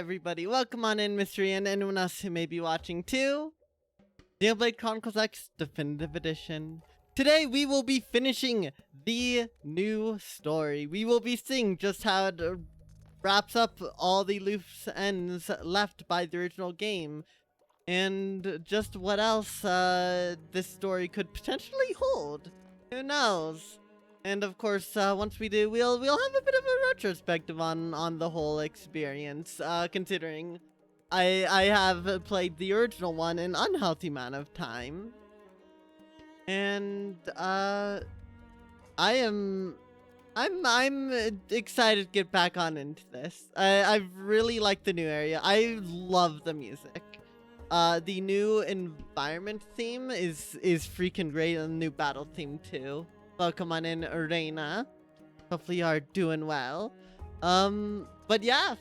everybody? Welcome on in, Mystery, and anyone else who may be watching too. Xenoblade Chronicles X Definitive Edition. Today we will be finishing the new story. We will be seeing just how it wraps up all the loose ends left by the original game, and just what else this story could potentially hold. Who knows? And of course, once we do, we'll have a bit of a retrospective on the whole experience, considering I have played the original one an unhealthy amount of time. And I'm excited to get back on into this. I really like the new area. I love the music. The new environment theme is freaking great, and the new battle theme too. Welcome on in, Arena. Hopefully you are doing well. But yeah,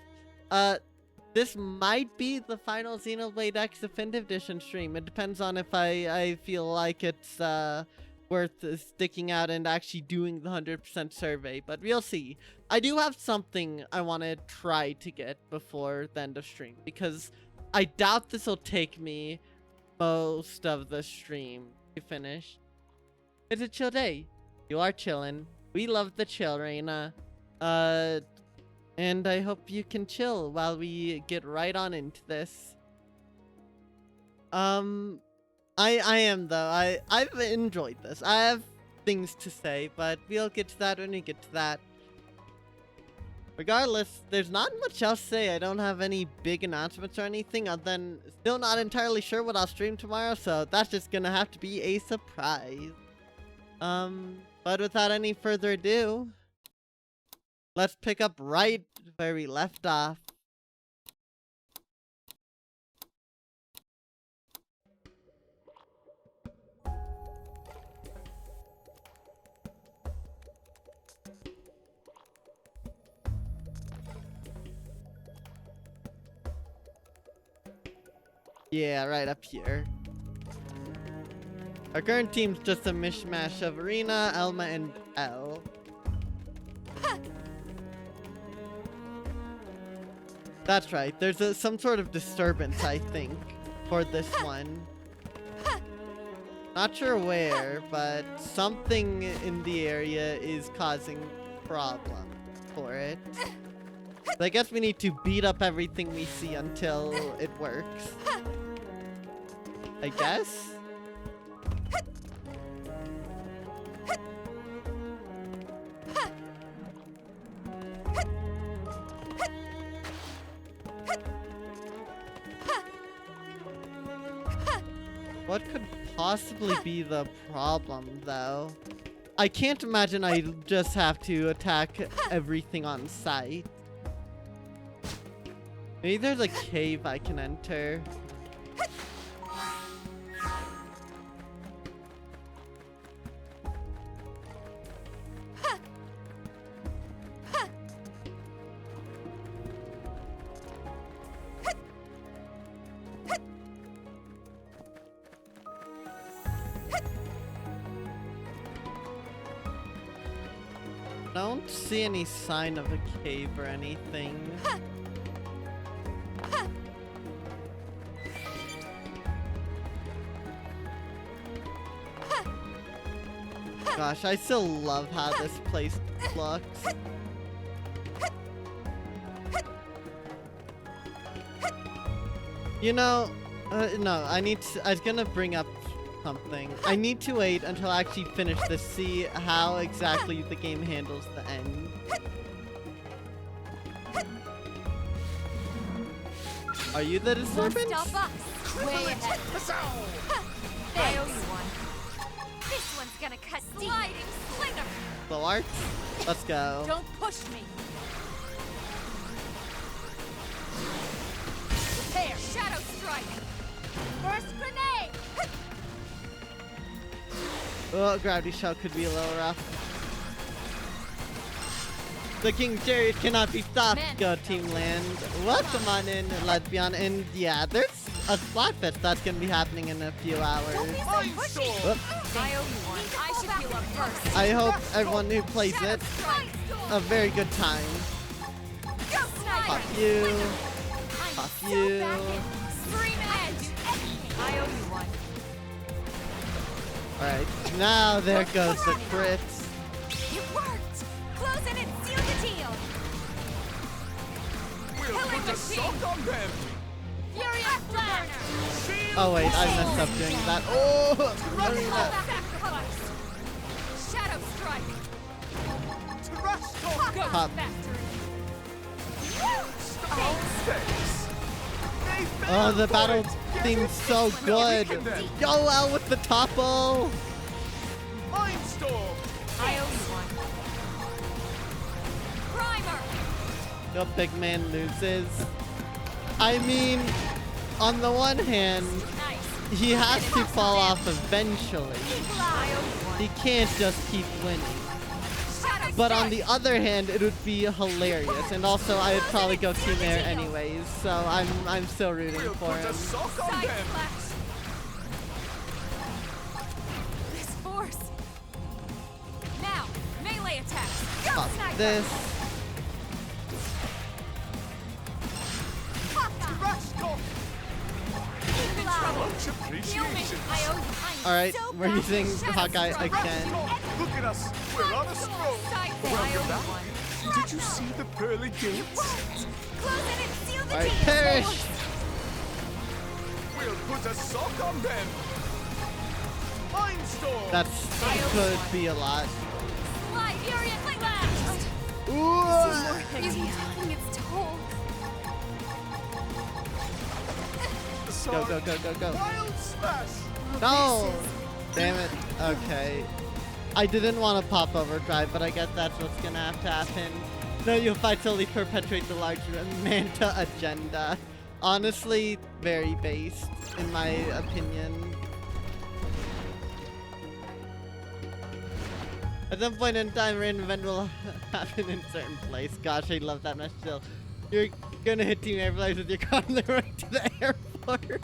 this might be the final Xenoblade X Definitive Edition stream. It depends on if I feel like it's worth sticking out and actually doing the 100% survey, but we'll see. I do have something I want to try to get before the end of stream, because I doubt this will take me most of the stream to finish. It's a chill day. You are chilling. We love the chill, Reina. And I hope you can chill while we get right on into this. I am though. I've enjoyed this. I have things to say, but we'll get to that when we get to that. Regardless, there's not much else to say. I don't have any big announcements or anything, other than still not entirely sure what I'll stream tomorrow, so that's just gonna have to be a surprise. But without any further ado, let's pick up right where we left off. Yeah, right up here. Our current team's just a mishmash of Arena, Elma, and Elle. That's right, there's some sort of disturbance, I think, for this one. Not sure where, but something in the area is causing problems for it. So I guess we need to beat up everything we see until it works. I guess? What could possibly be the problem, though? I can't imagine I just have to attack everything on sight. Maybe there's a cave I can enter. Don't see any sign of a cave or anything. Gosh, I still love how this place looks. You know, no, I was gonna bring up something. I need to wait until I actually finish this, see how exactly the game handles the end. Are you the disturbance? Stop us! Way ahead. I owe you one. This one's gonna cut sliding slinger. Slow arts? Let's go. Don't push me. Prepare. Shadow strike. First grenade. Oh, gravity shell could be a little rough. The King's Chariot cannot be stopped. Man. Go Team Land. Welcome on in, Lesbian. And yeah, there's a Splatfest that's gonna be happening in a few hours. Don't be so pushy. Whoop. I owe you one. I should heal up first. I hope everyone who plays Shadow it strike. a very good time. Go, sniper. Fuck you. you. Back in. Scream edge. I owe you one. Alright, now there goes the crits. It worked. Close in and seal the deal. We'll Killing put a machine. sock on them. Furious Flash. Oh wait, I messed up doing that. Oh! doing that. Sacrifice. Shadow strike. Trash talk. Ghost Pop. factory. Stakes. They fell Oh, the for battle it. Get theme's it? so We'll good. weaken them. Yo, out with the topple. Mindstorm. I owe you one. Primer. Yo, big man loses. I mean, on the one hand, Nice. he has to fall off eventually. I owe you one. He can't just keep winning. Shadow But on strike. the other hand, it would be hilarious, and also I would probably go Team Air anyways. So I'm still rooting We'll for put a him. sock on Side them. flash. This force. Now, melee attacks. Go, Fuck sniper. this. Hawkeye. Trash talk. Deep in trouble. Much Heal me. appreciation. I owe you. I'm Alright, so we're back. using Shadow Hawkeye strike. again. Look at us. We're on a stroll. Side Well, I owe you're you back. one. Did you see the pearly gates? Close in and seal the Alright, deal. perish. We'll put a sock on them. Mindstorm. That could be a lot. Slide furiously last. Ooh. He's taking its toll. Go, go, go, go, go. Wild smash. No! Damn it. Okay. I didn't want to pop overdrive, but I guess that's what's gonna have to happen. No, you'll fight till perpetuate the larger Manta agenda. Honestly, very based, in my opinion. At some point in time, a random event will happen in a certain place. Gosh, I love that message still. You're gonna hit Team Airflies with your car on the way to the airport.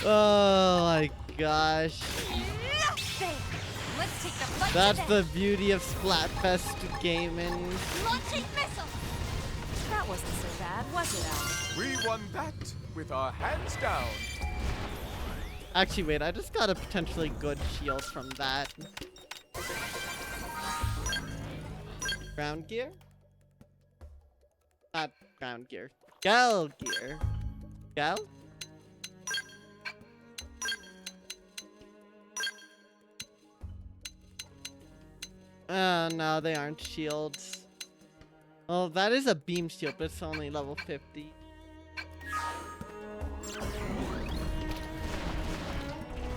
Oh my gosh. There. Let's take the fight That's to the them. beauty of Splatfest gaming. Launching missile. That wasn't so bad, was it, Al? We won that with our hands down. Actually, wait, I just got a potentially good shield from that. Ground gear? Not ground gear. Gal gear. Gal? No, they aren't shields. Well, that is a beam shield, but it's only level 50.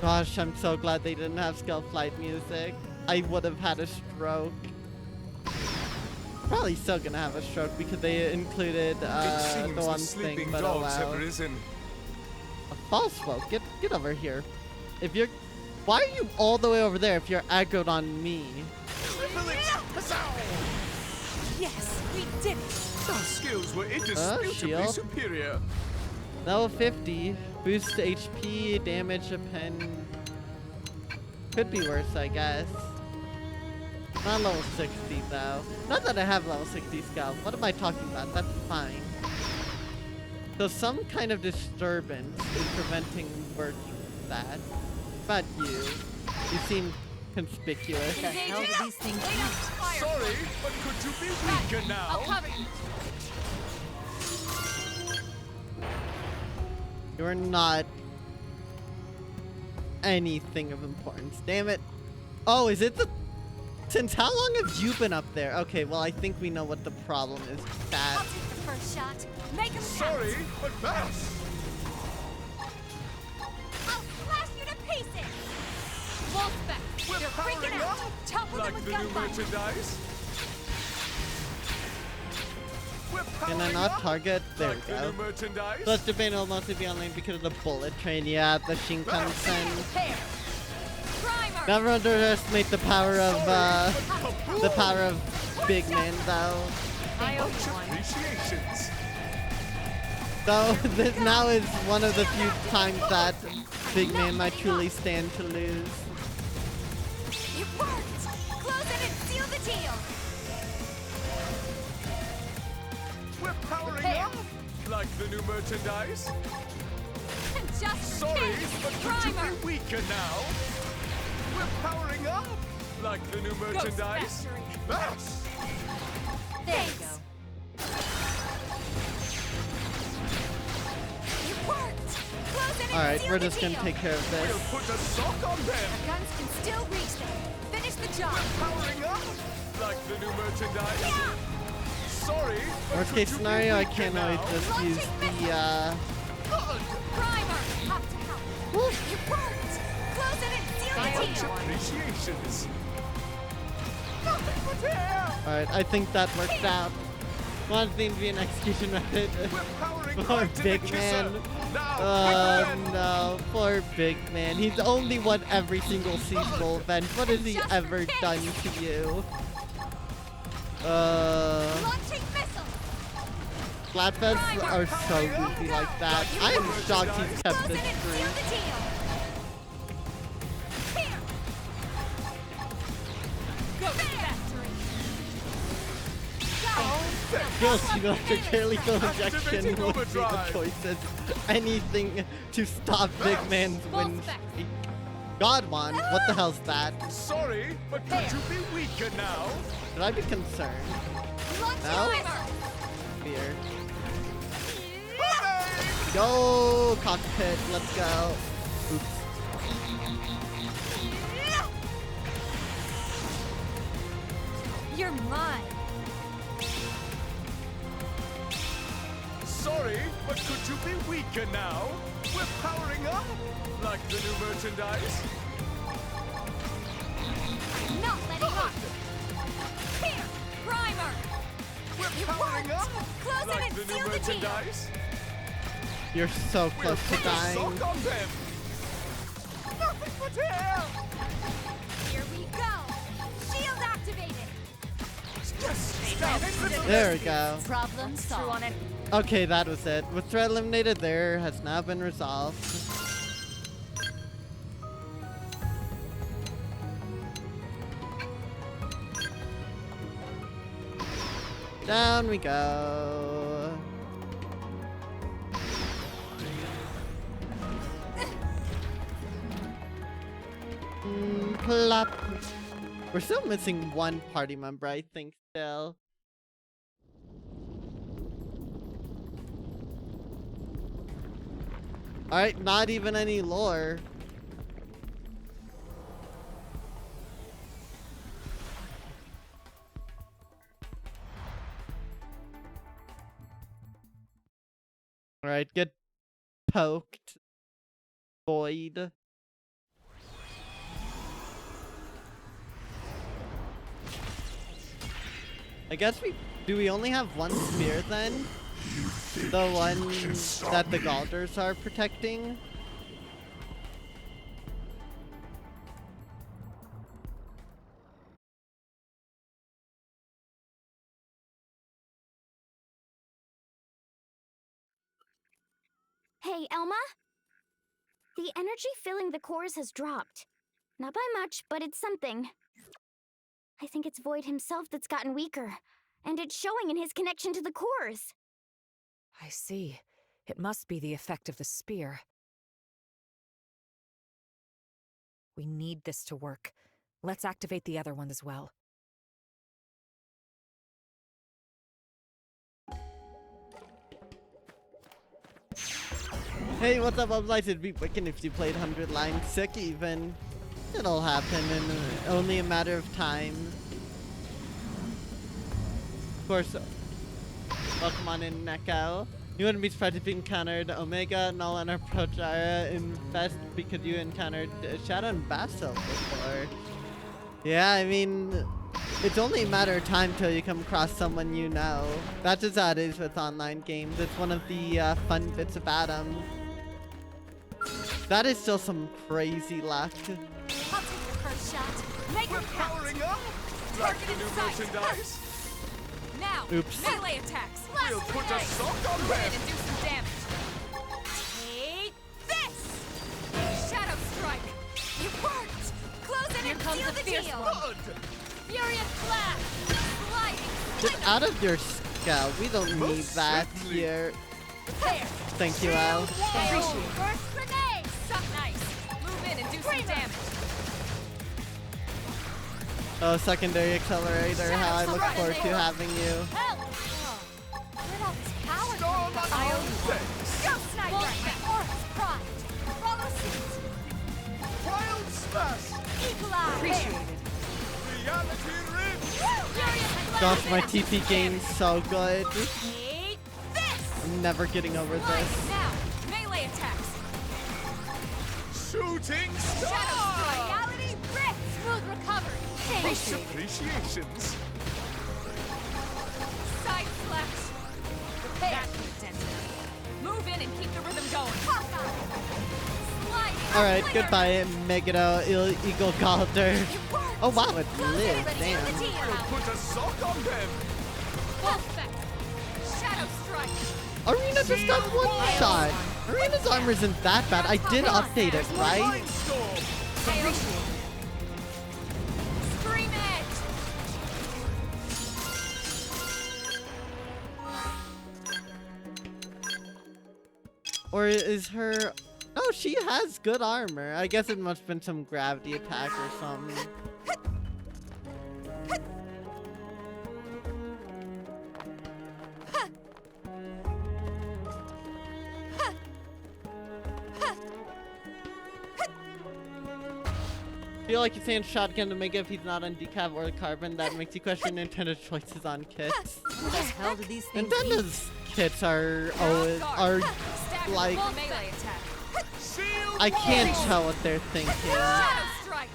Gosh, I'm so glad they didn't have Skull Flight music. I would have had a stroke. Probably still gonna have a stroke because they included It seems the the one sleeping thing, but oh dogs have wow. risen. A false smoke. Get over here. If you're, why are you all the way over there if you're aggroed on me? Triple it! Huzzah! Yes, we did it. Our skills were indisputably shield. superior. Level 50. Boost HP, damage a pen. Could be worse, I guess. Not level 60 though. Not that I have level 60 scalp. What am I talking about? That's fine. So some kind of disturbance is preventing working with that. What about you? You seem conspicuous. The hell do these things Sorry, but could you be weaker now? I'll cover you. You're not anything of importance. Damn it. Oh, is it the... Since how long have you been up there? Okay, well, I think we know what the problem is with that. I'll take the first shot. Make him Sorry, but pass. I'll slash you to pieces. Wolfpack, We're you're freaking powering out. up. Topple them Like with the new gunfire. merchandise. We're Can I powering not up. target? There Like we the go. new merchandise. So Japan will mostly be online because of the bullet train. Yeah, the Shinkansen. Hair. Primer. Never underestimate the power of the power of big men, though. I owe you Much one. appreciations. Though this now is one of the few times that big man might truly stand to lose. It worked. Close it and seal the deal. We're powering There. up. Like Like the new merchandise? Just Sorry, finish. but could you Primer. be weaker now? We're powering up! Like the new merchandise? Factory. Bass! There you go. It worked. Close it and Alright, seal we're the just gonna deal. take care of We'll this. put a sock on them! Our guns can still reach them. Finish the job. Powering up! Like the new merchandise? Yeah. Sorry, but Worst could case you be scenario, I weaker can't always now? just use the Good! Primer. Hop to help. It worked. Close it and seal the Much deal. appreciations! Nothing but air! Alright, I think that worked out. One thing to be an execution method. We're powering Poor right to big the man. kisser! Now, Oh quick then. no, poor big man. He's only won every single seasonal event. What has he Just ever for kicks. done to you? Launching missile. Flatbeds are so goofy like that. I am shocked he's kept Close this it and seal streak. the deal. Here. Go to the factory. Guilty electrically injection Activating would be the overdrive. choices. Anything to stop big man's win Full spec. streak. God, what the hell's that? Sorry, but could you be weaker now? Should I be concerned? Launching No? primer. Fear. Hooray! Go, cockpit, let's go. Oops. You're mine. Sorry, but could you be weaker now? We're powering up! Like the new merchandise? Not letting up. Here. Primer. We're It powering worked. up! Close it Like and the new seal the deal. merchandise? You're so We'll close to put a dying. sock on them! Nothing but air! Here we go. Shield activated. Just stop! There we go. Problem solved. Okay, that was it. With threat eliminated, there has now been resolved. Down we go. Plop. We're still missing one party member, I think, still. Alright, not even any lore. Alright, get poked. Void. I guess do we only have one spear then? The one that the Galders are protecting? Hey, Elma? The energy filling the cores has dropped. Not by much, but it's something. I think it's Void himself that's gotten weaker, and it's showing in his connection to the cores. I see. It must be the effect of the spear. We need this to work. Let's activate the other one as well. Hey, what's up, Ublights? It'd be wicked if you played 100 lines sick even. It'll happen in only a matter of time. Of course, welcome on in, Neko. You wouldn't be surprised if you encountered Omega, Null, and our Projara in Fest because you encountered Shadow and Basil before. Yeah, I mean, it's only a matter of time till you come across someone you know. That's just how it is with online games. It's one of the fun bits about them. That is still some crazy luck. I'll take the first shot. Make We're it count. powering up! Like Target the new in sight. merchandise? Now, Oops. melee attacks. Blast We'll put a grenade. sock on Go them! in and do some damage. Take this! Shadow strike. It worked. Close it and seal the deal. Good! Furious blast. Sliding. Get out of your scout. We don't need that Most here. There. Thank you, Al. Appreciate it. First grenade. Suck nice. Move in and do some damage. Oh, secondary accelerator, how I look forward to having you. Help! Where'd all this power Storm come from? on thanks. Go, Sniper! Aura's pride. Follow suit. Wild smash. Epilogue. Appreciate it. Reality rim. Furious Gosh, my TP game's so good. Take this! I'm never getting over Right this. now, melee attacks. Shooting Shadow star. reality rip. Smooth recovery. Much appreciations. Side slash. That could have dented him. Move in and keep the rhythm going. Slide. Alright, Clear. goodbye, Megado Eagle Galder. It worked. Oh wow, it Close lives, it, damn. seal the deal. Put a sock on them. Wolf effect. Shadow strike. Arena just got one shot. Arena's armor isn't that bad. I did update it, right? Mind storm. Appreciate it. Scream it. Or is her... Oh, she has good armor. I guess it must have been some gravity attack or something. I feel like he's saying shotgun to make it if he's not on decav or carbon. That makes you question Nintendo's choices on kits. What the hell do these things Nintendo's kits are always are Stagger like full melee attack. Shield I can't wall. tell what they're thinking. Shadow strike.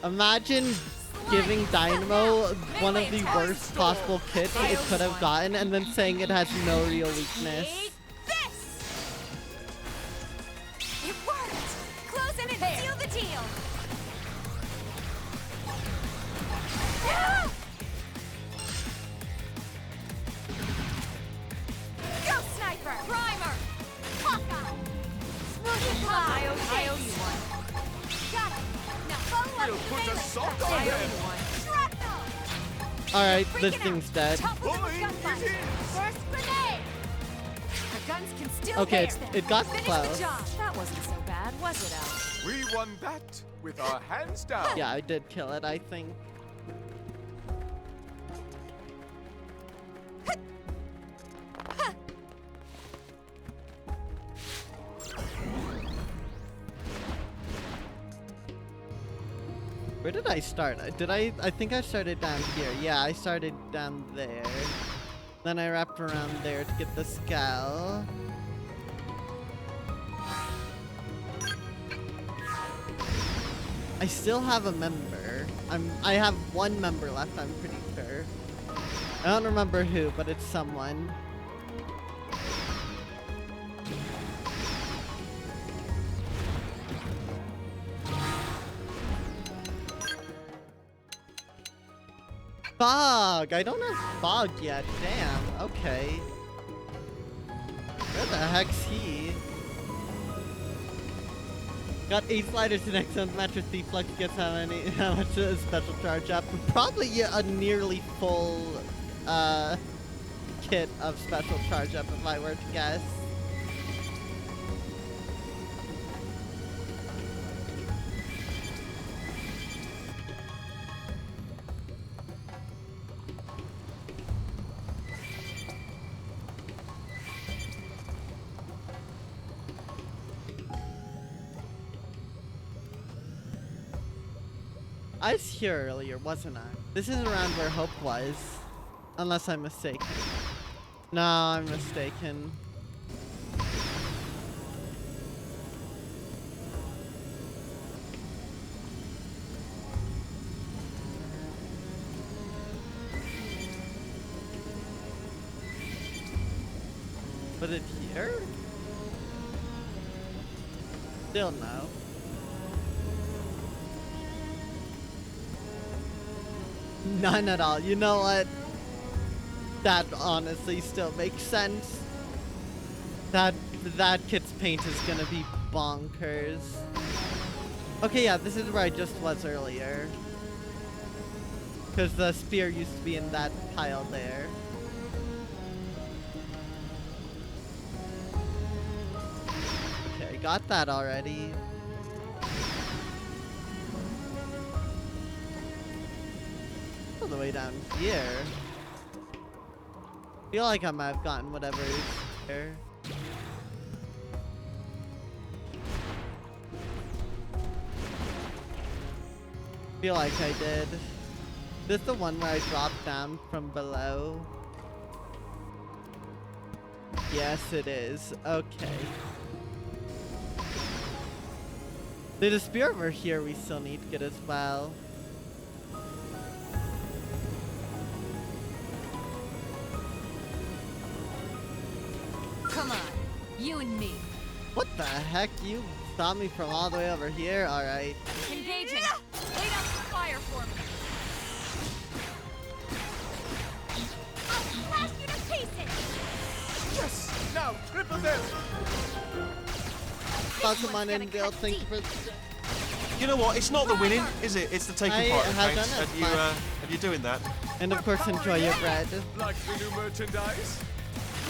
Imagine giving Dynamo one of the worst possible kits it could have gotten and then saying it has no real weakness. Take this. It worked. Close in and seal the deal. Go, Sniper. Primer. Hawkeye. Smooth Epilogue. I owe you one. Got it. Now follow We'll up put a melee sock attack. on them. Shrapnel. Alright, this Freaking thing's out. dead. Top of Boy, the gunfight. it is. First grenade. The guns can still Okay, bear. it got Finish close. the job. That wasn't so bad, was it, Al? We won that with our hands down. Yeah, I did kill it, I think. Where did I start? I think I started down here. Yeah, I started down there. Then I wrapped around there to get the skull. I still have a member. I have one member left, I'm pretty sure. I don't remember who, but it's someone. Fog! I don't have Fog yet. Damn. Okay. Where the heck's he? Got 8 sliders in excellent match with Deflux. Guess how much a special charge up? Probably a nearly full kit of special charge up if I were to guess. I was here earlier, wasn't I? This is around where Hope was. Unless I'm mistaken. No, I'm mistaken. Was it here? Still no. None at all. You know what? That honestly still makes sense. That kit's paint is gonna be bonkers. Okay, yeah, this is where I just was earlier. Because the spear used to be in that pile there. we got that already. All the way down here. Feel like I might have gotten whatever is there. Feel like I did. This the one where I dropped down from below? Yes, it is. Okay. There's a spear over here we still need to get as well. Come on, you and me. What the heck? You saw me from all the way over here? Alright. Engaging. Lay down some fire for me. I'll slash you to pieces! Yes! Now, triple them! Welcome on one's in, gonna Bill. cut Thank you deep. for... You know what? It's not the winning, is it? It's the taking I part of have things. done it, And you, but- and you're doing that. And of course, enjoy your bread. Like the new merchandise?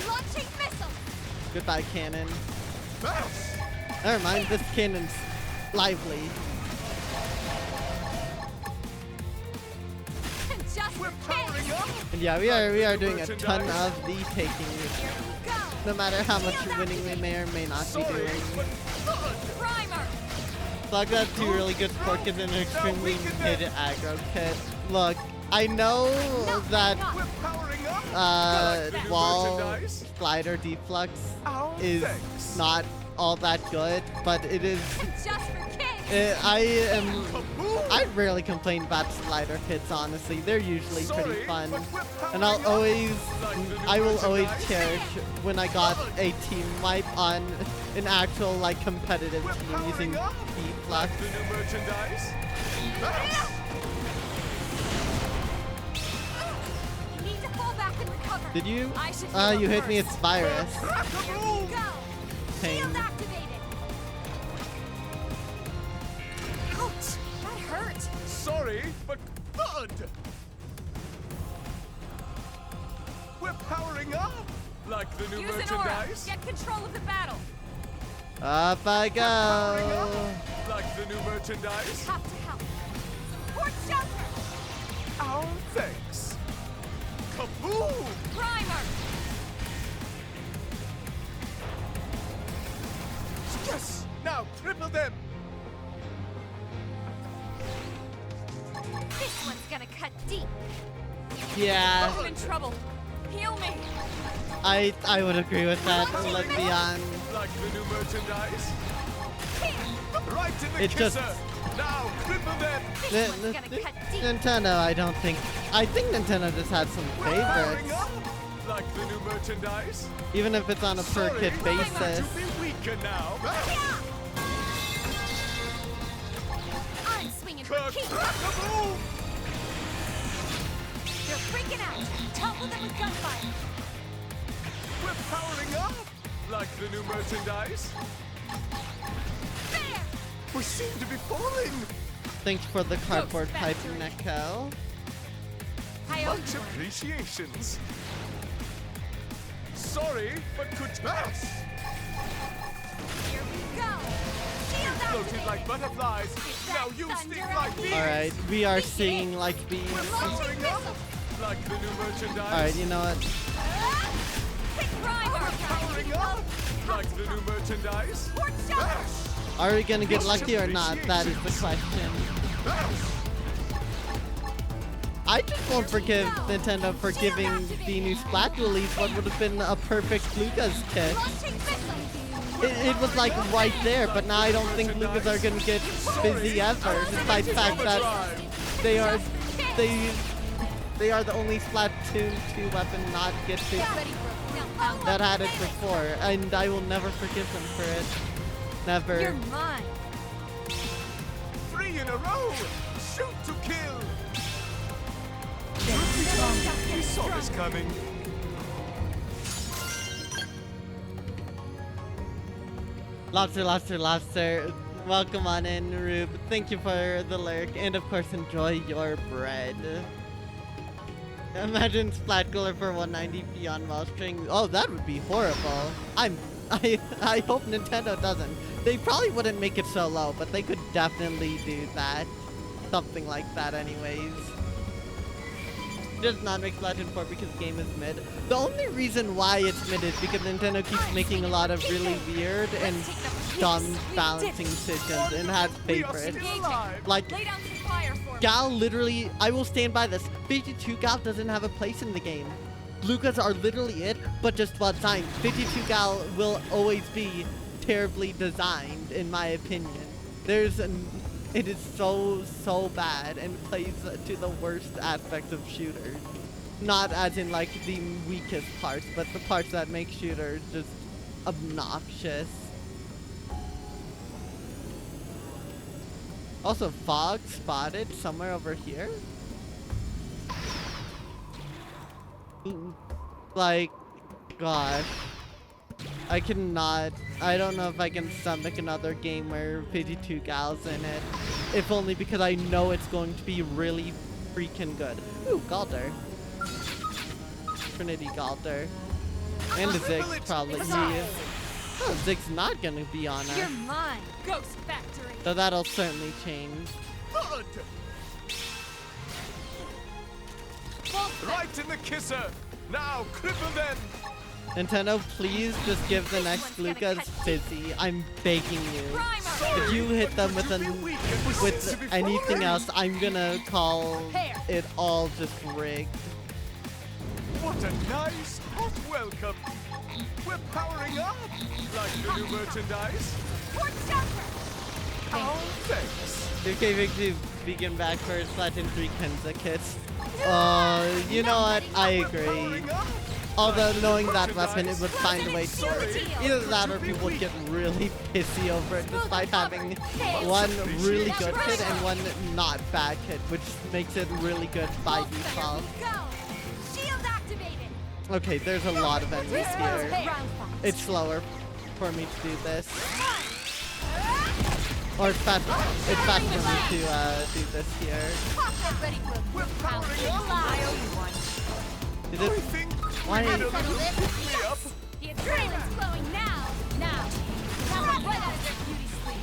Launching missiles. Goodbye, cannon. Bounce! Never mind, this cannon's lively. Just We're for powering kicks. up! And yeah, we are doing a ton of the taking. Here we go. No matter how much winning we may or may not be Sorry, doing. but fun! Primer. Slug got two really good sport kids and an extremely mid aggro kid. Look, I know that We're powering up! Like the new wall merchandise? slider deflux Oh, is thanks. not all that good, but it is. Just for kicks. I rarely complain about slider kits. Honestly, they're usually pretty Sorry, fun, but we're and I'll powering up. always, Like the new I will always merchandise? cherish when I got a team wipe on an actual like competitive We're team powering using up. deflux. The new merchandise? Bounce! You need to fall back and recover. Did you? I should heal You up hit me. first. It's virus. Here Rock-a-boom! we go. Pain. Shield activated. Ouch! That hurt. Sorry, but fun! We're powering up! Like the new Use an aura. merchandise? Get control of the battle. Up I Powering up! go. Like the new merchandise? Have to help. Support shelter. Oh, thanks! Kaboom! Primer. Yes! Now triple them! This one's gonna cut deep. Yeah, I'm in trouble. Heal me. I would agree with that. Let's be on. Like the new merchandise? Here. Right in the It kisser! just- Now triple them! This one's gonna cut deep. Nintendo, I think Nintendo just had some We're powering favorites, up! Like the new merchandise? even if it's on a per Sorry, kit to basis. be weaker now. Yeah. I'm swinging for Kirk, keep. rock-a-boom! They're freaking out. Topple them with gunfire. We're powering up! Like the new merchandise? There. We seem to be falling! Thanks for the cardboard pipe, factory. Neko. I owe Much you one. appreciations. Sorry, but could pass. Here we go. Shield Floated activated. like butterflies. Is Now that you thunder sting out like here? bees. Alright, we are singing like bees. Powering up! Like the new merchandise? Alright, you know what? Hit primer. Powering up! Like the new merchandise? Support shelter. Pass! Are we gonna get lucky or not? That is the question. Pass! I just won't forgive Nintendo for giving the new Splat release what would have been a perfect Luca's kit. Launching missile. It was like right there, but now I don't think Lucas are gonna get busy ever, despite the fact that they are they are the only Splatoon 2 weapon not get to Ready for now. that had it before, and I will never forgive them for it. Never. You're mine. 3 in a row! Shoot to kill! We saw this coming. Lobster. Welcome on in, Rube. Thank you for the lurk, and of course, enjoy your bread. Imagine Splat Cooler for 190p on Wellstring. Oh, that would be horrible. I'm I hope Nintendo doesn't. They probably wouldn't make it so low, but they could definitely do that. Something like that anyways. Does not make Splatoon 4 because the game is mid. The only reason why it's mid is because Nintendo keeps making a lot of really weird and dumb balancing decisions and has favorites. Like, Lay down some fire for me. Gal literally, I will stand by this, 52 Gal doesn't have a place in the game. Lucas are literally it, but just well designed. 52 Gal will always be terribly designed, in my opinion. It is so bad and plays to the worst aspects of shooters. Not as in like the weakest parts, but the parts that make shooters just obnoxious. Also, fog spotted somewhere over here. Like, gosh. I cannot. I don't know if I can stomach another game where 52 Gals in it. If only because I know it's going to be really freaking good. Ooh, Galder. Trinity Galder. And the Ziggs probably. Oh, Ziggs not gonna be on You're us. mine, Ghost Factory. So that'll certainly change. Good. Bolt Right in the kisser. Now, cripple them. Nintendo, please just give the next Lucas Fizzy. I'm begging you. Primer. If you hit them with anything else, I'm gonna call it all just rigged. What a nice hot welcome. We're powering up like the new merchandise. Port jumper. Oh, thanks. Okay, Victor, begin back for Splatoon 3 Kenza kits. You know what? I agree. Powering up. Although knowing that weapon, it would find a way to work. Either that or people would get really pissy over it despite having one really good kit and one not bad kit, which makes it really good by default. Go. Shield activated. Okay, there's a lot of enemies here. Round five. It's slower for me to do this. Or it's faster for me to do this here. Pop ready for We're powering up. I owe you one. Is I it, think why? we better pick me up. The adrenaline's flowing now. Now. Now right out of their beauty sleep.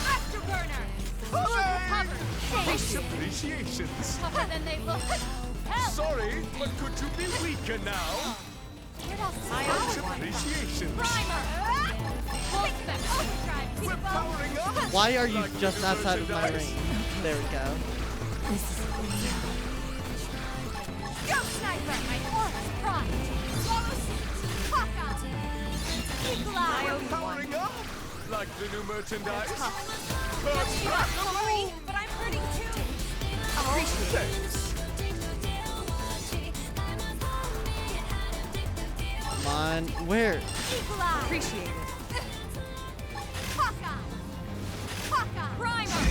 Afterburner. Much appreciations. Tougher than they look. Help. Sorry, but could you be weaker now? Much appreciations. Primer. Volt them. Overdrive. We're powering up. Why are you Like just the outside of my merchandise. range? There we go. Go sniper. My aura's primed. Swallow seat. Hawk on. Eagle-eye. We're powering up like the new merchandise. You are sorry, but I'm hurting too. Thanks. Come on. Where? Eagle-eye. Appreciate it. Hawk-eye. Hawk-eye. Primer.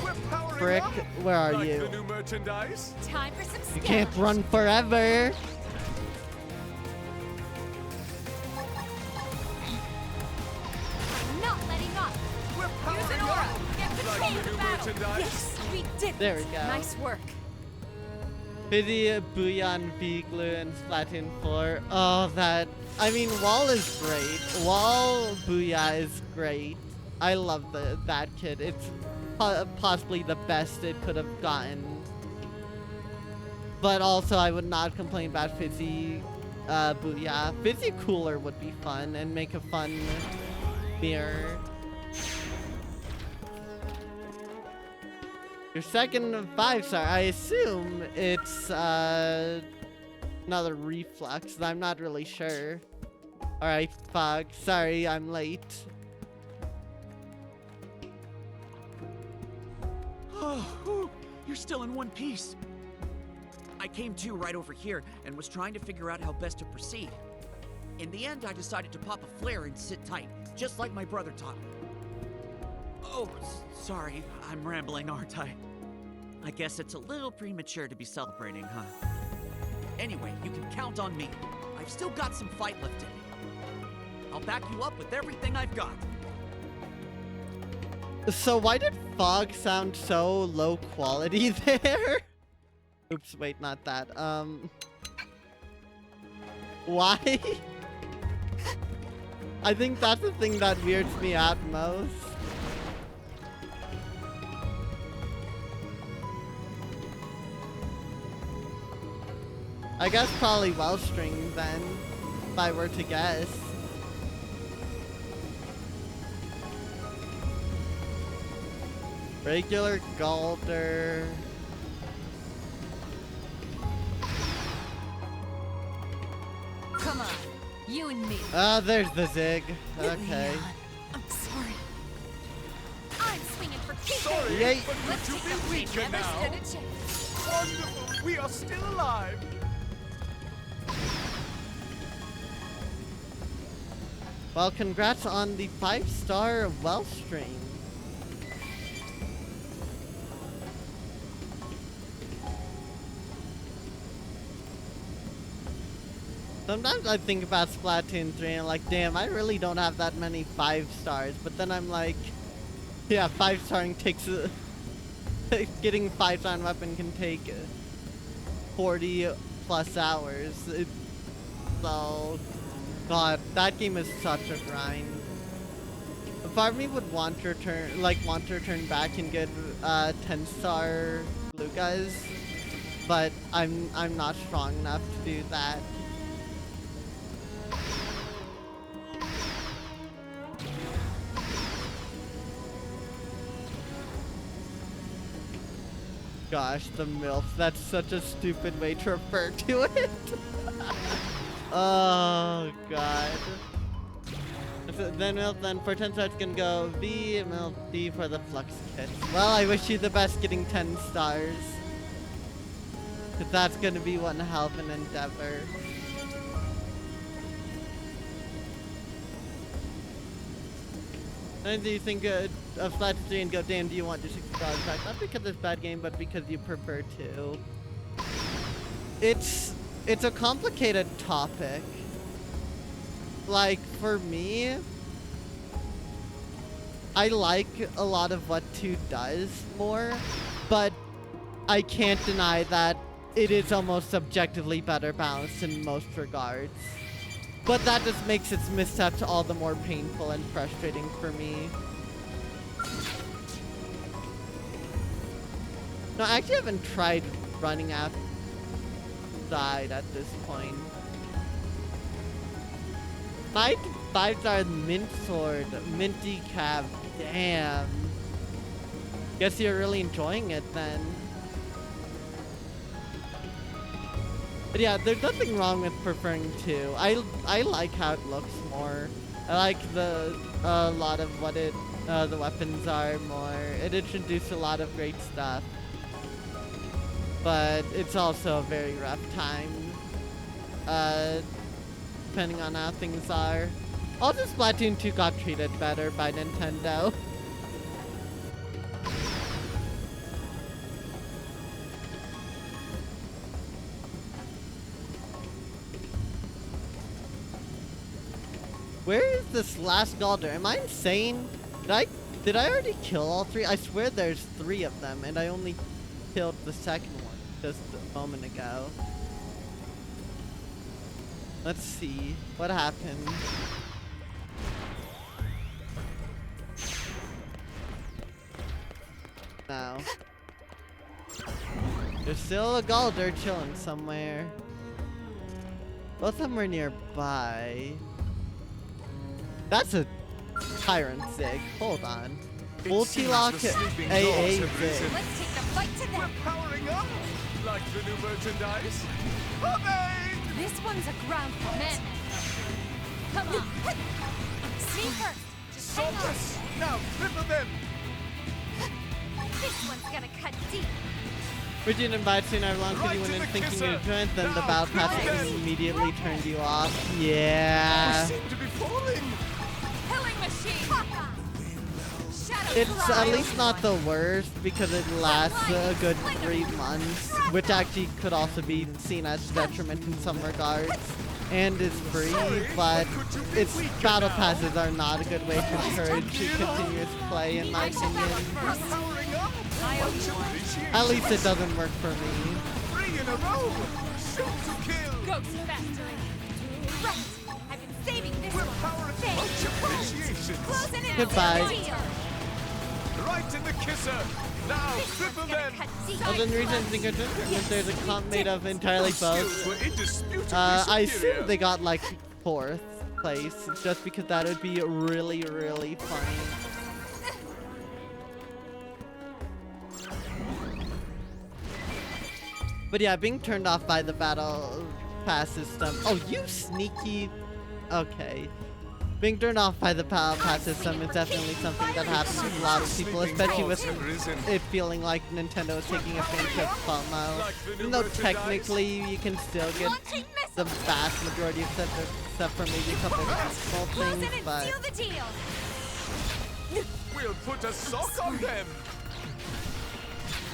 We're powering Frick, up where are like you? the new merchandise. Time for some You skill. can't run forever. I'm not letting up. We're Use powering an aura. up Get like control the of the new battle. merchandise. Yes, we did. There we this. go. Nice work. Fizzy, Booyan, Beagloo, and Splatoon 4. Oh, that. I mean, Wall is great. Wall Booyah is great. I love that kid. It's possibly the best it could have gotten. But also, I would not complain about Fizzy Booyah. Fizzy Cooler would be fun and make a fun mirror. Your second 5-star, I assume it's another reflux. I'm not really sure. Alright, fuck. Sorry, I'm late. Oh, whew, you're still in one piece. I came to right over here and was trying to figure out how best to proceed. In the end, I decided to pop a flare and sit tight, just like my brother taught me. Oh, sorry, I'm rambling, aren't I? I guess it's a little premature to be celebrating, huh? Anyway, you can count on me. I've still got some fight left in me. I'll back you up with everything I've got. So why did Fog sound so low quality there? Oops, wait, not that. Why? I think that's the thing that weirds me out most. I guess probably Wellstring then, if I were to guess. Regular Galder. Come on, you and me. Ah, there's the Zig. Okay. I'm sorry. I'm swinging for keeps. Sorry, Yay. but would you be weaker Never now? stood a chance. Wonderful, we are still alive. Well, congrats on the 5-star Wellstring. Sometimes I think about Splatoon 3 and like, damn, I really don't have that many 5 stars. But then I'm like, yeah, 5-starring takes getting 5-star weapon can take 40 plus hours. So, God, that game is such a grind. Part of me would want to return back and get 10-star blue guys, but I'm not strong enough to do that. Gosh, the MILF. That's such a stupid way to refer to it. Oh, God. So then MILF, then for 10 stars, gonna go V, MILF, D for the Flux kits. Well, I wish you the best getting 10 stars. Cause that's gonna be one hell of an endeavor. And do you think of Splatoon 3 and go, damn, do you want your $60 back? Not because it's a bad game, but because you prefer to. It's a complicated topic. Like, for me, I like a lot of what 2 does more, but I can't deny that it is almost objectively better balanced in most regards. But that just makes its missteps all the more painful and frustrating for me. No, I actually haven't tried running outside at this point. 5-star mint sword, minty cap, damn. Guess you're really enjoying it then. But yeah, there's nothing wrong with preferring 2. I like how it looks more. I like a lot of what the weapons are more. It introduced a lot of great stuff. But it's also a very rough time. Depending on how things are. Also, Splatoon 2 got treated better by Nintendo. Where is this last Galder? Am I insane? Did I already kill all 3? I swear there's 3 of them, and I only killed the second one just a moment ago. Let's see what happened. Now, there's still a Galder chilling somewhere. Well, somewhere nearby. That's a Tyrant Zig. Hold on. Multi-lock AA Zig. Let's take the fight to them. We're powering up! Like the new merchandise? Obey! This one's a ground man. Come on. Me first. Just hang on. Soldiers! Now, flipper them! This one's gonna cut deep. Regina invites you and everyone because you went in thinking you joined, then the battle pass immediately turned you off. We Yeah. seem to be falling! Killing machine. Shadow It's Drive. at least not the worst because it lasts a good 3 months, which actually could also be seen as detriment in some regards. And is free, but its battle passes are not a good way to encourage continuous play in my opinion. Powering up! I owe Much you one. appreciated. At least it doesn't work for me. 3 in a row! Shoot to kill! Ghost Factory. Right. I've been saving this We're one. powering Thanks. Goodbye. Right in the kisser. Now, triple them. Well, then reason there's a comp made of entirely Skills both. were indisputably I superior. assume they got like 4th place, just because that would be really, really funny. But yeah, being turned off by the battle pass system. Oh, you sneaky. Okay. Being turned off by the battle pass system is definitely something that happens to a lot of people, especially with it feeling like Nintendo is taking advantage of FOMO. Even though technically you can still get the vast majority of stuff, except for maybe a couple of small things, but We'll put a sock on them.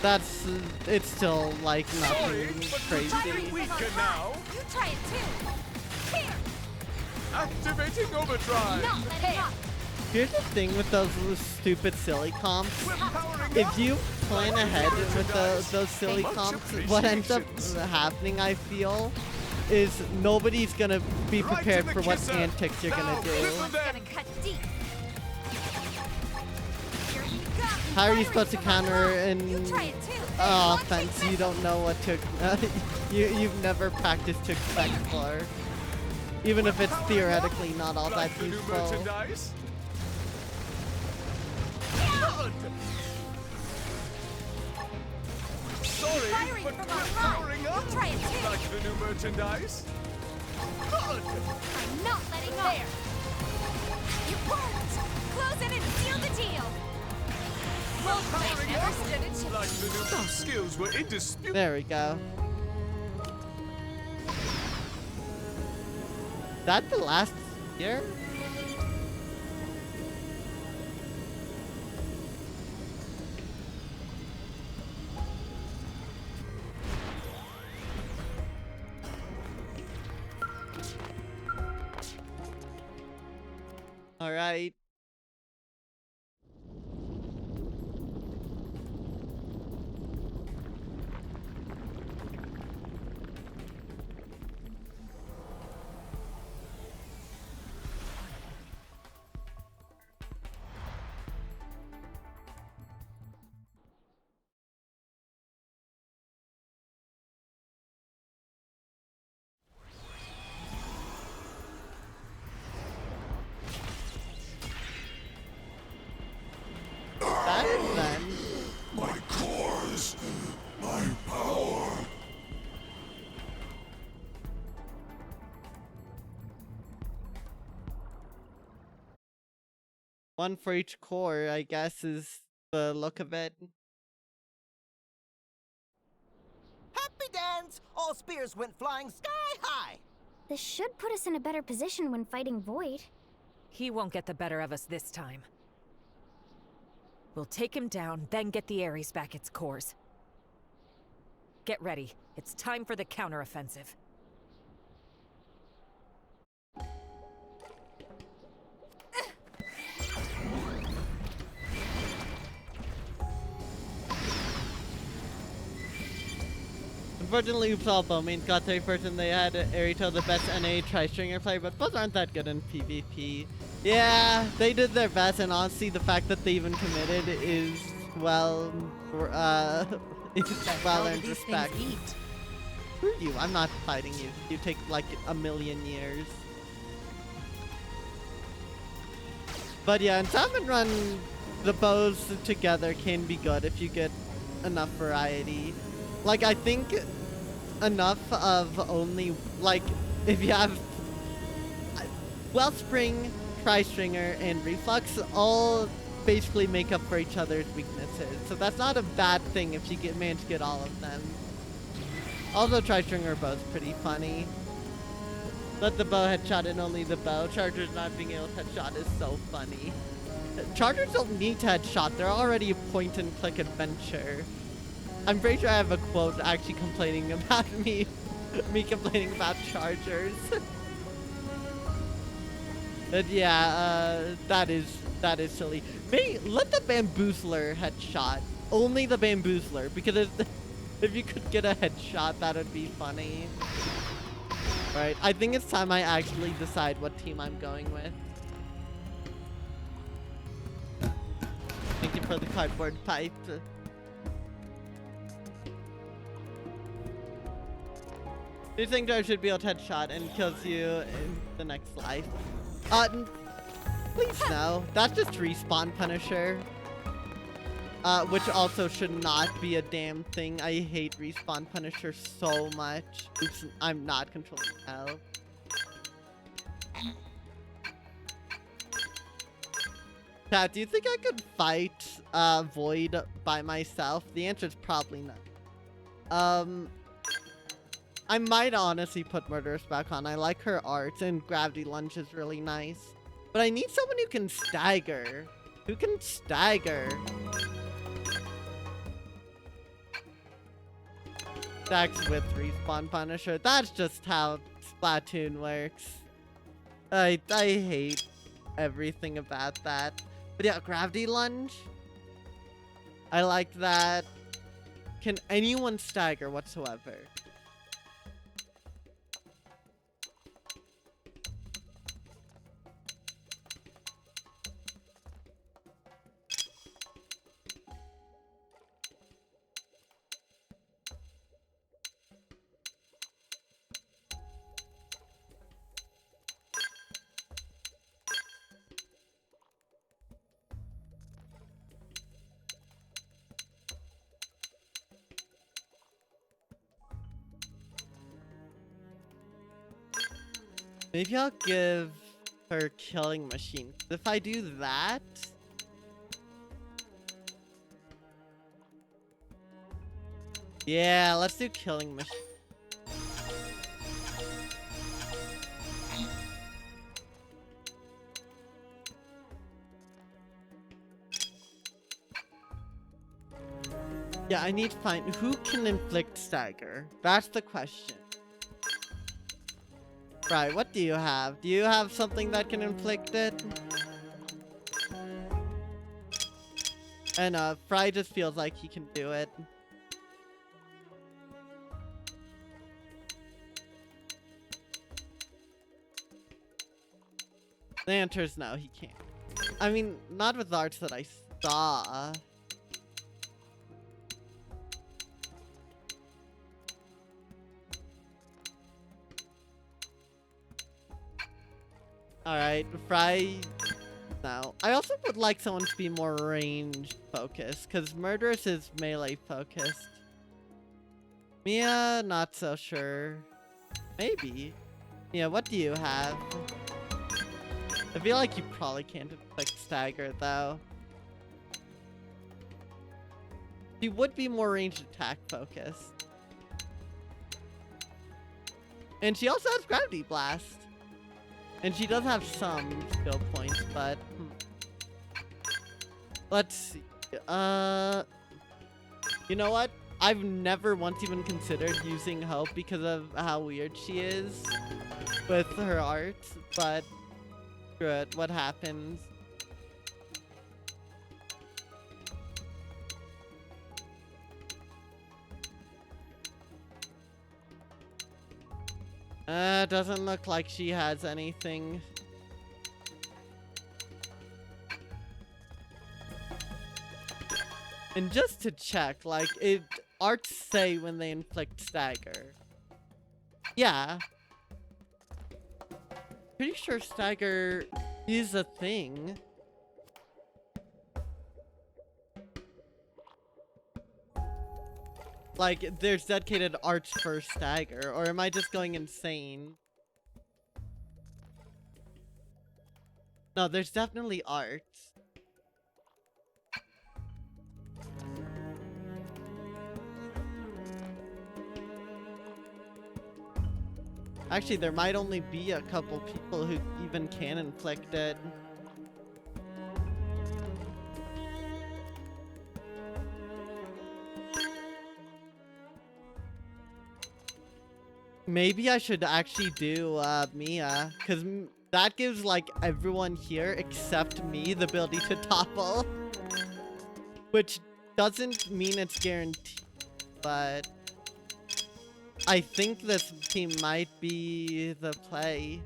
that's it's still like Sorry, nothing but we're getting crazy. weaker now. You try it too. Here. Activating overdrive. Not letting up. Here's the thing with those stupid silly comps. We're powering If up. you plan ahead with those silly comps, what ends up happening, I feel, is nobody's gonna be Right prepared in the for what kisser. antics you're gonna Now, do. triple One's them. gonna cut deep. Here you go. How are you supposed to counter You an try it too. offense you don't know what to you've never practiced to expect for? Even if it's theoretically not all that Like the new useful. merchandise. Good. Sorry, Firing but from we're our powering line. up. You try it too. Like the new merchandise. Good. I'm not letting up. There. You worked. Close in and seal the deal. Well, Powering they never up. stood a chance. Like the new skills were indisputable. There we go. That the last year? All right. That is then. My cores, my power. One for each core, I guess, is the look of it. Happy dance! All spears went flying sky high! This should put us in a better position when fighting Void. He won't get the better of us this time. We'll take him down, then get the Ares back its cores. Get ready. It's time for the counteroffensive. Unfortunately, Oops All Bowmains got 31st and they had Arito, the best NA tri-stringer player, but both aren't that good in PvP. Yeah, they did their best, and honestly, the fact that they even committed is, well, is well earned respect. Screw you, I'm not fighting you. You take like a million years. But yeah, in Salmon Run, the bows together can be good if you get enough variety. Like, I think enough of only, like, if you have Wellspring, Tri-Stringer, and Reflux all basically make up for each other's weaknesses. So that's not a bad thing if you manage to get all of them. Also, Tri-Stringer bow's pretty funny. Let the bow headshot and only the bow. Chargers not being able to headshot is so funny. Chargers don't need to headshot. They're already a point-and-click adventure. I'm pretty sure I have a quote actually complaining about me complaining about Chargers. But yeah, that is silly. Let the Bamboozler headshot. Only the Bamboozler, because if you could get a headshot, that would be funny. Alright, I think it's time I actually decide what team I'm going with. for the cardboard pipe. Do you think I should be able to headshot and kills you in the next life? Please no. That's just respawn Punisher. Which also should not be a damn thing. I hate respawn Punisher so much. Oops, I'm not controlling L. Chat, do you think I could fight Void by myself? The answer is probably not. I might honestly put Murderous back on. I like her art, and Gravity Lunge is really nice. But I need someone who can stagger. Who can stagger? Stacks with Respawn Punisher. That's just how Splatoon works. I hate everything about that. But yeah, Gravity Lunge. I like that. Can anyone stagger whatsoever? Maybe I'll give her Killing Machine. If I do that... Yeah, let's do Killing Machine. Yeah, I need to find who can inflict stagger. That's the question. Right, what do you have? Do you have something that can inflict it? And Fry just feels like he can do it. The answer is no, he can't. I mean, not with the arts that I saw. Alright, Fry... No. I also would like someone to be more range focused, because Murderous is melee focused. Mia, not so sure. Maybe. Mia, what do you have? I feel like you probably can't inflict stagger, though. She would be more ranged attack focused. And she also has Gravity Blast. And she does have some skill points, but... Let's see. You know what? I've never once even considered using Hope because of how weird she is with her art, but... Screw it, what happens? Doesn't look like she has anything. And just to check, like, arts say when they inflict stagger. Yeah. Pretty sure stagger is a thing. Like, there's dedicated arts for stagger, or am I just going insane? No, there's definitely arts. Actually, there might only be a couple people who even can inflict it. Maybe I should actually do Mia, because that gives like everyone here except me the ability to topple. Which doesn't mean it's guaranteed, but I think this team might be the play.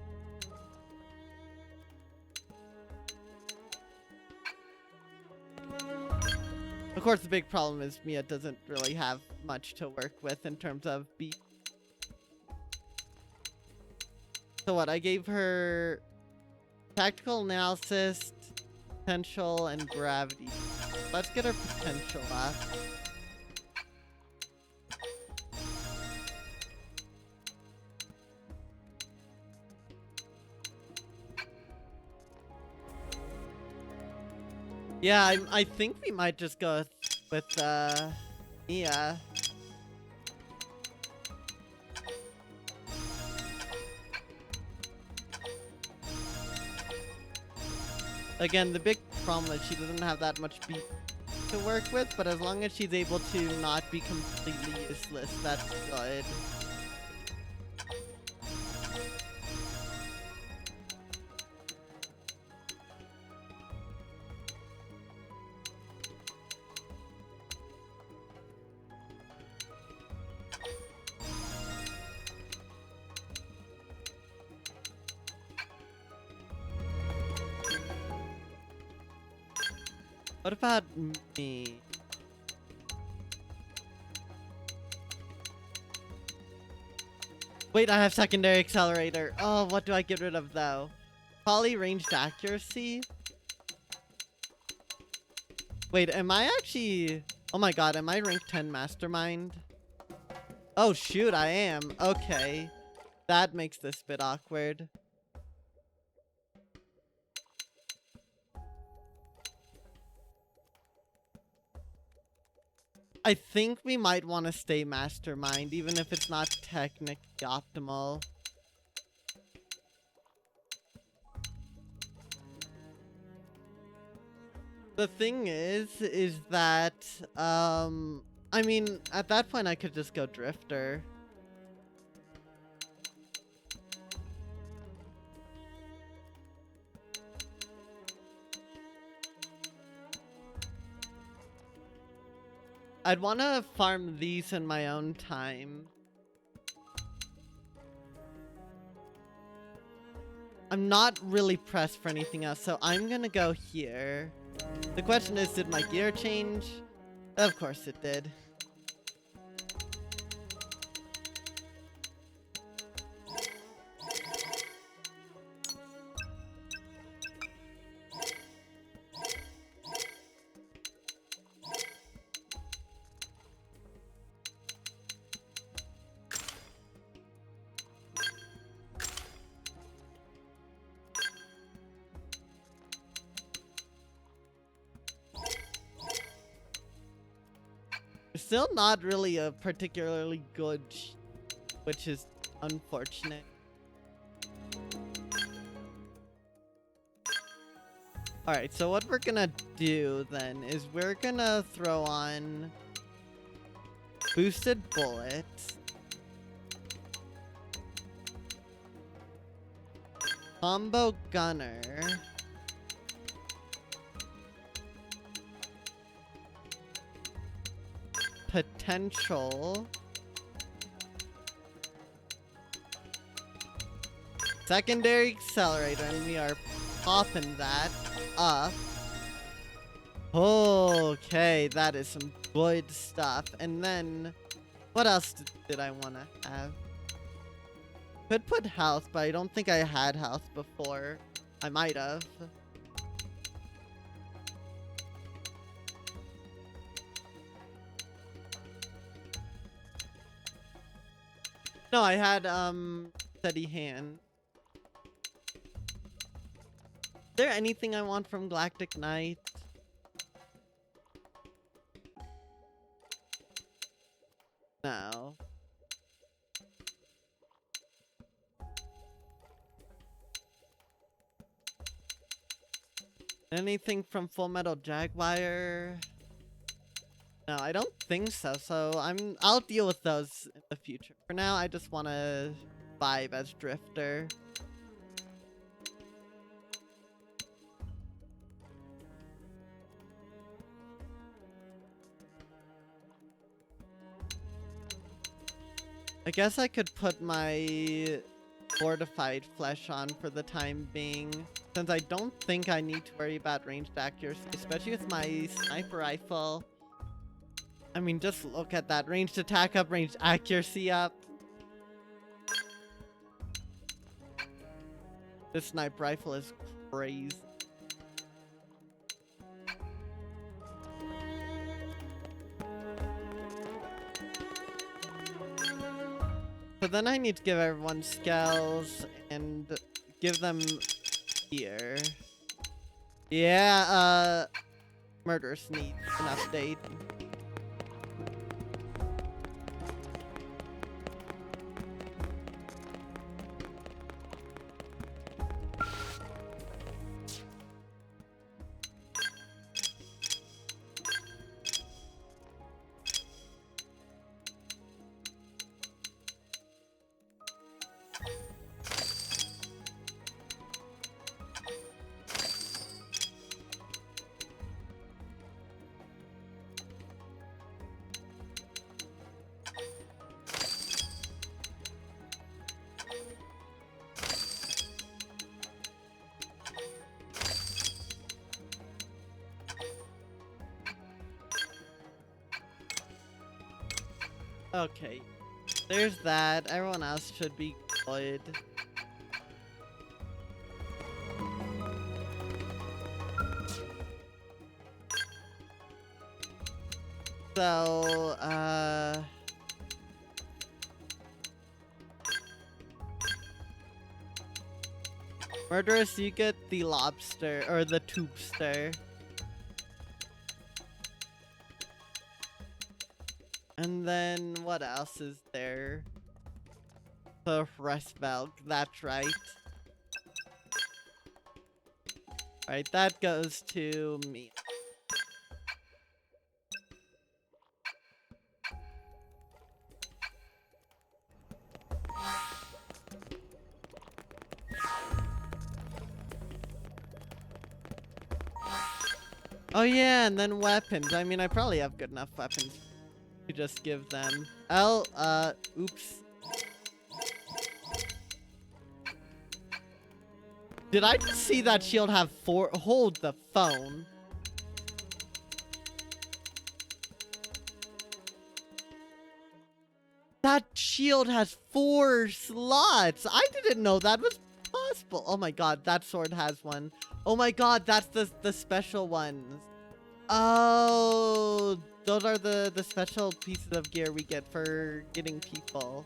Of course, the big problem is Mia doesn't really have much to work with in terms of beat. So what, I gave her tactical analysis, potential, and gravity. Let's get her potential up. Yeah, I think we might just go with Mia. Again, the big problem is she doesn't have that much beat to work with, but as long as she's able to not be completely useless, that's good. What about me? Wait, I have secondary accelerator. Oh, what do I get rid of though? Poly ranged accuracy? Wait, am I actually... Oh my god, am I rank 10 mastermind? Oh shoot, I am. Okay. That makes this a bit awkward. I think we might want to stay mastermind, even if it's not technically optimal. The thing is that, I mean, at that point I could just go Drifter. I'd want to farm these in my own time. I'm not really pressed for anything else, so I'm gonna go here. The question is, did my gear change? Of course it did. Still not really a particularly good, which is unfortunate. Alright, so what we're gonna do then is we're gonna throw on boosted bullets, combo gunner, potential, secondary accelerator, and we are popping that up. Okay, that is some good stuff. And then, what else did I want to have? Could put health, but I don't think I had health before. I might have. No, I had, steady hand. Is there anything I want from Galactic Knight? No. Anything from Full Metal Jaguar? No, I don't think so. So I'll deal with those in the future. For now, I just want to vibe as Drifter. I guess I could put my fortified flesh on for the time being, since I don't think I need to worry about ranged accuracy, especially with my sniper rifle. I mean, just look at that. Ranged attack up, ranged accuracy up. This sniper rifle is crazy. So then I need to give everyone skills and give them here. Yeah, Murderous needs an update. Okay, there's that. Everyone else should be good. So, Murderous, you get the lobster, or the tubester. And then, what else is there? The Restbelg, that's right. Alright, that goes to me. Oh yeah, and then weapons. I mean, I probably have good enough weapons to just give them. Oops. Did I just see that shield have 4? Hold the phone. That shield has 4 slots. I didn't know that was possible. Oh my god, that sword has one. Oh my god, that's the special ones. Oh, those are the special pieces of gear we get for getting people.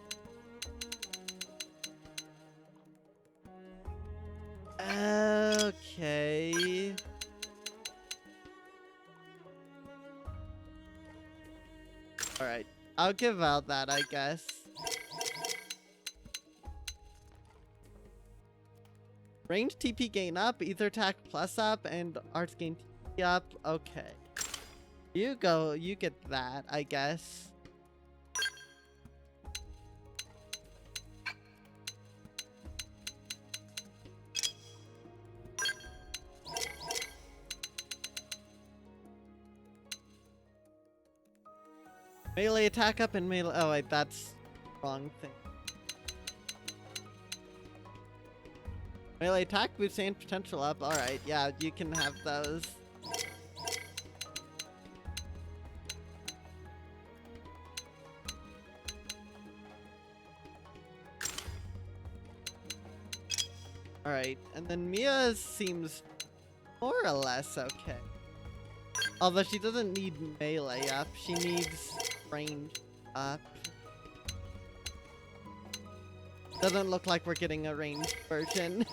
Okay. Alright, I'll give out that, I guess. Range TP gain up, ether attack plus up, and arts gain TP up. Okay. You go, you get that, I guess. Melee attack up and melee. Oh wait, that's wrong thing. Melee attack boost and potential up. Alright, yeah, you can have those. Alright, and then Mia seems more or less okay. Although she doesn't need melee up, she needs range up. Doesn't look like we're getting a ranged version.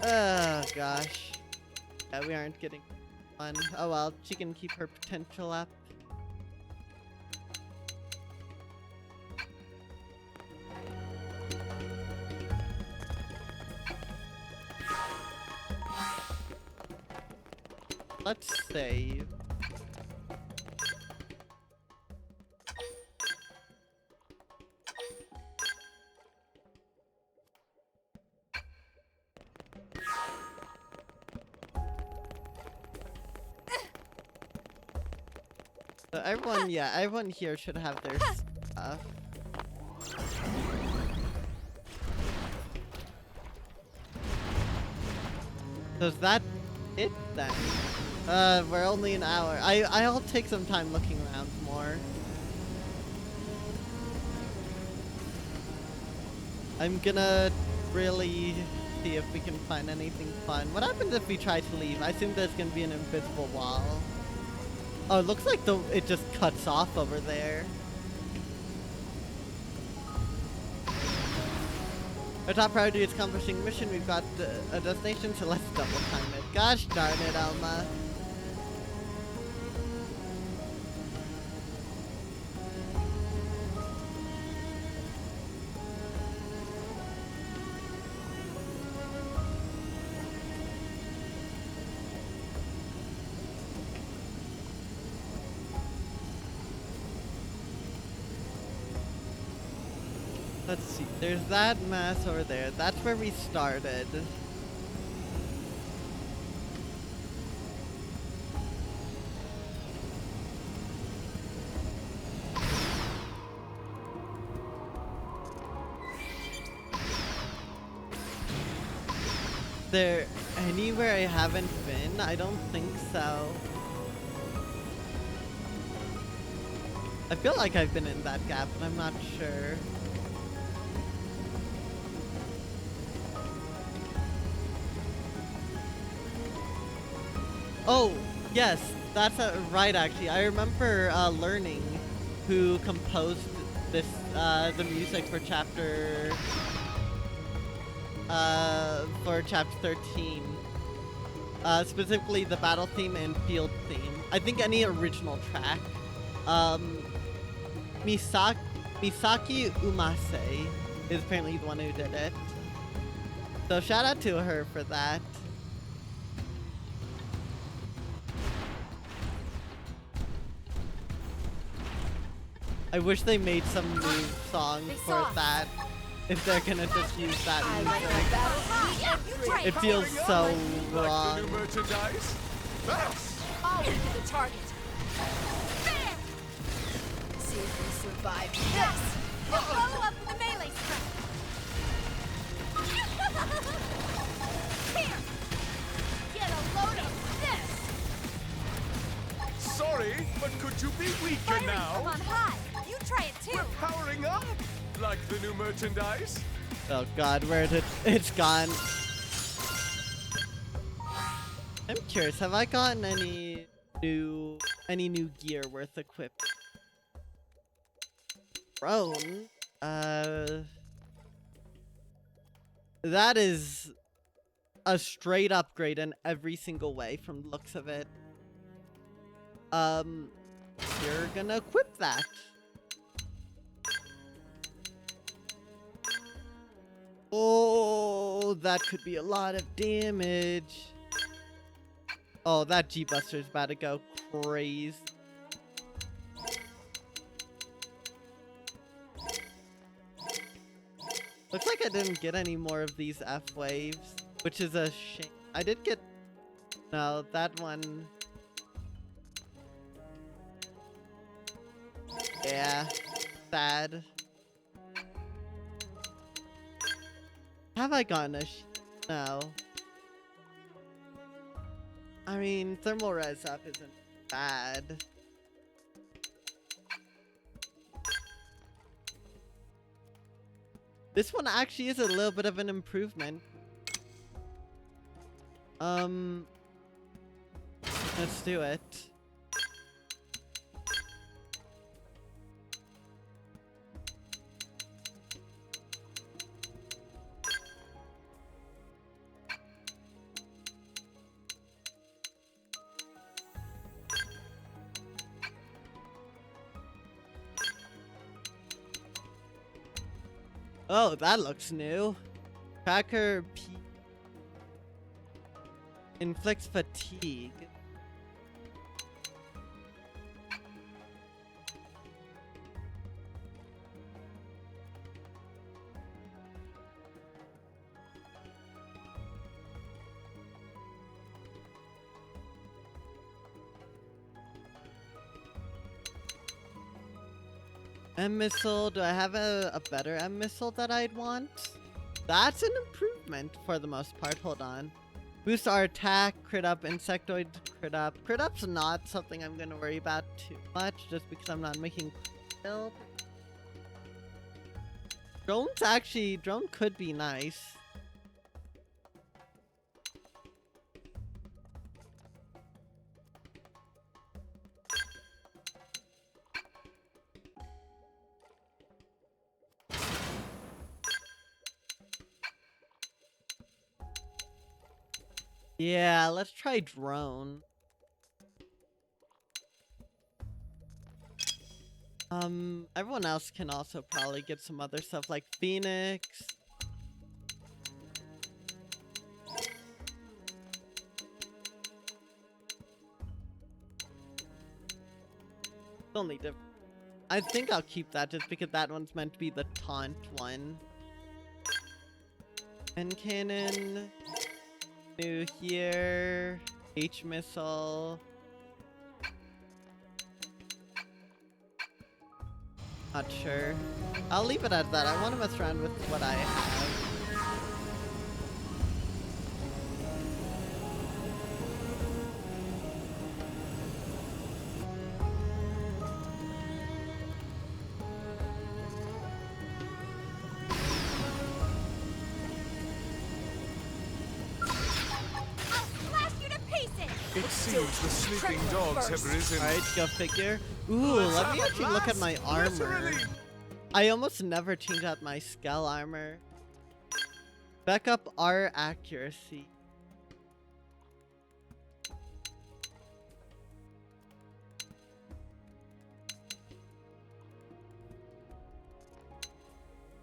Oh gosh. Yeah, we aren't getting one. Oh well, she can keep her potential up. Let's save. So everyone, yeah, everyone here should have their stuff. So is that it then? We're only an hour. I'll take some time looking around more. I'm gonna really see if we can find anything fun. What happens if we try to leave? I assume there's gonna be an invisible wall. Oh, it looks like it just cuts off over there. Our top priority is accomplishing mission. We've got a destination, so let's double time it. Gosh darn it, Elma. Let's see, there's that mass over there. That's where we started. There anywhere I haven't been? I don't think so. I feel like I've been in that gap, but I'm not sure. Oh, yes, that's right actually. I remember learning who composed this, the music for chapter 13. Specifically the battle theme and field theme. I think any original track. Misaki Umase is apparently the one who did it. So shout out to her for that. I wish they made some new song for that. If they're gonna just use that music. It feels so wrong. Like the new merchandise? Yes! Always to the target. There! See if we survive this. Now follow up with the melee strike. Here! Get a load of this! Sorry, but could you be weaker Firing now? from on high. You try it too. We're powering up! Like the new merchandise? Oh god, where did it's gone? I'm curious, have I gotten any new gear worth equipped? Drone? That is a straight upgrade in every single way from the looks of it. You're gonna equip that. Oh, that could be a lot of damage. Oh, that G-Buster's about to go crazy. Looks like I didn't get any more of these F-waves, which is a shame. I did get... No, that one... Yeah, sad. Have I gotten a no. I mean, thermal res up isn't bad. This one actually is a little bit of an improvement. Let's do it. Oh, that looks new. Cracker P inflicts fatigue. M-Missile, do I have a better M-Missile that I'd want? That's an improvement for the most part, hold on. Boosts our attack, crit up, insectoid, crit up. Crit up's not something I'm gonna worry about too much, just because I'm not making build. Drone could be nice. Yeah, let's try drone. Everyone else can also probably get some other stuff like Phoenix. It's only different. I think I'll keep that just because that one's meant to be the taunt one. And cannon. New here. H missile. Not sure. I'll leave it at that. I want to mess around with what I have. It seems the sleeping dogs have risen. Alright, go figure. Ooh, let me actually look at my armor. I almost never change out my skull armor. Back up our accuracy.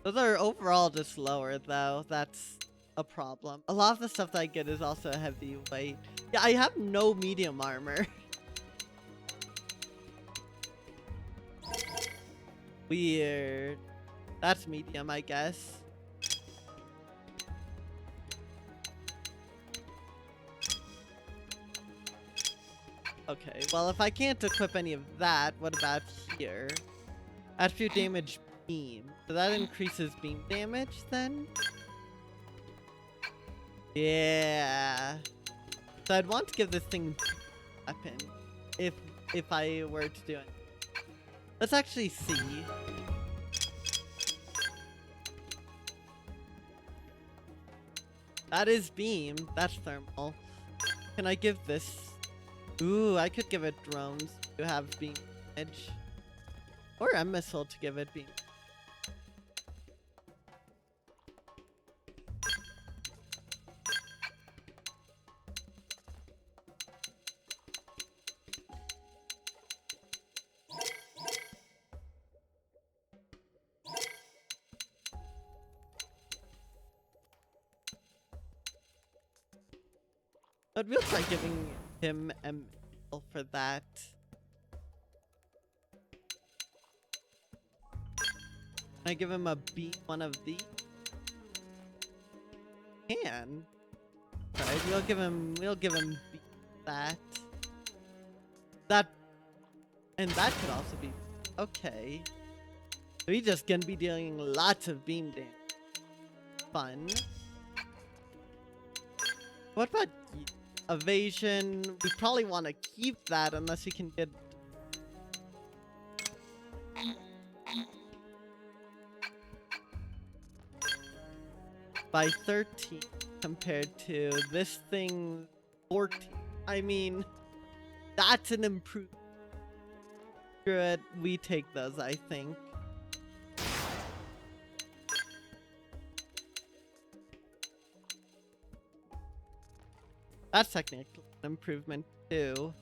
Those are overall just lower though. That's a problem. A lot of the stuff that I get is also heavyweight. Yeah, I have no medium armor. Weird. That's medium, I guess. Okay, well if I can't equip any of that, what about here? Attribute damage beam. So that increases beam damage then? Yeah. So I'd want to give this thing a weapon if I were to do it. Let's actually see. That is beam. That's thermal. Can I give this? Ooh, I could give it drones to have beam damage. Or a missile to give it beam. But we'll try giving him a missile for that. Can I give him a one of these? Can. Alright, we'll give him B that. That and that could also be okay. So he's just gonna be dealing lots of beam damage. Fun. What about evasion? We probably want to keep that unless we can get by 13 compared to this thing 14. I mean, that's an improvement. Good, we take those, I think. That's technically an improvement too.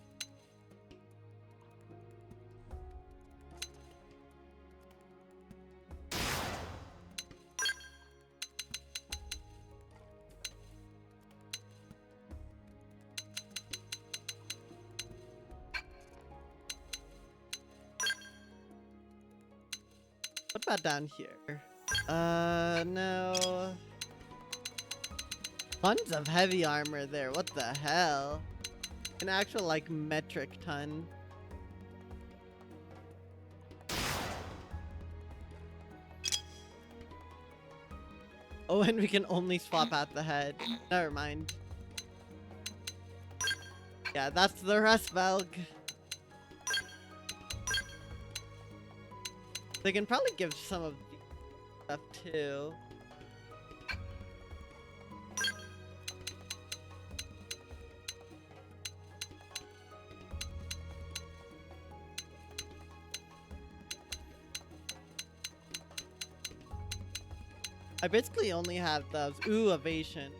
What about down here? No. Tons of heavy armor there. What the hell? An actual, like, metric ton. Oh, and we can only swap out the head. Never mind. Yeah, that's the rest, Velg. They can probably give some of the stuff too. I basically only have those. Ooh, evasion.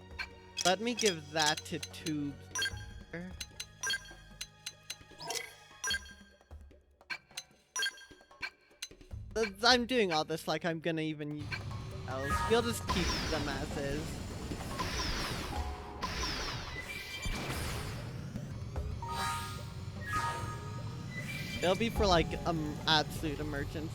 Let me give that to Tubes. I'm doing all this like I'm gonna even use else. We'll just keep them as is. It'll be for like absolute emergency.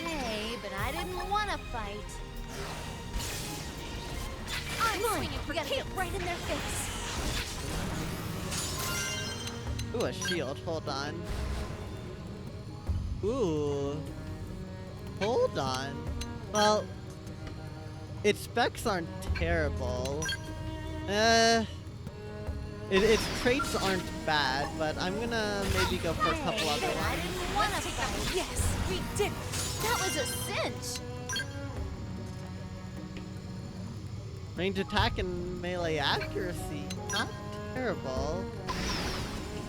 Hey, but I didn't want to fight. I'm swinging for kick right in their face. Ooh, a shield. Hold on. Ooh. Hold on. Well, its specs aren't terrible. Its traits aren't bad, but I'm gonna maybe go for a couple other I ones. didn't want to fight. Yes, we did. That was a cinch. Range attack and melee accuracy. Not terrible.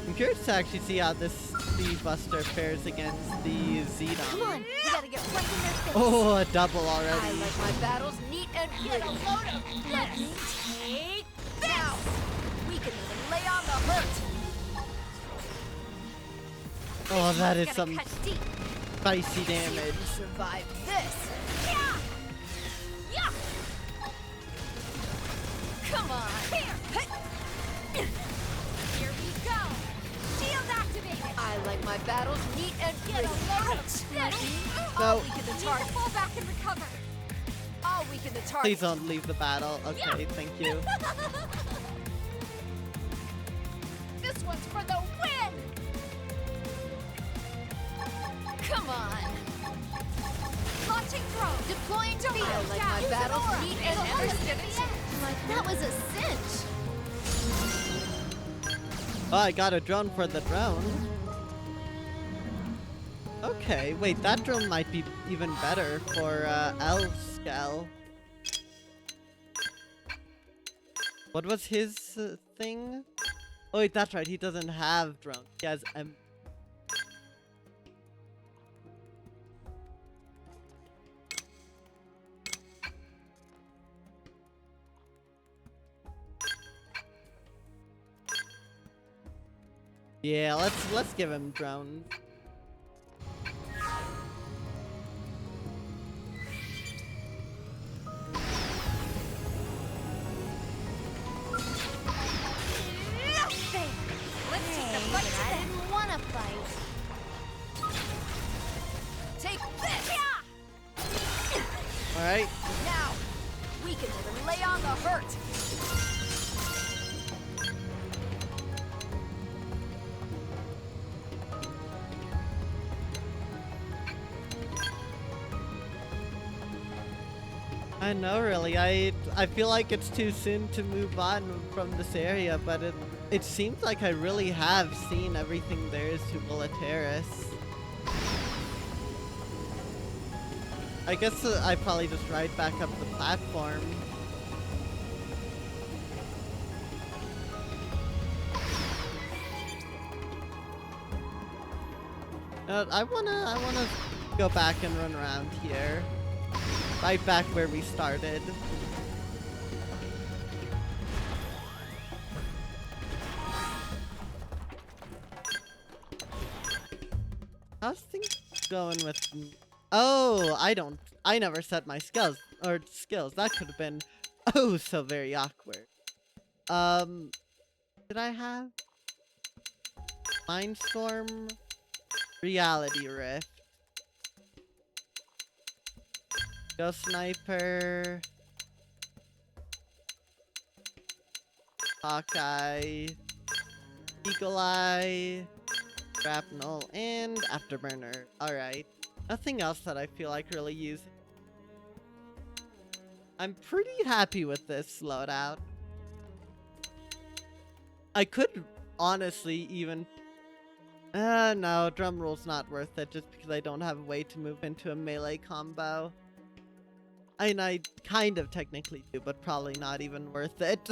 I'm curious to actually see how this Speed Buster fares against the Zedon. Come on, we gotta get right in their face. Oh, a double I already. like my battles neat and get a load of this. Take this. Now, we can even lay on the hurt. Oh, that is Gonna some cut deep. spicy damage. Survive this. Yeah. Yeah. Come on. Here. Here we go. Shield activated. I like my battles neat and get a load of this. I'll No. weaken the target. Fall back and recover. I'll weaken the target. Please don't leave the battle. Okay, thank you. This one's for the win. Come on. Launching throw. Deploying to I like my battles neat and that was a cinch. Oh, I got a drone for the drone. Okay, wait, that drone might be even better for L-Scale. What was his thing? Oh wait, that's right, he doesn't have drone. He has Yeah, let's give him drone. Let's take the fight to them. I didn't want to fight. Take this! Alright. Now, we can even lay on the hurt. I know, really. I feel like it's too soon to move on from this area, but it seems like I really have seen everything there is to Militaris. I guess I probably just ride back up the platform. I wanna go back and run around here. Right back where we started. How's things going with... Oh, I never set my skills. That could have been oh so very awkward. Did I have? Mindstorm? Reality Rift. Ghost Sniper. Hawkeye. Eagle Eye. Shrapnel, and Afterburner. Alright. Nothing else that I feel like really using. I'm pretty happy with this loadout. I could honestly even... no, drum roll's not worth it just because I don't have a way to move into a melee combo. And I kind of technically do, but probably not even worth it.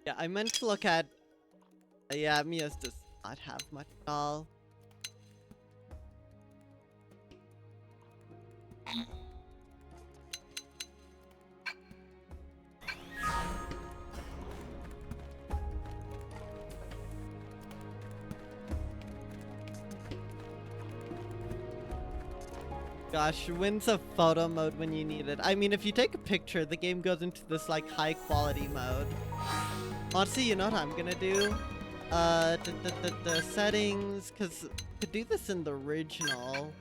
Yeah, I meant to look at... yeah, Mia's does not have much at all. Gosh, when's a photo mode when you need it? I mean, if you take a picture, the game goes into this, like, high-quality mode. Honestly, you know what I'm gonna do? The settings, because to do this in the original...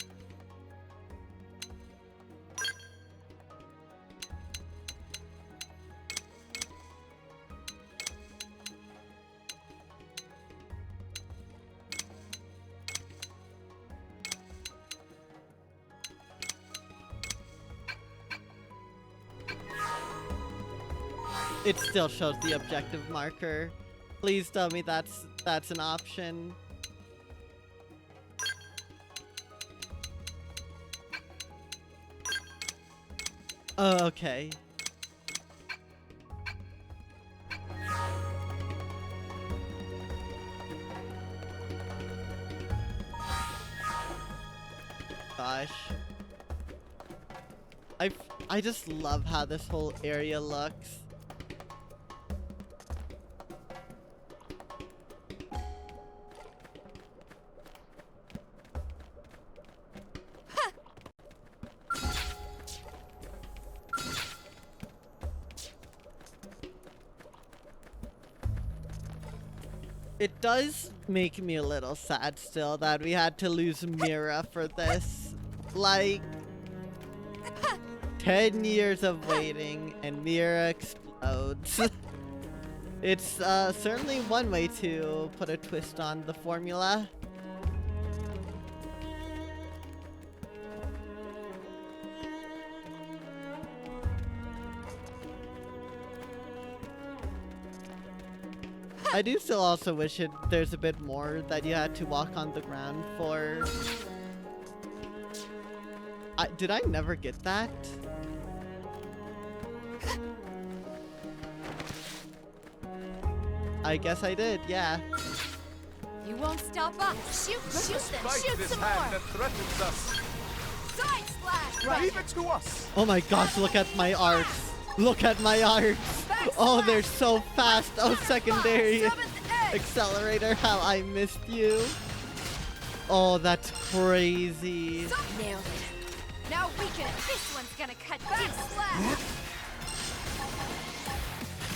It still shows the objective marker. Please tell me that's an option. Oh, okay. Gosh. I just love how this whole area looks. It does make me a little sad still that we had to lose Mira for this. Like, 10 years of waiting and Mira explodes. It's certainly one way to put a twist on the formula. I do still also wish there's a bit more that you had to walk on the ground for. Did I never get that? I guess I did, yeah. You won't stop us. Shoot them, shoot this some hand more. that threatens us. Side splash. Leave it to us. Oh my gosh, look at my arts. Look at my arts. Oh, they're so fast. Oh, secondary accelerator, how I missed you. Oh, that's crazy. Nailed it. Now we can. This one's gonna cut deep. Splash.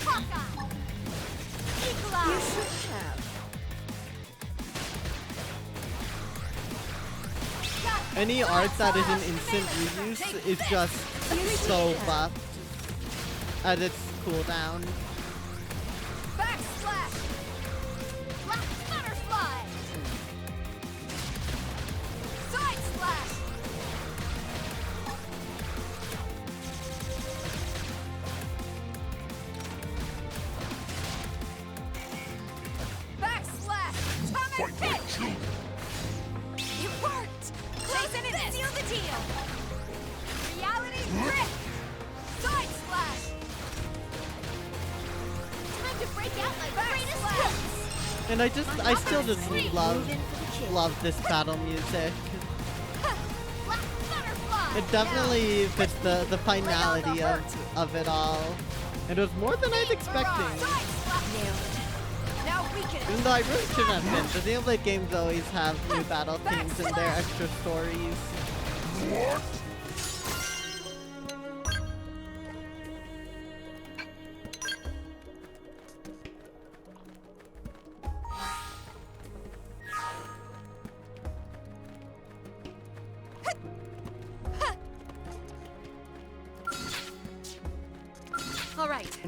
Hawkeye. Epilogue. Any art that is an instant reuse is just so buffed at its cooldown. Backslash. Black butterfly. Side splash. Backslash. Tongue and hit. You worked. Close it and seal the deal. Reality grip. Side splash. Time to break out my greatest hits. And I still just love this battle music. Black butterfly. It definitely fits the finality of it all. And it was more than I was expecting. Side splash. Nailed it. Now we can. Even though I really shouldn't have been. The Xenoblade games always have new battle themes and their extra stories. What?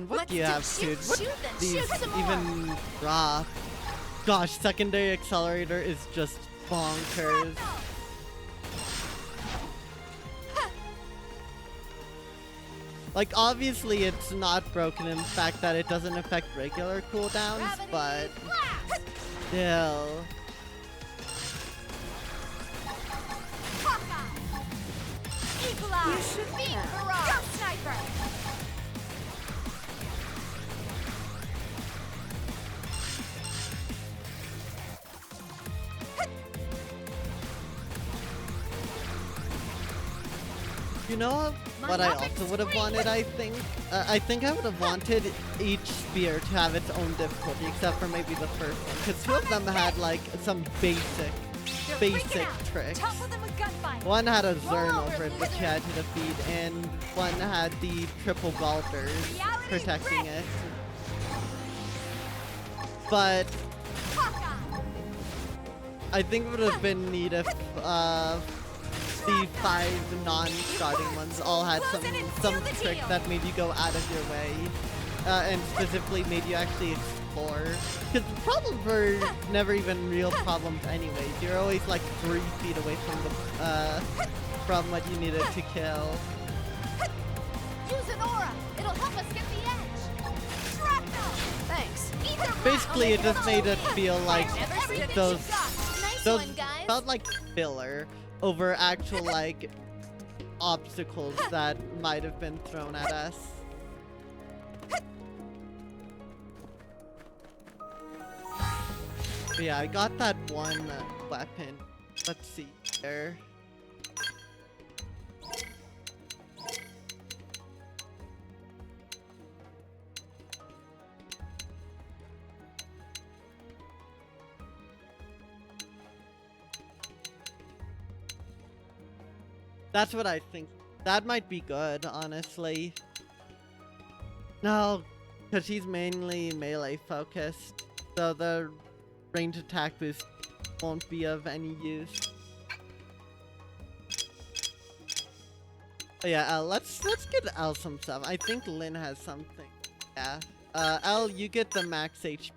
what do you have, dude? What Shoot then, these shoot some more. even drop? Gosh, secondary accelerator is just bonkers. Like, obviously it's not broken in the fact that it doesn't affect regular cooldowns, but still. Epilogue. You should be Go sniper. You know what I also would have wanted, I think? I think I would have wanted each spear to have its own difficulty, except for maybe the first one. Because two of them had, like, some basic tricks. One had a Zern over it, which you had to defeat, and one had the triple Balders protecting it. But I think it would have been neat if the 5 non-starting ones all had some trick that made you go out of your way, and specifically made you actually explore. Because the problems were never even real problems anyways. You're always like 3 feet away from what you needed to kill. Use an aura. It'll help us get the edge. Shrapnel. Thanks. Basically, it just made it feel like those one, guys. felt like filler over actual like obstacles that might have been thrown at us. But yeah, I got that one weapon. Let's see here. That's what I think. That might be good, honestly. No, because he's mainly melee focused, so the range attack boost won't be of any use. But yeah, let's get Elle some stuff. I think Lynn has something. Yeah. Elle, you get the max HP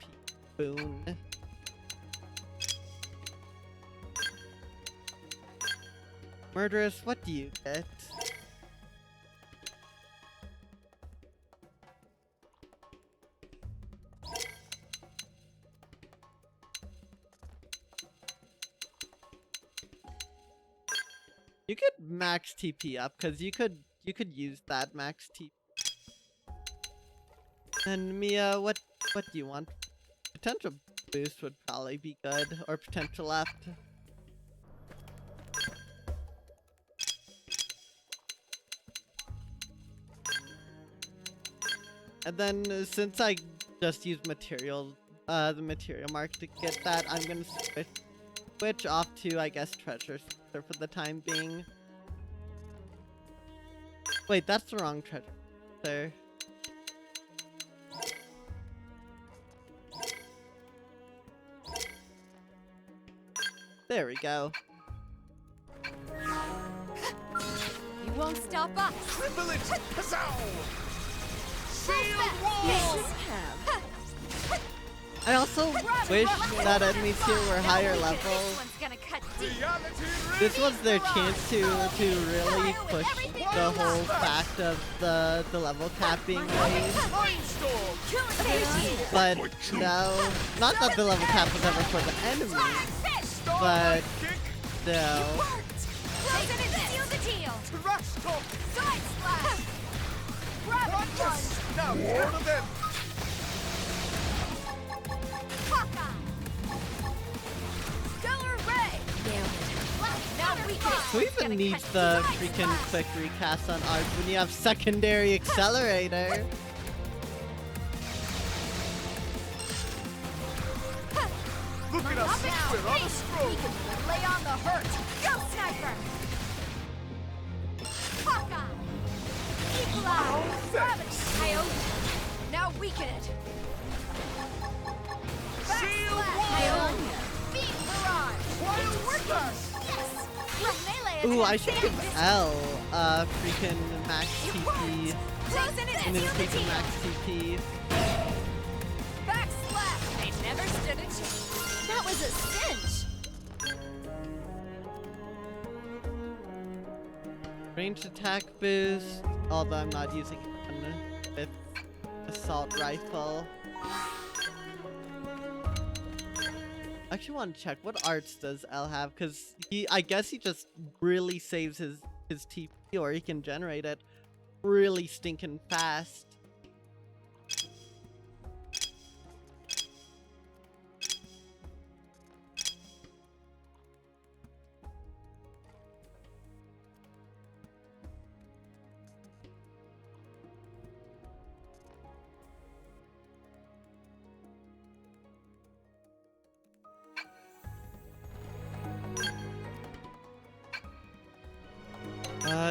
boon. Murderous, what do you get? You could max TP up, because you could use that max TP. And Mia, what do you want? Potential boost would probably be good, or potential left. And then, since I just used material, the material mark to get that, I'm gonna switch off to, I guess, treasure for the time being. Wait, that's the wrong treasure there. There we go. You won't stop us. Privilege! Huzzah! I also wish that enemies here were higher level. This was their chance to really push the whole fact of the level cap being raised. But no, not that the level cap was ever for the enemies, but still. Now, all of them! Who even needs the freaking quick recast on Arc when you have secondary accelerator? Look at us! We're on a stroll! We can lay on the hurt. Go, sniper! Hawkeye! Epilogue! Thanks. Coyote! Now weaken it! Shield Coyote! Beam barrage! Wild splash! Yes! With melee Ooh, I attack, should give Elle freaking max TP closing it in in. his Seal the case of deal. max TP. Back slap. They never stood a chance. That was a cinch. Ranged attack boost, although I'm not using it with assault rifle. I actually want to check what arts does L have, because I guess he just really saves his TP, or he can generate it really stinking fast.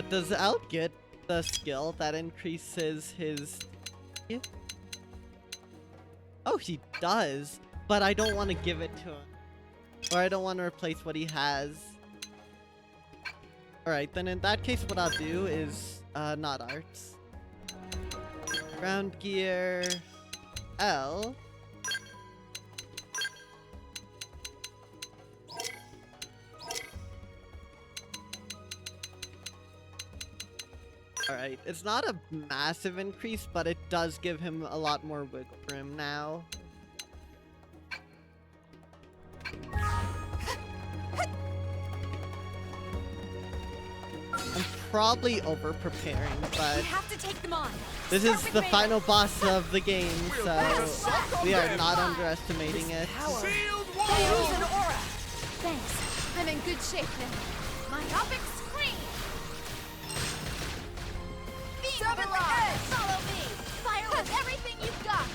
Does L get the skill that increases his... Oh, he does, but I don't want to give it to him. Or I don't want to replace what he has. Alright, then in that case what I'll do is, not arts. Ground gear... L. Alright, it's not a massive increase, but it does give him a lot more wiggle room now. I'm probably over-preparing, but We have to take them on. this Start is with the Raiden. final boss of the game, so we are not Power. underestimating it. Sealed They lose wall! an aura. Thanks. I'm in good shape now. Myopic scream. Beam barrage. Follow me. Fire with everything you've got.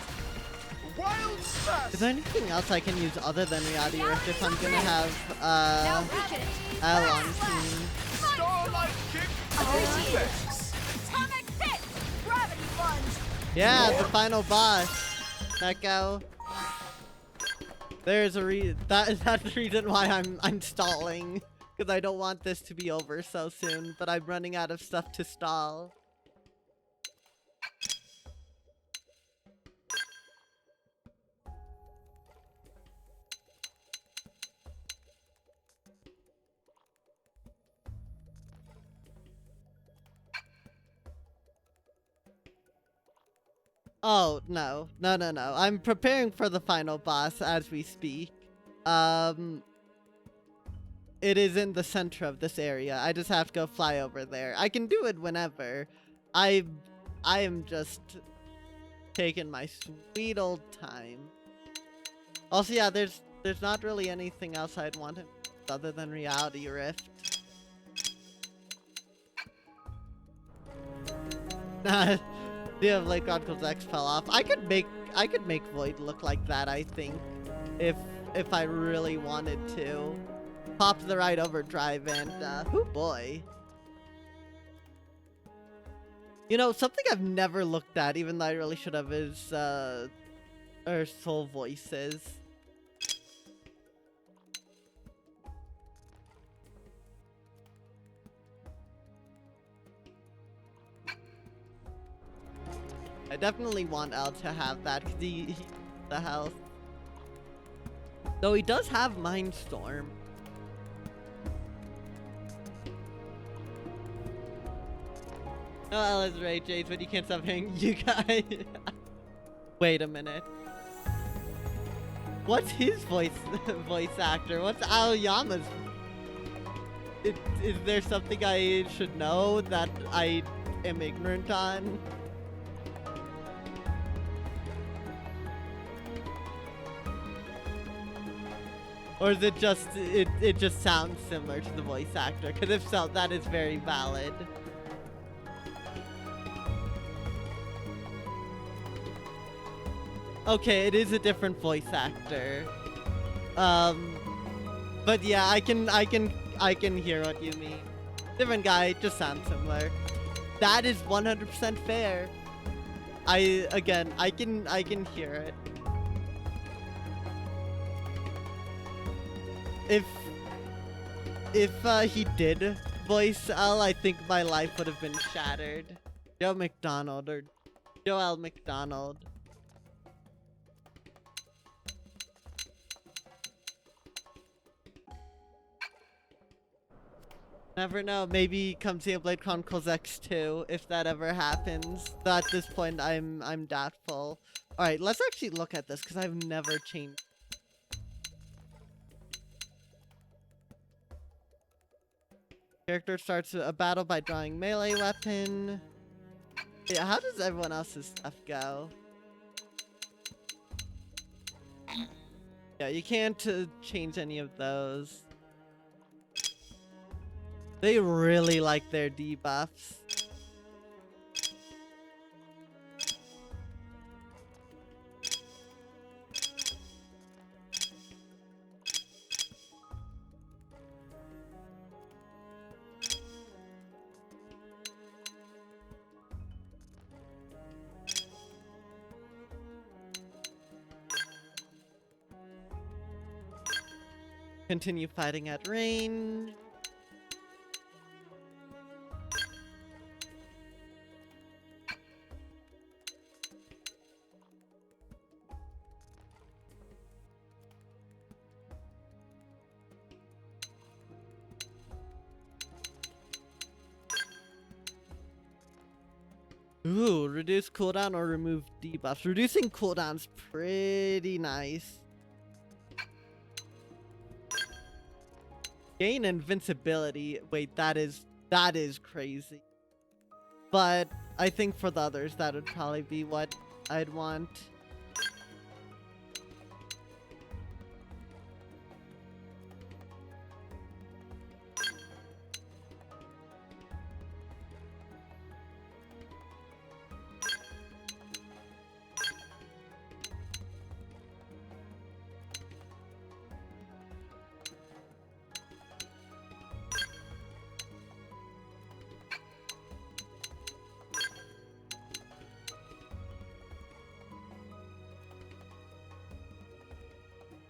Wild smash! Is there anything else I can use other than Reality Rift if I'm gonna have, Now weaken it. L on team? Starlight kick! Appreciate it. Thanks. Atomic hit. Gravity plunge. Yeah, the final boss. Echo. There's a that's the reason why I'm stalling, because I don't want this to be over so soon, but I'm running out of stuff to stall. Oh, no. No, no, no. I'm preparing for the final boss as we speak. It is in the center of this area. I just have to go fly over there. I can do it whenever. I am just taking my sweet old time. Also, yeah, there's not really anything else I'd want him other than Reality Rift. The Lake Chronicles X fell off. I could make Void look like that, I think, if I really wanted to. Pop the right overdrive and oh boy. You know, something I've never looked at, even though I really should have, is soul voices. I definitely want L to have that, because he the health. Though he does have Mindstorm. No L is Ray J's, but you can't stop hearing you guys. Wait a minute. What's his voice actor? What's Aoyama's? Is there something I should know that I am ignorant on? Or is it just, it just sounds similar to the voice actor? Because if so, that is very valid. Okay, it is a different voice actor. But yeah, I can hear what you mean. Different guy, just sounds similar. That is 100% fair. I can hear it. If he did voice L, I think my life would have been shattered. Joe McDonald or Joel McDonald. Never know, maybe come Xenoblade Chronicles X2 if that ever happens. Though at this point I'm doubtful. Alright, let's actually look at this because I've never changed. Character starts a battle by drawing melee weapon. Yeah, how does everyone else's stuff go? Yeah, you can't change any of those. They really like their debuffs. Continue fighting at range. Ooh, reduce cooldown or remove debuffs. Reducing cooldown's pretty nice. Gain invincibility. Wait, that is crazy. But I think for the others, that would probably be what I'd want.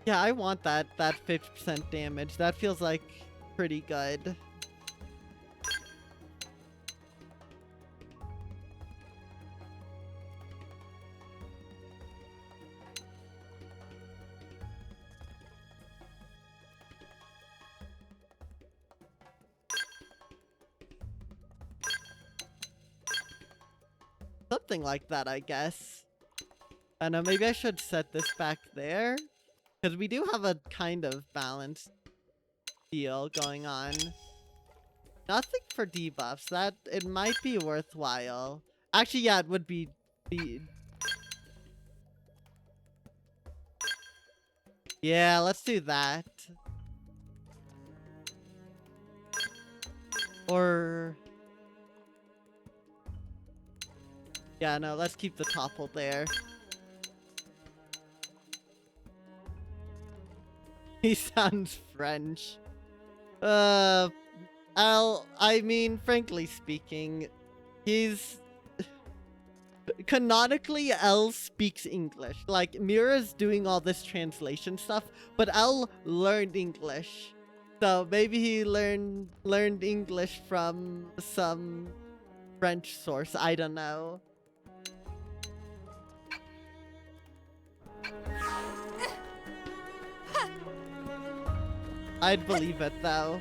Yeah, I want that 50% damage. That feels like pretty good. Something like that, I guess. I know, maybe I should set this back there. Because we do have a kind of balanced deal going on. Nothing for debuffs. That, it might be worthwhile. Actually, yeah, it would be... Yeah, let's do that. Or... Yeah, no, let's keep the topple there. He sounds French. I mean, frankly speaking, he's... Canonically, L speaks English. Like, Mira's doing all this translation stuff, but L learned English. So maybe he learned English from some French source, I don't know. I'd believe it, though.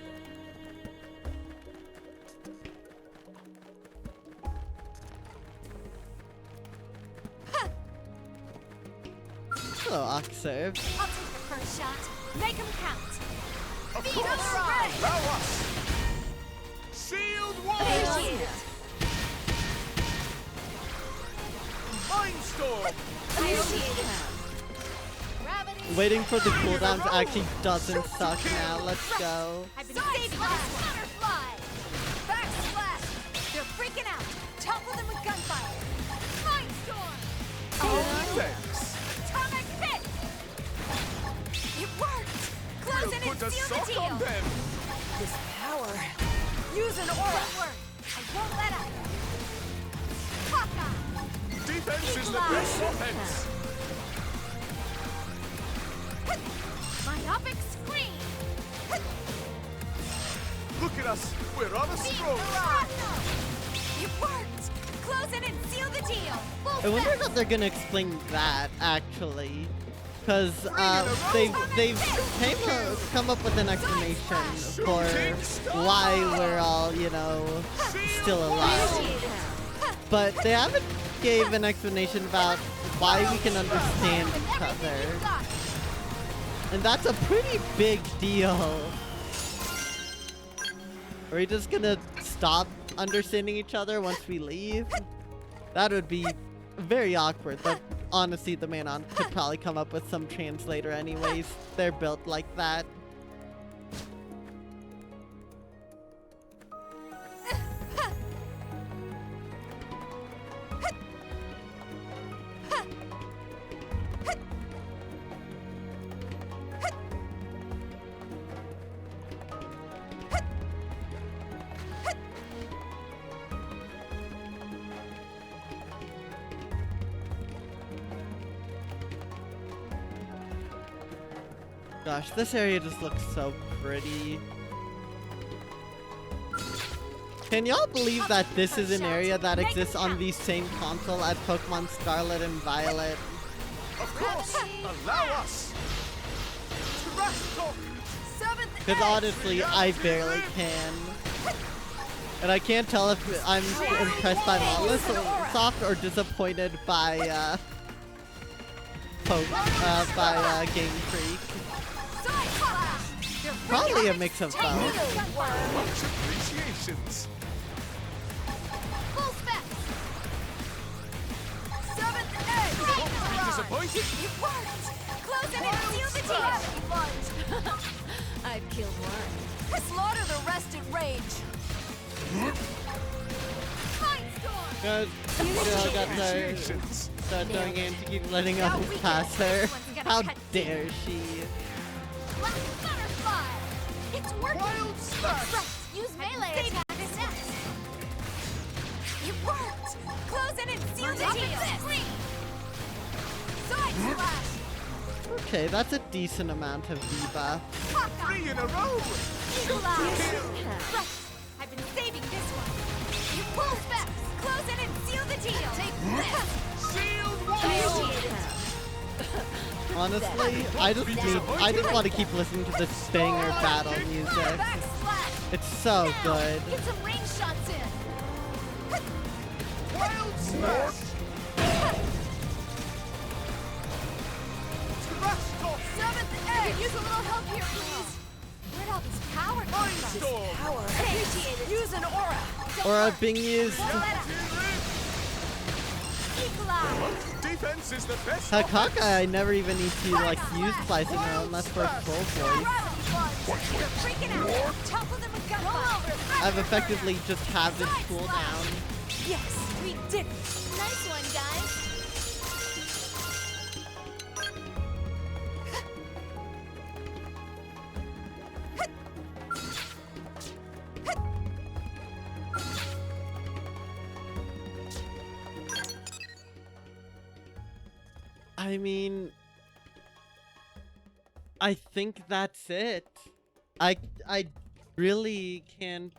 Hello, Oxerve. I'll take the first shot. Make them count. Of Feet course! on the right. Allow us! Sealed wall! Initiate it. Mindstorm! Initiate it. Gravity. Waiting for the cooldowns actually doesn't suck now. Let's go. I've been saved by butterfly. Backslash. They're freaking out. Topple them with gunfire. Mindstorm. Thanks! Atomic hit. It worked. Close We'll in put and a seal the sock deal. on them! This power. Use an aura. Don't worry. I won't let up. Hawkeye. Defense is the Epilogue. best offense! Myopic screen. Look at us! We're on a Beat stroll! barrage. It worked. Close Close in and seal the deal. I wonder if they're gonna explain that actually, because they've come up with an explanation for why we're all, you know, still alive, but they haven't gave an explanation about why we can understand each other, and that's a pretty big deal. Are we just gonna stop understanding each other once we leave? That would be very awkward, but honestly, the Manon could probably come up with some translator anyways. They're built like that. Gosh, this area just looks so pretty. Can y'all believe that this is an area that exists on the same console as Pokemon Scarlet and Violet? Of course! Allow us! Trash talk! Because honestly, I barely can. And I can't tell if I'm impressed by Soft or disappointed by, Game Freak. Probably a mix of both. Much appreciations! Full specs. Seventh edge. Don't be disappointed! It worked. Close in and seal the deal. I've killed one. Slaughter the rest in rage. Fight storm. Good. Still got to start doing it to keep letting others pass her. How dare she? Black butterfly. It's working. Wild slash. Use melee attack. It worked. Close in and seal the deal. Side slash. Okay, that's a decent amount of debuff. 3 in a row! Eagle eye. I've been saving this one. You pull specs. Close in and seal the deal. Take this. Sealed wild! Honestly, I just want to keep listening to the Stinger battle music. Backslash. It's so good. Get some range shots in. Wild slash! Trash talk! Seventh edge. Could use a little help here, please. Where'd all this power come from? Storm! Power. Appreciate it. Use an aura. Or being used. Eagle eye. Defense is the best. Hakaka, I never even need to like use Slicing Arrow unless for full voice. You're freaking out. Topple them with gunfire. I've effectively just halved its cooldown. Yes, we did it. Nice one, guys. I mean, I think that's it. I really can't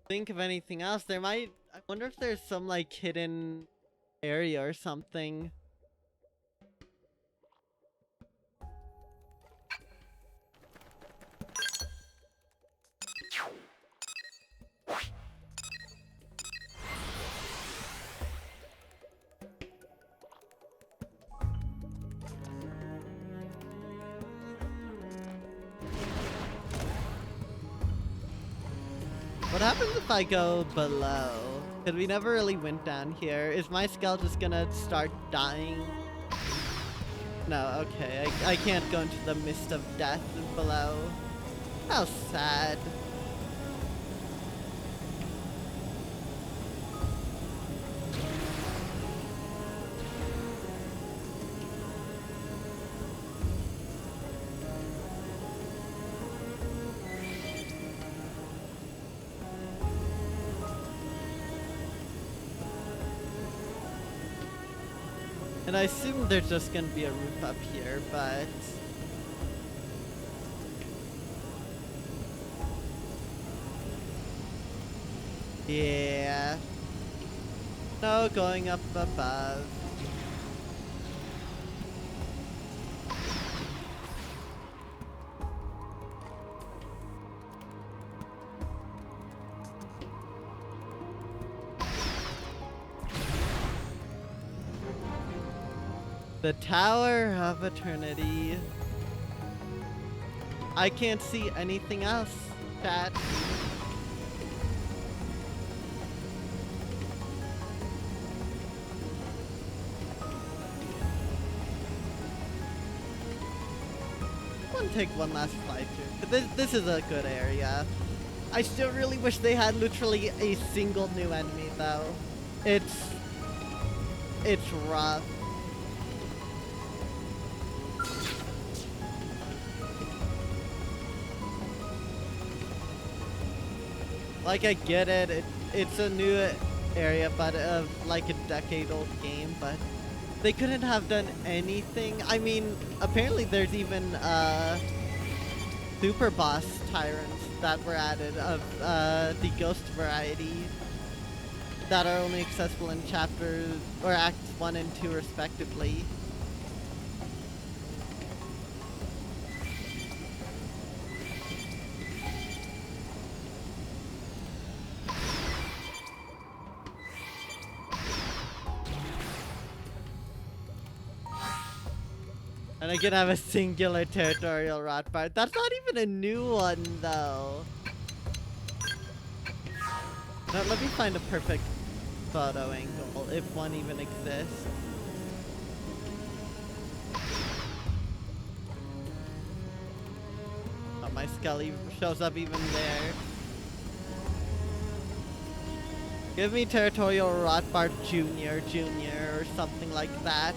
think of anything else. I wonder if there's some like hidden area or something. What happens if I go below? Because we never really went down here. Is my skull just gonna start dying? No, okay. I can't go into the mist of death below. How sad. And I assume there's just gonna be a roof up here, but... yeah. No, going up above. The Tower of Eternity. I can't see anything else, chat. I'm gonna take one last flight through. This is a good area. I still really wish they had literally a single new enemy though. It's rough. Like, I get it, it's a new area, but of like a decade-old game, but they couldn't have done anything. I mean, apparently there's even super boss tyrants that were added of the ghost variety that are only accessible in chapters or acts 1 and 2 respectively. And I can have a singular territorial rot part. That's not even a new one, though. No, let me find a perfect photo angle, if one even exists. Oh, my Skelly shows up even there. Give me territorial Rotbart Jr. or something like that.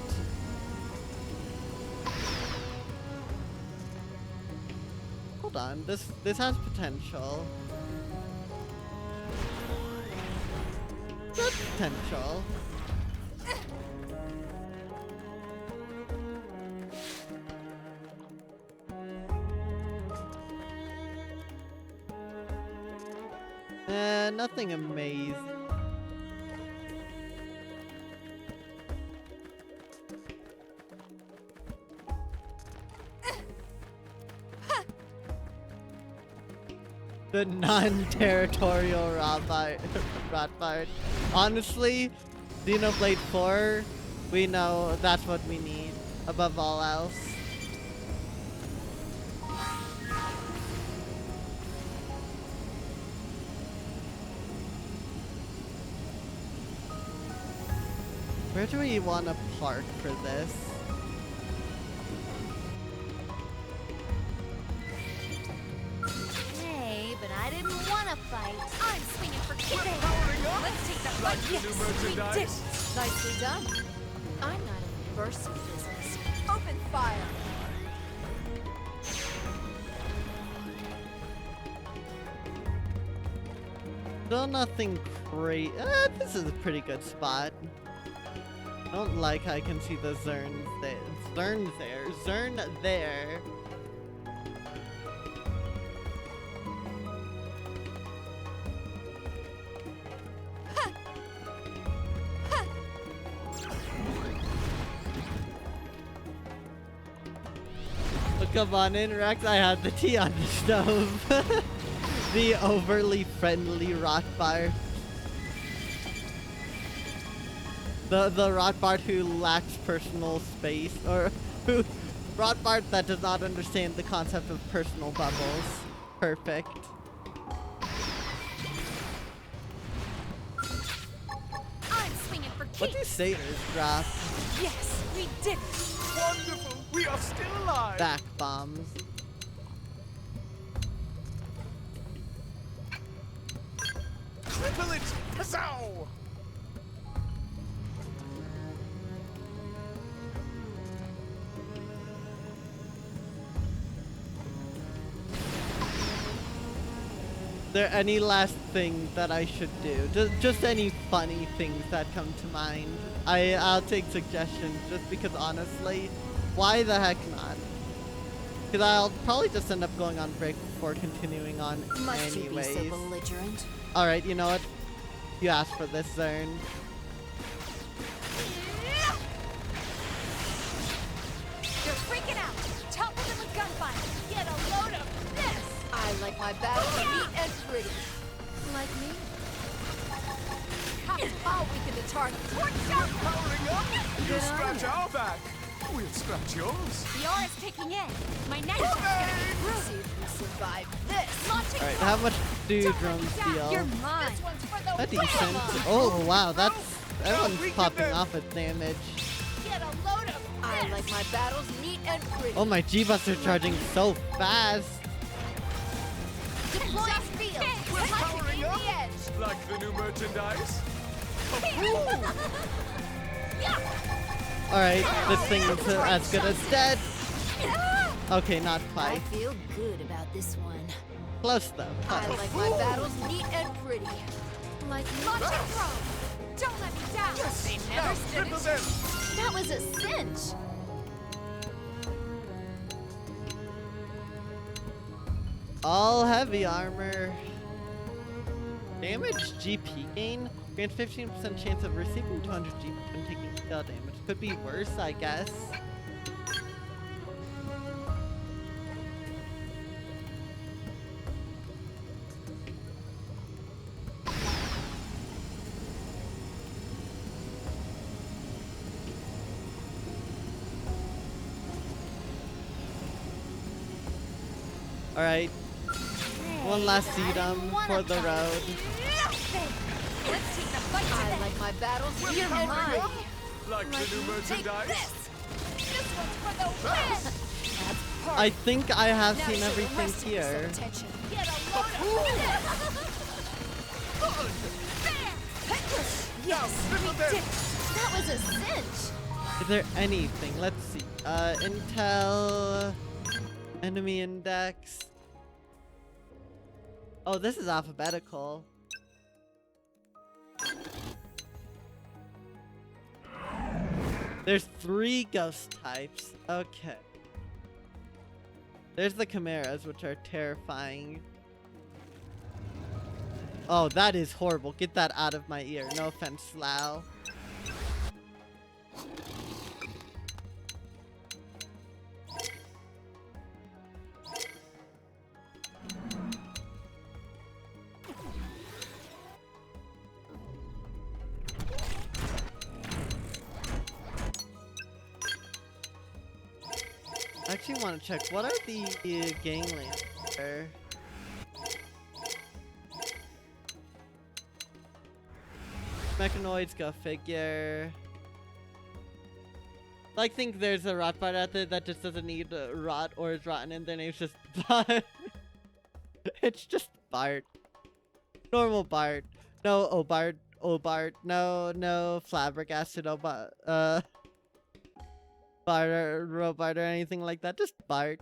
Hold on, this has potential. Good potential. Nothing amazing. The non-territorial Rotbard. Honestly, Xenoblade 4, we know that's what we need above all else. Where do we want to park for this? But I didn't want to fight. I'm swinging for kicks. Let's take that right. Like the new merchandise. Nicely done. I'm not in the bursting business. Open fire. Still nothing great. This is a pretty good spot. I don't like how I can see the Zern there. Zern there. Come on in, Rex. I have the tea on the stove. The overly friendly Rotbard. The Rotbard who lacks personal space, or who Rotbard that does not understand the concept of personal bubbles. Perfect. I'm swinging for kicks. What do satyrs drop? Yes, we did it. Wonderful! We are still alive! Back bombs. Triple it! Huzzah! Is there any last thing that I should do? Just any funny things that come to mind. I'll take suggestions just because honestly, why the heck not? Because I'll probably just end up going on break before continuing on Must anyways. you be so belligerent? Alright, you know what? You asked for this, Zern. like my battles neat and pretty. Like me? I'll weaken the target. Powering up! You Good scratch on ya. our back, we'll scratch yours. The aura's kicking in. My next one's gonna see if we survive this. Launching Alright, throw. how much do Don't let drums me down. deal? You're mine. This one's for the A win. decent. Oh wow, that's everyone's popping off with damage. Get a load of I like my battles neat and pretty. Oh my G-Busts are charging so fast. Deploy field. We're powering up. the edge. Like the new merchandise? Alright, this thing is as good as dead. Okay, not I quite. feel good about this one. Close though. I Close. like my battles neat and pretty. Like launching throw. Don't let me down. They never Now, stood triple it. them! That was a cinch. All heavy armor. Damage GP gain. Grants 15% chance of receiving 200 GP when taking spell damage. Could be worse, I guess. Alright. One last sedum for the road. Let's take the fight to them. I like my battles neat and powering pretty. up. Like the new Take merchandise? this. This one's for the win. That's perfect. I think I have Now seen show the everything rest of us some here. attention. Get a load of this. Yes, we did it. That was a cinch. Is there anything? Let's see. Intel. Enemy index. Oh, this is alphabetical. There's 3 ghost types. Okay. There's the chimeras, which are terrifying. Oh, that is horrible. Get that out of my ear. No offense, Slough. I actually want to check. What are the ganglands there? Mechanoids, go figure. I think there's a rot bard out there that just doesn't need rot or is rotten and their name's just Bart. It's just Bart. Normal Bart. No Obart. Obart. No flabbergasted Obart. Bart or Robart or anything like that. Just Bart.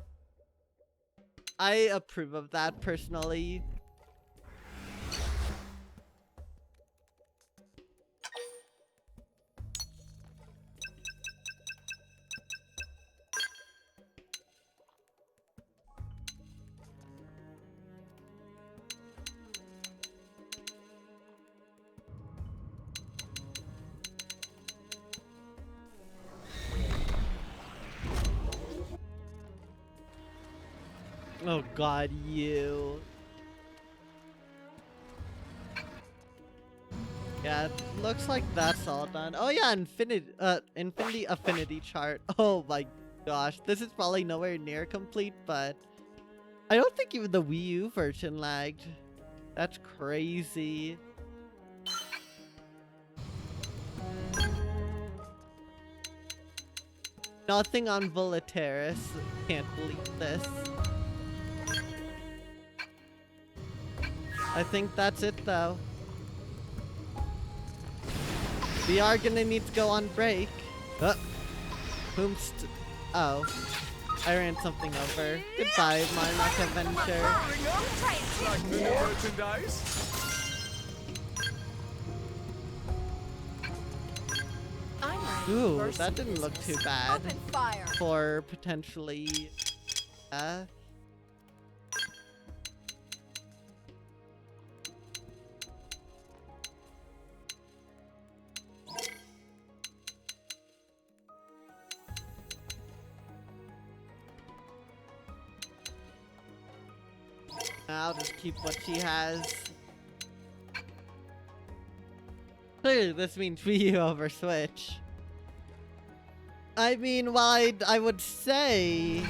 I approve of that personally. Oh god, you. Yeah, it looks like that's all done. Oh yeah, Infinity Affinity chart. Oh my gosh, this is probably nowhere near complete, but I don't think even the Wii U version lagged. That's crazy. Nothing on Volataris. Can't believe this. I think that's it though. We are gonna need to go on break. Oh. I ran something over. Goodbye, Marnock Adventure. Powering up. Like the new merchandise? I'm ready. Ooh, Mercy that didn't look business. too bad. Open fire. For potentially... I'll just keep what she has. Clearly, this means Wii U over Switch. I mean, while I would say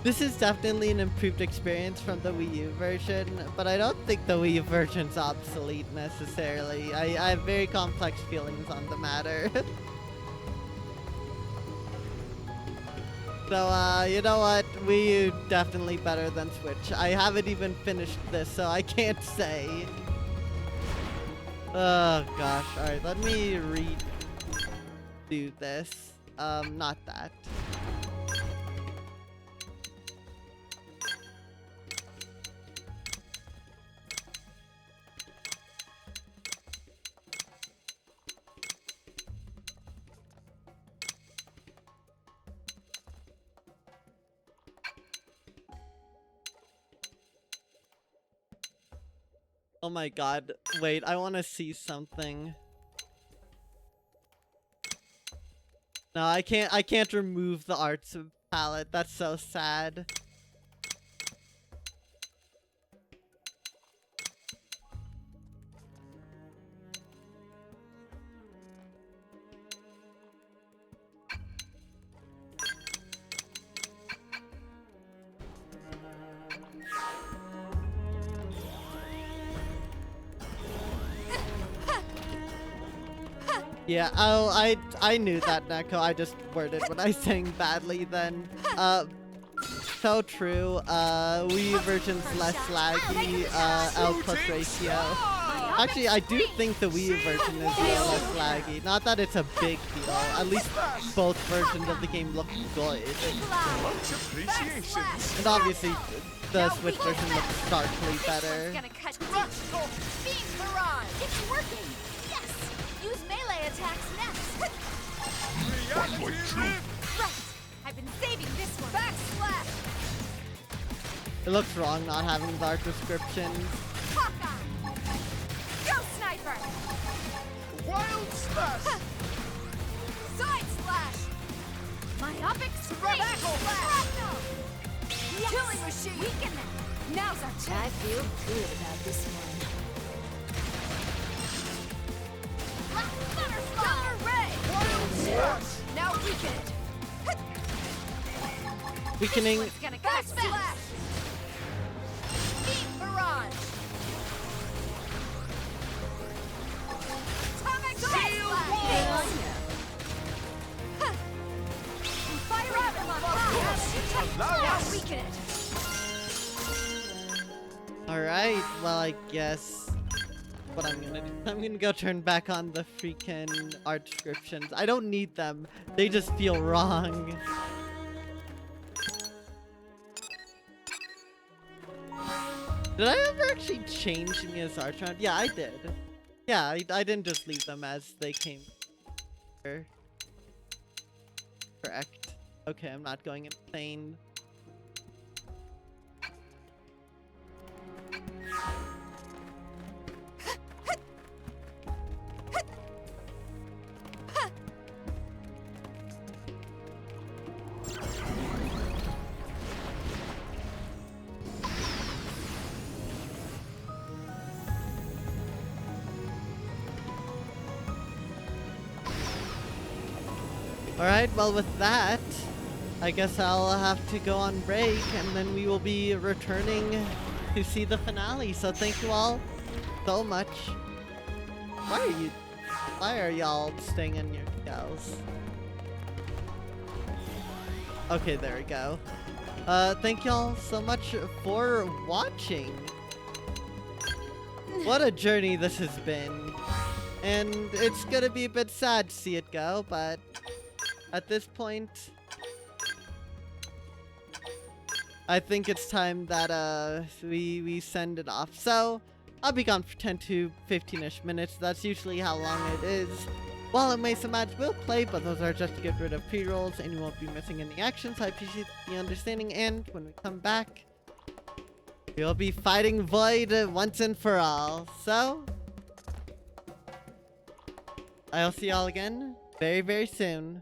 this is definitely an improved experience from the Wii U version, but I don't think the Wii U version's obsolete necessarily. I have very complex feelings on the matter. So, you know what? Wii U definitely better than Switch. I haven't even finished this, so I can't say. Oh gosh, alright, let me redo this. Not that. Oh my god, wait, I want to see something. No, I can't remove the arts palette. That's so sad. Yeah, oh, I knew that, Neko. I just worded what I sang badly then. So true. Wii U version's less laggy, L plus ratio. Actually, I do think the Wii U version is less laggy. Not that it's a big deal. At least both versions of the game look good. Much appreciation. And obviously, the Switch version looks starkly better. Beam barrage! It's working! Yes! Use melee attacks next! Reality rift. Right! I've been saving this one! Backslash! It looks wrong not having dark descriptions. Hawkeye! Go sniper! Wild slash. Side slash! Myopic scream! Shrapnel! Yes. Killing machine! Weaken them! Now's our chance! I feel good about this one. Counter ray! Wild slash. Now weaken it! Weakening. This one's gonna backslash! Beam barrage! Atomic backslash! Fire up in my Allow Now us. weaken it! Alright, well I guess what I'm gonna do. I'm gonna go turn back on the freaking art descriptions. I don't need them. They just feel wrong. Did I ever actually change Mia's art around? Yeah, I did. Yeah, I didn't just leave them as they came. Correct. Okay, I'm not going insane. Alright, well with that, I guess I'll have to go on break and then we will be returning to see the finale. So thank you all so much. Why are y'all staying in your shells? Okay, there we go. Thank y'all so much for watching. What a journey this has been. And it's gonna be a bit sad to see it go, but at this point, I think it's time that we send it off. So I'll be gone for 10 to 15-ish minutes. That's usually how long it is. While it may some ads will play, but those are just to get rid of pre-rolls and you won't be missing any action, so I appreciate the understanding. And when we come back, we'll be fighting Void once and for all. So I'll see y'all again very, very soon.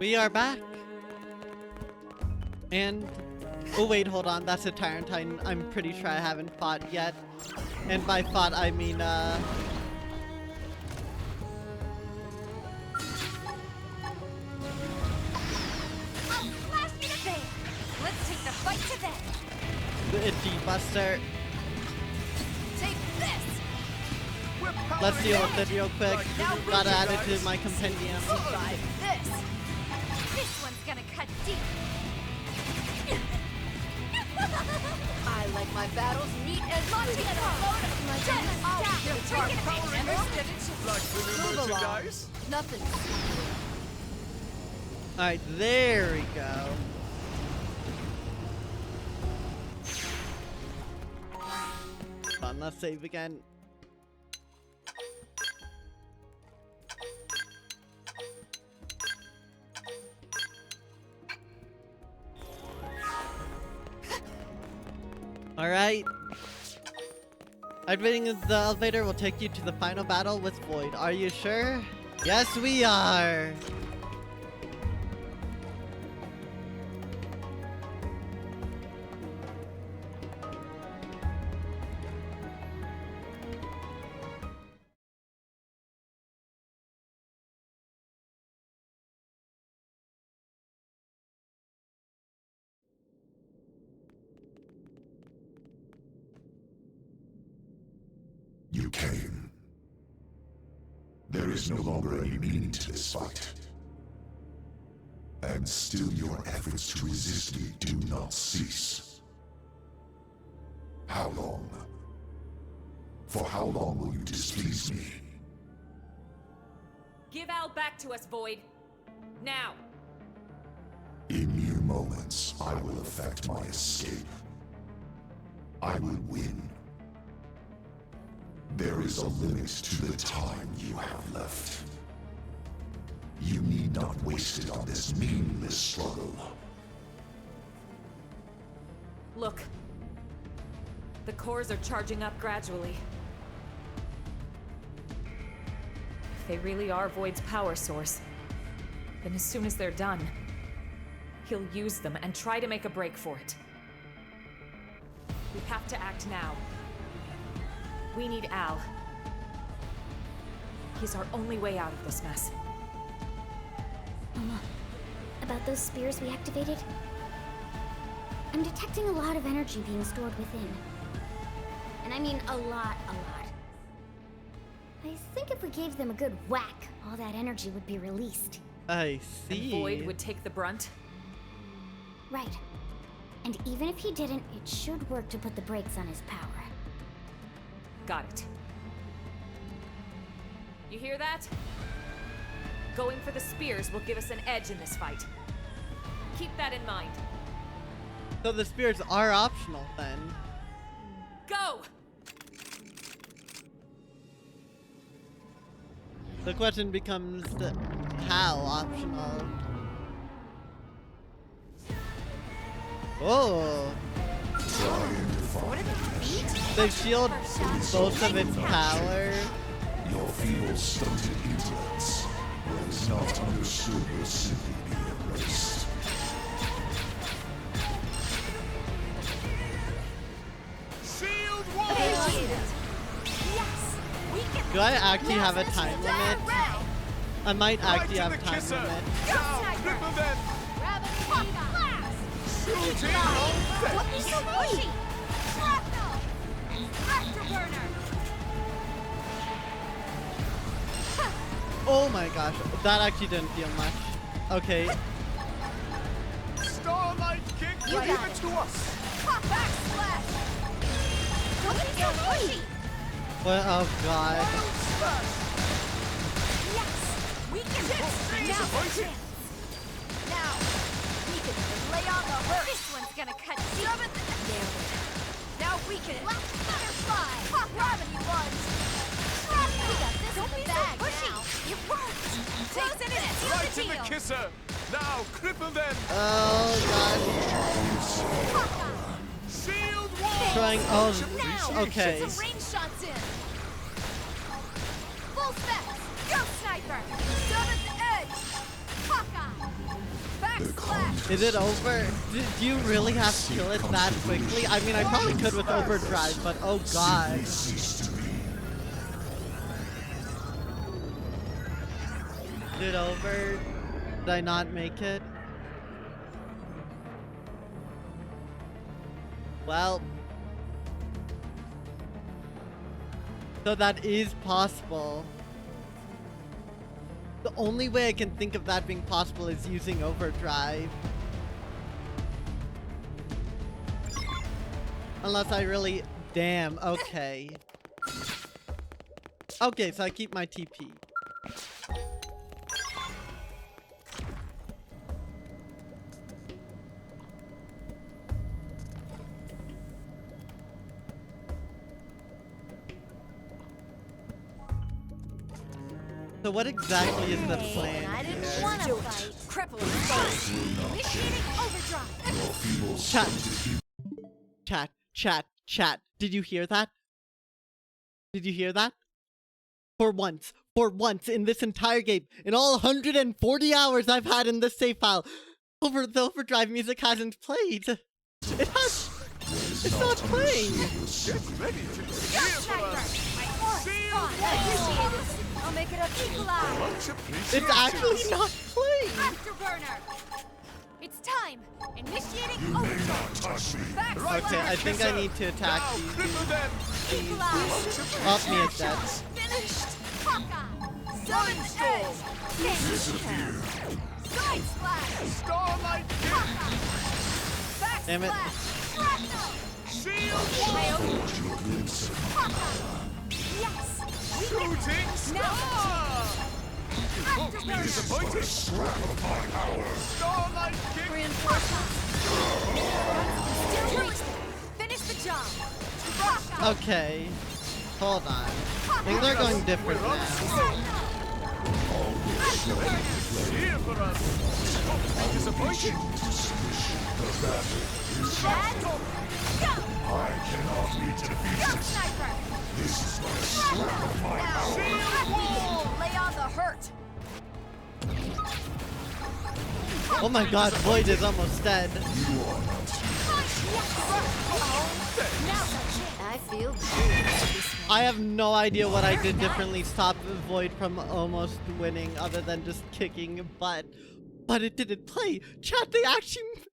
We are back. And oh wait, hold on, that's a Tyrantine I'm pretty sure I haven't fought yet. And by fought I mean Oh, flash me to there. Let's take the fight to them. the G-Buster. Take this. We're powering Let's deal up with it real quick. like new Gotta add it to merchandise. my compendium. Survive this. This one's gonna cut deep. I like my battles neat and launching a load of my Like the new merchandise. Nothing. Alright, there we go. Hold on, let's save again. Alright. Activating the elevator will take you to the final battle with Void. Are you sure? Yes, we are! You came. There is no longer any meaning to this fight. And still your efforts to resist me do not cease. How long? For how long will you displease me? Give Al back to us, Void. Now. In mere moments, I will effect my escape. I will win. There is a limit to the time you have left. You need not waste it on this meaningless struggle. Look. The cores are charging up gradually. If they really are Void's power source, then as soon as they're done, he'll use them and try to make a break for it. We have to act now. We need Al. He's our only way out of this mess. Mama, about those spears we activated? I'm detecting a lot of energy being stored within. And I mean a lot, a lot. I think if we gave them a good whack, all that energy would be released. I And see. Void would take the brunt. Right. And even if he didn't, it should work to put the brakes on his power. Got it. You hear that? Going for the spears will give us an edge in this fight. Keep that in mind. So the spears are optional then. Go! The question becomes how optional. Oh, they shield both of its power. Your feeble, stunted intellects, what is not understood will simply be erased. Shield wall. Yes, we can. Do I actually have a time limit? I might actually Right have in the time kisser. limit. Now, cripple them. Shoot it all set. What is so pushy? Shrapnel! Afterburner! Oh my gosh, that actually didn't deal much. Okay, Starlight kick. You Give got it it. to us. Backsplash! What is so pushy? what? Oh god. Smash. Yes! We can now disappointing. Now, we can lay on the hurt. This one's gonna cut deep. There. Now we can butterfly. Pop gravity lunge. We got this in the bag now. It worked. Takes it in. Seal Right the in the deal. kisser. Now, cripple them. Oh Shield god. wall. Trying. Oh, Now, okay. shoot some range shots in. Full specs. Go sniper. Stun at the edge. Hawkeye. Is it over? Do you really have to kill it that quickly? I mean, I probably could with overdrive, but oh god. Is it over? Did I not make it? Well. So that is possible. The only way I can think of that being possible is using overdrive. Unless I really... Damn, okay. Okay, so I keep my TP. So what exactly is the plan I didn't here? want to fight. Crippling foe. Initiating overdrive. Chat. Did you hear that? Did you hear that? For once in this entire game, in all 140 hours I've had in this save file, the overdrive music hasn't played. It's not playing. Get ready to cheer for us. I'll make it a epilogue. Much appreciated. It's actually not playing. Afterburner. It's time. Initiating You may overdrive. not touch me. Okay, I think I need to attack Now, these. cripple them. Oh, Mia's dead. Finished. Hawkeye. Summon edge. Disappear. Side splash. Starlight King. Back Damn it. splash. Shrapnel. Shield Hail. Hold your glimpse of Yes. Shooting Star. Afterburner. Disappointed. scrap of my power. Starlight King. Reinforcements. Still reach them. Finish the job. Hawkeye. Okay. Hold on. Things are going different now. Cheer for us. Disappointed. Dad. Go. I cannot be Go, defeated. sniper. This is my scrap of my power. Shield wall. Lay on the hurt. Oh my god, Void is almost dead. I feel good. I have no idea what I did differently to stop Void from almost winning other than just kicking butt. But it didn't play. Chat,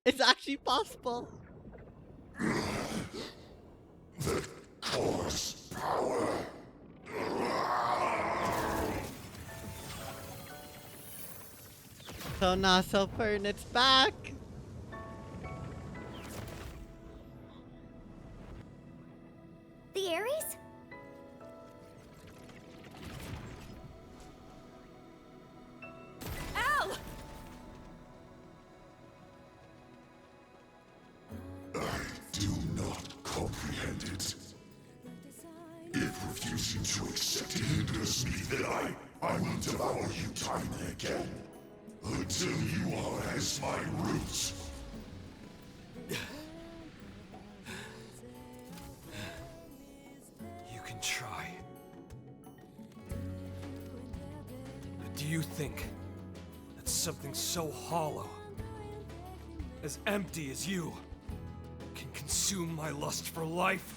it's actually possible. The core's power. So now Fern, it's back. The Ares? Ow! I do not comprehend it. If refusing to accept it hinders me, then I will devour you time and again. Until you are as my roots. You can try. But do you think that something so hollow, as empty as you, can consume my lust for life?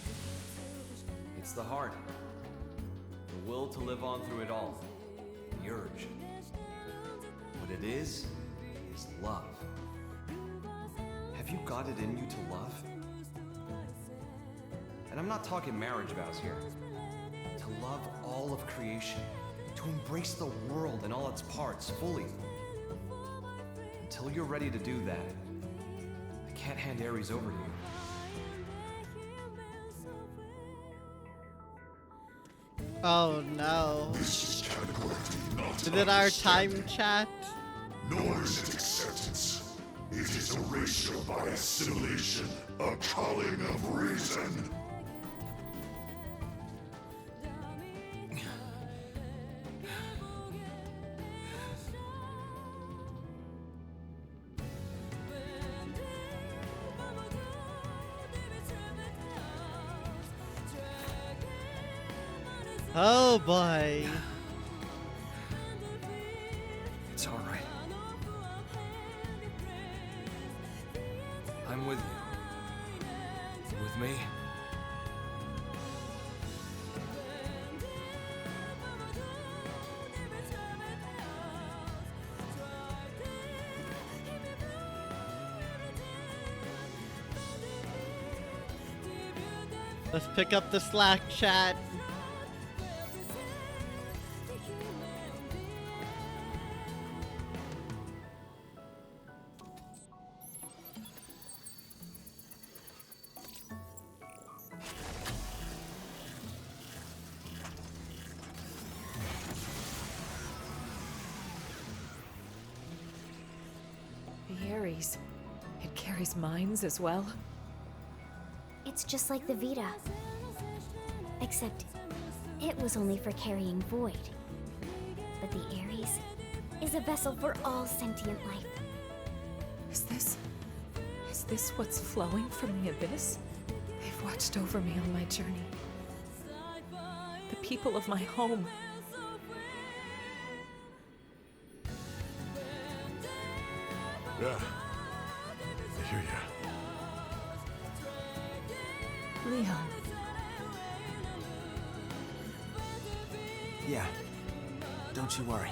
It's the heart. The will to live on through it all. The urge. What it is love. Have you got it in you to love? And I'm not talking marriage vows here. To love all of creation. To embrace the world and all its parts fully. Until you're ready to do that, I can't hand Ares over to you. Oh no. This is categorically not Is it our time, chat? nor is it acceptance. It is erasure by assimilation, a culling of reason. Oh boy. It's all right. You with me? Let's pick up the Slack chat. The Ares. It carries mines as well. It's just like the Vita. Except, it was only for carrying void. But the Ares is a vessel for all sentient life. Is this what's flowing from the abyss? They've watched over me on my journey. The people of my home. Yeah. I hear ya. Leon. Yeah. Don't you worry.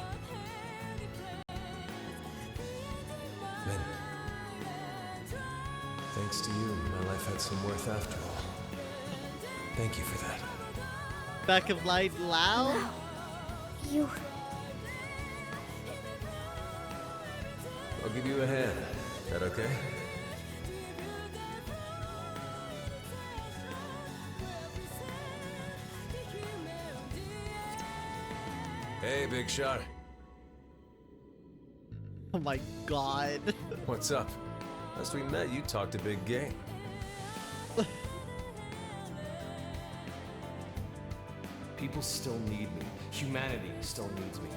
Min. Thanks to you, my life had some worth after all. Thank you for that. Back of Light Lao? You... I'll give you a hand. Is that okay? Hey, big shot. Oh my god. What's up? Last we met, you talked a big game. People still need me. Humanity still needs me.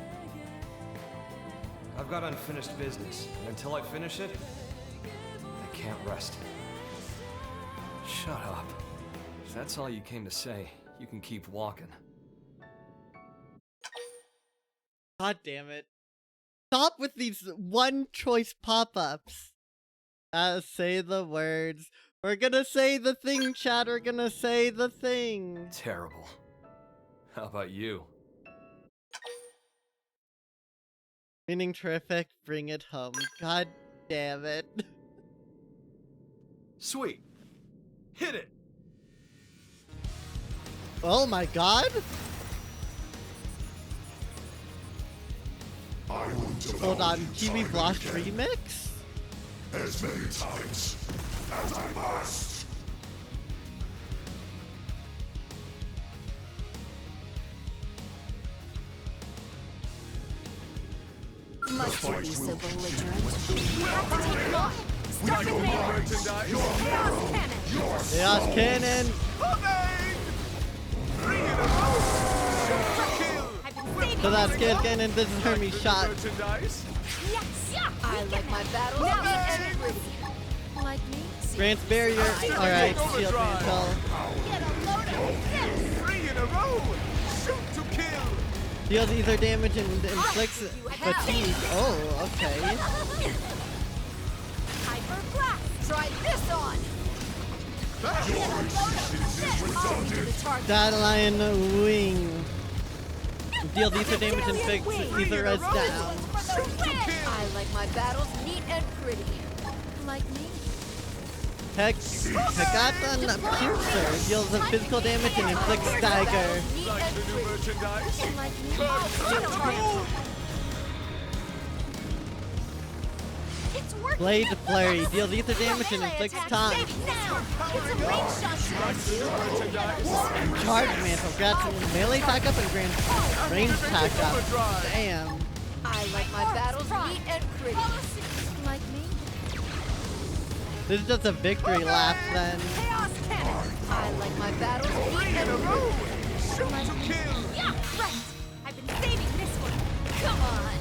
I've got unfinished business, and until I finish it, I can't rest. Shut up. If that's all you came to say, you can keep walking. God damn it. Stop with these one choice pop-ups. Say the words. We're gonna say the thing, chat. We're gonna say the thing. Terrible. How about you? Meaning terrific, bring it home. God damn it. Sweet. Hit it. Oh my god. I wouldn't Hold allow on, you TV time Block again. remix? As many times as I must. Must you be so belligerent? We got more merchandise. Chaos Cannon! Bring it around. Shoot to kill. So that's Chaos Cannon, this is Hermes shot. Merchandise. I like my battles neat and pretty. Like me? Grant's barrier. Alright, shield mantle. Get a load of this! 3 in a row. Shoot to kill. Deals either damage and inflicts fatigue. Oh, okay. Hyper blast! Try this on! Get a load of this! I'll be the target. Dandelion wing. Deals ether damage and inflicts ether as down. For the win! I like my battles neat and pretty. Like me? Hekatan Piercer deals a physical damage and inflicts dagger. Neat Like and the new pretty. merchandise. Like me? Oh, it's working! Blade Flurry deals ether damage and inflicts time. It's a range shot Like the new merchandise. Charge mantle grants melee attack up and grants range attack up. Damn. I like my battles neat and pretty. Like me? This is just a victory lap then. Chaos Cannon! I like my battles neat and pretty. Like me? Yeah, right! I've been saving this one. Come on!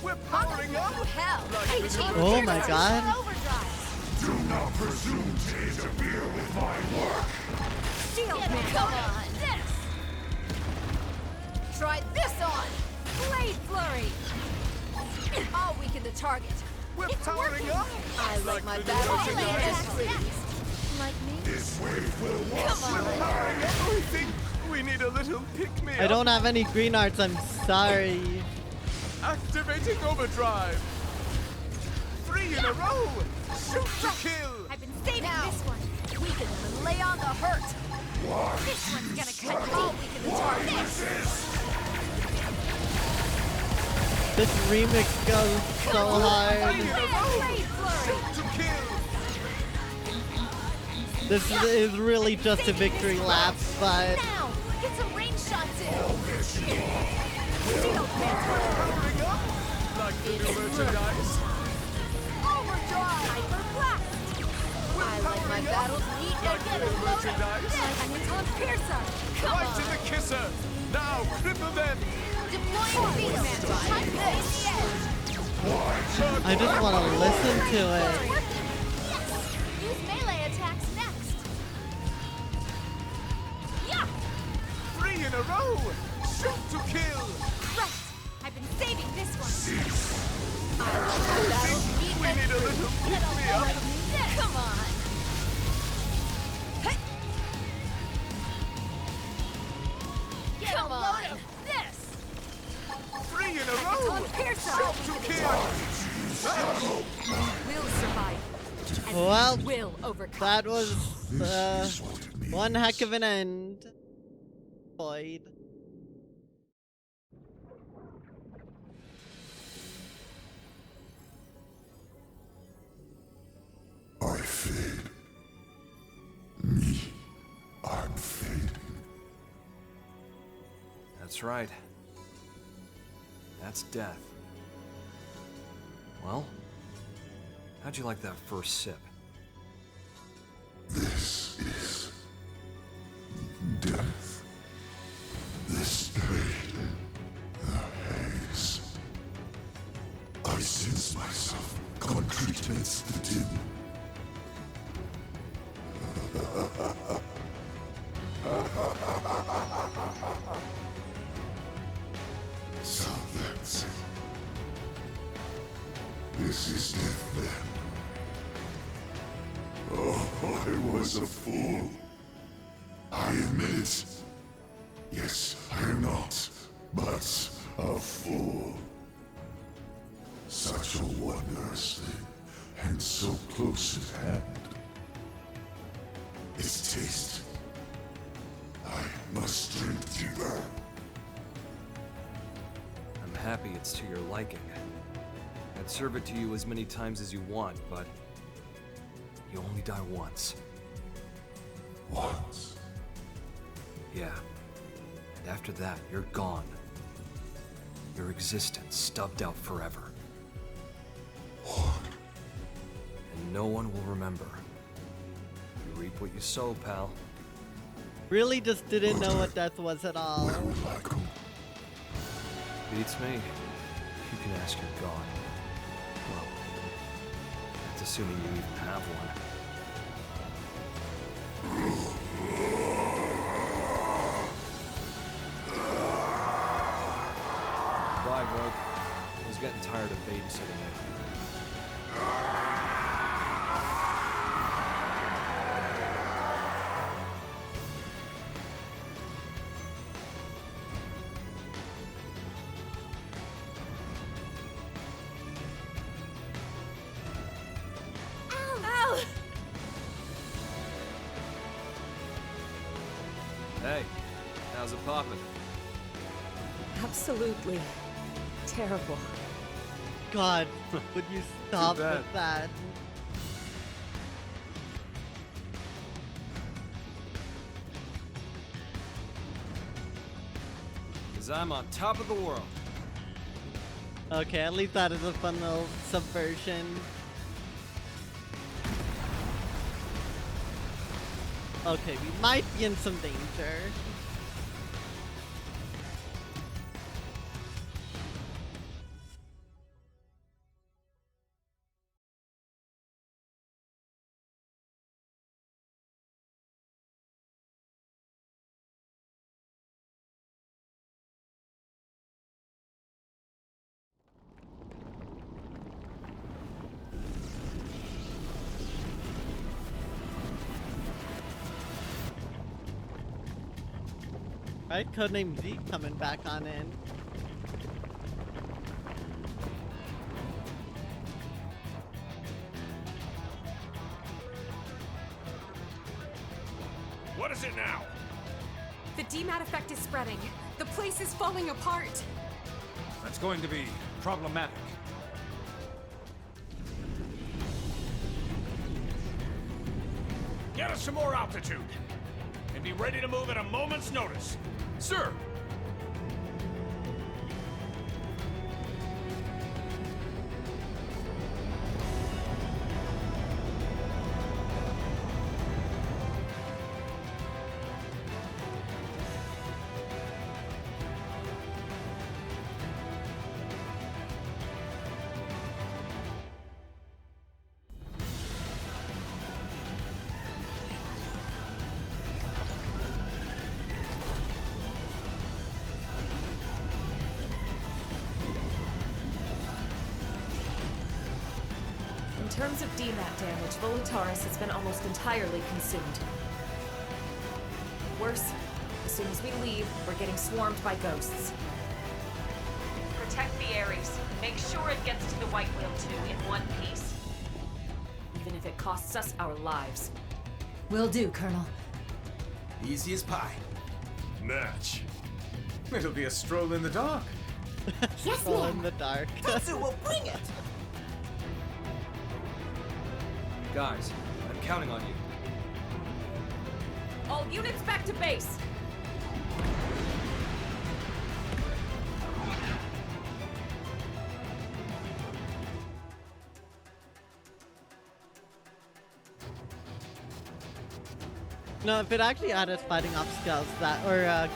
We're powering up. Hell! Like the new Oh my god. Overdrive! Do not presume to interfere with my work. Shield Man! Come on! This! Try this on! Blade Flurry! I'll weaken the target. We're powering up! I like my the battle new merchandise. Like me? This wave will Come wash on. you Powering everything! We need a little pick-me-up. I don't have any green arts, I'm sorry. Activating overdrive! 3 in a row! Shoot to kill! I've been saving this one. Weaken them and lay on the hurt. This one's gonna cut all weaken the target. This remix goes so hard. Blade flurry. Shoot to kill! This is really just a victory lap, but Now, get some range shots in. Steel Powering up! Like the new merchandise. overdrive. Hyper blast. I like my battles neat and Like get the a new load of merchandise. this. I'm on Piercer. Come Right on. to the kisser! Now, cripple them! Deploying beat man. Time this. In the edge. I just want to listen to it. Yes. Use melee attacks next. Yeah. 3 in a row! Shoot to kill! Right. I've been saving this one. I like my We battles neat and need a little get a pick-me-up. load of this. Come on. Get a load of this. 3 in a row! On Piercer. Shoot to kill! We'll survive. And Well, we will overcome. that was one heck of an end. Void. I fade. Me, I'm fading. That's right. That's death. Well, how'd you like that first sip? This is death. This pain, the haze. I sense myself concrete amidst the dim. So that's it. This is death then. Oh, I was a fool. I admit it. Yes, I am not, but a fool. Such a wondrous thing, and so close at hand. Its taste. I must drink deeper. I'm happy it's to your liking. I'd serve it to you as many times as you want, but you only die once. Once. Yeah. And after that, you're gone. Your existence stubbed out forever. What? And no one will remember. You reap what you sow, pal. Really just didn't know what death was at all. Where would I go? Beats me. You can ask your god. Well, that's assuming you even have one. Bye, Rogue. I was getting tired of babysitting it. Ow! Hey, how's it poppin'? Absolutely terrible. God, would you stop bad. with that? Cause I'm on top of the world. Okay, at least that is a fun little subversion. Okay, we might be in some danger. Right, codename Z coming back on in. What is it now? The DMAT effect is spreading. The place is falling apart. That's going to be problematic. Get us some more altitude. And be ready to move at a moment's notice. Sir! In terms of DMAT damage, Volataris has been almost entirely consumed. Worse, as soon as we leave, we're getting swarmed by ghosts. Protect the Ares. Make sure it gets to the White Whale 2 in one piece. Even if it costs us our lives. Will do, Colonel. Easy as pie. Match. It'll be a stroll in the dark. Yes, Stroll ma'am. in the dark. Tatsu will bring it! Guys, I'm counting on you. All units back to base! No, if it actually added fighting off skulls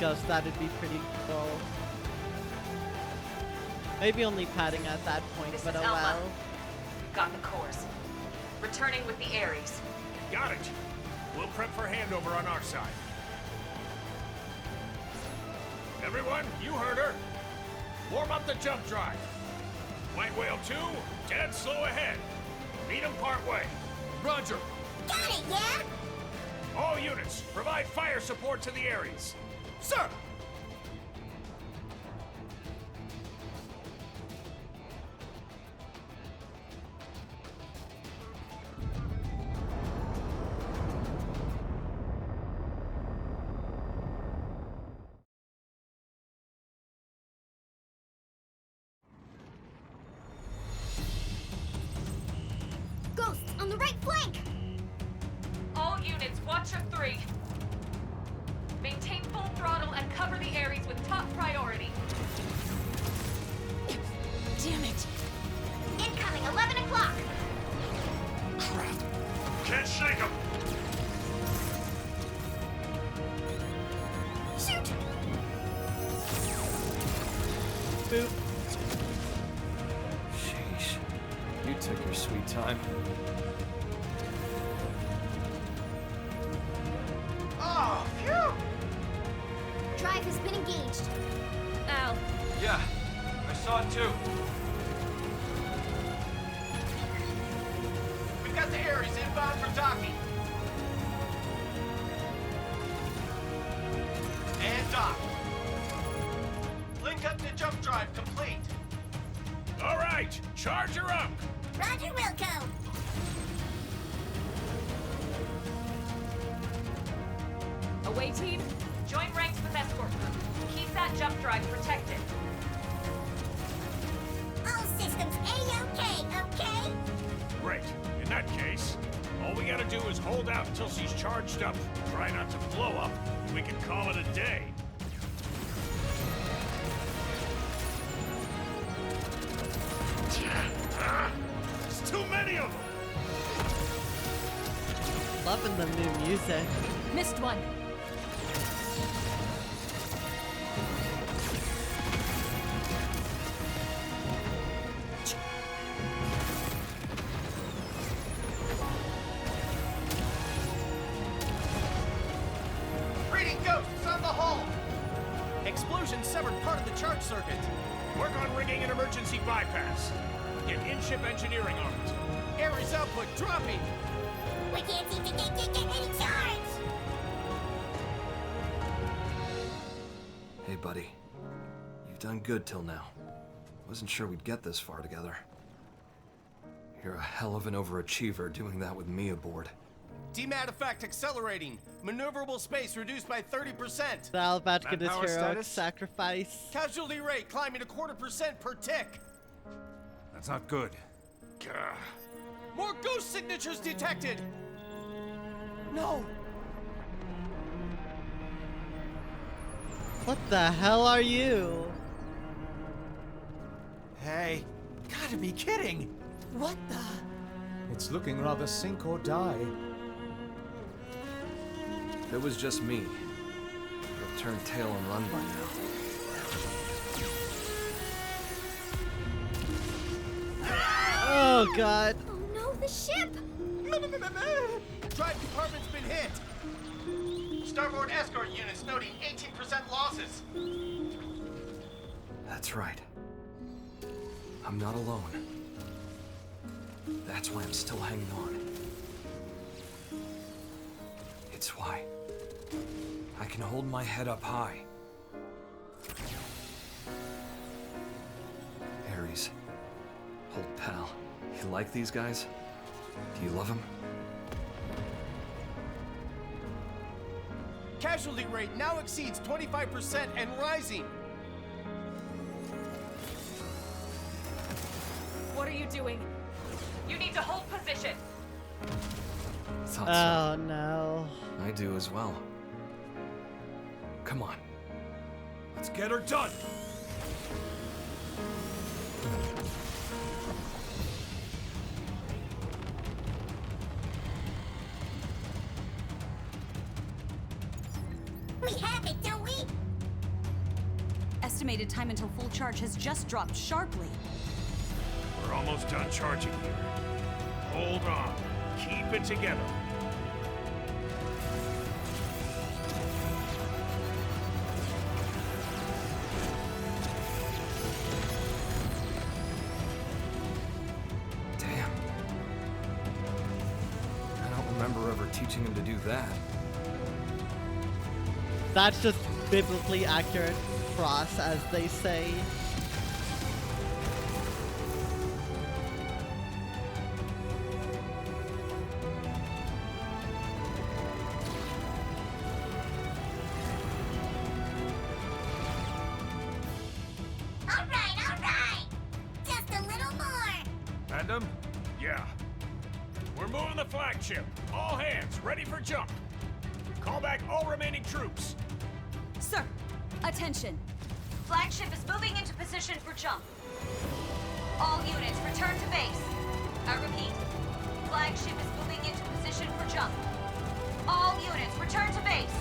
ghosts, that'd be pretty cool. Maybe only padding at that point, This but is oh Alma. well. We've got the cores. Returning with the Ares. Got it. We'll prep for handover on our side. Everyone, you heard her. Warm up the jump drive. White Whale 2, dead slow ahead. Meet him part way. Roger. Got it, yeah? All units, provide fire support to the Ares. Sir! Ghosts on the right flank! All units, watch your 3. Maintain full throttle and cover the Ares with top priority. Damn it! Incoming, 11 o'clock! Crap. Can't shake him. Shoot! Boop. Sheesh. You took your sweet time. Oh, phew! Drive has been engaged. Al, Yeah, I saw it too. We've got the Ares inbound for docking. And dock. Link up to jump drive complete. All right, charge her up. Roger, Wilco. away team, join ranks with escort group. Keep that jump drive protected. All systems A-OK, okay? Great. In that case, all we gotta do is hold out until she's charged up, try not to blow up, and we can call it a day. There's too many of them! Loving the new music. Missed one. Reading ghosts on the hull! Explosion severed part of the charge circuit. Work on rigging an emergency bypass. Get in-ship engineering on it. Ares output dropping. We can't seem to get any charge! Hey, buddy. You've done good till now. Wasn't sure we'd get this far together. You're a hell of an overachiever doing that with me aboard. DMAT effect accelerating. Maneuverable space reduced by 30%. Val about to get his Manpower heroic status? sacrifice. Casualty rate climbing 0.25% per tick. That's not good. Gah. More ghost signatures detected. No. What the hell are you? Hey, gotta be kidding. What the? It's looking rather sink or die. If it was just me, I'd have turned tail and run by now. Oh god. Oh no, the ship! Drive department's been hit. Starboard escort units noting 18% losses. That's right. I'm not alone. That's why I'm still hanging on. It's why I can hold my head up high. Ares, old pal, you like these guys? Do you love them? Casualty rate now exceeds 25% and rising. What are you doing? You need to hold position. Thought Oh no. so. I do as well. Come on. Let's get her done! We have it, don't we? Estimated time until full charge has just dropped sharply. We're almost done charging here. Hold on. Keep it together. Damn. I don't remember ever teaching him to do that. That's just biblically accurate cross, as they say. All right. Just a little more. Random? Yeah. We're moving the flagship. All hands, ready for jump. Call back all remaining troops. Sir, attention. Flagship is moving into position for jump. All units return to base. I repeat, flagship is moving into position for jump. All units return to base.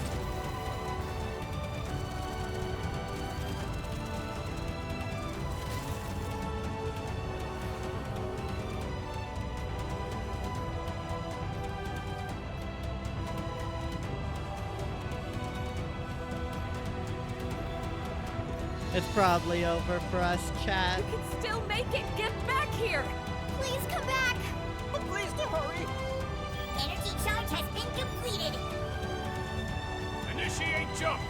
It's probably over for us, chat. You can still make it! Get back here! Please come back. Please to hurry. Energy charge has been completed. Initiate jump.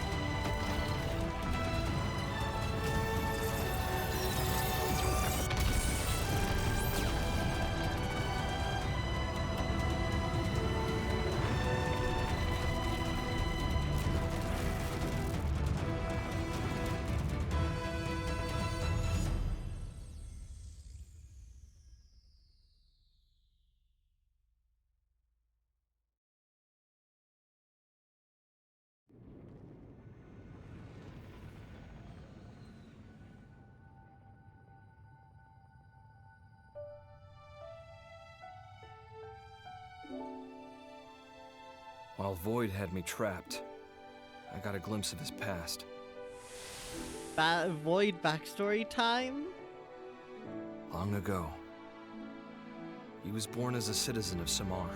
While Void had me trapped, I got a glimpse of his past. Void backstory time? Long ago, he was born as a citizen of Samar.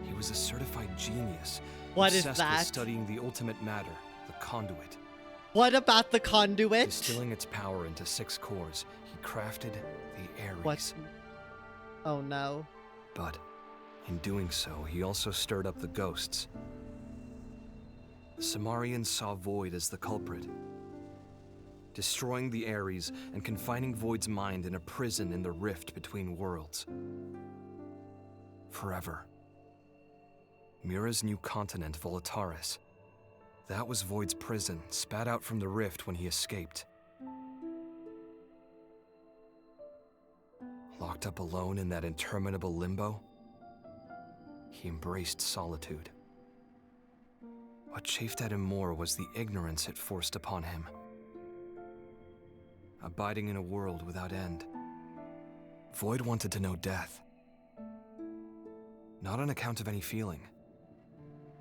He was a certified genius, What is obsessed that? with studying the ultimate matter, the conduit. What about the conduit? Distilling its power into 6 cores, he crafted the Ares. What? Oh no. But in doing so, he also stirred up the ghosts. the Samarians saw Void as the culprit, destroying the Ares and confining Void's mind in a prison in the rift between worlds. Forever. Mira's new continent, Volataris. That was Void's prison, spat out from the rift when he escaped. Locked up alone in that interminable limbo, he embraced solitude. What chafed at him more was the ignorance it forced upon him. Abiding in a world without end, Void wanted to know death. Not on account of any feeling.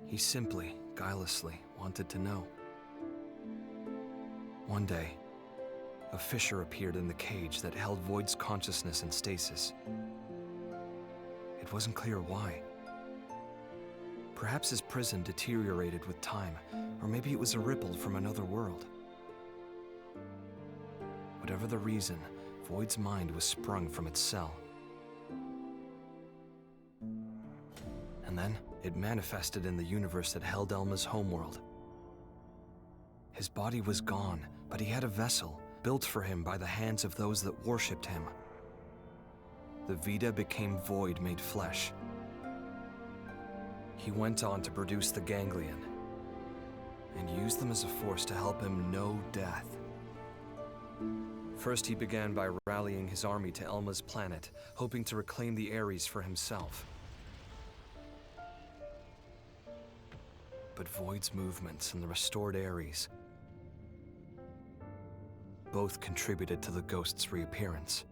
He simply, guilelessly, wanted to know. One day, a fissure appeared in the cage that held Void's consciousness in stasis. It wasn't clear why. Perhaps his prison deteriorated with time, or maybe it was a ripple from another world. Whatever the reason, Void's mind was sprung from its cell. And then, it manifested in the universe that held Elma's homeworld. His body was gone, but he had a vessel, built for him by the hands of those that worshipped him. The Vita became Void made flesh. He went on to produce the Ganglion, and used them as a force to help him know death. First, he began by rallying his army to Elma's planet, hoping to reclaim the Ares for himself. But Void's movements and the restored Ares both contributed to the ghost's reappearance.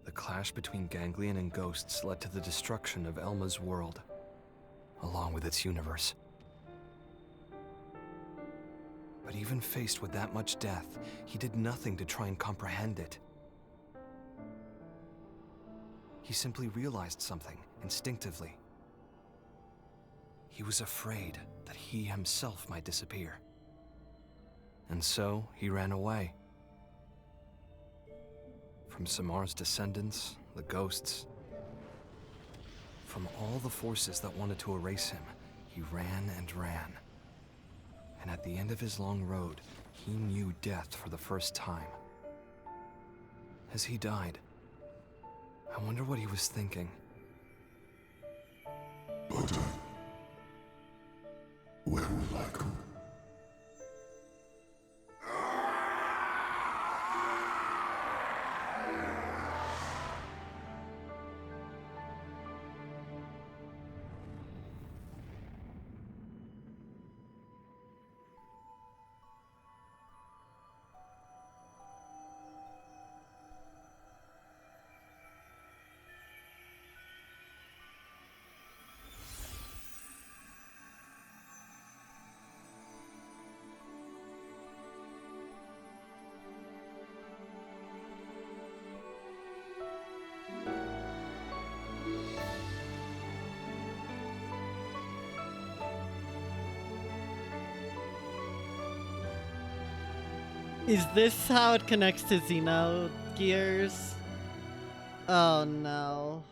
The clash between Ganglion and ghosts led to the destruction of Elma's world, along with its universe. But even faced with that much death, he did nothing to try and comprehend it. He simply realized something, instinctively. He was afraid that he himself might disappear. And so, he ran away. From Samar's descendants, the ghosts. From all the forces that wanted to erase him, he ran and ran. And at the end of his long road, he knew death for the first time. As he died, I wonder what he was thinking. But where will I go? Is this how it connects to Xenogears? Oh no.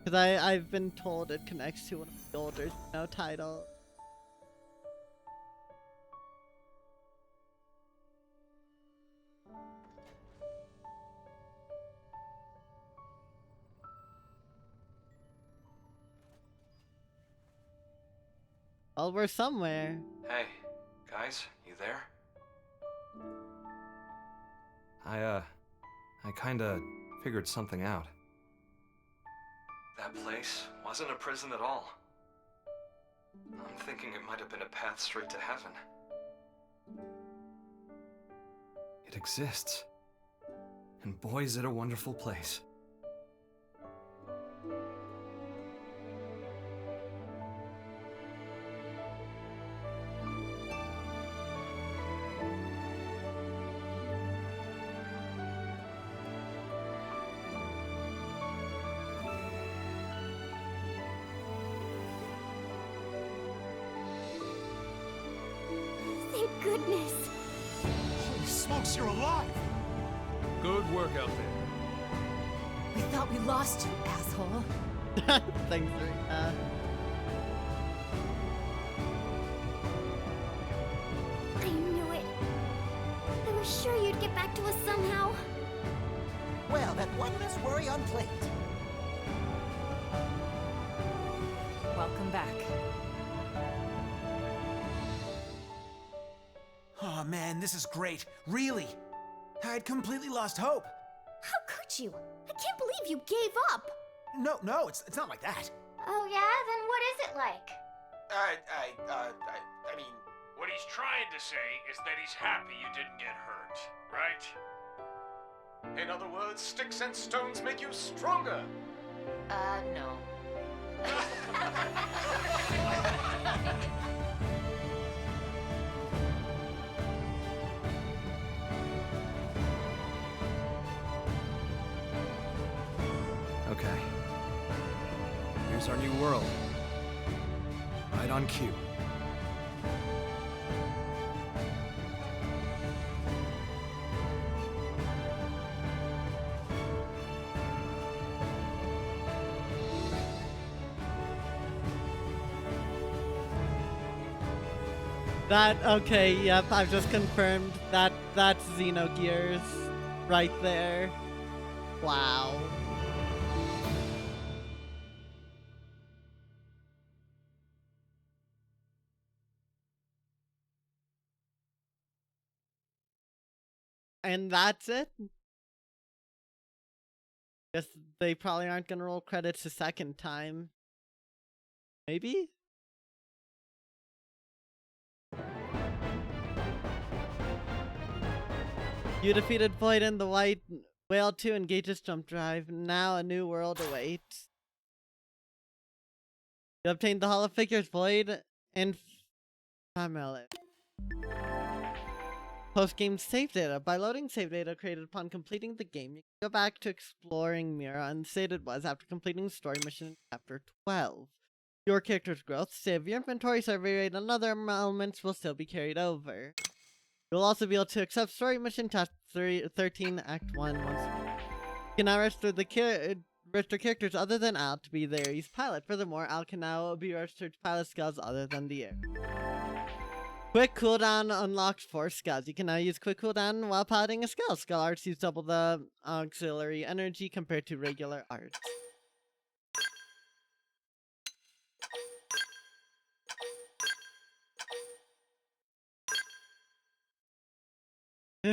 Because I've been told it connects to one of the older Xeno titles. Well, we're somewhere. Hey, guys, you there? I kinda figured something out. That place wasn't a prison at all. I'm thinking it might have been a path straight to heaven. It exists. And boy, is it a wonderful place. Thank goodness. Holy smokes, you're alive! Good work out there. We thought we lost you, asshole. Thanks, Serena. I knew it. I was sure you'd get back to us somehow. Well, that one less worry on plate. Welcome back. Oh man, this is great. Really. I'd completely lost hope. How could you? I can't believe you gave up. No, it's not like that. Oh yeah? Then what is it like? I mean, What he's trying to say is that he's happy you didn't get hurt, right? In other words, sticks and stones make you stronger. No. Okay. Here's our new world. Right on cue. Okay, yep, I've just confirmed that that's Xenogears right there. Wow. And that's it? Guess they probably aren't gonna roll credits a second time. Maybe? You defeated Void and the White Whale to engage his jump drive. Now a new world awaits. You obtained the Hall of Figures Void and Family. Post-game save data. By loading save data created upon completing the game, you can go back to exploring Mira and state it was after completing the story mission in Chapter 12. Your character's growth, save your inventory, survey rate, and other elements will still be carried over. You'll also be able to accept story mission task 13 Act 1 once more. You can now register characters other than Al to be the Ares pilot. Furthermore, Al can now be registered to pilot skills other than the air. Quick cooldown unlocked for skills. You can now use quick cooldown while piloting a skill. Skill arts use double the auxiliary energy compared to regular arts.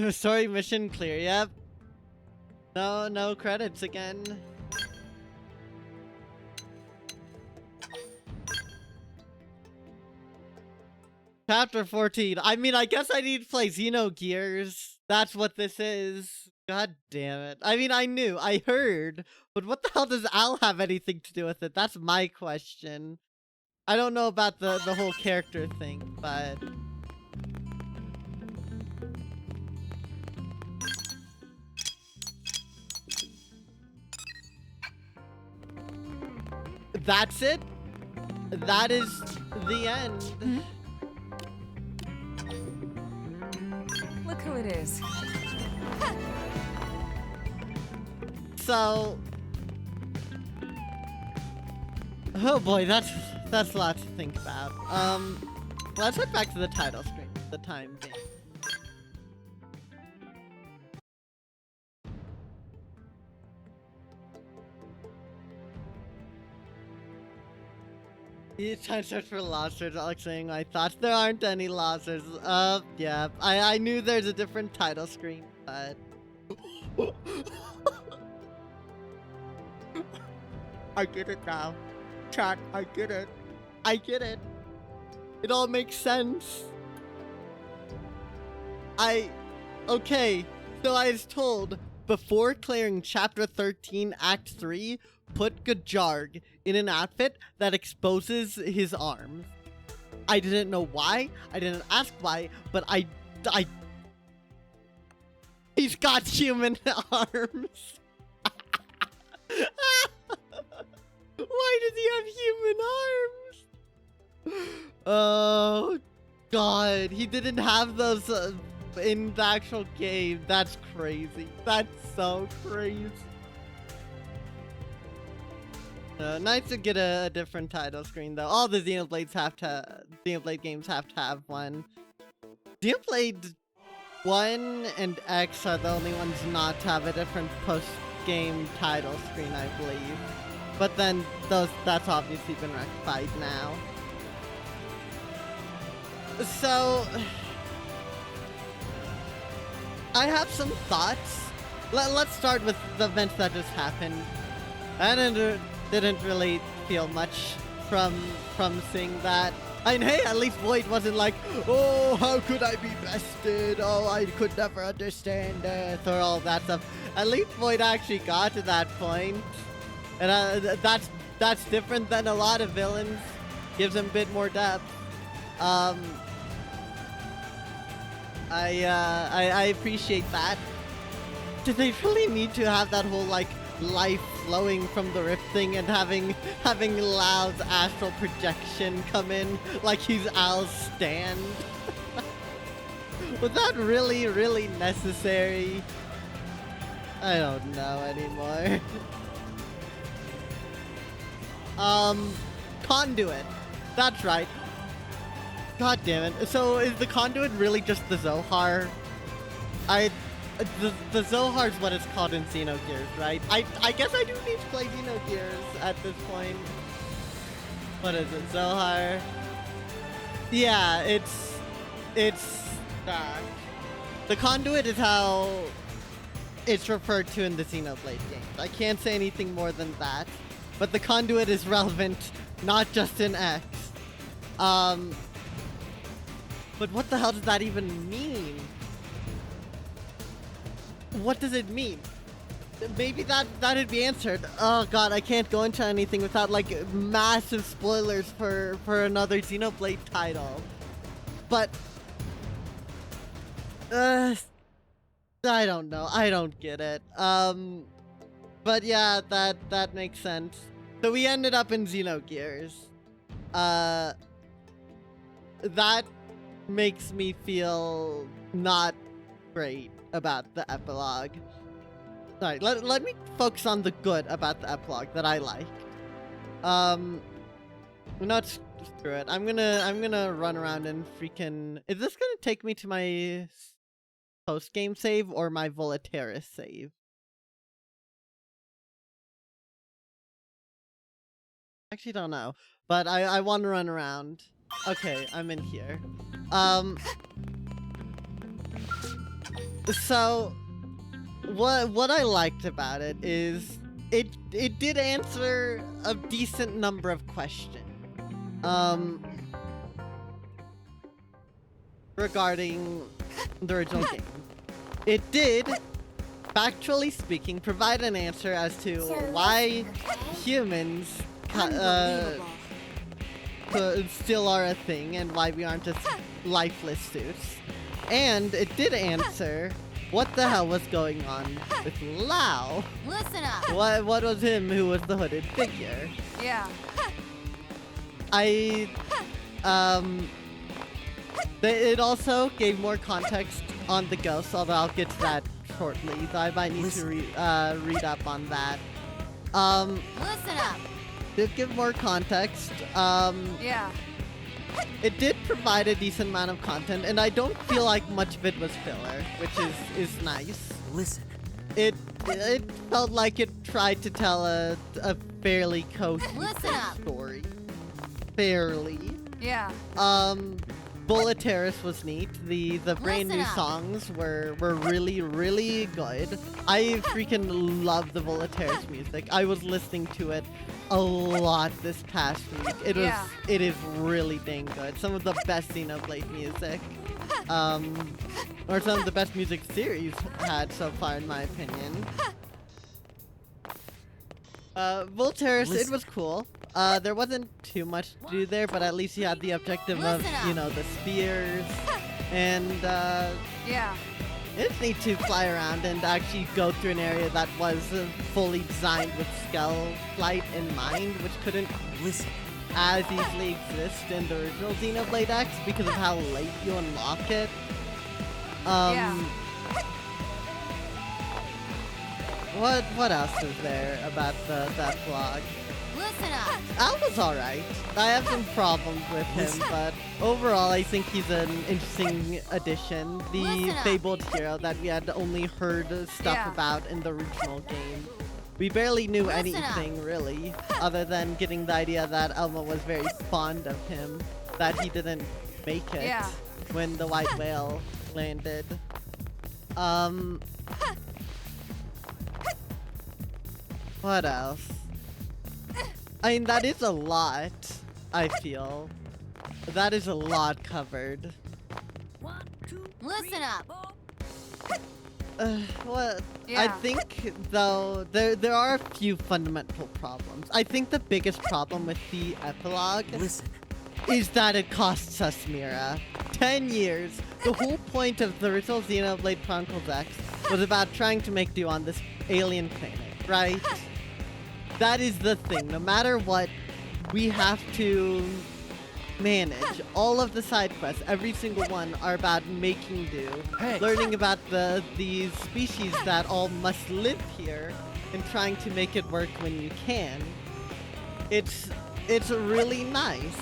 Story mission clear, yep. No credits again. Chapter 14. I mean, I guess I need to play Xenogears. That's what this is. God damn it. I mean, I heard, but what the hell does Al have anything to do with it? That's my question. I don't know about the whole character thing, but... That's it? That is the end. Hmm? Look who it is. So... Oh boy, that's a lot to think about. Let's head back to the title screen for the time being. You try to search for lobsters, Alex saying my thoughts. There aren't any lobsters. Yeah. I knew there's a different title screen, but... I get it now. Chat, I get it. I get it. It all makes sense. Okay, so I was told, before clearing Chapter 13, Act 3, put Gajarg in an outfit that exposes his arms. I didn't know why, I didn't ask why, but he's got human arms. Why does he have human arms? Oh, God. He didn't have those in the actual game. That's crazy. That's so crazy. Nice to get a different title screen though. All the Xenoblade games have to have one. Xenoblade 1 and X are the only ones not to have a different post-game title screen, I believe. But then that's obviously been rectified now. So I have some thoughts. Let's start with the events that just happened. I didn't really feel much from seeing that. And hey, at least Void wasn't like, oh, how could I be bested? Oh, I could never understand death, or all that stuff. At least Void actually got to that point. And that's different than a lot of villains. Gives him a bit more depth. I appreciate that. Did they really need to have that whole like life flowing from the rift thing and having Lao's astral projection come in like he's Al's stand? Was that really necessary? I don't know anymore. Conduit. That's right. God damn it. So is the conduit really just the Zohar? The Zohar's what it's called in Xenogears, right? I guess I do need to play Xenogears at this point. What is it, Zohar? Yeah, it's the conduit is how it's referred to in the Xenoblade games. I can't say anything more than that. But the conduit is relevant, not just in X. But what the hell does that even mean? What does it mean? Maybe that'd be answered. Oh god, I can't go into anything without like massive spoilers for another Xenoblade title. But I don't know. I don't get it. But yeah, that makes sense. So we ended up in Xenogears. That makes me feel not great about the epilogue. Sorry, let me focus on the good about the epilogue that I like. Not screw it. I'm gonna run around and freaking. Is this gonna take me to my post game save or my Volataris save? Actually, don't know, but I want to run around. Okay, I'm in here. So what I liked about it is it did answer a decent number of questions regarding the original game. It did, factually speaking, provide an answer as to why humans still are a thing and why we aren't just lifeless suits. And it did answer what the hell was going on with Lao. Listen up. What was him who was the hooded figure? Yeah. It also gave more context on the ghost, although I'll get to that shortly. So I might need to read up on that. Listen up. Did give more context. Yeah. It did provide a decent amount of content, and I don't feel like much of it was filler, which is nice. Listen. It felt like it tried to tell a fairly cohesive story. Fairly. Yeah. Volataris was neat. The brand new songs were really good. I freaking love the Volataris music. I was listening to it a lot this past week. It is really dang good. Some of the best Xenoblade music. Or some of the best music series had so far, in my opinion. Volataris, it was cool. There wasn't too much to do there, but at least you had the objective of, you know, the spears. And, yeah. It's neat to fly around and actually go through an area that was fully designed with skull flight in mind, which couldn't as easily exist in the original Xenoblade X because of how late you unlock it. What else is there about that vlog? Listen up. Al was alright. I have some problems with him, but overall I think he's an interesting addition. The fabled hero that we had only heard stuff about in the original game. We barely knew anything, really, other than getting the idea that Elma was very fond of him, that he didn't make it when the white whale landed. What else? I mean, that is a lot, I feel. That is a lot covered. Listen up. Well, I think, though, there are a few fundamental problems. I think the biggest problem with the epilogue is that it costs us Mira 10 years. The whole point of the original Xenoblade Chronicles X was about trying to make do on this alien planet, right? That is the thing. No matter what, we have to manage. All of the side quests, every single one, are about making do, learning about these species that all must live here, and trying to make it work when you can. It's really nice.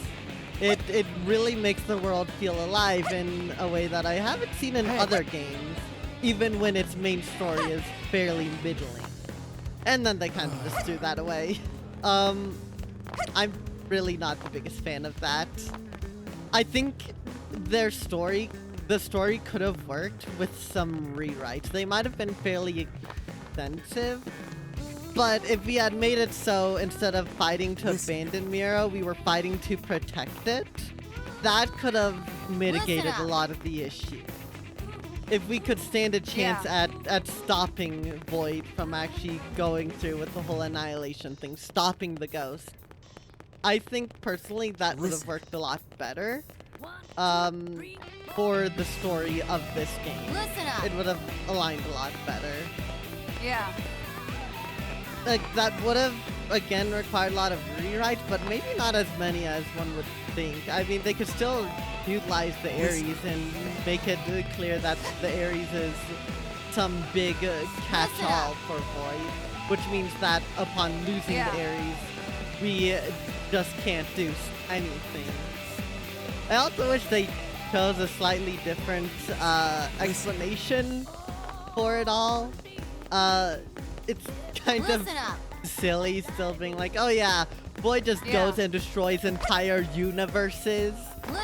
It really makes the world feel alive in a way that I haven't seen in other games, even when its main story is fairly middling. And then they kind of just threw that away. I'm really not the biggest fan of that. I think the story could have worked with some rewrites. They might have been fairly extensive, but if we had made it so instead of fighting to abandon Mira, we were fighting to protect it, that could have mitigated a lot of the issue. If we could stand a chance at stopping Void from actually going through with the whole annihilation thing, stopping the ghost, I think personally that would have worked a lot better for the story of this game. It would have aligned a lot better. Yeah. Like, that would have, again, required a lot of rewrites, but maybe not as many as one would think. I mean, they could still utilize the Ares and make it clear that the Ares is some big catch-all for Void, which means that upon losing the Ares, we just can't do anything. I also wish they chose a slightly different explanation for it all. It's kind of silly still being like, oh yeah, Void just goes and destroys entire universes.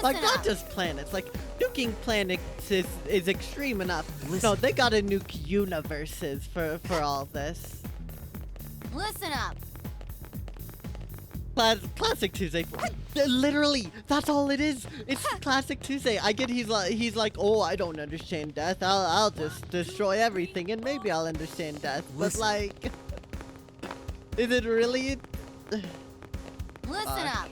Like, not just planets. Like, nuking planets is extreme enough. No, they gotta nuke universes for all this. Listen up. Classic Tuesday. Literally, that's all it is. It's Classic Tuesday. I get he's like, oh, I don't understand death. I'll just destroy everything and maybe I'll understand death. But like, is it really? Listen up.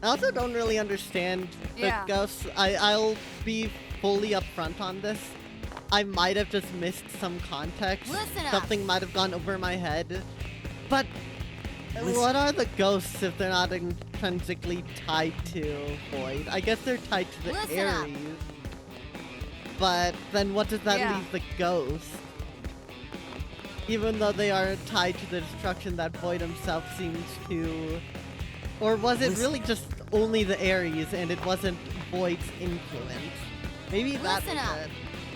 I also don't really understand the ghosts. I'll be fully upfront on this. I might have just missed some context. Something might have gone over my head. But what are the ghosts if they're not intrinsically tied to Void? I guess they're tied to the Ares. But then what does that leave the ghosts? Even though they are tied to the destruction that Void himself seems to... Or was it really just only the Ares and it wasn't Void's influence? Maybe that was it.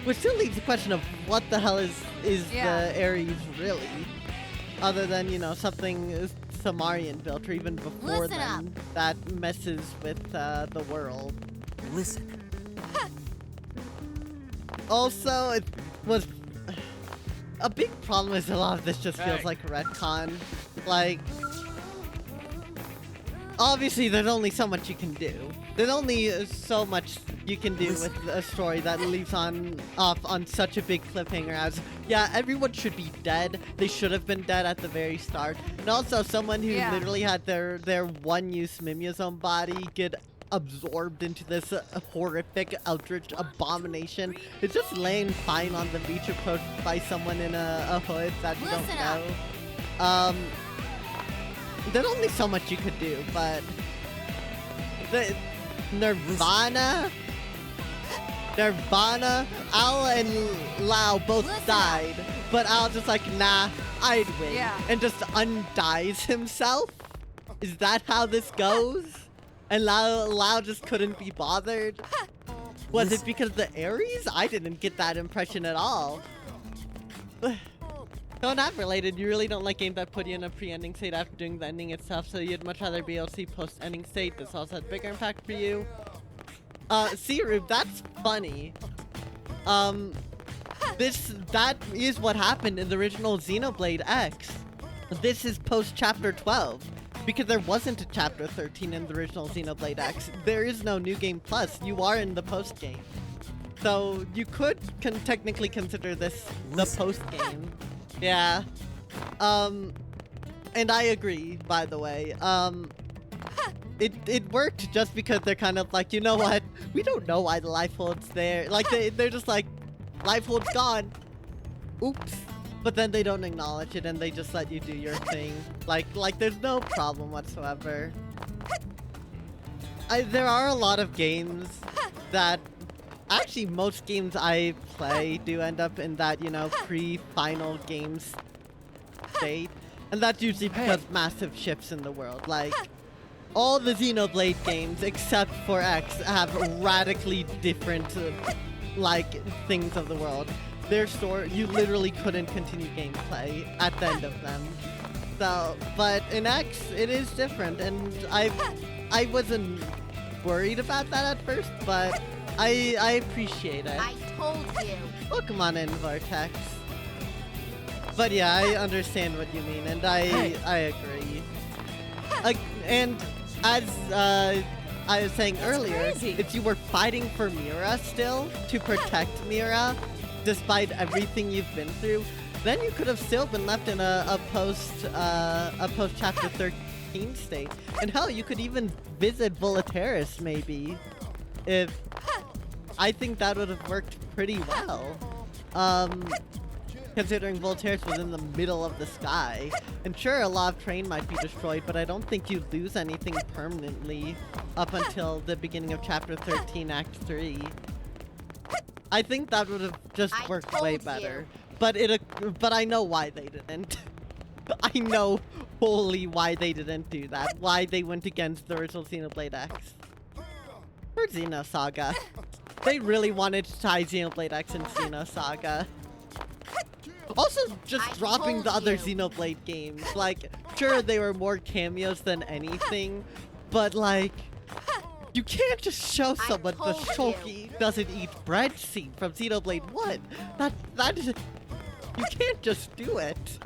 Which still leaves the question of what the hell is the Ares really? Other than, you know, something Samarian built, or even before then, that messes with the world. Also, it was... A big problem is a lot of this just feels like retcon. Like... Obviously, there's only so much you can do. There's only so much you can do with a story that leaves off on such a big cliffhanger as, yeah, everyone should be dead. They should have been dead at the very start. And also, someone who literally had their one-use Mimuzone body get absorbed into this horrific eldritch abomination is just laying fine on the beach approached by someone in a hood that you don't know. There's only so much you could do, but the Nirvana Nirvana, Al and Lau both died, but Al just like, nah, I'd win, and just undies himself? Is that how this goes? And Lau just couldn't be bothered? Was it because the Ares? I didn't get that impression at all. So not related, you really don't like games that put you in a pre-ending state after doing the ending itself, so you'd much rather be able to see post-ending state. This also has bigger impact for you. Rube, that's funny. That is what happened in the original Xenoblade X. This is post-chapter 12. Because there wasn't a chapter 13 in the original Xenoblade X. There is no New Game Plus. You are in the post-game. So you could technically consider this the post-game. Yeah. And I agree, by the way. It worked just because they're kind of like, you know what? We don't know why the life hold's there. Like, they're just like, life hold's gone. Oops. But then they don't acknowledge it and they just let you do your thing. Like there's no problem whatsoever. There are a lot of games that... Actually, most games I play do end up in that, you know, pre-final games state. And that's usually because massive shifts in the world. Like, all the Xenoblade games, except for X, have radically different, like, things of the world. Their story, you literally couldn't continue gameplay at the end of them. So, but in X, it is different, and I wasn't worried about that at first, but I appreciate it. I told you. Welcome on in, Vortex. But yeah, I understand what you mean, and I agree. And as I was saying earlier, if you were fighting for Mira still, to protect Mira, despite everything you've been through, then you could have still been left in a post chapter 13 state. And hell, you could even visit Volaterras maybe. If I think that would have worked pretty well. Considering Volaterras was in the middle of the sky. And sure, a lot of terrain might be destroyed, but I don't think you lose anything permanently up until the beginning of chapter 13, Act 3. I think that would have just worked way better. But I know why they didn't. I know wholly why they didn't do that. Why they went against the original Xenoblade X. Or Xenosaga. They really wanted to tie Xenoblade X and Xenosaga. Also, just dropping the other Xenoblade games. Like, sure, they were more cameos than anything, but like, you can't just show someone the Shoki doesn't eat bread scene from Xenoblade 1. That is... You can't just do it.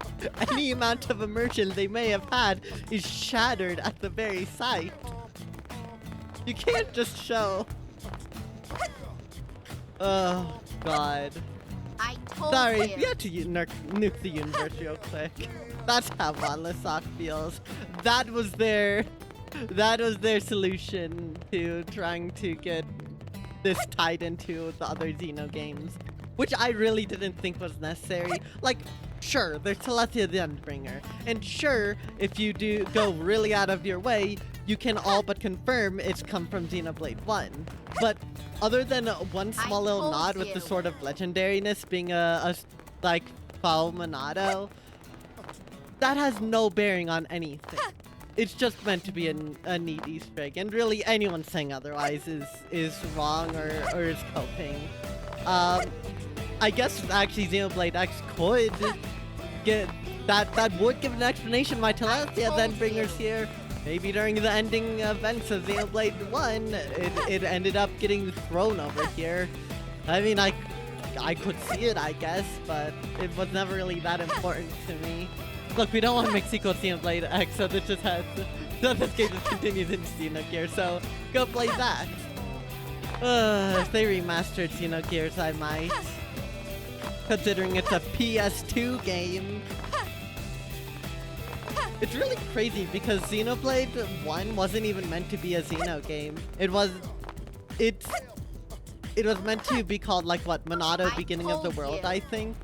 Any amount of immersion they may have had is shattered at the very sight. You can't just show... Oh, God. Sorry, you had to nuke the universe real quick. That's how Monolith Soft feels. That was their solution to trying to get this tied into the other Xeno games, which I really didn't think was necessary. Like, sure, there's Telethia the Endbringer, and sure, if you do go really out of your way, you can all but confirm it's come from Xenoblade 1. But other than one small little nod with the sort of legendariness being a like, Foul Monado, that has no bearing on anything. It's just meant to be a neat Easter egg, and really anyone saying otherwise is wrong or is coping. I guess actually Xenoblade X could get that would give an explanation why Telethia the Endbringer's here. Maybe during the ending events of Xenoblade 1, it ended up getting thrown over here. I mean, I could see it, I guess, but it was never really that important to me. Look, we don't want to make sequel to Xenoblade X, so this just has to, so this game just continues in Xenogears, so go play that. If they remastered Xenogears, I might. Considering it's a PS2 game. It's really crazy because Xenoblade 1 wasn't even meant to be a Xeno game. It was meant to be called, like, what, Monado Beginning of the World, I think.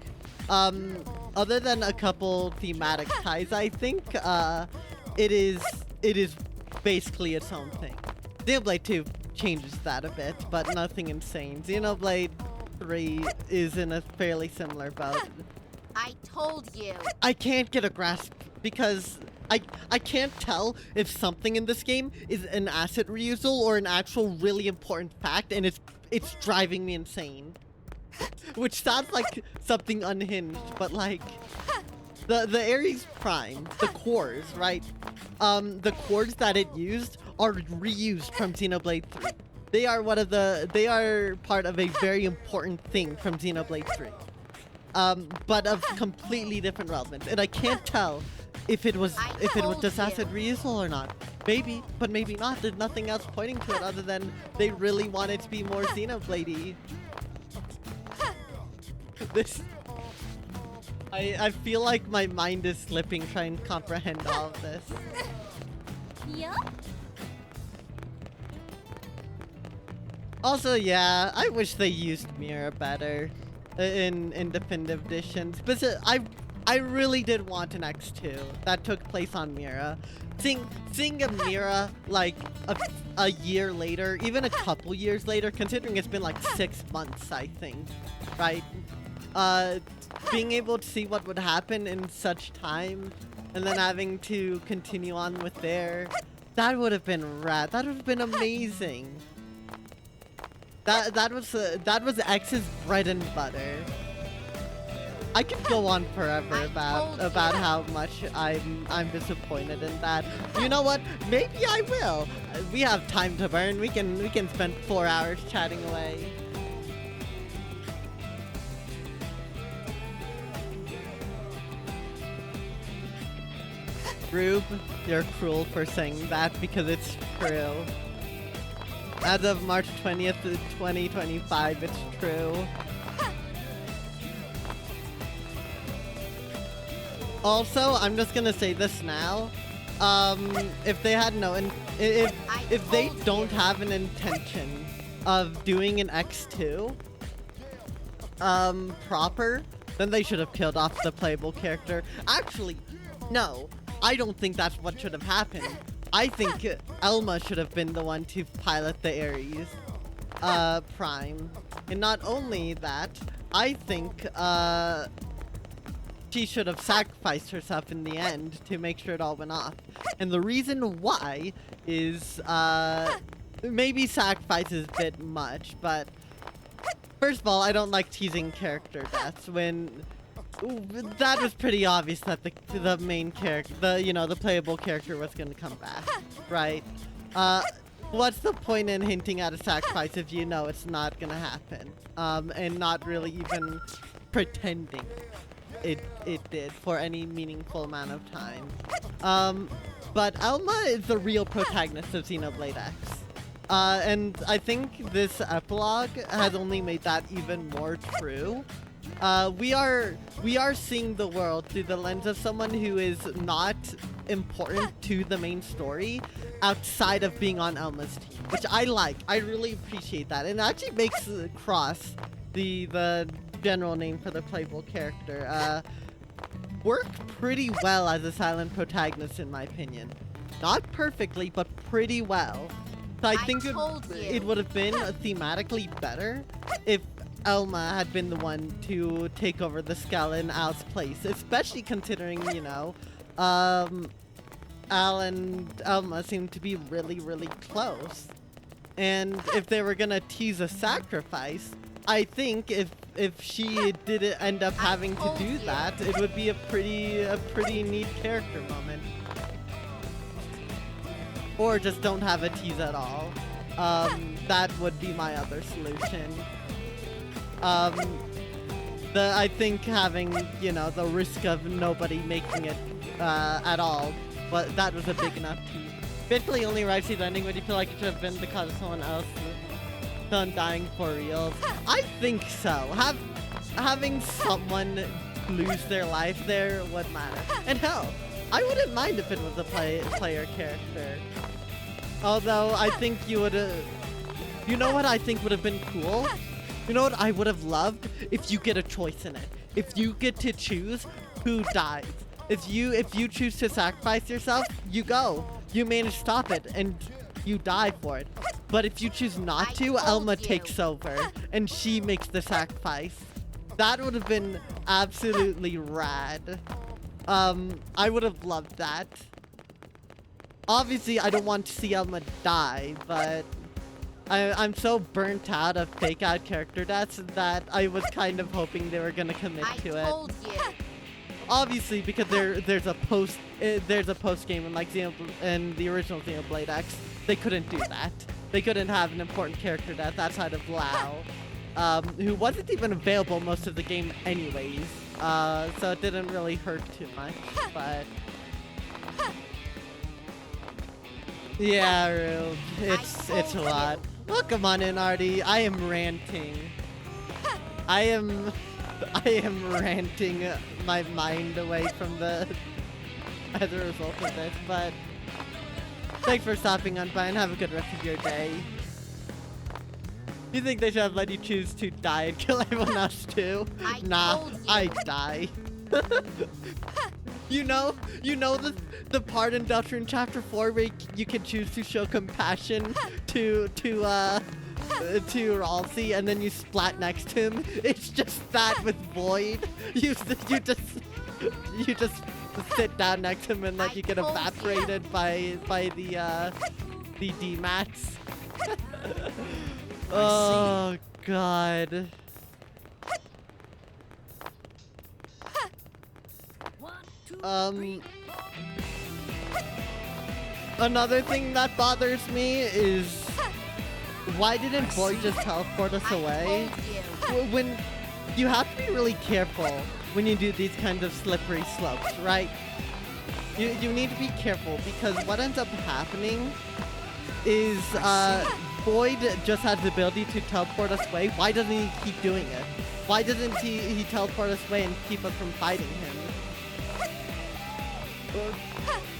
Other than a couple thematic ties, I think, it is basically its own thing. Xenoblade 2, changes that a bit, but nothing insane. Xenoblade 3 is in a fairly similar boat. I told you. I can't get a grasp because I can't tell if something in this game is an asset reusal or an actual really important fact, and it's driving me insane. Which sounds like something unhinged, but like the Ares Prime, the cores, right? The cores that it used are reused from Xenoblade 3. They are part of a very important thing from Xenoblade 3. But of completely different relevance. And I can't tell if it was just asset reusal or not. Maybe, but maybe not. There's nothing else pointing to it other than they really want it to be more Xenoblade-y. I feel like my mind is slipping trying to comprehend all of this. Yup. Also, yeah, I wish they used Mira better in definitive editions. But I really did want an X2 that took place on Mira. Seeing a Mira like a year later, even a couple years later, considering it's been like 6 months, I think, right? Being able to see what would happen in such time, and then having to continue on with that would have been rad. That would have been amazing. That was X's bread and butter. I could go on forever about how much I'm disappointed in that. You know what? Maybe I will. We have time to burn. We can spend 4 hours chatting away. Rube, you're cruel for saying that because it's true. As of March 20th, 2025, it's true. Also, I'm just gonna say this now. If they had if they don't have an intention of doing an X2 proper, then they should have killed off the playable character. Actually, no. I don't think that's what should have happened. I think Elma should have been the one to pilot the Ares Prime. And not only that, I think she should have sacrificed herself in the end to make sure it all went off. And the reason why is maybe sacrifice is a bit much, but first of all, I don't like teasing character deaths when that was pretty obvious that the main character, the playable character was going to come back, right? What's the point in hinting at a sacrifice if you know it's not going to happen? And not really even pretending it did for any meaningful amount of time. But Alma is the real protagonist of Xenoblade X. And I think this epilogue has only made that even more true. We are seeing the world through the lens of someone who is not important to the main story outside of being on Elma's team, which I like. I really appreciate that. And it actually makes Cross, the general name for the playable character, work pretty well as a silent protagonist in my opinion. Not perfectly, but pretty well. So I think it would have been thematically better if Elma had been the one to take over the Skull in Al's place, especially considering, Al and Elma seem to be really, really close. And if they were gonna tease a sacrifice, I think if she did end up having to do that, it would be a pretty neat character moment. Or just don't have a tease at all. That would be my other solution. I think having, the risk of nobody making it at all, but that was a big enough tease. Basically, only right to the ending would you feel like it should have been because of someone else dying for real. I think so. Having someone lose their life there would matter. And hell, I wouldn't mind if it was a player character. Although I think you would have. You know what I think would have been cool? You know what I would have loved? If you get a choice in it. If you get to choose who dies. If you choose to sacrifice yourself, you go. You manage to stop it, and you die for it. but if you choose not to, Elma takes over, and she makes the sacrifice. That would have been absolutely rad. I would have loved that. Obviously, I don't want to see Elma die, but I'm so burnt out of fake out character deaths that I was kind of hoping they were gonna commit to it. Obviously, because there's a post game in like in the original Xenoblade X, they couldn't do that. They couldn't have an important character death outside of Lao, who wasn't even available most of the game anyways. So it didn't really hurt too much, but. Yeah, Rube. It's a lot. Welcome on in, Artie. I am ranting. I am ranting my mind away from the as a result of this, but thanks for stopping on by and have a good rest of your day. You think they should have let you choose to die and kill everyone else too? Nah, I die. You know the part in Deltarune Chapter 4 where you can choose to show compassion to Ralsei and then you splat next to him. It's just that with Void. You just sit down next to him and like you get evaporated by the D-mats. Oh god. Another thing that bothers me is why didn't Void just teleport us away? When you have to be really careful when you do these kinds of slippery slopes, right? You need to be careful because what ends up happening is Void just has the ability to teleport us away. Why doesn't he keep doing it? Why doesn't he teleport us away and keep us from fighting him?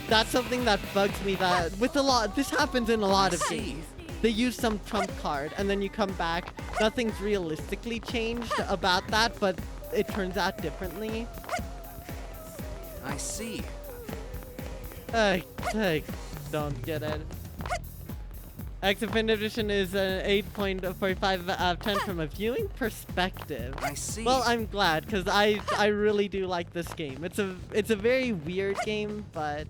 That's something that bugs me that with this happens in a lot of games. They use some trump card and then you come back. Nothing's realistically changed about that, but it turns out differently. I see. I don't get it. X Definitive Edition is an 8.45 out of 10 from a viewing perspective. I see. Well, I'm glad because I really do like this game. It's a very weird game, but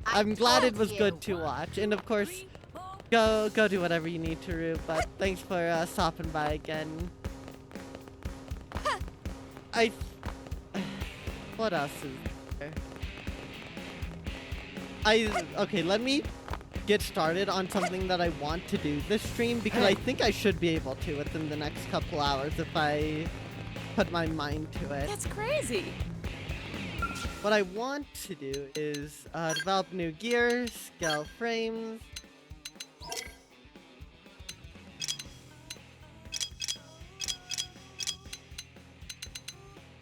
I'm glad it was good to watch. And of course, go do whatever you need to, Rube. But thanks for stopping by again. What else is there? Okay, let me get started on something that I want to do this stream because I think I should be able to within the next couple hours if I put my mind to it. That's crazy. What I want to do is develop new gear, scale frames.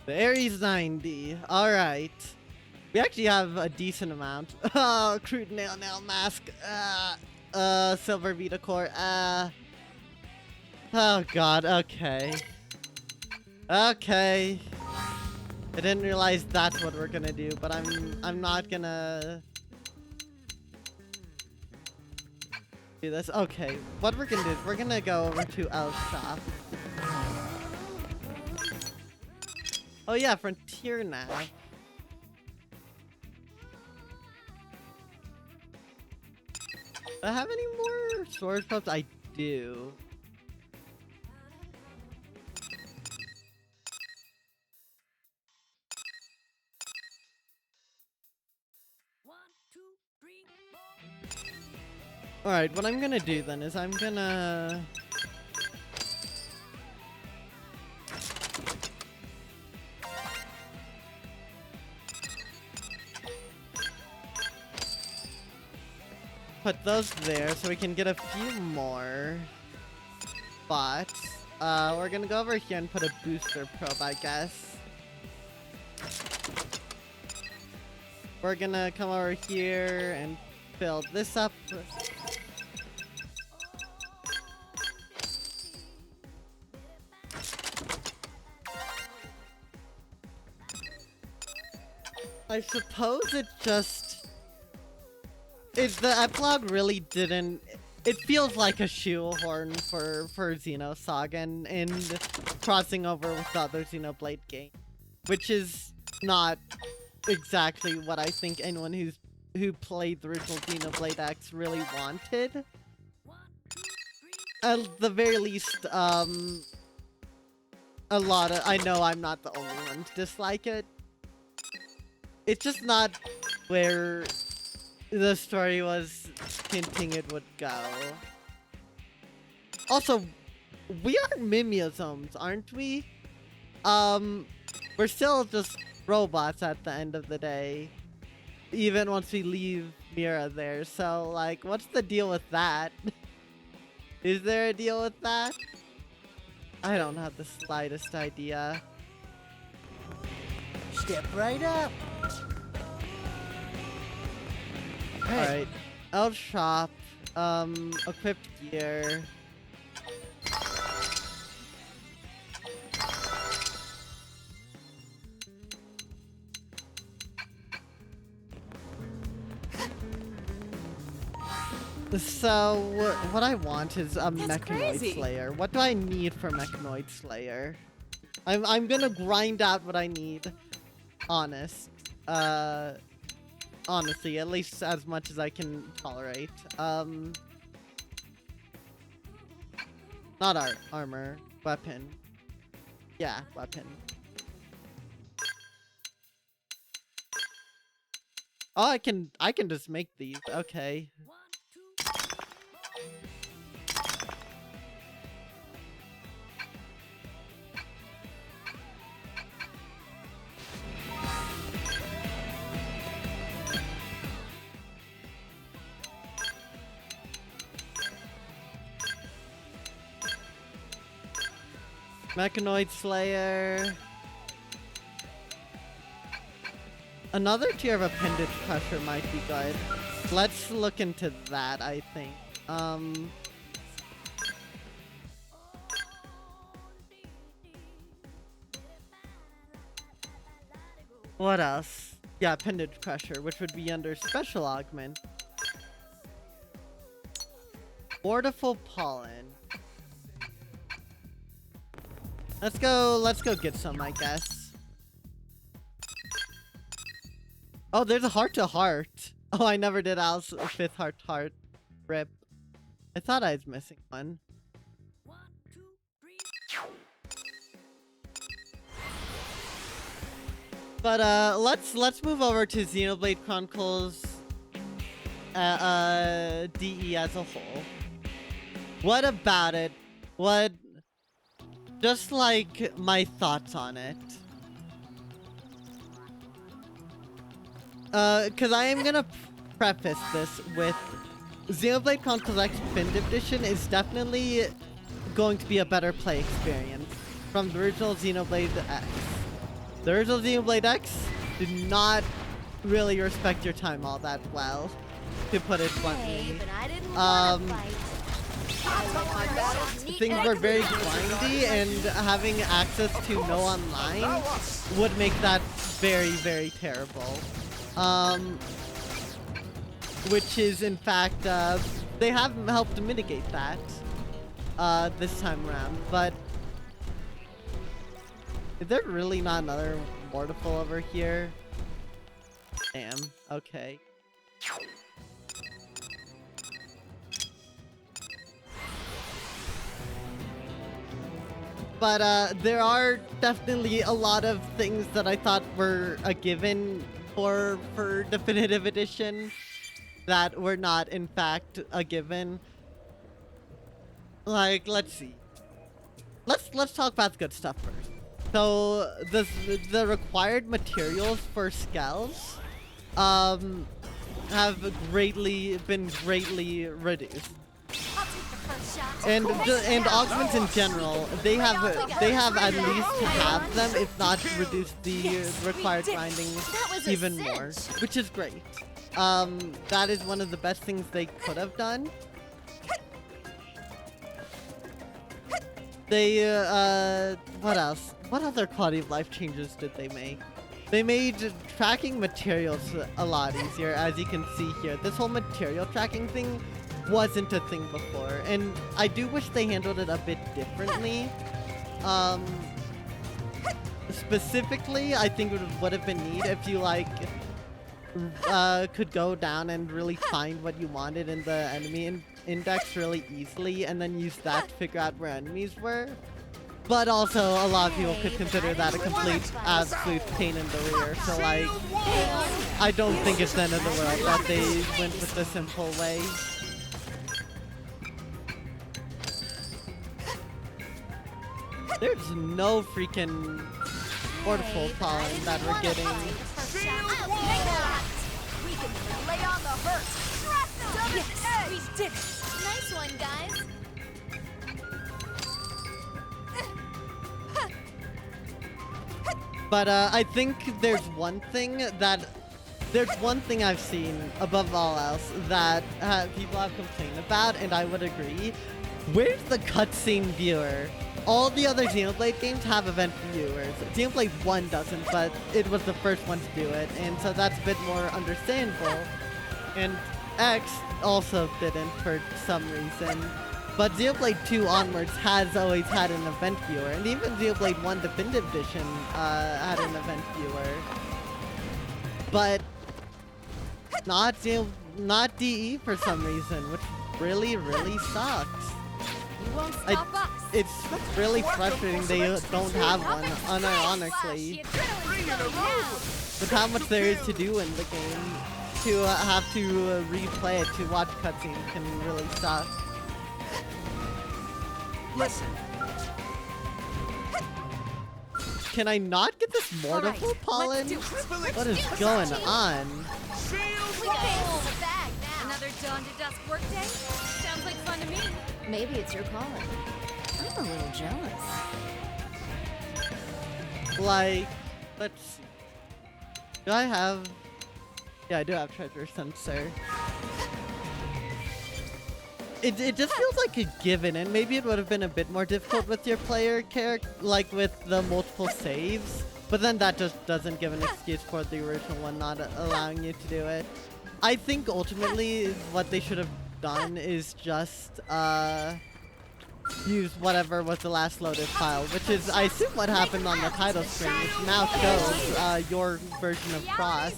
The Ares 90. Alright. We actually have a decent amount. Oh, crude nail mask. Silver Vita core. Oh god, okay. Okay. I didn't realize that's what we're gonna do, but I'm not gonna do this. Okay, what we're gonna do is we're gonna go over to El's shop. Oh yeah, Frontier now. Do I have any more sword pups? I do. Alright, what I'm gonna do then is I'm gonna... put those there so we can get a few more. But, we're gonna go over here and put a booster probe, I guess. We're gonna come over here and fill this up. I suppose it just... the epilogue really didn't it feels like a shoehorn for Xenosaga and crossing over with the other Xenoblade game, which is not exactly what I think anyone who played the original Xenoblade X really wanted. At the very least, a lot of, I know I'm not the only one to dislike it. It's just not where the story was hinting it would go. Also, we are Mimiosomes, aren't we? We're still just robots at the end of the day. Even once we leave Mira there, so like, what's the deal with that? Is there a deal with that? I don't have the slightest idea. Step right up. Alright. Elf shop. Equipped gear. So, what I want is a Mechanoid crazy. Slayer. What do I need for Mechanoid Slayer? I'm gonna grind out what I need. Honestly, at least as much as I can tolerate. Not armor. Weapon. Yeah, weapon. Oh, I can just make these. Okay. Mechanoid Slayer. Another tier of Appendage Crusher might be good. Let's look into that, I think. What else? Yeah, Appendage Crusher, which would be under Special Augment. Mortiful Pollen. Let's go get some, I guess. Oh, there's a heart-to-heart. Oh, I never did Al's 5th heart-to-heart. Rip. I thought I was missing one. But, let's move over to Xenoblade Chronicles DE as a whole. What about it? Just like my thoughts on it. Cause I am gonna preface this with Xenoblade Chronicles X Definitive Edition is definitely going to be a better play experience from the original Xenoblade X. The original Xenoblade X did not really respect your time all that well, to put it bluntly. Things were very grindy, and having access to no online would make that very, very terrible. Which is, in fact, they have helped to mitigate that this time around, but is there really not another Mortiful over here? Damn, okay. But there are definitely a lot of things that I thought were a given for Definitive Edition that were not, in fact, a given. Like, let's see. Let's talk about the good stuff first. So the required materials for Skells have been greatly reduced. And augments in general, they have at least halved them, if not reduced the required grinding even more, which is great. That is one of the best things they could have done. They what else? What other quality of life changes did they make? They made tracking materials a lot easier, as you can see here. This whole material tracking thing wasn't a thing before, and I do wish they handled it a bit differently. Specifically, I think it would have been neat if you like could go down and really find what you wanted in the enemy index really easily, and then use that to figure out where enemies were. But also, a lot of people could consider that a complete absolute pain in the rear. So like, I don't think it's the end of the world that they went with the simple way. There's no freaking waterfall pollen that we're getting. We can lay on the hurt. Yes, we did it. Nice one, guys. But I think there's one thing I've seen above all else that people have complained about, and I would agree. Where's the cutscene viewer? All the other Xenoblade games have event viewers. Xenoblade 1 doesn't, but it was the first one to do it, and so that's a bit more understandable. And X also didn't for some reason. But Xenoblade 2 onwards has always had an event viewer, and even Xenoblade 1 Definitive Edition had an event viewer. But not DE for some reason, which really sucks. You won't stop us. It's really frustrating they don't have one, unironically. With how much there is to do in the game, to have to replay it to watch cutscenes can really suck. Listen. Can I not get this mortal pollen? What is going on? We got it all in the bag now. Another dawn to dusk workday? Sounds like fun to me. Maybe it's your calling. I'm a little jealous. Like, let's see. Do I have... Yeah, I do have treasure sensor. It just feels like a given, and maybe it would have been a bit more difficult with your player character, like with the multiple saves. But then that just doesn't give an excuse for the original one not allowing you to do it. I think ultimately what they should have done is just use whatever was the last loaded file, which is, I assume, what happened on the title screen, which now shows your version of Cross.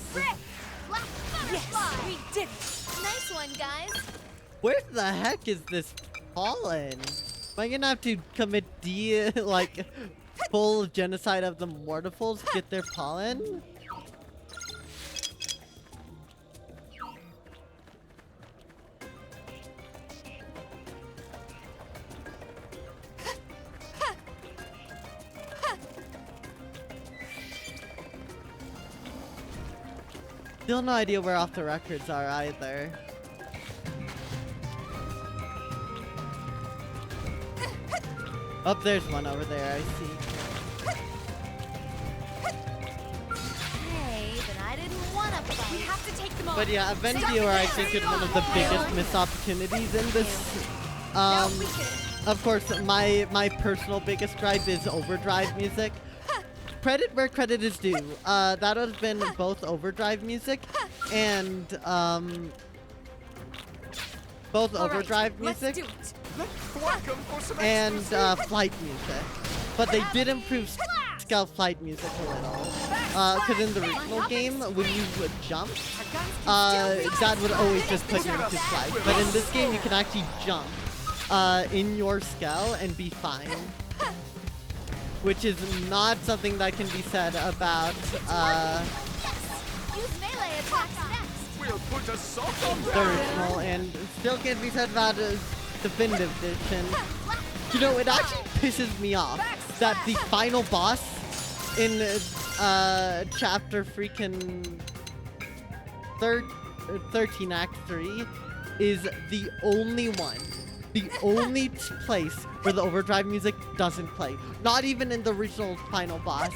Yes, we did it. Nice one, guys. Where the heck is this pollen? Am I gonna have to commit full genocide of the mortals to get their pollen? Still no idea where off the records are either. Oh, there's one over there, I see. Hey, but I didn't want to fight. We have to take them on. But yeah, event viewer I think is one of the biggest missed opportunities in this. Of course, my personal biggest gripe is overdrive music. Credit where credit is due. That would have been both overdrive music and overdrive music and flight music. But they did improve Scout flight music a little. Because in the original game, when you would jump, that would always just put you into flight. But in this game, you can actually jump in your Skell and be fine. Which is not something that can be said about Use melee attacks next. We'll put a salt on the that. original, and still can't be said about Definitive Edition. You know, it actually pisses me off that the final boss in chapter freaking 13 Act 3 is the only one. The only place where the overdrive music doesn't play. Not even in the original final boss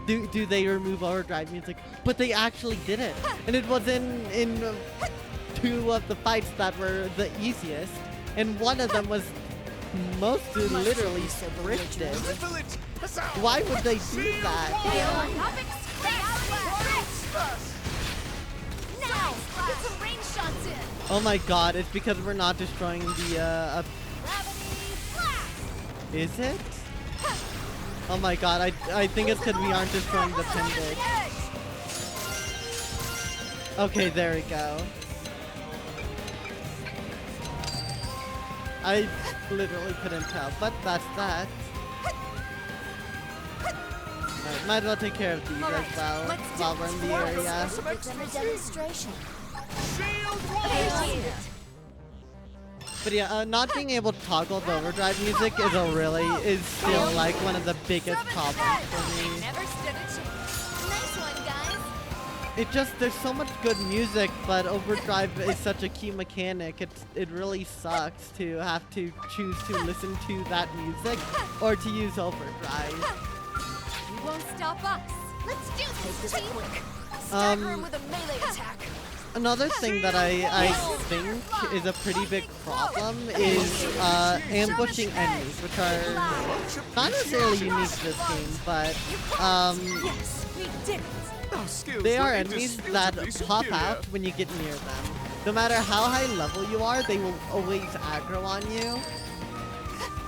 do they remove overdrive music, but they actually did it. And it was in two of the fights that were the easiest, and one of them was most literally scripted. Why would they do that? Now, get some range shots in. Oh my god, it's because we're not destroying the, Is it? Oh my god, I think it's because we aren't destroying the pendant. Okay, there we go. I literally couldn't tell, but that's that. Alright, might as well take care of these as well while we're in the area. Demonstration. But yeah, not being able to toggle the overdrive music is still like one of the biggest problems for me. Never stood a chance. Nice one, guys. There's so much good music, but overdrive is such a key mechanic. It really sucks to have to choose to listen to that music or to use overdrive. You won't stop us. Let's do this, team. Stagger him with a melee attack. Another thing that I think is a pretty big problem is ambushing enemies, which are not necessarily unique to this game, but Yes, we did it. they are enemies that pop out when you get near them. No matter how high level you are, they will always aggro on you,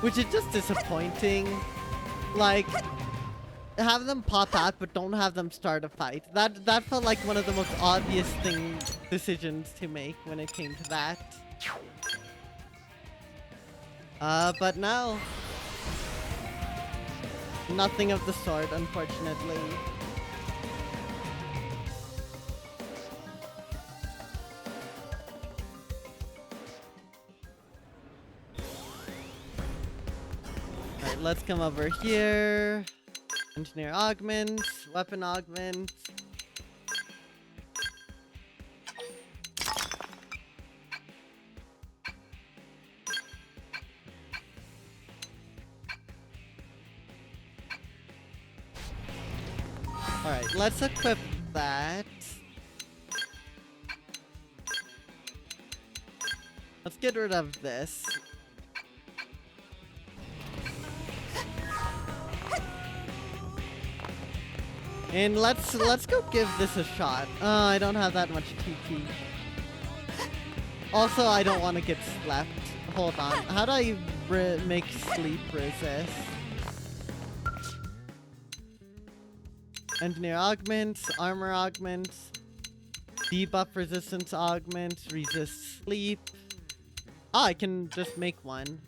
which is just disappointing. Like, have them pop out, but don't have them start a fight. That felt like one of the most obvious decisions to make when it came to that. But no. Nothing of the sort, unfortunately. Alright, let's come over here. Engineer augment, weapon augment. Alright, let's equip that. Let's get rid of this. And let's go give this a shot. I don't have that much TP. Also, I don't want to get slept. Hold on. How do I make sleep resist? Engineer augments, armor augments, debuff resistance augments, resist sleep. Oh, I can just make one.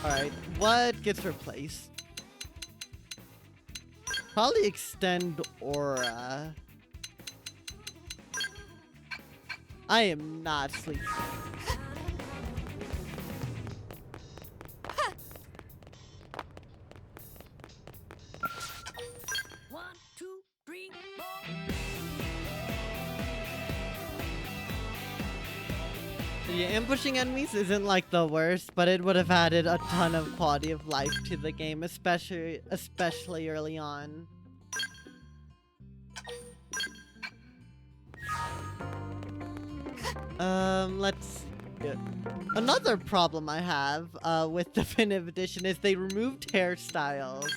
Alright, what gets replaced? Probably extend aura. I am not sleeping. Yeah, ambushing enemies isn't like the worst, but it would have added a ton of quality of life to the game, especially early on. Let's get another problem I have with Definitive Edition is they removed hairstyles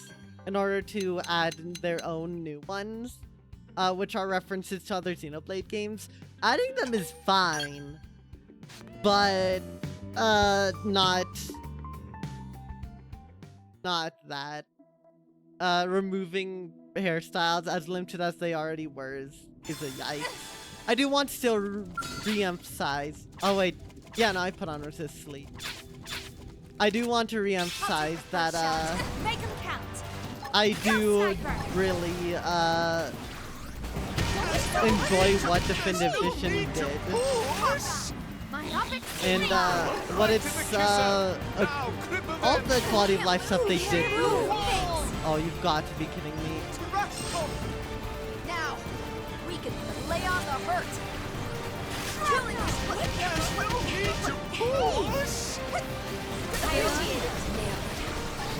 in order to add their own new ones, which are references to other Xenoblade games. Adding them is fine, but not that. Removing hairstyles as limited as they already were is a yikes. I do want to still re-emphasize. Oh wait, yeah, no, I put on resist sleep. I do want to re-emphasize that Make 'em count. I do really enjoy what Definitive Edition did. And what it's all the quality of life stuff they did. Oh, you've got to be kidding me. Now, we can lay on the hurt. Killing us.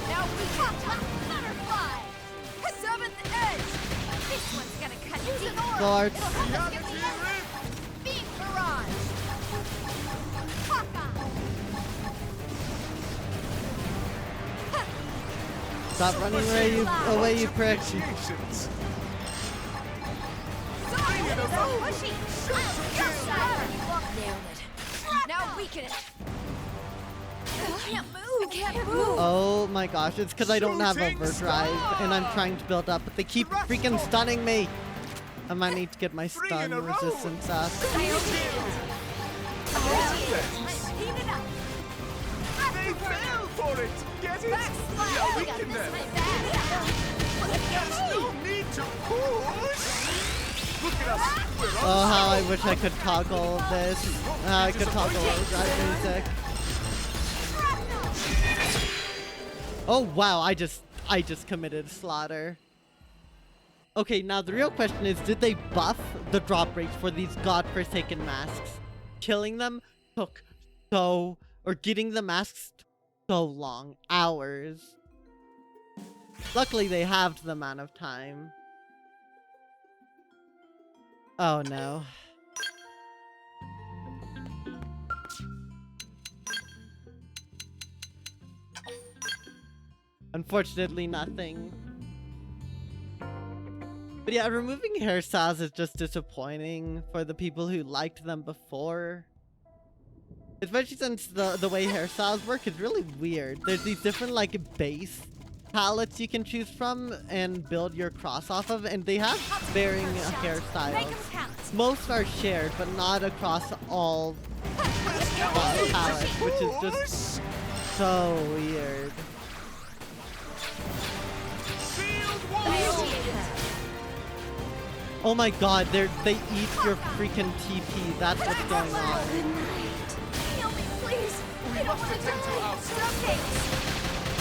Now we can butterfly. Seventh edge. This one's gonna cut deep. Guards. Beam barrage. Stop running away, you prick. Pushy! Nailed it. Now weaken it. I can't move. I can't move. Oh my gosh, it's because I don't have overdrive and I'm trying to build up, but they keep freaking stunning me. I might need to get my stun resistance up. Heat it up. They fell for it! Get it? Now weaken them! There's no need to push! Look at us! We're on Oh, how I wish I could toggle this. I could toggle overdrive music. Oh wow, I just committed slaughter. Okay, now the real question is, did they buff the drop rates for these godforsaken masks? Killing them took or getting the masks took so long. Hours. Luckily they halved the amount of time. Oh no. Unfortunately, nothing. But yeah, removing hairstyles is just disappointing for the people who liked them before. Especially since the way hairstyles work is really weird. There's these different like base palettes you can choose from and build your cross off of, and they have varying hairstyles. Most are shared, but not across all palettes, which is just so weird. Oh my god, they eat your freaking TP. That's what's going on. Heal me, please. I don't want to die.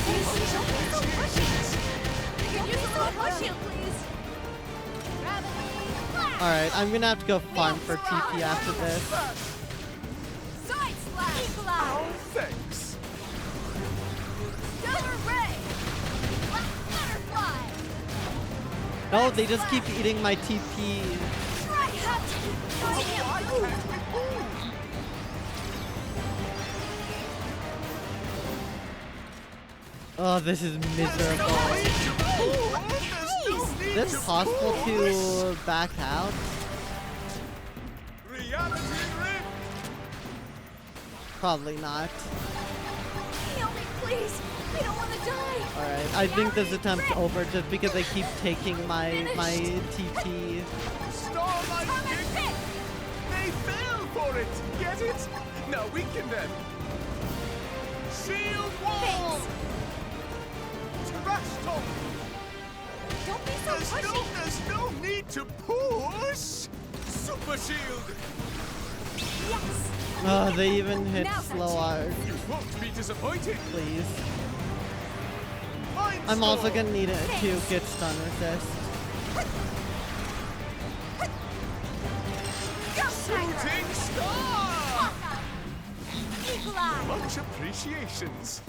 Please, don't be so pushy. I can use a little push heal, please. Alright, I'm gonna have to go farm for TP after this. Side slash. Epilogue. Thanks. Stellar ray. Butterfly. No, they just keep eating my TP. Oh, this is miserable. Is it possible to back out? Probably not. Heal me, please. I don't want to die. Alright, I think this attempt's over just because they keep taking my TP. They fell for it! Get it? Now weaken them! Shield wall! Trash talk! Don't be so pushy! There's no need to push! Super shield! Yes! Oh, they even hit slow art. You won't be disappointed! Please. I'm also gonna need it to get stun resist. Shooting star! Much appreciations.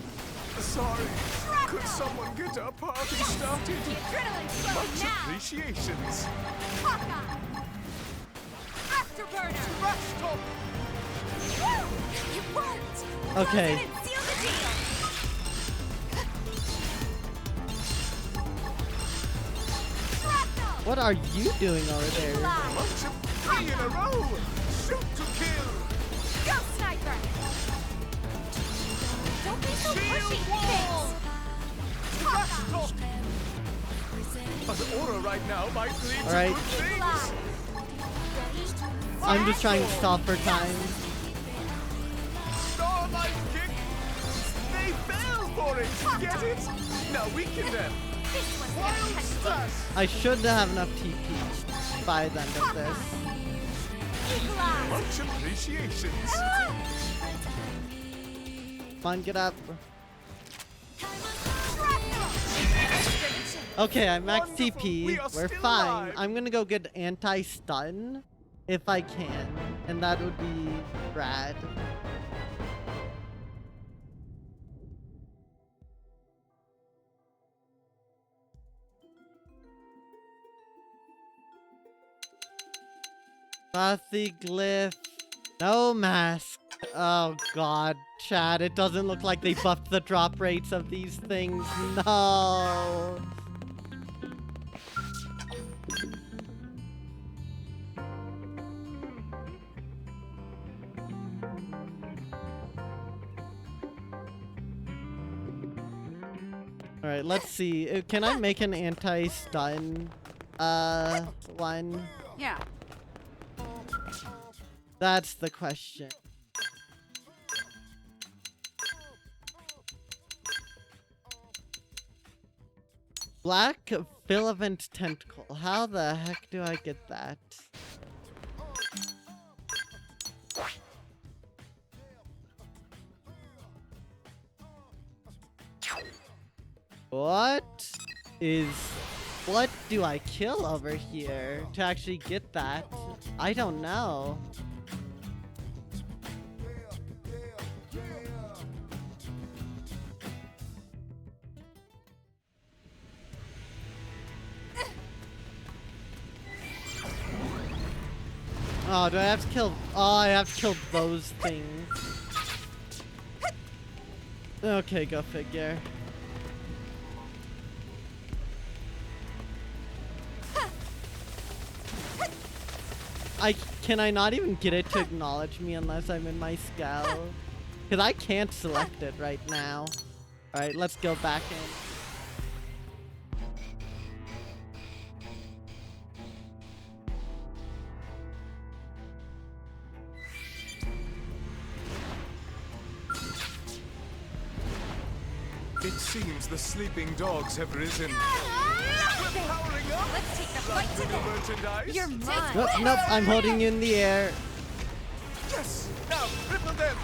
Sorry, could someone get our party started? Much appreciations. Afterburner! Trash talk! It worked! Okay. Close it and seal the deal! What are you doing over there? Much of 3 in a row! Shoot to kill! Go, sniper! Don't be so pushy! Trash talk! An aura right now might lead to Alright. good things! I'm just trying to stop for time. Starlight kick! They fell for it! Get it? Now weaken them! Wild slash! I should have enough TP by the end of this. Much appreciations! Come on, get up. Okay, I'm max TP. We're fine. I'm gonna go get anti-stun if I can, and that would be rad. Gothic glyph. No mask. Oh god, Chad, it doesn't look like they buffed the drop rates of these things. No. Alright, let's see. Can I make an anti-stun one? Yeah. That's the question. Black filament tentacle. How the heck do I get that? What do I kill over here to actually get that? I don't know. Oh, do I have to kill? Oh, I have to kill those things. Okay, go figure. Can I not even get it to acknowledge me unless I'm in my scout? Because I can't select it right now. Alright, let's go back in. It seems the sleeping dogs have risen. We're powering up. Let's take the fight to them. Merchandise. You're mine. Nope, nope, I'm holding you in the air. Yes! Now, cripple them!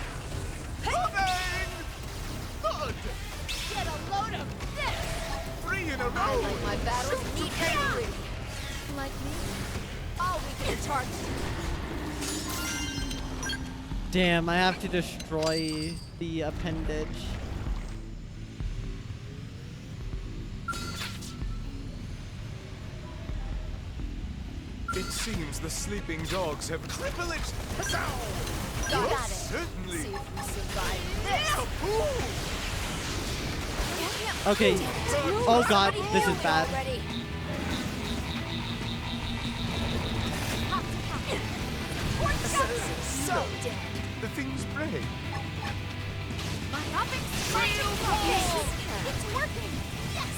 Moving! Good! Get a load of this. 3 in a row! I like my battles neat and pretty. Like me? All we can charge. Damn, I have to destroy the appendage. It seems the sleeping dogs have crippled it! You got it. Certainly! See if we survive this. Okay. Oh god, this is bad. Already. So dead. The thing's brain. My hopping steel. It's working. Yes.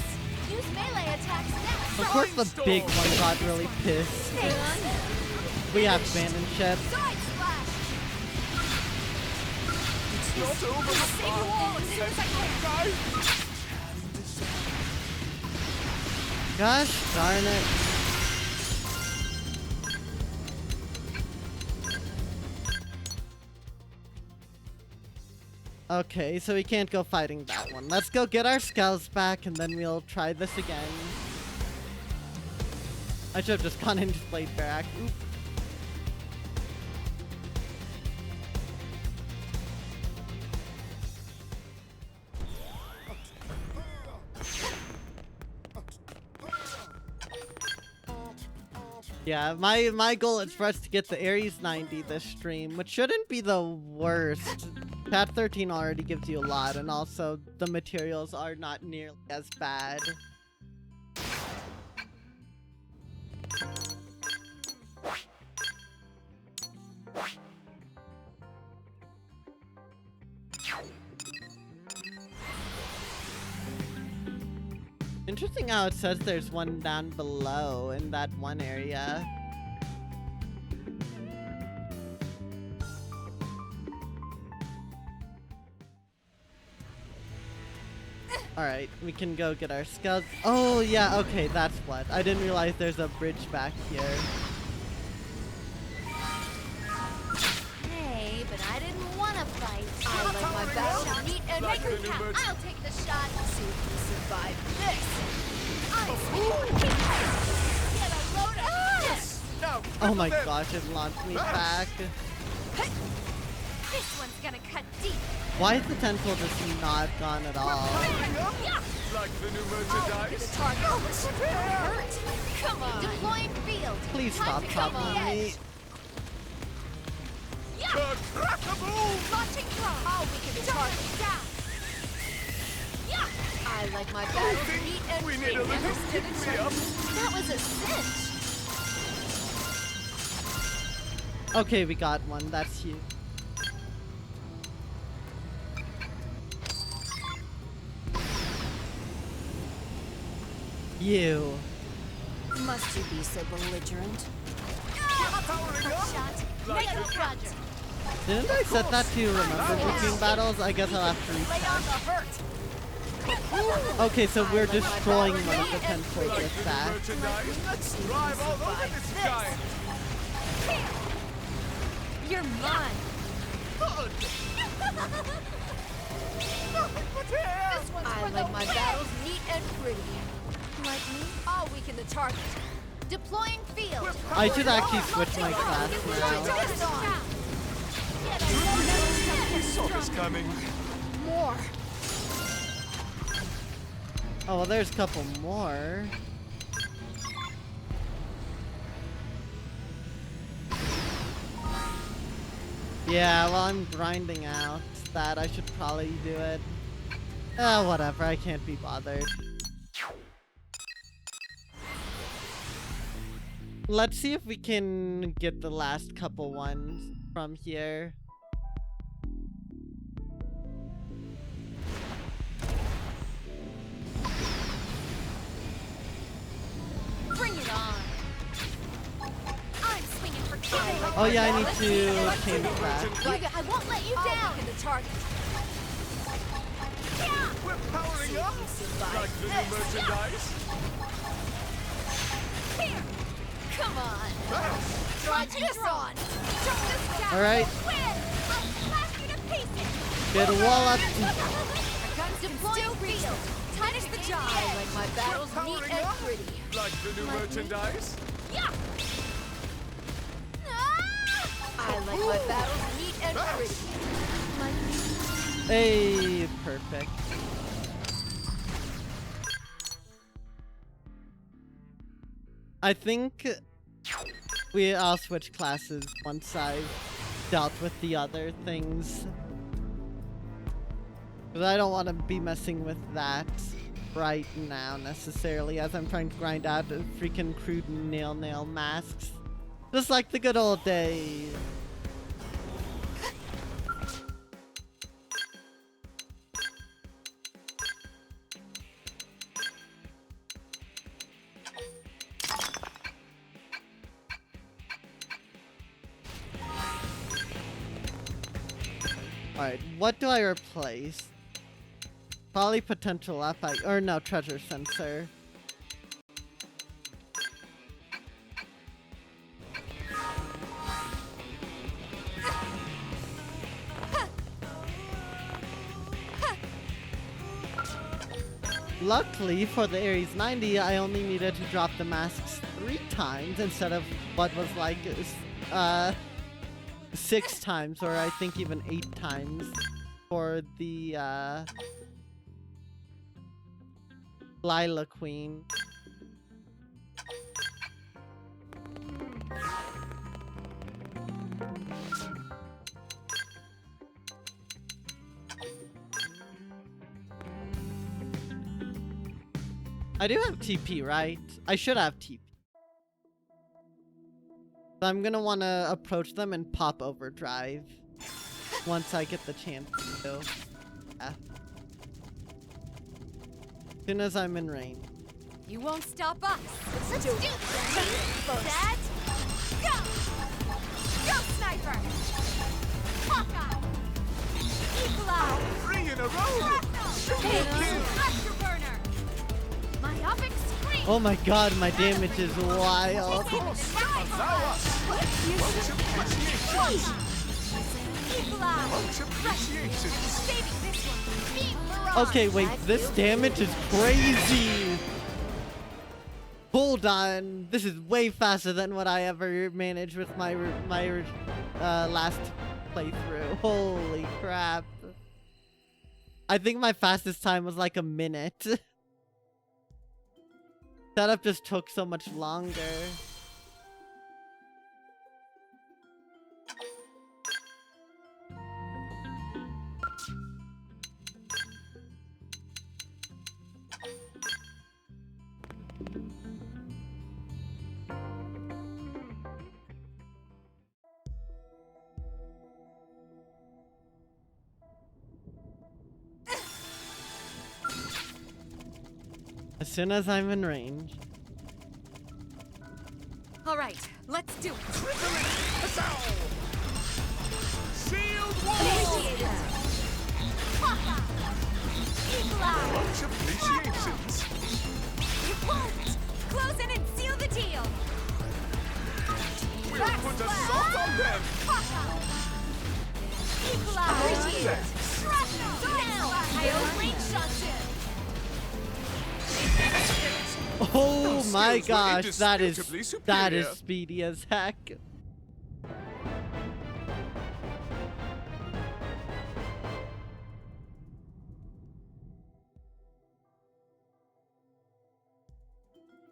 Use melee attacks now. Of course the big one got really pissed. Stay on. We have abandonship. Side splash. It's not over. I'll save you all as soon as I can. Gosh darn it. Okay, so we can't go fighting that one. Let's go get our skulls back and then we'll try this again. I should have just gone into Blade Barrack. Oop. Yeah, my goal is for us to get the Ares 90 this stream, which shouldn't be the worst. Pat 13 already gives you a lot, and also the materials are not nearly as bad. Interesting how it says there's one down below in that one area. Alright, we can go get our skulls. Oh yeah, okay, that's what. I didn't realize there's a bridge back here. Hey, but I didn't want to fight. I like my battles neat and make them count. I'll take the shot. See if we survive this. Get a load of this. Now, Oh my gosh, it launched me back. This one's gonna cut deep. Why is the tentacle just not gone at all? Yeah. like the new Oh, merchandise. target. Oh, this should hurt. Come on. Deploying field. Please Time stop to come popping on. me. Yeah. Crack-a-boom! Launching throw. Oh, we can target down. Yeah. I like my battles neat and We need a little pick-me-up. That was a cinch. Okay, we got one. That's huge. You. Must you be so belligerent? Didn't I set that to remember between battles? I guess I'll have to recheck. Okay, so we're destroying one of the 10 toys with that. Let's drive all over this guy. You're mine. I like my battles neat and pretty. Like me? I'll weaken the target. Deploying field. I should actually switch my class now. We saw this coming. More. Oh, well, there's a couple more. Yeah, well, I'm grinding out that. I should probably do it. Whatever, I can't be bothered. Let's see if we can get the last couple ones from here. Bring it on. I'm swinging for kill. Oh yeah, I need to change that. I won't let you down. In the target. Yeah. We're powering up. Like the new merchandise. Here. Come on. Try this on. Shut this down. All right. Win. I'll slash you to pieces. Get a wall up. Deploy field. Finish the job. I like my battles neat and pretty. Like the new merchandise. Yeah. I like my battles neat and pretty. Hey, perfect. I think I'll switch classes once I've dealt with the other things. Because I don't want to be messing with that right now necessarily, as I'm trying to grind out freaking crude nail masks. Just like the good old days. Alright, what do I replace? Probably potential FI, or no, treasure sensor. Luckily for the Ares 90, I only needed to drop the masks 3 times instead of what was like 6 times, or I think even 8 times for the Lila Queen. I do have TP, right? I should have TP. So I'm gonna want to approach them and pop overdrive once I get the chance to. Yeah. As soon as I'm in range. You won't stop us. Let's do it. Set. Go. Go, sniper. Hawkeye. Epilogue. 3 in a row. Afterburner. Myopic scream. Oh my god, my damage is wild. Okay, wait, this damage is crazy. Hold on, this is way faster than what I ever managed with my last playthrough. Holy crap. I think my fastest time was like a minute. Setup just took so much longer. As soon as I'm in range. All right, let's do it. Sealed wall! Much appreciations. You won't! Close in and seal the deal! We'll put a salt on them! Appreciate it! I range shots in! Oh my skills were gosh, that is indisputably superior. speedy as heck.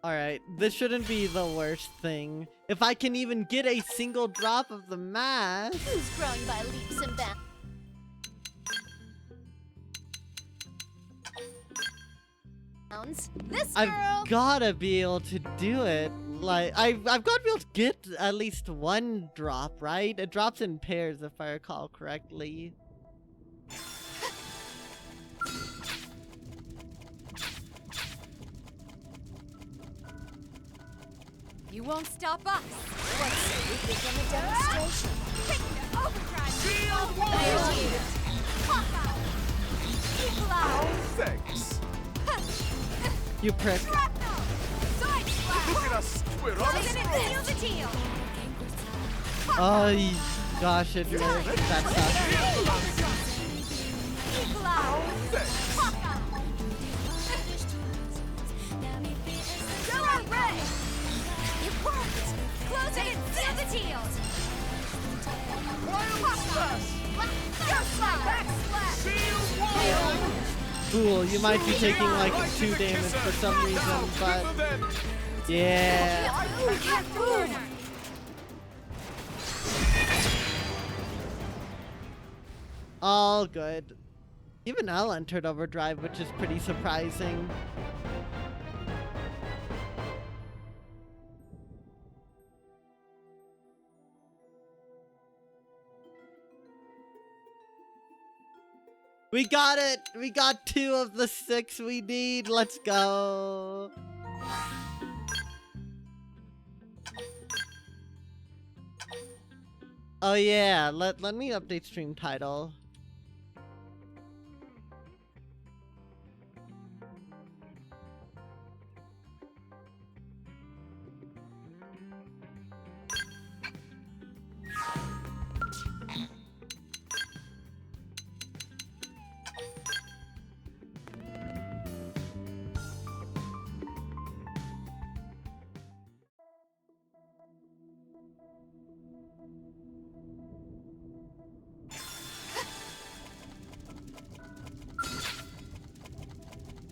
Alright, this shouldn't be the worst thing. If I can even get a single drop of the mask. Who's growing by leaps and bounds? This girl! I've gotta be able to do it. Like, I've got to be able to get at least one drop, right? It drops in pairs if I recall correctly. You won't stop us! Let's say we begin a demonstration. Take it to overdrive! Shield wall! Appreciate it! Hawkeye! Epilogue! Thanks. You prick. Shrapnel! Side slash! Look at us! We're on a Close in and scroll! seal the deal! Oh, gosh, it really, that sucks. Epilogue! Thanks. Hawkeye! Solar ray! You won't! Close it and seal the deal! Wild slash! Backslash! Sealed wall! Cool, you might be taking like 2 damage for some reason, but yeah. All good. Even L entered overdrive, which is pretty surprising. We got it! We got 2 of the 6 we need. Let's go. Oh yeah, let me update stream title.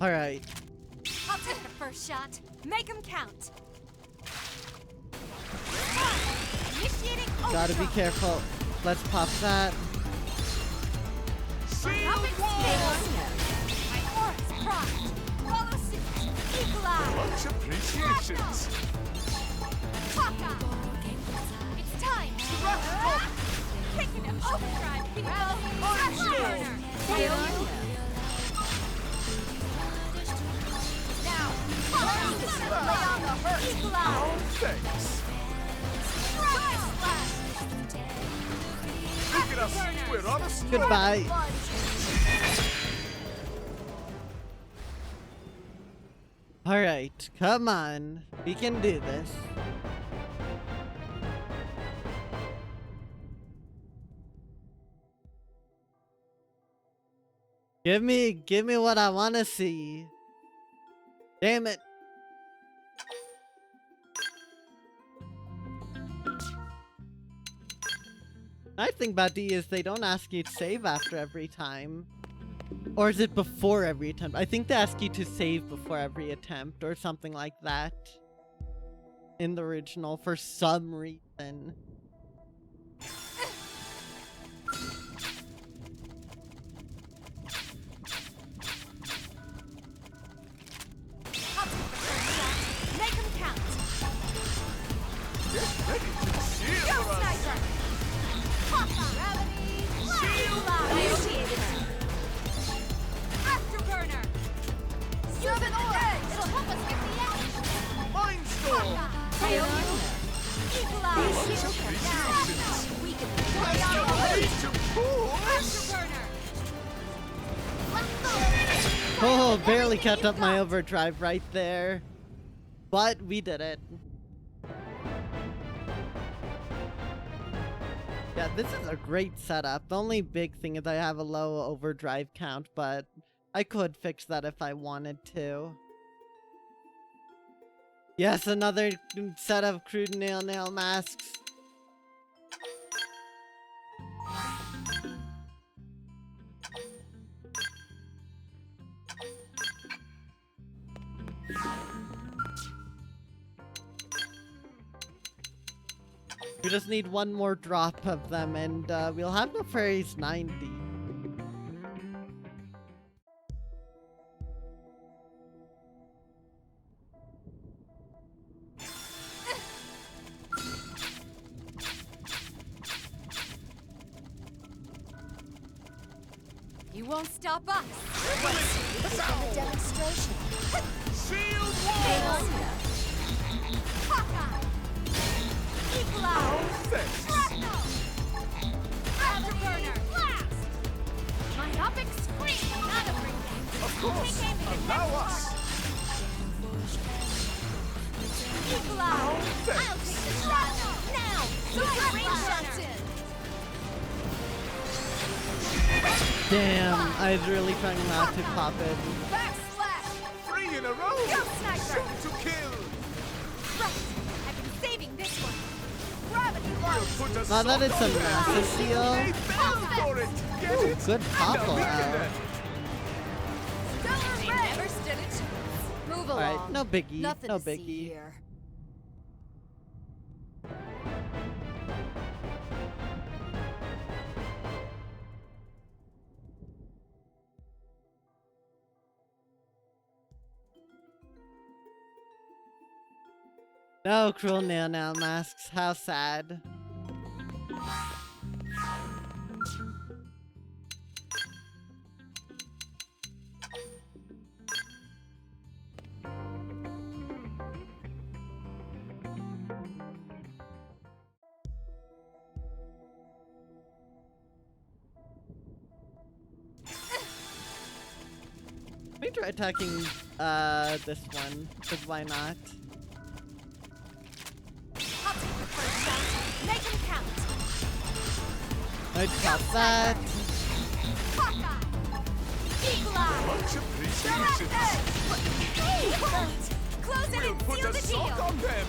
All right. I'll take the first shot. Make them count. Initiating Gotta be overdrive. careful. Let's pop that. Sealed wall! My aura's primed. Follow suit. Equalize. Much appreciations. Hawkeye. It's time. Taking an overdrive, people. Afterburner. Now, lay on the hurt. Equalize. Thanks. Side Look at us! We're on a scroll! Goodbye. All right, come on. We can do this. Give me what I want to see. Damn it. Nice thing about D is they don't ask you to save after every time. Or is it before every attempt? I think they ask you to save before every attempt or something like that. In the original for some reason. Make them count. Get ready to shield Go, for us! sniper! Gravity! Initiated! Afterburner! Use an aura! It'll help to push! Oh, barely kept up my overdrive right there. But we did it. Yeah, this is a great setup. The only big thing is I have a low overdrive count, but I could fix that if I wanted to. Yes, another set of crude nail masks. We just need one more drop of them and we'll have the fairies 90. You won't stop us. This is a demonstration. Shield wall! Hawkeye! Epilogue! Shrapnel! Afterburner! Blast! Myopic scream! Not a bring. Of course! Allow us! Epilogue! I'll take the shrapnel! Now! Super range shots in! Damn, I was really trying not to pop it. Backslash! 3 in a row! Go, sniper! Shoot to kill! Right! I've been saving this one! Gravity launch! Put a Now that it's a massive steal. They fell for it! Get Ooh, it? good pop Now we can out. then. They never stood a chance. Move along. Alright, no biggie, Nothing no to see biggie. here. No cruel nail masks, how sad. Let me try attacking this one, because why not? I'll take the first shot. Make him count. I'd pop that. Hawkeye! Eagle-Eye! Much appreciation. Close it and Put seal a the deal! sock on them!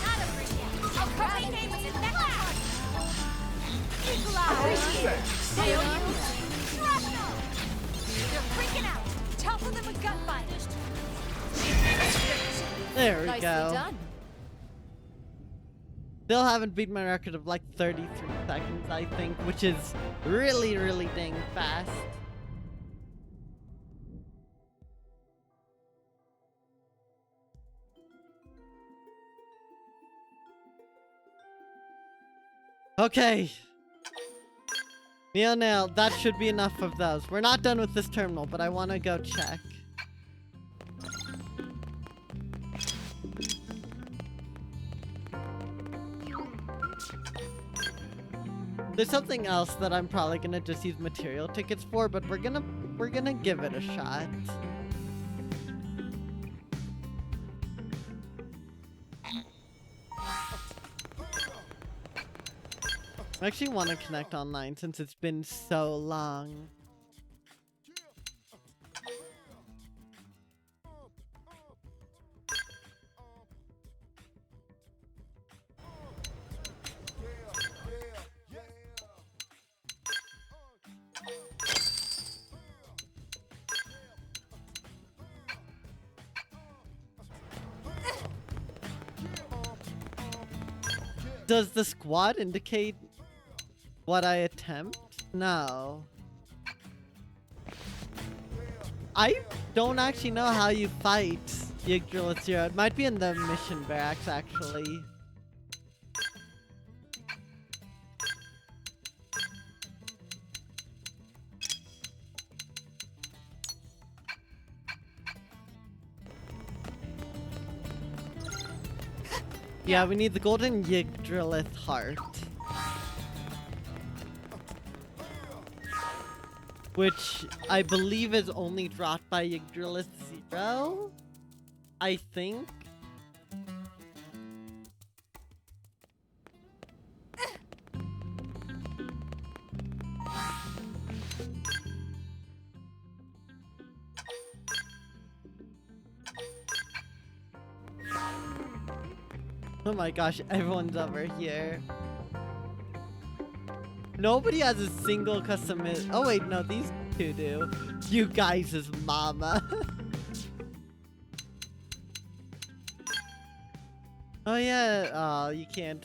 Not over yet. I'll cover the game with his next one. Eagle-Eye! Stay on you. Shrapnel! They're freaking out. Topple them with gunfire. There we Nicely go. done. Still haven't beat my record of like 33 seconds, I think, which is really, really dang fast. Okay. Nail, that should be enough of those. We're not done with this terminal, but I want to go check. There's something else that I'm probably gonna just use material tickets for, but we're gonna give it a shot. I actually want to connect online since it's been so long. Does the squad indicate what I attempt? No. I don't actually know how you fight Yggdrasil Zero. It might be in the mission barracks, actually. Yeah, we need the golden Yggdrasil heart. which I believe is only dropped by Yggdrasil Zero, I think. Oh my gosh, everyone's over here. Nobody has a single custom. Oh wait, no, these two do. You guys is mama. Oh yeah, oh, you can't.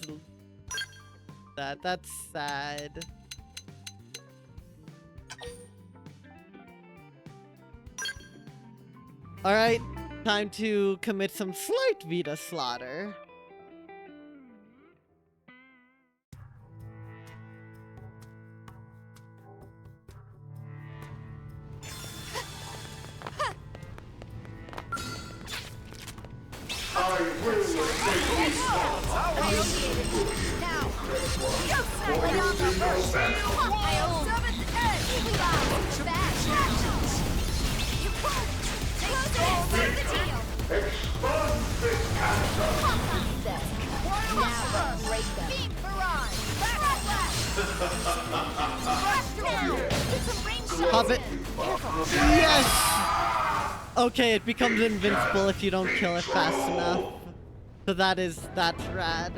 That's sad. Alright, time to commit some slight Vita slaughter. I will await these thoughts. Now, go lay on the first. I'll summon the edge. Back. You pull. Take the deal. Expunge this cancer. Now, break them. Beam barrage. Get some range shots Pop it. in. Yes! Okay, it becomes invincible if you don't kill it fast enough. So that's rad.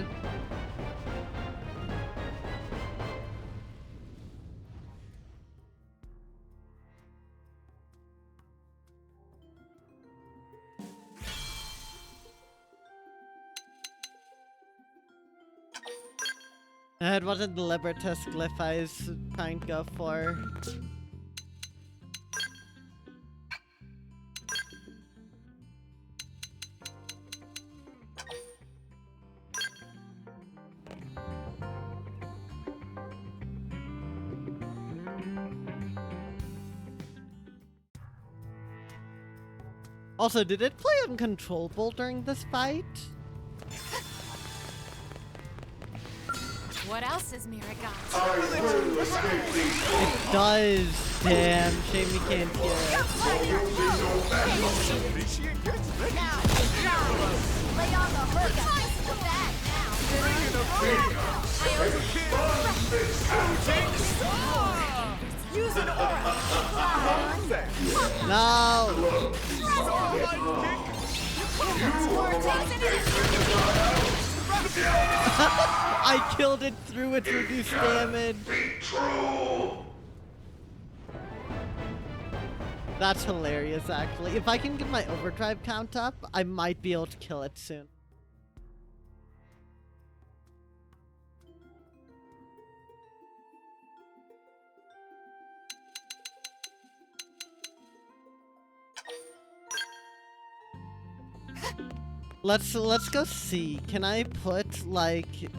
It wasn't the Libertas glyph I was trying to go for. Also, did it play uncontrollable during this fight? What else is Mira got? I will escape these It does. Damn, shame we can't hear it. Now, lay on the hook. The bag now. Use an aura. No! I killed it through its reduced damage. That's hilarious, actually. If I can get my overdrive count up, I might be able to kill it soon. Let's go see. Can I put like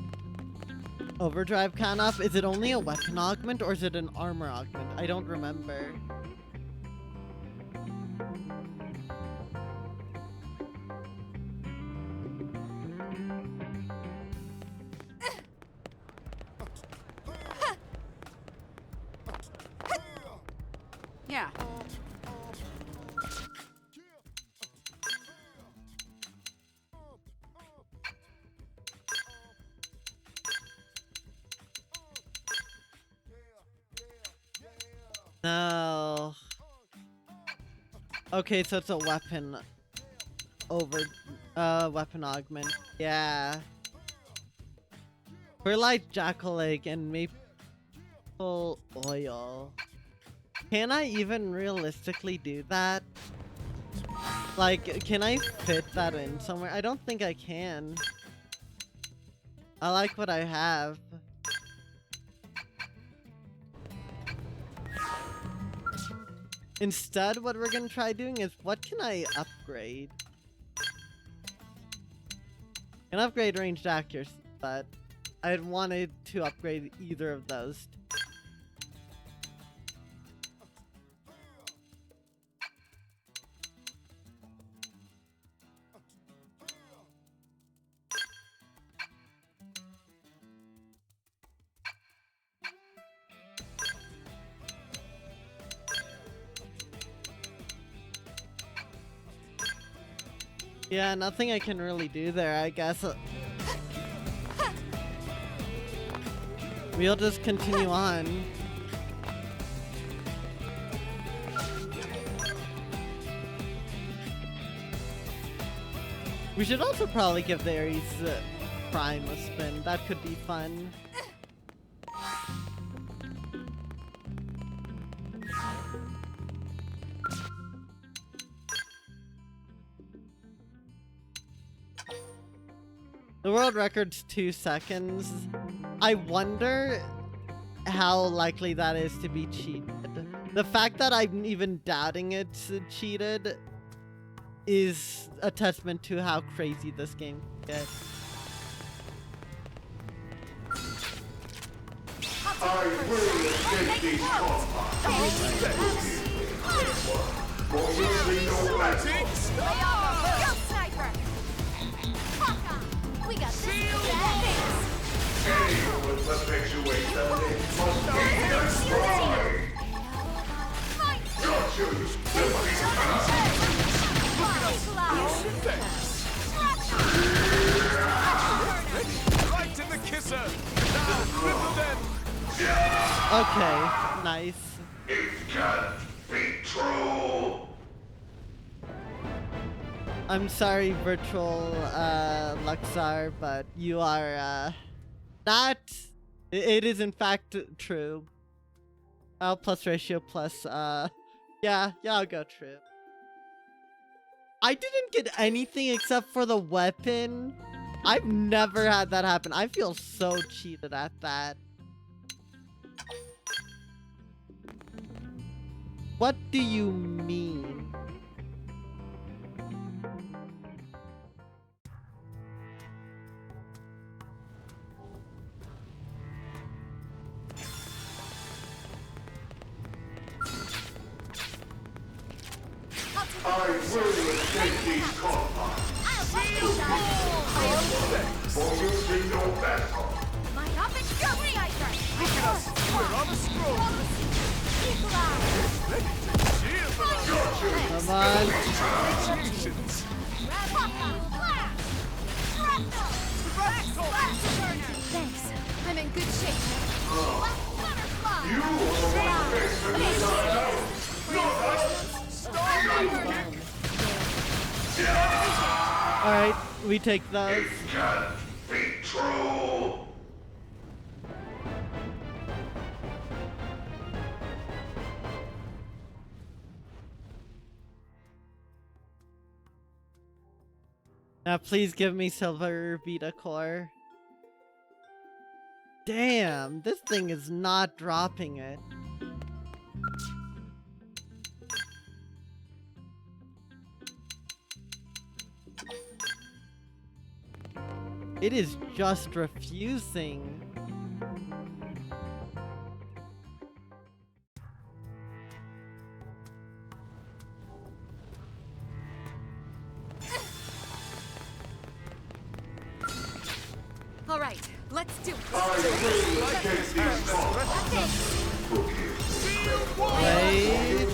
overdrive count up? Is it only a weapon augment or is it an armor augment? I don't remember. Yeah. No. Okay, so it's a weapon weapon augment. Yeah. For like jackal egg and maple oil. Can I even realistically do that? Like, can I fit that in somewhere? I don't think I can. I like what I have. Instead, what we're gonna try doing is, what can I upgrade? I can upgrade ranged accuracy, but I wanted to upgrade either of those. Yeah, nothing I can really do there, I guess. We'll just continue on. We should also probably give the Ares Prime a spin. That could be fun. The world record's 2 seconds. I wonder how likely that is to be cheated. The fact that I'm even doubting it's cheated is a testament to how crazy this game gets. I will escape these confines. For usually no battle. Go, sniper! We got this. Any will perpetuate the myth must be destroyed. Got you, Right in the kisser! Now, cripple them! Okay, nice. It can't be true! I'm sorry, virtual Luxar, but you are not. It is in fact true. L plus ratio plus yeah, I'll go true. I didn't get anything except for the weapon. I've never had that happen. I feel so cheated at that. What do you mean? I will escape these confines. For usually no battle. My up and go, sniper! Look at us! We're on a stroll! Ready to cheer for us! Come on. Congratulations! Thanks. I'm in good shape. You are the one facing the side out. Alright, we take those. It can't be true. Now please give me Silver Vita Core. Damn, this thing is not dropping it. It is just refusing. All right, let's do it. I will escape these confines. Wait.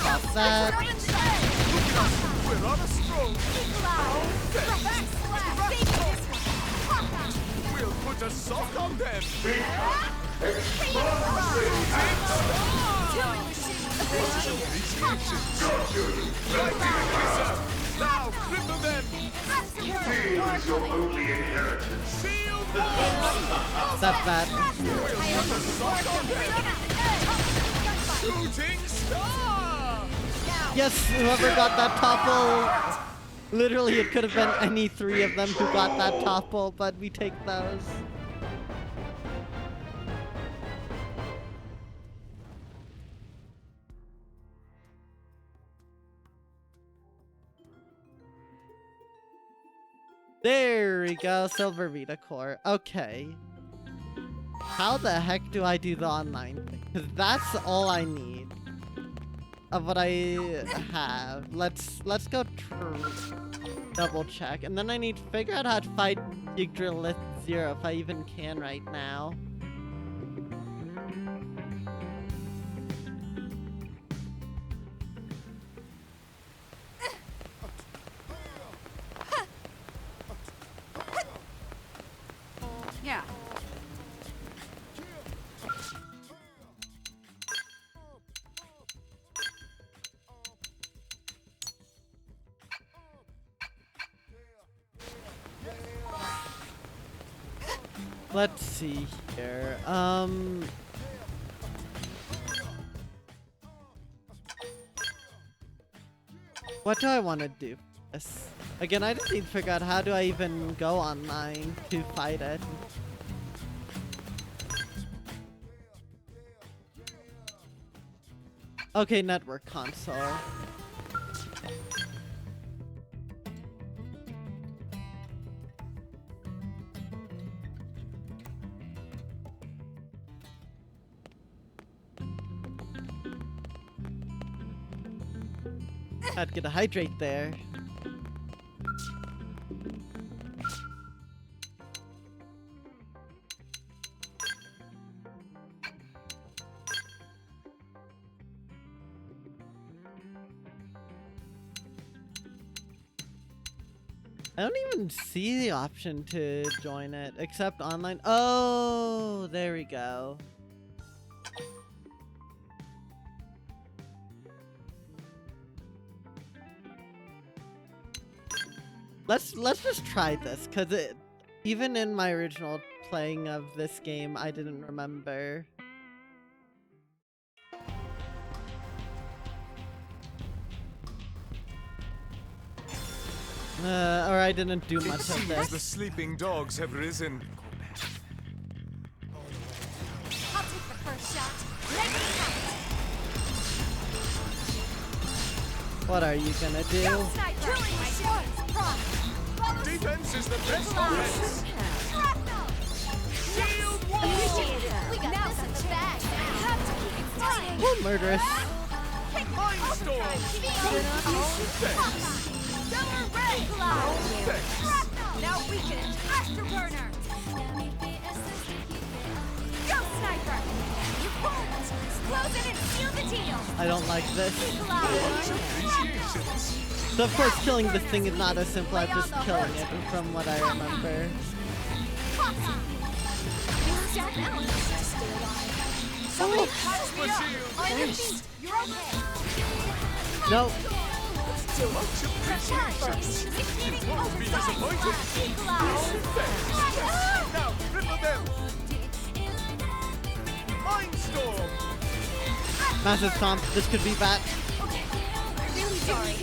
Stop that. We're on a stroll! We'll put a sock on them! Now, cripple them! Fear is your only inheritance. Stop that. Shooting star! Yes, whoever got that topple. Literally, it could have been any three of them who got that topple, but we take those. There we go, Silver Vita Core. Okay. How the heck do I do the online thing? Because that's all I need of what I have. Let's go double check. And then I need to figure out how to fight Yggdrasil 0 if I even can right now. Let's see here. What do I want to do? Again, I just need to figure out how do I even go online to fight it. Okay, network console. Had to get a hydrate there. I don't even see the option to join it, except online. Oh, there we go. Let's just try this, cause even in my original playing of this game, I didn't remember. Or I didn't do much of this. The sleeping dogs have risen. I'll take the first shot. Make it count. What are you gonna do? Go, sniper. Killing machine. Defense is the best offense. Shield wall. Appreciate it. We got this in the bag. Have to keep it fighting. Oh, murderous. Mindstorm. Stellar Ray. Now weaken. Afterburner. Go, sniper. You won't. Close it and seal the deal. I don't like this. So of course killing this thing is not as simple as just killing it from what I remember. Somebody touch me up. On your feet. You're okay. Nope. Much appreciation. You won't be disappointed. Now, cripple them. Mindstorm. Massive stomp. This could be bad. Really sorry.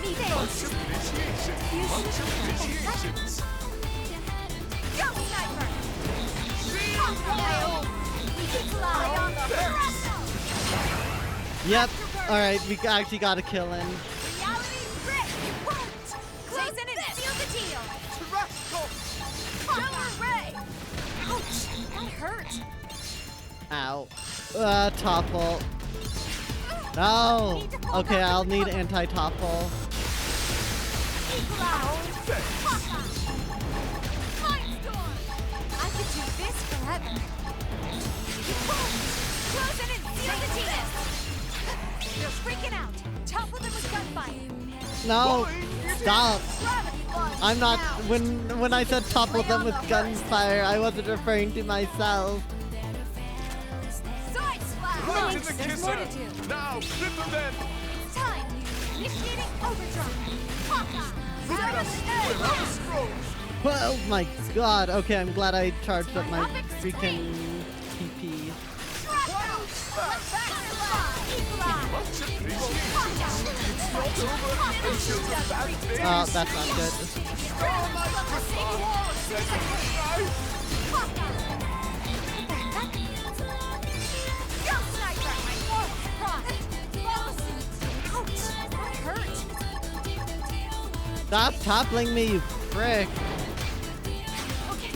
Me Much appreciation. Much appreciation. Go, sniper. We can fly on the horizon. Yep. Alright, we actually got a kill in. Reality grip. You won't. Close it and seal the deal. Stellar Ray. Ouch. That hurt. Ow. Topple. No. Okay, I'll need anti-topple. Mindstorm. I could do this forever. You won't. Close it and seal the deal. You're freaking out. Topple them with gunfire. No. Stop. Gravity launch I'm not. now. When I said topple them with gunfire, I wasn't referring to myself. Side slash. Look to the There's more to do. kisser. Now, cripple them. Time. Initiating overdrive. Hawkeye. Look at us. Without a scroll. Oh my god. Okay, I'm glad I charged up my freaking PP. Much appreciation. It's not over until the bad days. Oh, that's not good. Stop toppling me, you prick. Okay,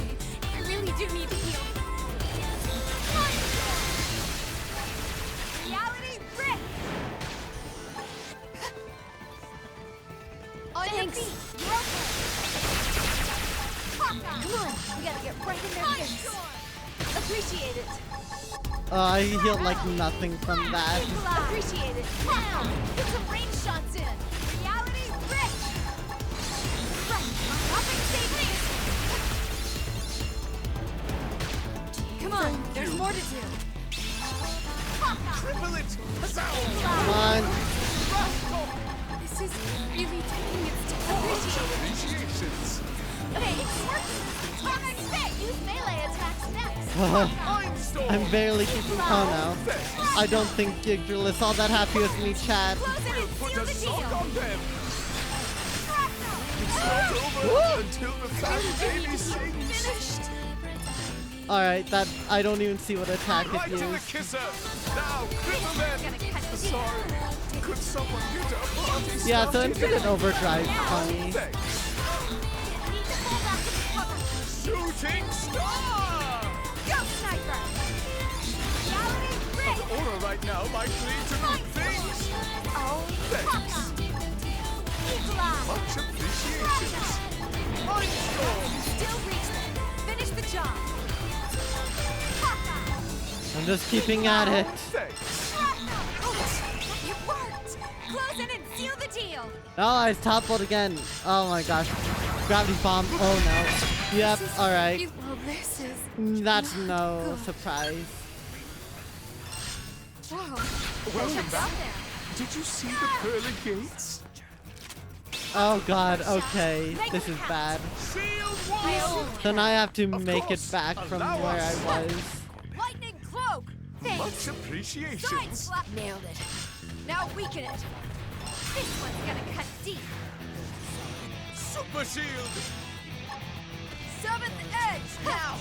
I really do need to heal. Reality grip. On your feet. You're okay. Come on, we gotta get right in their face. Appreciate it. I healed like nothing from that. Appreciate it. Now, get some range shots in. Reality grip. Right, up and save me. Come on, there's more to do. Triple it. Come on. This is really taking its time. Appreciations. Okay, it's working. Atomic stick. Use melee attack. I'm barely keeping. Oh no. I don't think Yggdrasil is all that happy with me, chat. Put a sock on them. It's not over until the fat baby sings. Alright, that I don't even see what attack Right it to the used. kisser. Now, cripple them. Sorry. Could someone get a party Yeah, so started? infinite overdrive for me. Shooting star! Go, sniper! Reality The ring! aura right now might lead to good things. Oh, Thanks. epilogue! Much appreciated. Mindstorm! Still reach them. Finish the job. I'm just keeping at it. Thanks. It worked! Close in and seal the deal! Oh, I toppled again. Oh my gosh. Gravity bomb. Oh no. Yep, alright. Well, this is... That's no surprise. Wow. Welcome back. Did you see the pearly gates? Oh god, okay. This is bad. So now I have to make it back from where I was. Lightning cloak! Thanks! Much appreciation. Side slap! Nailed it. Now weaken it. This one's gonna cut deep. Super shield. Seventh edge! Now!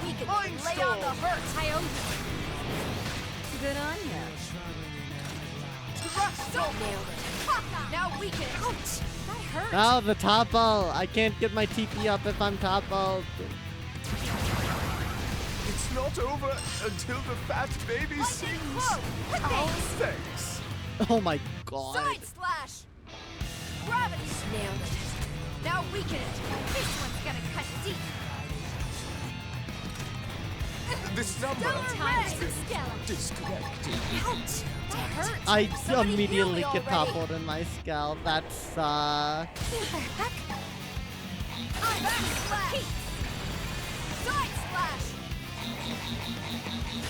We can lay on the hurt. I own you. Good on ya. Don't nailed it. Now weaken it. Ouch! That hurt. Now the topple. I can't get my TP up if I'm toppled. It's not over until the fat baby sings. Oh, thanks. Oh my god. Side slash! Gravity! Nailed it. Now weaken it. This one's gonna cut deep. This number. Time to scale. Disconnected. Ouch! That hurts. I Somebody immediately heal me get already. toppled in my skull. That sucks. What the heck? I'm back slash! Side slash!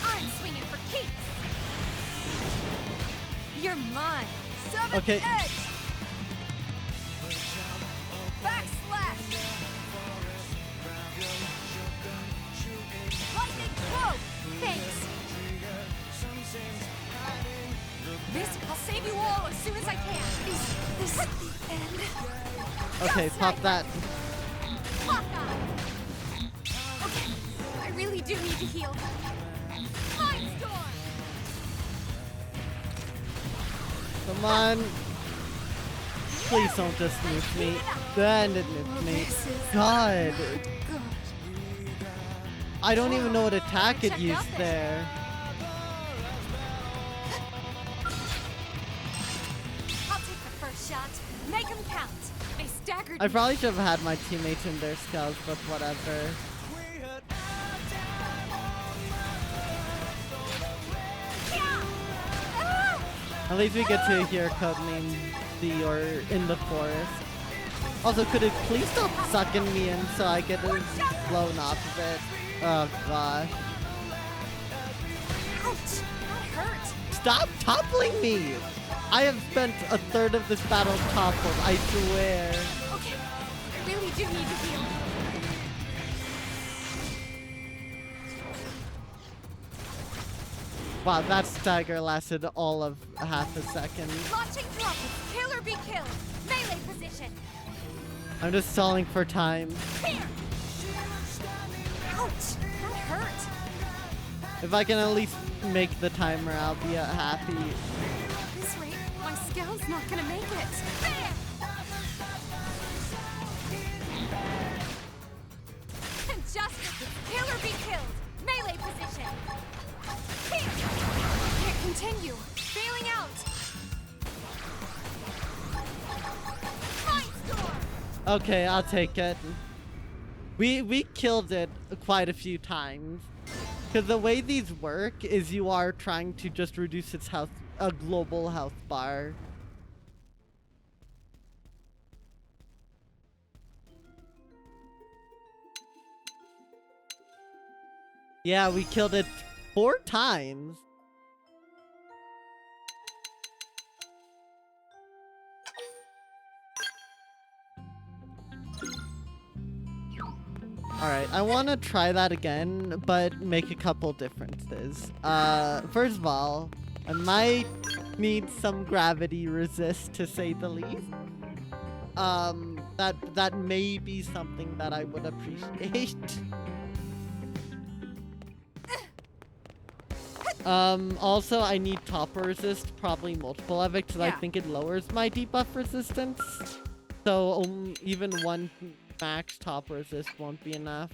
I'm swinging for keeps! You're mine! Seventh Okay. edge! Back slash! Lightning cloak! Thanks! This, I'll save you all as soon as I can! Is this the end? Okay, pop that. Okay, I really do need to heal. Mindstorm! Come on. Please don't just nuke me. Then it nuked me. God. I don't even know what attack it used there. I'll take the first shot. Make them count. They staggered I me. probably should have had my teammates in their skulls, but whatever. At least we get to hear codename D or in the forest. Also, could it please stop sucking me in so I get blown off of it? Oh gosh. Ouch! That hurt. Stop toppling me! I have spent a third of this battle toppled, I swear. Okay, I really do need to heal. Wow, that stagger lasted all of half a second. Launching rockets. Kill or be killed. Melee position. I'm just stalling for time. Here. Ouch! That hurt. If I can at least make the timer, I'll be happy. At this rate, my scale's not gonna make it. Bam! Injustice. Kill or be killed. Melee position. Here. Can't continue. Bailing out. Mindstorm. Okay, I'll take it. We killed it quite a few times. Because the way these work is you are trying to just reduce its health, a global health bar. Yeah, we killed it 4 times. Alright, I want to try that again, but make a couple differences. First of all, I might need some gravity resist, to say the least. That may be something that I would appreciate. Also, I need topper resist, probably multiple of it, because I think it lowers my debuff resistance. So, even one max topper resist won't be enough.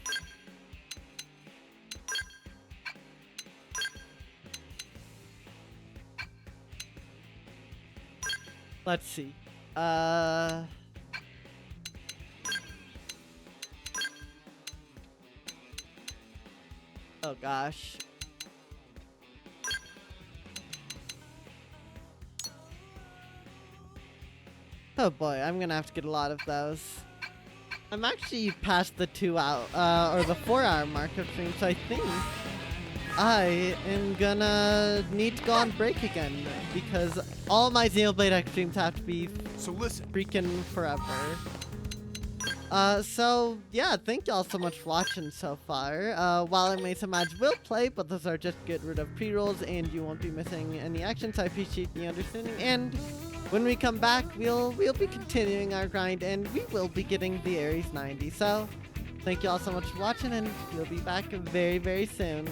Let's see. Oh gosh. Oh boy, I'm gonna have to get a lot of those. I'm actually past the 4 hour mark of stream, so I think I am gonna need to go on break again because all my Xenoblade X streams have to be freaking forever. So yeah, thank y'all so much for watching so far. While I made some ads will play, but those are just get rid of pre-rolls and you won't be missing any action, so I appreciate the understanding. And when we come back, we'll be continuing our grind and we will be getting the Ares 90. So thank you all so much for watching and we'll be back very, very soon.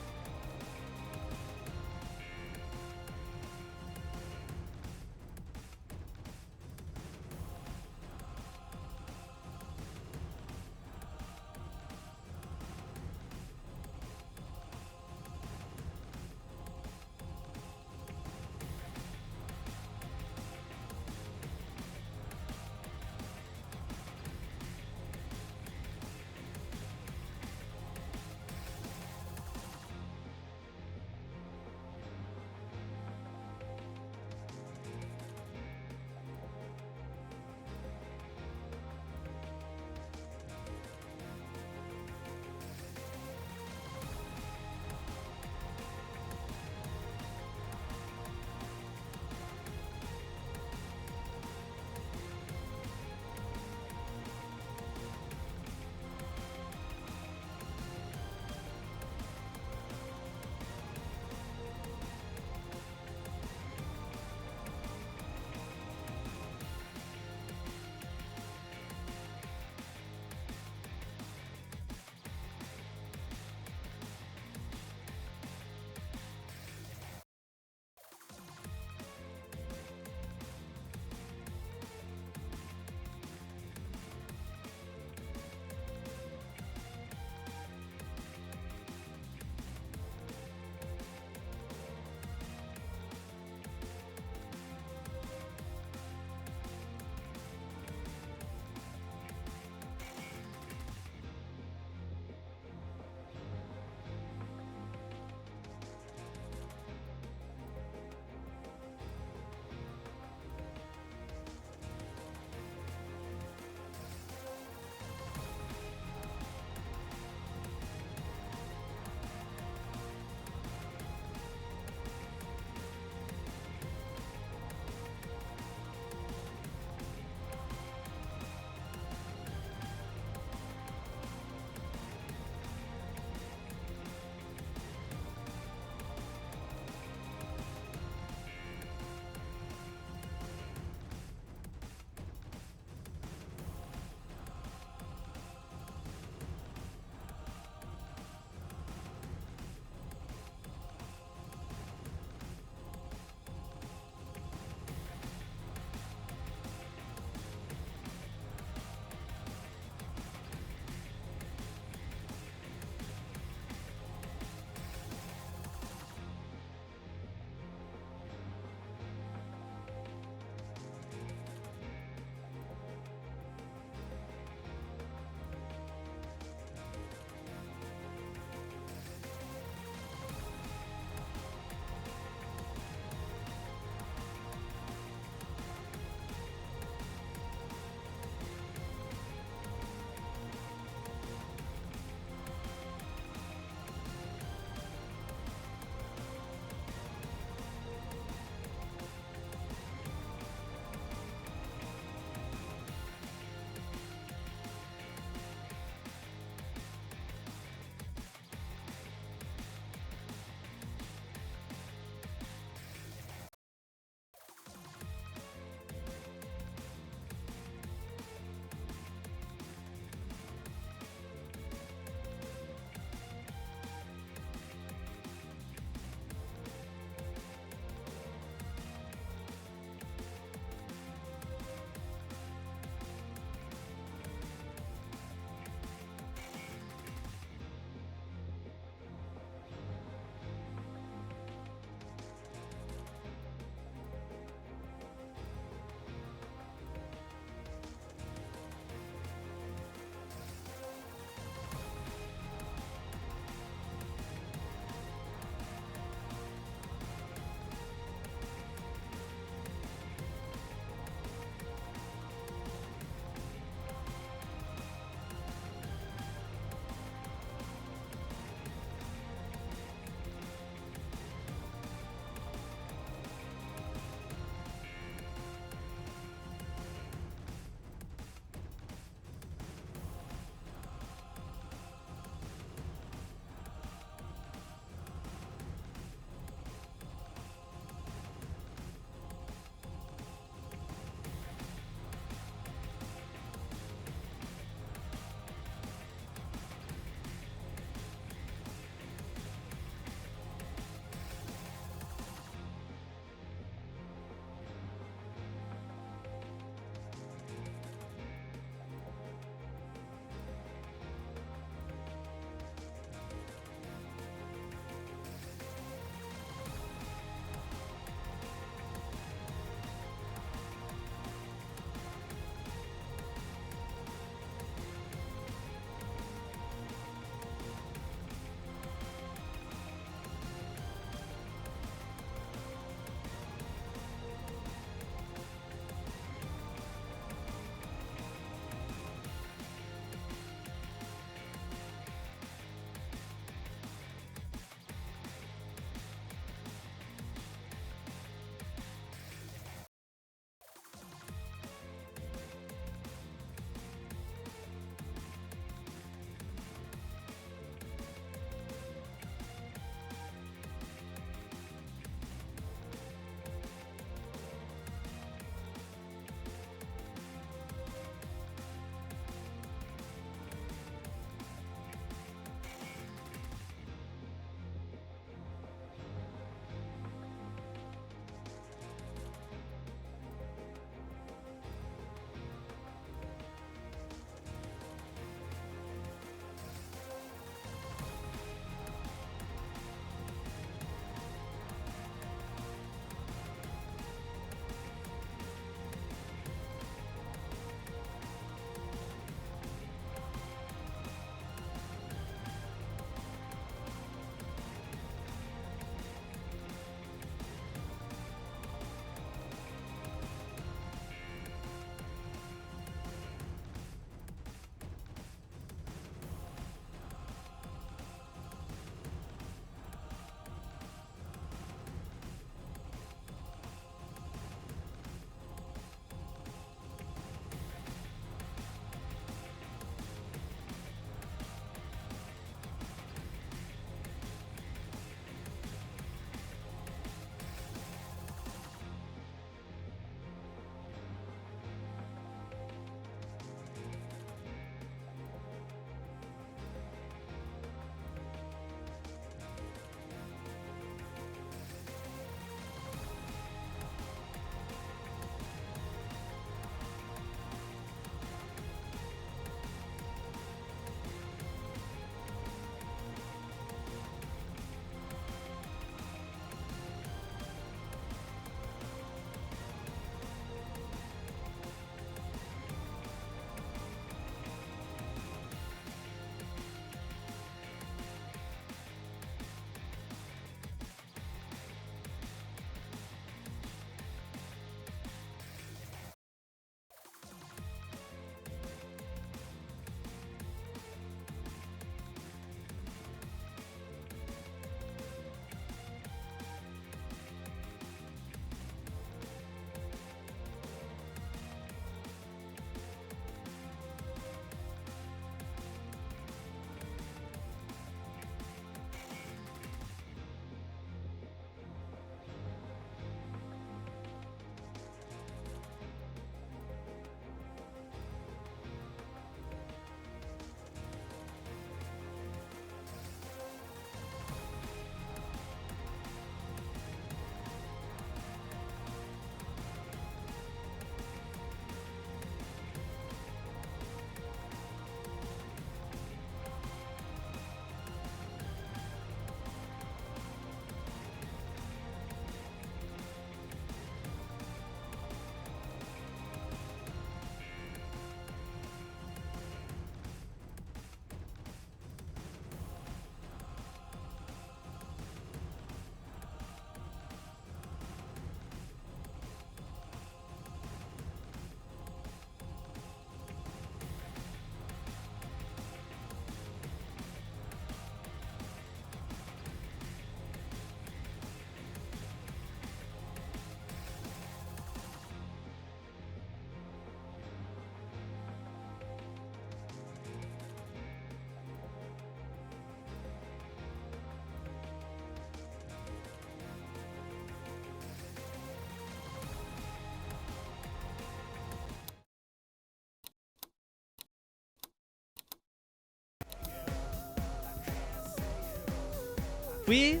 We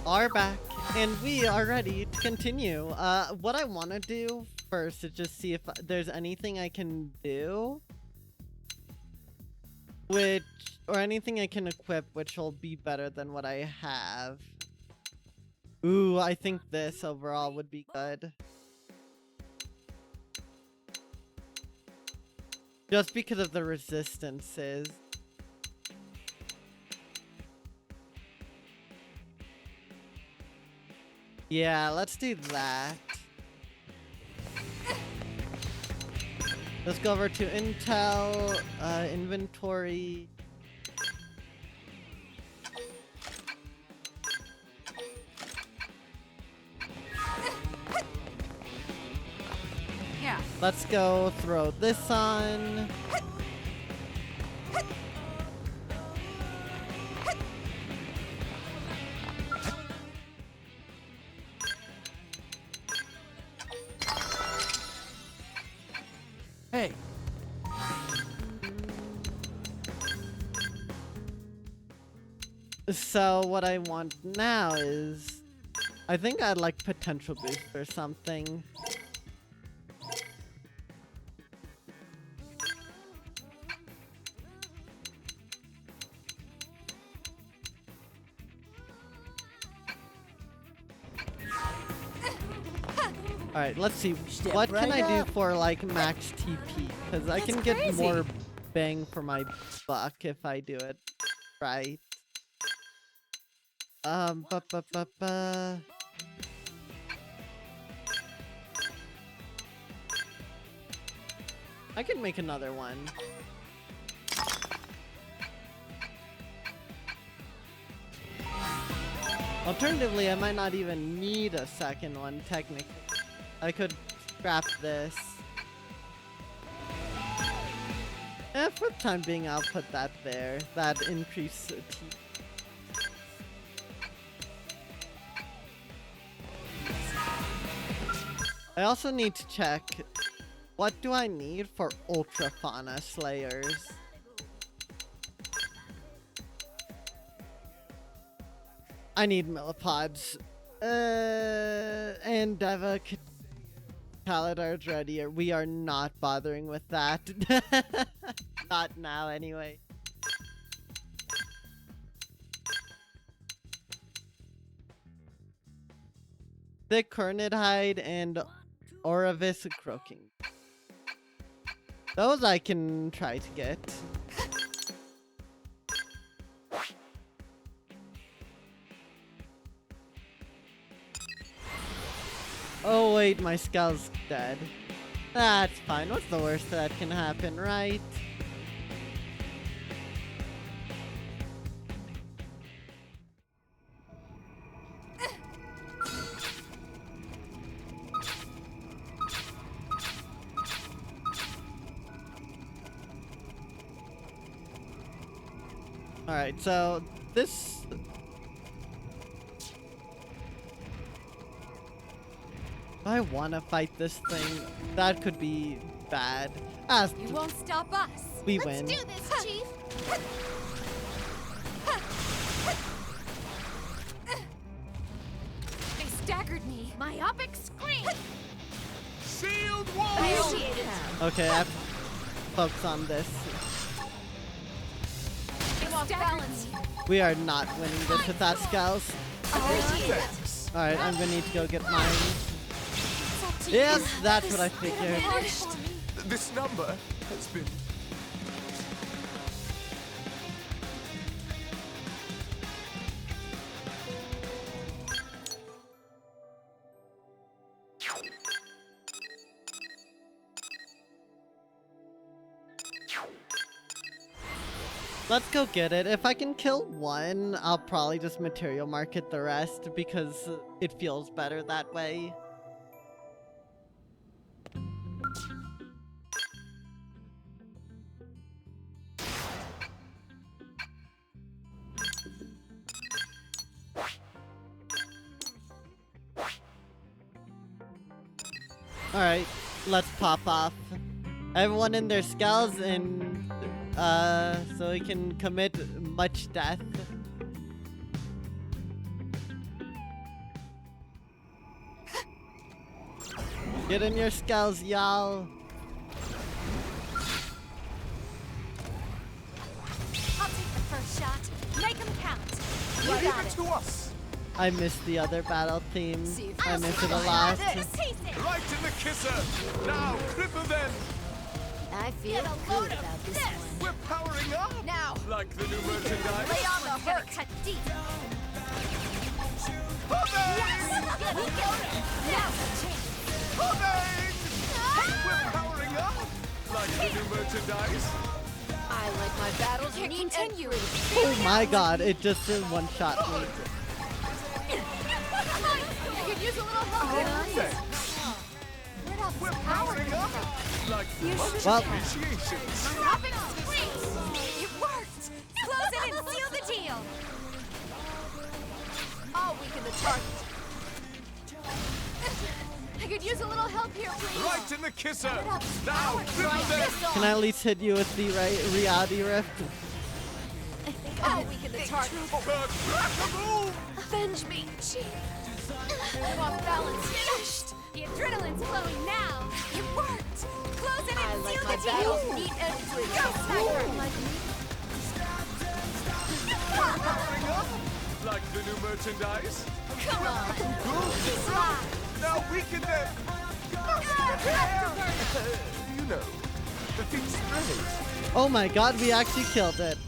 are back, and we are ready to continue. What I want to do first is just see if there's anything I can do, or anything I can equip, which will be better than what I have. Ooh, I think this overall would be good. Just because of the resistances. Yeah, let's do that. Let's go over to Intel, inventory. Yeah. Let's go throw this on. Hey. So what I want now is, I think I'd like potential boost or something. Alright, let's see. What can I do for like max TP? Because I can get more bang for my buck if I do it right. I can make another one. Alternatively, I might not even need a second one, technically. I could scrap this. For the time being, I'll put that there. That increase T. I also need to check, what do I need for Ultra Fauna Slayers? I need millipods. And Deva Kaladar's ready. We are not bothering with that. Not now, anyway. Thick Cornid Hide and Oravis Croaking. Those I can try to get. Oh wait, my skull's dead. That's fine. What's the worst that can happen, right? Alright, so this... If I want to fight this thing, that could be bad. You won't stop us. We win. Let's do this, Chief. They staggered me. Myopic scream. Sealed wall. Initiated. Okay, I have to focus on this. I'm off balance. We are not winning this without skulls. Alright, I'm gonna need to go get mine. Yes, that's what I figured. This number has been... Let's go get it. If I can kill one, I'll probably just material market the rest because it feels better that way. Alright, let's pop off. Everyone in their skulls and so we can commit much death. Get in your skulls, y'all. I'll take the first shot. Make them count. You Leave got it it. to us. I missed the other battle theme. See if I I'll missed it a survive lot. this. Taste it. Right in the kisser. Now, cripple them. I feel Get a good load of about this this. one. We're powering up. Now, Like the new lay merchandise. on the hurt. Cut deep. Humming! Get a load. Now's a chance. Humming! We're powering up. Like the new merchandise. I like my battles Can't neat continue. and Oh my god, it just one shot me. I could use a little help. Thanks. Where'd all We're this power powering come up. from? Like You much should- Well- appreciation. Drop it, squeeze. It worked. Close it and seal the deal. I'll weaken the target. I could use a little help here, please. Right in the kisser. Now, cripple them. Can I at least hit you with the reality rift? I'll weaken the target. Crack-a-boom! Avenge me, Chief. I'm off balance. Finished. The adrenaline's flowing now. It worked. Close it I and like seal my the deal. battles neat and Go, sniper. Powering up. Like the new merchandise. Come on. Slide. Now weaken them. You know, the thing's great. Oh my god, we actually killed it.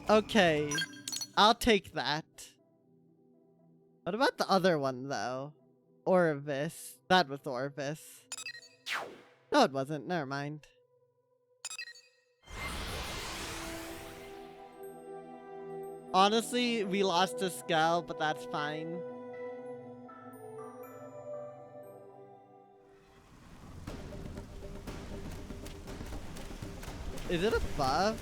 Okay, I'll take that. What about the other one though? Orvis. That was Orvis. No, it wasn't. Never mind. Honestly, we lost a skull, but that's fine. Is it above?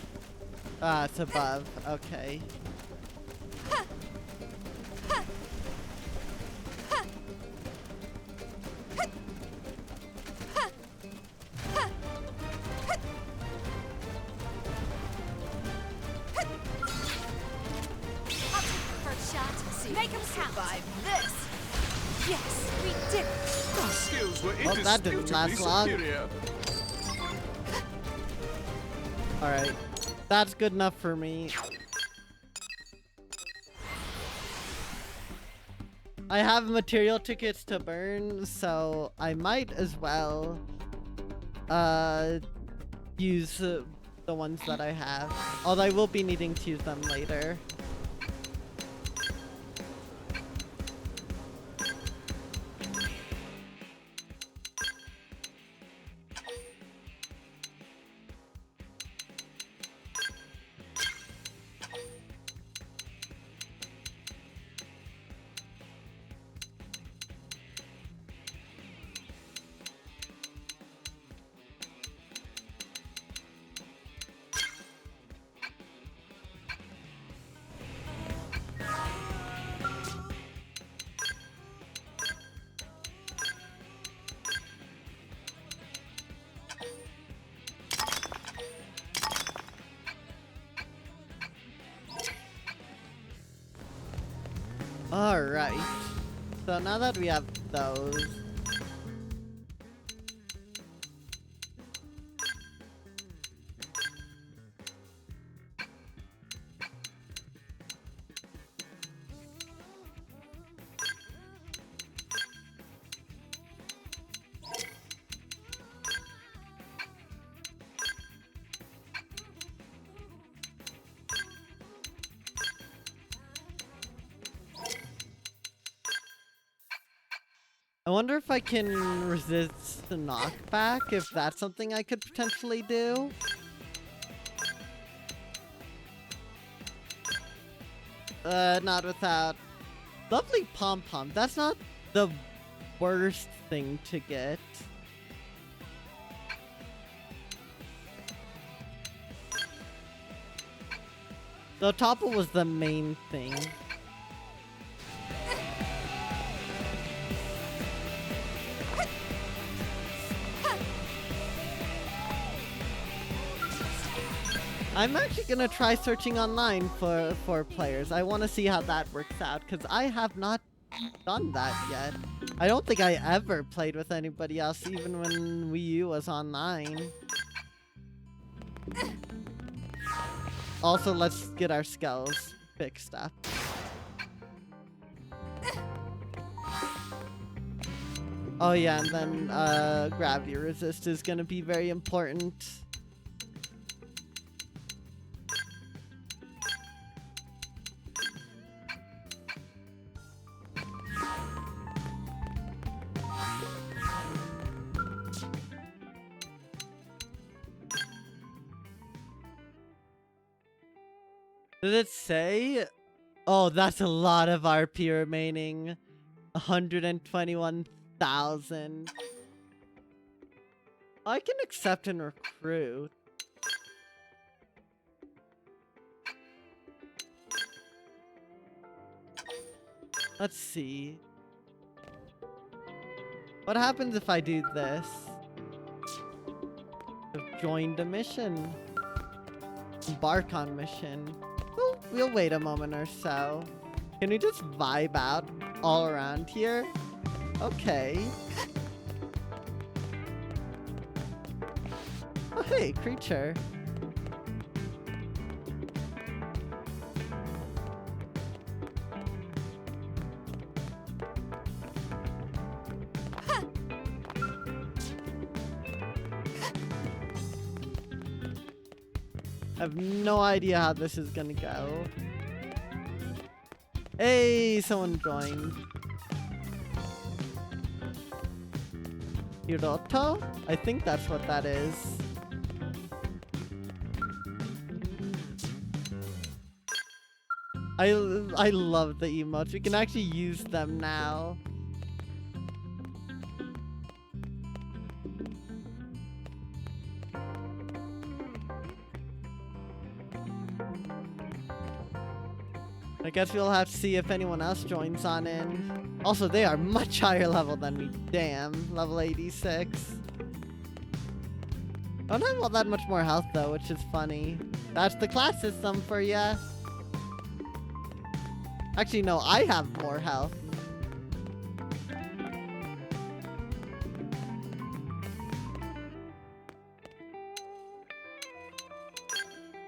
Ah, it's above. Okay. I'll take the first shot. Make them count. Survive this. Yes, we did it. Our skills were Well, that didn't indisputably last long. superior. Alright. That's good enough for me. I have material tickets to burn, so I might as well use the ones that I have. Although I will be needing to use them later. Alright. So now that we have those... I wonder if I can resist the knockback, if that's something I could potentially do. Not without... Lovely pom-pom. That's not the worst thing to get. The topple was the main thing. I'm actually gonna try searching online for players. I want to see how that works out because I have not done that yet. I don't think I ever played with anybody else, even when Wii U was online. Also, let's get our skulls fixed up. Oh yeah, and then gravity resist is gonna be very important. Did it say? Oh, that's a lot of RP remaining. 121,000. I can accept and recruit. Let's see. What happens if I do this? I've joined a mission. Embark on mission. We'll wait a moment or so. Can we just vibe out all around here? Okay. Oh, hey, creature. I have no idea how this is gonna go. Hey, someone joined. Hiroto? I think that's what that is. I love the emotes. We can actually use them now. I guess we'll have to see if anyone else joins on in. Also, they are much higher level than me. Damn, level 86. I don't have all that much more health though, which is funny. That's the class system for ya. Actually, no, I have more health.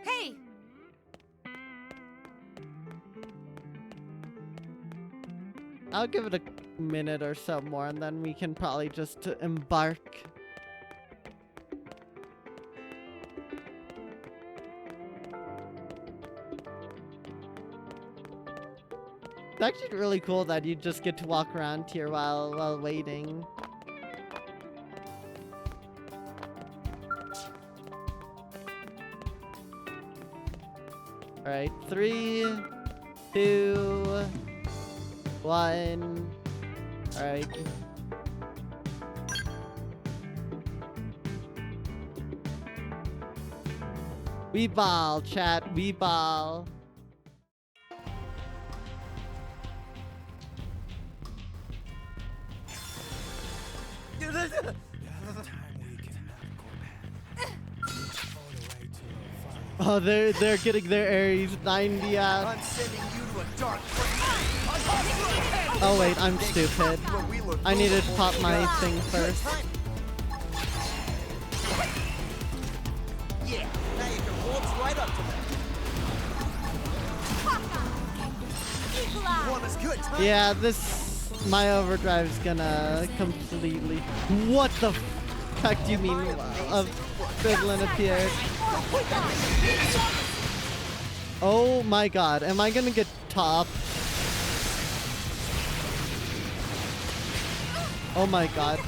Hey! I'll give it a minute or so more and then we can probably just embark. It's actually really cool that you just get to walk around here while waiting. Alright, 3, 2, 1. Alright. We ball, chat, we ball. Oh, they're getting their Ares 90 out. I'm sending you to a dark place. Oh wait, I'm stupid. I needed to pop my thing first. Yeah, now you can waltz right up to them. One is good. Yeah, my overdrive's gonna completely. What the fuck do you mean? Equivalent appeared. Oh my god, am I gonna get top? Oh my god.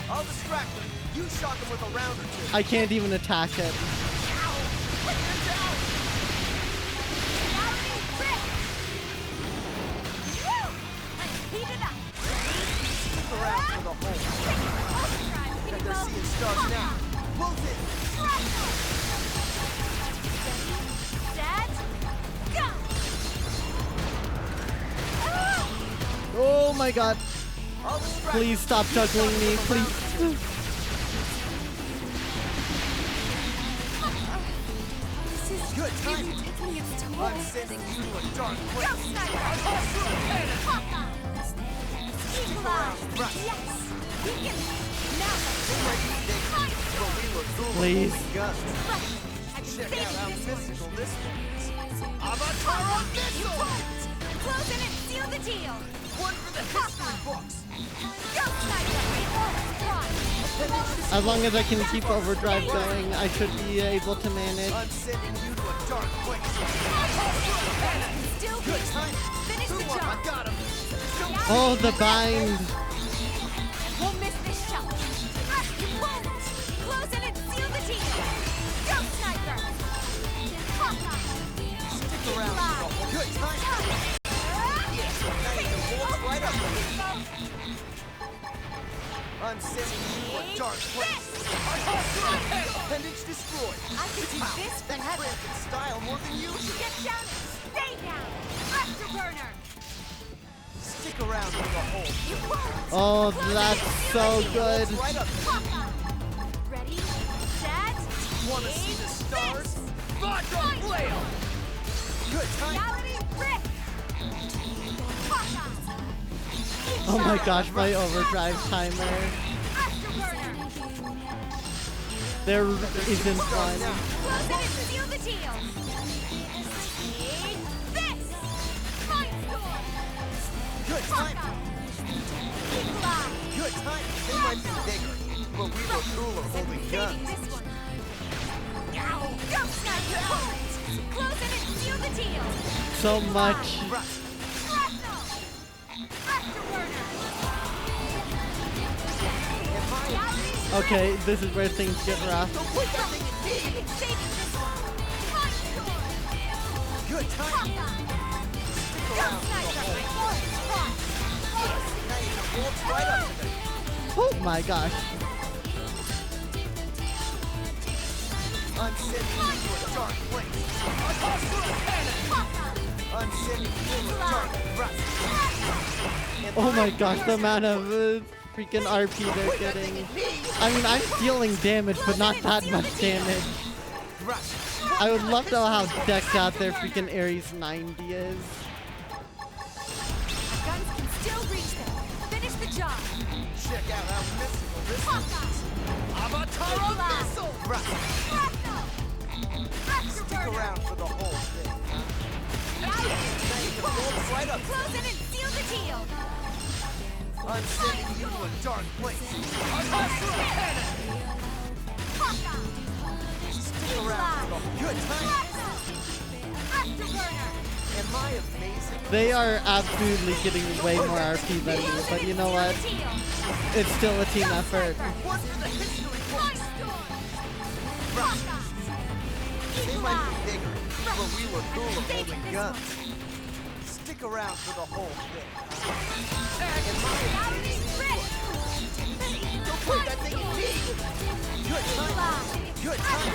I'll distract them. You shock them with a round or two. I can't even attack it. Stick around for the whole. Bet they're seeing stars now. Close it. Oh my god. Please stop juggling me, please. Good timing. It's too I'm sending you to a dark place. Go, Sniper! Hawkeye! Eagle Eye! Yes! We can... Now Please. Check out how mystical this one is. Avatar missile! Close in and seal the deal! One for the history books. Go, Sniper! As long as I can keep overdrive going, I should be able to manage. I'm sending you to a dark place. Still Good timing. Finish the job! I got him. Oh, the bind. We'll miss this shot! You won't! Close in and seal the deal! Go, Sniper! Hawkeye! Stick around for the whole good timing. Yes, now you can walk right up to me. I'm sending you to a dark place. Appendage destroyed. I can do this That forever! cramp in style more than usual. Get down and stay down! Afterburner! Stick around for the whole You won't! Oh, that's so good. right up. Hawkeye! Ready, set, Want to see the stars? Vodka Fine. flail. Good timing. reality rip! Hawkeye! Oh my gosh, my overdrive timer. Afterburner! There isn't one. Close it and seal the deal! Need this! Mindstorm! Good timing. Eagle Eye! Good timing. They might be bigger, but we were cooler holding Saving guns. this one! Go, Sniper! Close it and seal the deal! So much. Shrapnel! Afterburner! Okay, this is where things get rough. Saving this one! Mindstorm! Good timing. Stick Go, around for the Sniper! whole. Now you can walk right up to me. Oh my gosh. I'm sending you to a dark place. I'm sending you to a dark place. Oh my gosh, the amount of freaking RP they're getting. I mean, I'm dealing damage, but not that much damage. I would love to know how decked out their freaking Ares 90 is. Guns can still reach them. Finish the job. Check out how mystical this is. Hawkeye! Avatar missile! Shrapnel! Stick Afterburner! around for the whole thing. Now you can walk right up. Close it and seal the deal! I'm sending you to a dark place. Hawkeye! Stick around for the whole good time. Afterburner! Am I amazing? They are absolutely getting way more RP than me, but you know what? It's still a team effort. One for the history books. Hawkeye! They Eagle might Eye! be bigger, but we were cooler Saving holding this guns. one. Stick around for the whole thing. Reality rip! Don't put that thing in me! Good Eagle time. Eye! Good time.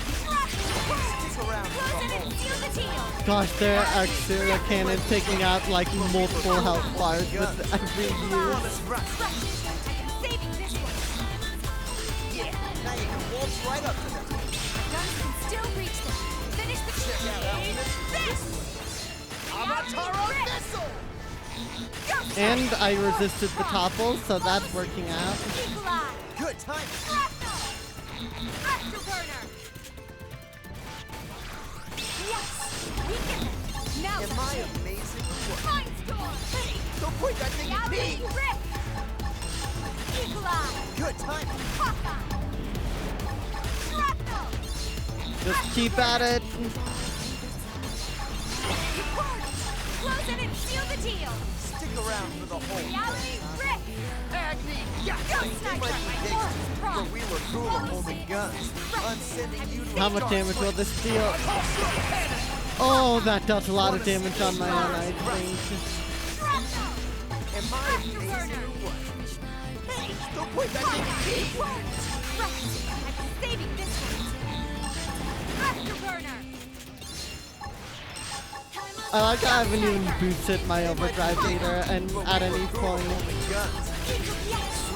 Stick around for Close the it whole and seal the deal! Gosh, their Arctura cannon taking out like multiple health bars with every use. Saving this one! Yeah, now you can waltz right up to them. Guns can still reach them. Finish the Check out how Need mystical this! Avatar missile! Go, And I resisted the topple, so that's working out. Eagle Eye! Good time. Shrapnel! Afterburner! Yes! Weaken them! Now Am I amazing? Mindstorm! Don't point that thing at Reality me! rip! Eagle Eye! Good time. Hawkeye! Shrapnel! Just keep at it. Close it and seal the deal! Stick around for the whole Reality rip! Agni! Yeah! Go, They Sniper! might be bigger, but Prompt. we were cooler holding guns. I'm sending you to How a much dark damage will place. this deal? Oh, that dealt a lot of damage on my own, I think. Shrapnel! Am I amazing or what? Hey, don't point that thing at me! Right! I'm saving this one! Afterburner! I like how I haven't even boosted my overdrive meter and at any point. Guns. Yes!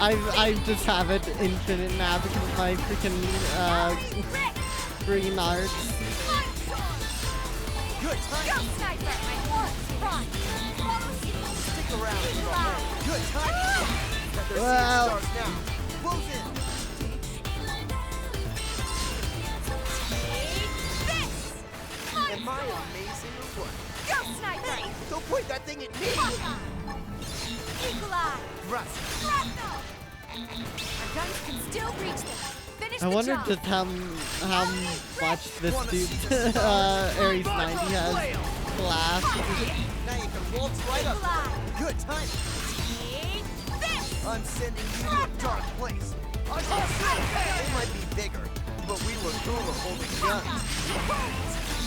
I just have it infinite now because of my freaking green arts. Good timing. Go, sniper! My horse, run! Stick around. Good timing. Let their Well. scene start now. Close in. Take this! Am I amazing or what? Go, sniper! Hey, don't point that thing at me. Eagle eye! Thrust. Shrapnel! Our guns can still reach them. Finish I the wonder job. just how much this dude Ares 90 has blast. Now you can waltz right up. Eagle eye! Good timing. Take this! I'm sending you to a dark place. They might be bigger, but we look cooler holding guns.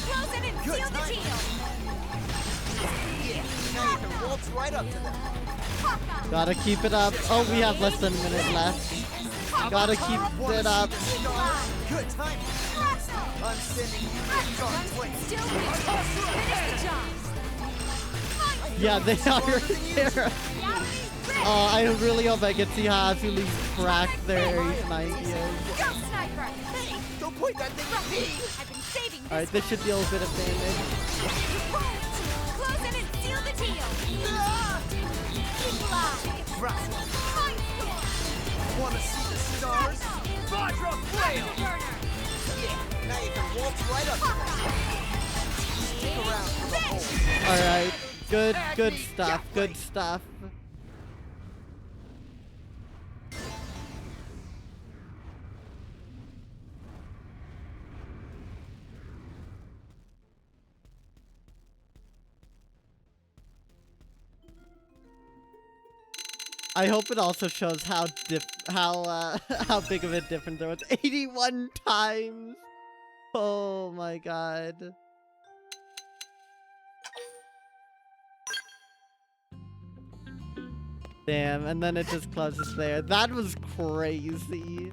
Close in and Good seal the timing. deal! Yeah, now you can waltz right up to them. Gotta keep it up. Oh, we have less than a minute left. Gotta keep it up. Good timing. I'm sending you to a dark place. Still reach them. Finish the job! Yeah, they are there. Oh, I really hope I get to see how Azuli crack their Ares 90 is. Go, sniper! Hey, don't point that thing at me. I've been saving this. Alright, this should deal a bit of damage. Close in and seal the deal! Eagle eye! Thrust. Mind Wanna see the stars? Vajra flail! Yeah, now you can waltz right up to them. Stick around for the whole. Alright, good stuff, good stuff. I hope it also shows how how big of a difference there was. 81 times. Oh my god. Damn, and then it just closes there. That was crazy.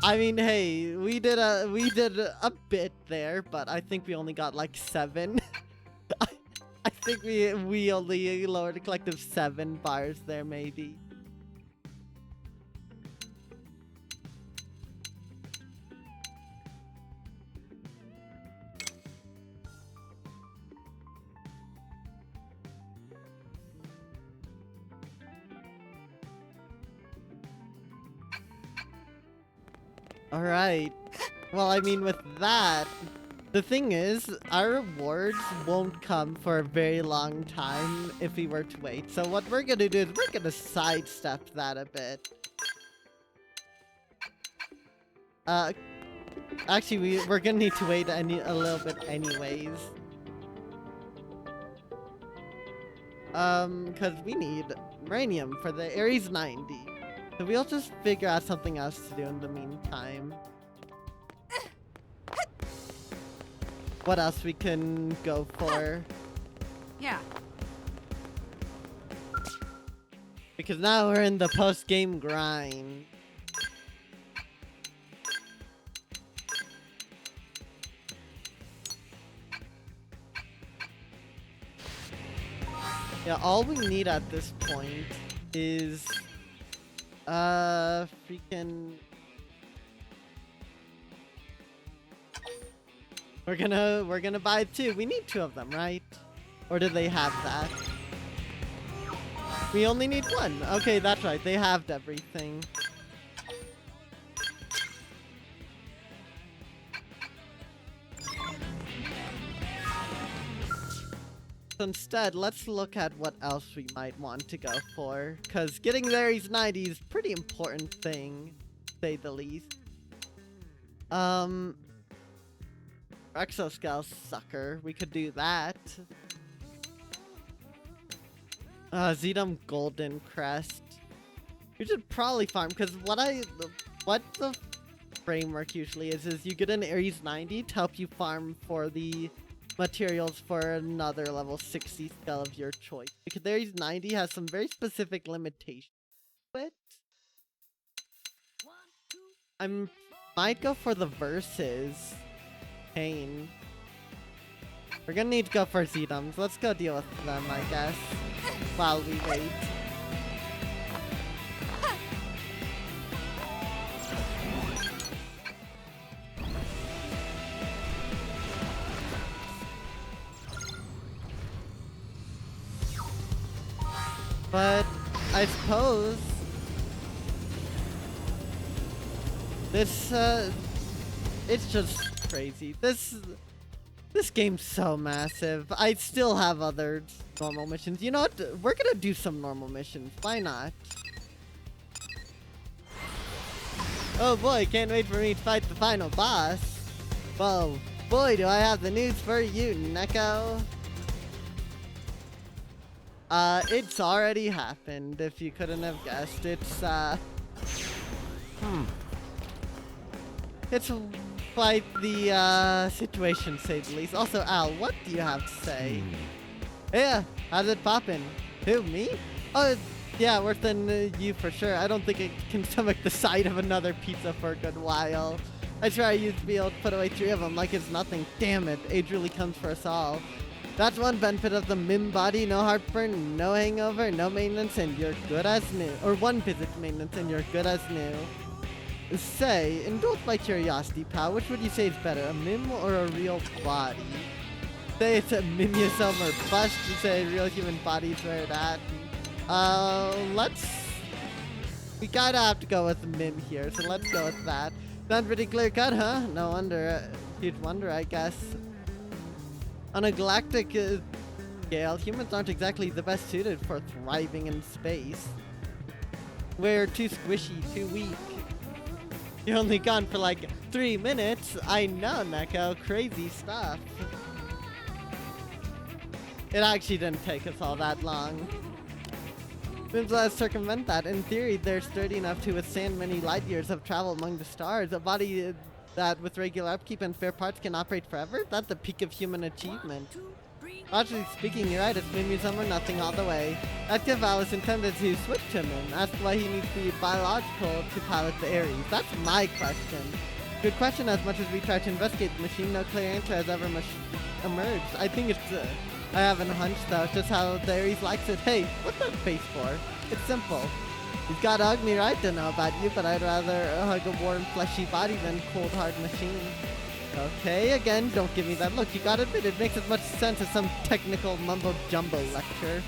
I mean, hey, we did a bit there, but I think we only got like 7. I think we only lowered a collective 7 bars there, maybe. Alright. Well, I mean, with that, the thing is, our rewards won't come for a very long time if we were to wait. So what we're gonna do is we're gonna sidestep that a bit. Actually, we're gonna need to wait a little bit anyways. Because we need uranium for the Ares 90. So we'll just figure out something else to do in the meantime. What else we can go for? Yeah. Because now we're in the post-game grind. Yeah, all we need at this point is freaking we're gonna buy 2. We need 2 of them, right? Or do they have that? We only need 1. Okay, that's right. They have everything. So instead, let's look at what else we might want to go for. Because getting the Ares 90 is a pretty important thing, to say the least. Exoscale sucker. We could do that. Zedum Golden Crest. We should probably farm, because what the framework usually is you get an Ares 90 to help you farm for the materials for another level 60 spell of your choice. Because Ares 90 has some very specific limitations to it. I might go for the verses. Pain. We're gonna need to go for Zedums. Let's go deal with them, I guess, while we wait. But I suppose this it's just crazy. This game's so massive. I still have other normal missions. You know what? We're gonna do some normal missions. Why not? Oh boy, can't wait for me to fight the final boss. Well, boy, do I have the news for you, Neko. It's already happened, if you couldn't have guessed. It's, it's quite the, situation, to say the least. Also, Al, what do you have to say? Yeah, how's it poppin'? Who, me? Oh, yeah, worse than you for sure. I don't think I can stomach the sight of another pizza for a good while. I swear I used to be able to put away 3 of them like it's nothing. Damn it, age really comes for us all. That's one benefit of the Mim body, no heartburn, no hangover, no maintenance, and you're good as new. Or one visit to maintenance and you're good as new. Say, indulge my curiosity, pal, which would you say is better, a Mim or a real body? Say it's a Mimiasome or bust, you say real human body's where it at. We gotta have to go with Mim here, so let's go with that. Sounds pretty clear cut, huh? No wonder, huge wonder, I guess. On a galactic scale, humans aren't exactly the best suited for thriving in space. We're too squishy, too weak. You're only gone for like 3 minutes. I know, Neko. Crazy stuff. It actually didn't take us all that long. Seems let's circumvent that. In theory, they're sturdy enough to withstand many light years of travel among the stars. A body that with regular upkeep and spare parts can operate forever? That's the peak of human achievement. Logically speaking, you're right, it's Mimiasome or nothing all the way. Actival is intended to switch to him. That's why he needs to be biological to pilot the Ares. That's my question. Good question. As much as we try to investigate the machine, no clear answer has ever emerged. I think it's, I have a hunch though, it's just how the Ares likes it. Hey, what's that face for? It's simple. You've got to hug me, right? Don't know about you, but I'd rather hug a warm, fleshy body than cold, hard machine. Okay, again, don't give me that look. You gotta admit, it makes as much sense as some technical mumbo-jumbo lecture.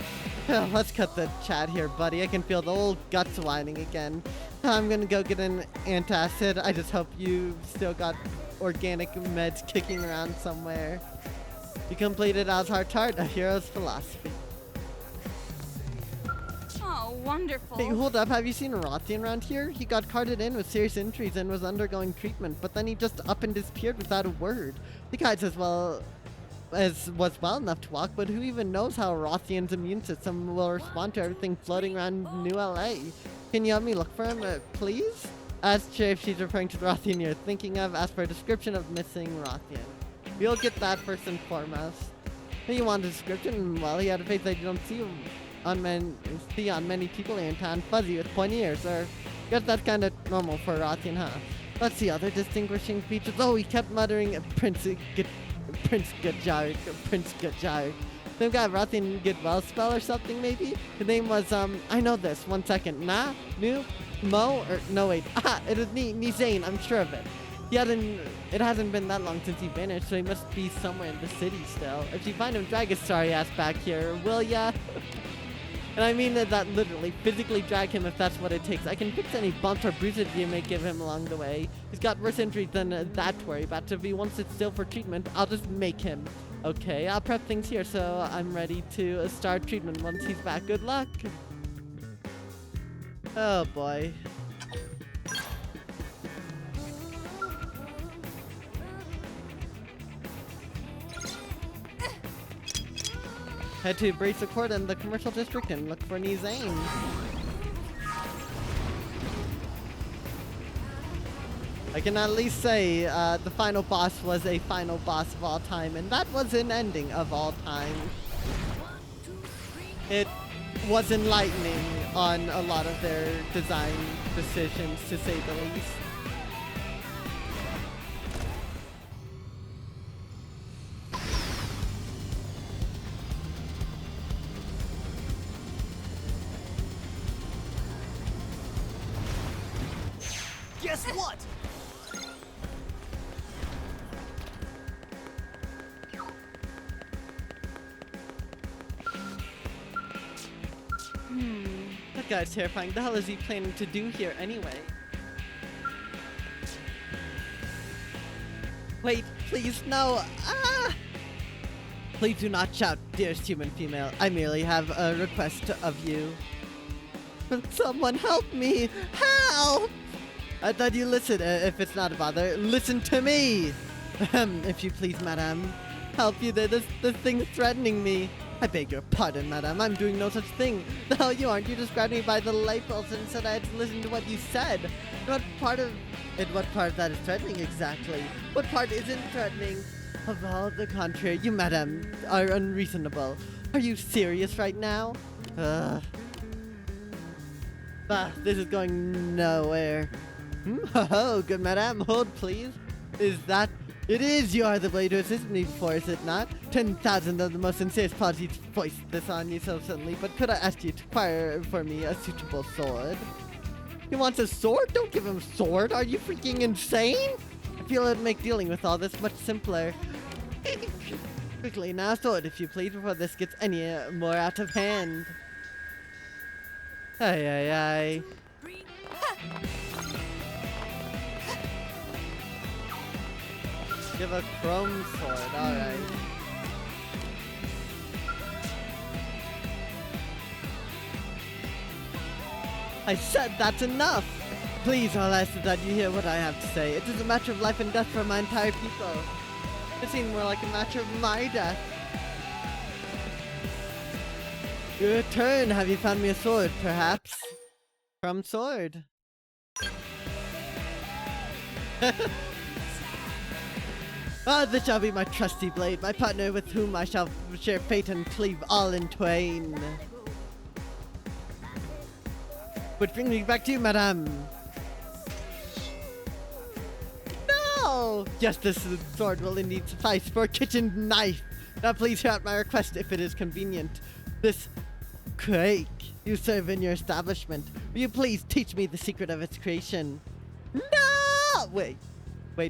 Let's cut the chat here, buddy. I can feel the old guts whining again. I'm gonna go get an antacid. I just hope you still got organic meds kicking around somewhere. You completed Al's Heart, a hero's philosophy. Oh, wonderful. Hey, hold up. Have you seen Rothian around here? He got carted in with serious injuries and was undergoing treatment, but then he just up and disappeared without a word. The guy's as well as was well enough to walk, but who even knows how Rothian's immune system will respond to everything floating around New LA? Can you help me look for him, please? Ask Shay if she's referring to the Rothian you're thinking of. Ask for a description of missing Rothian. We'll get that first and foremost. Hey, you want a description? Well, he had a face that you don't see on many people in town, fuzzy with pointy ears, or guess that's kind of normal for Rothian, huh? Let's see, other distinguishing features. Oh, he kept muttering Prince Gajark. Some guy Rothian get well spell or something maybe? His name was, I know this, 1 second. Mo, or, no wait, it is Nizane, I'm sure of it. It hasn't been that long since he vanished, so he must be somewhere in the city still. If you find him, drag his sorry ass back here, will ya? And I mean that literally, physically drag him if that's what it takes. I can fix any bumps or bruises you may give him along the way. He's got worse injuries than that to worry about, so if he wants it still for treatment, I'll just make him. Okay, I'll prep things here so I'm ready to start treatment once he's back. Good luck! Oh boy. Head to Bracer Court in the commercial district and look for Nizane. I can at least say the final boss was a final boss of all time, and that was an ending of all time. It was enlightening on a lot of their design decisions, to say the least. Guess what? That guy's terrifying. The hell is he planning to do here anyway? Wait, please, no! Ah! Please do not shout, dearest human female. I merely have a request of you. Someone help me! Help! I thought you listen. If it's not a bother, listen to me! If you please, madame. Help you there. This thing's threatening me. I beg your pardon, madame. I'm doing no such thing. The hell you aren't. You described me by the light pulse and said I had to listen to what you said. What part of that is threatening exactly? What part isn't threatening? Of all the contrary, you, madame, are unreasonable. Are you serious right now? Bah, this is going nowhere. Oh, good madame, hold please. It is you are the blade to assist me before, is it not? 10,000 of the most sincere apologies voiced this on you so suddenly, but could I ask you to acquire for me a suitable sword? He wants a sword? Don't give him a sword! Are you freaking insane? I feel it would make dealing with all this much simpler. Quickly now, sword if you please, before this gets any more out of hand. Ay, ay, ay. Give a chrome sword, alright. I said that's enough! Please, I'll ask that you hear what I have to say. It is a matter of life and death for my entire people. It seemed more like a matter of my death. Your turn. Have you found me a sword, perhaps? From sword. This shall be my trusty blade, my partner with whom I shall share fate and cleave all in twain. Which brings me back to you, madame. No! Yes, this sword will indeed suffice for a kitchen knife. Now please hear out my request if it is convenient. This cake you serve in your establishment, will you please teach me the secret of its creation? No! Wait,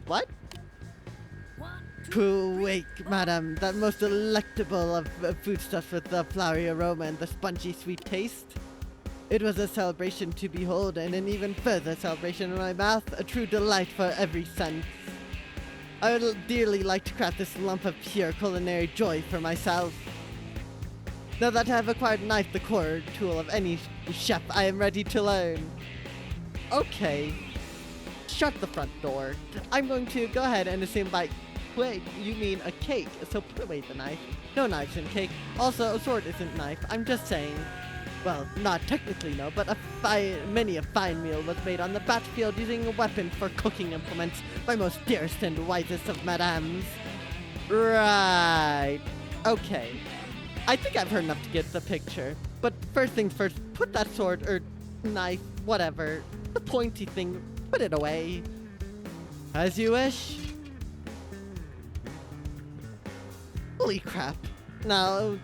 what? Quake, madam, that most delectable of foodstuffs with the flowery aroma and the spongy sweet taste. It was a celebration to behold, and an even further celebration in my mouth, a true delight for every sense. I would dearly like to craft this lump of pure culinary joy for myself. Now that I have acquired knife, the core tool of any chef, I am ready to learn. Okay. Shut the front door. I'm going to go ahead and assume by wait, you mean a cake, so put away the knife. No knives in cake. Also, a sword isn't knife. I'm just saying. Well, not technically no, but many a fine meal was made on the battlefield using a weapon for cooking implements, my most dearest and wisest of madames. Right. Okay. I think I've heard enough to get the picture. But first things first, put that sword or knife, whatever, the pointy thing, put it away. As you wish. Holy crap. Now,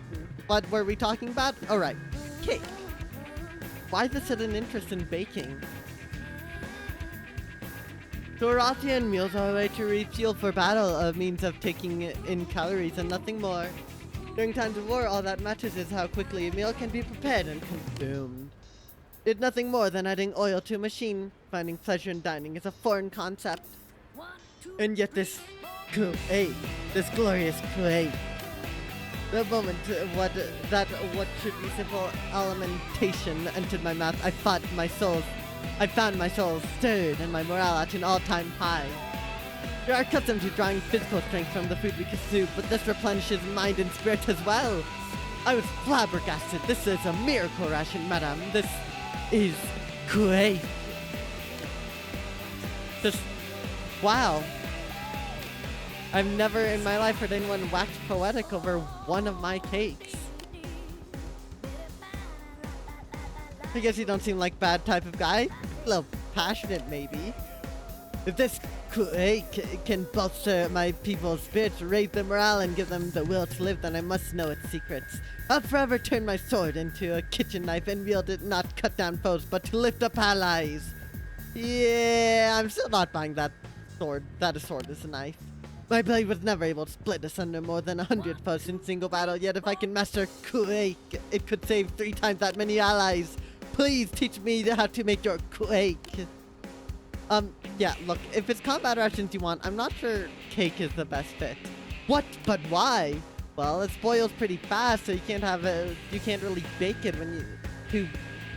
what were we talking about? Oh, right. Cake. Why the sudden interest in baking? Dorothian meals are a way to refuel for battle, a means of taking in calories and nothing more. During times of war, all that matters is how quickly a meal can be prepared and consumed. It's nothing more than adding oil to a machine. Finding pleasure in dining is a foreign concept. And yet this glorious cake. The moment what should be simple alimentation entered my mouth, I found my soul stirred and my morale at an all-time high. We are accustomed to drawing physical strength from the food we consume, but this replenishes mind and spirit as well. I was flabbergasted. This is a miracle ration, madame. This is great. Just, wow. I've never in my life heard anyone wax poetic over one of my cakes. I guess you don't seem like bad type of guy. A little passionate, maybe. If this cake can bolster my people's spirits, raise their morale, and give them the will to live, then I must know its secrets. I'll forever turn my sword into a kitchen knife and wield it not cut down foes, but to lift up allies. Yeah, I'm still not buying that sword. That a sword is a knife. My blade was never able to split asunder more than 100 foes in single battle, yet if I can master Quake, it could save 3 times that many allies. Please teach me how to make your Quake. Yeah, look, if it's combat rations you want, I'm not sure cake is the best fit. What? But why? Well, it spoils pretty fast, so you can't really bake it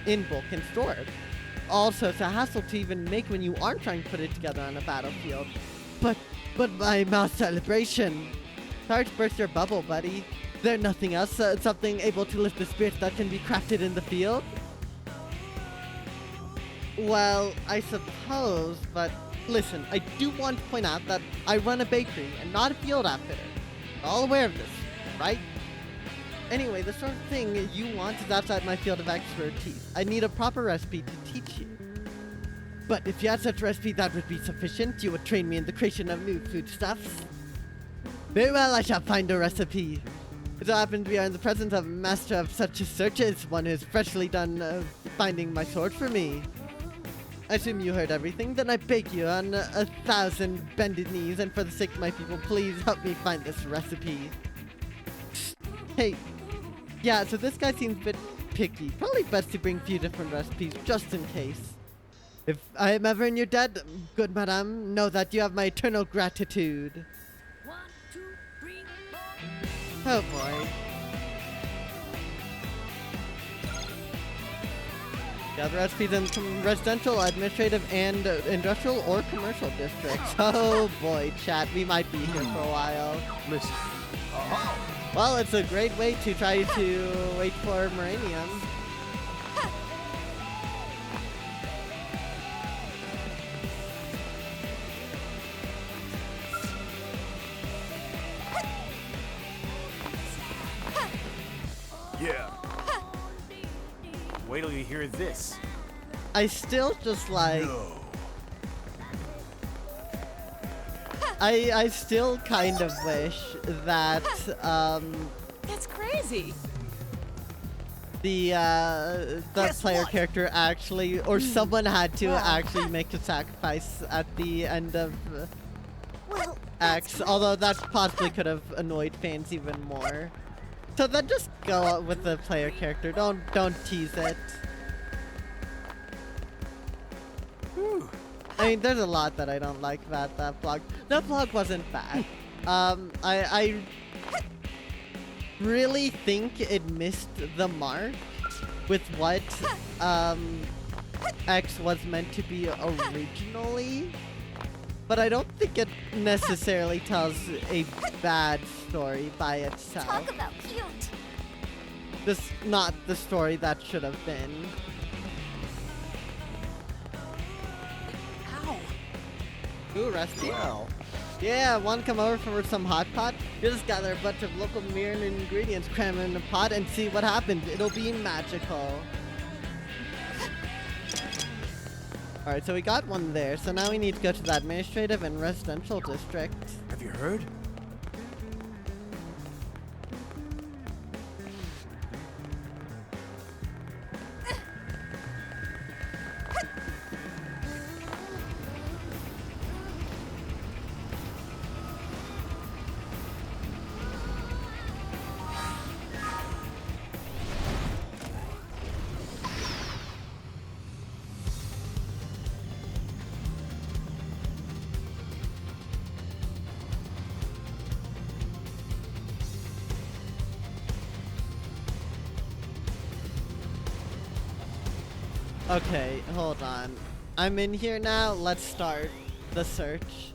in bulk and store it. Also, it's a hassle to even make when you aren't trying to put it together on a battlefield. But my mouse celebration. Sorry to burst your bubble, buddy. There's nothing else, something able to lift the spirits that can be crafted in the field? Well, I suppose, but listen, I do want to point out that I run a bakery and not a field outfitter. You're all aware of this, right? Anyway, the sort of thing you want is outside my field of expertise. I need a proper recipe to teach you. But if you had such a recipe that would be sufficient, you would train me in the creation of new foodstuffs. Very well, I shall find a recipe. It so happens we are in the presence of a master of such searches, one who has freshly done finding my sword for me. I assume you heard everything, then I beg you on 1,000 bended knees, and for the sake of my people, please help me find this recipe. Hey, yeah, so this guy seems a bit picky. Probably best to bring a few different recipes, just in case. If I am ever in your debt, good madame, know that you have my eternal gratitude. 1, 2, 3, 4. Oh boy. Yeah, the recipes in residential, administrative, and industrial or commercial districts. Oh boy, chat, we might be here for a while. Listen. Well, it's a great way to try to wait for Moranium. Yeah. Wait till you hear this. I still just like... I still kind of wish that, That's crazy. the player character actually, or someone had to actually make a sacrifice at the end of X, although that possibly could have annoyed fans even more. So then just go out with the player character, don't tease it. I mean, there's a lot that I don't like about that vlog. That vlog wasn't bad. I really think it missed the mark with what X was meant to be originally. But I don't think it necessarily tells a bad story by itself. Talk about cute. This not the story that should have been. Ooh, Rusty. Wow. Yeah, want to come over for some hot pot? You just gather a bunch of local Mirren ingredients, cram them in a pot, and see what happens. It'll be magical. Alright, so we got one there. So now we need to go to the administrative and residential district. Have you heard? Okay, hold on. I'm in here now. Let's start the search.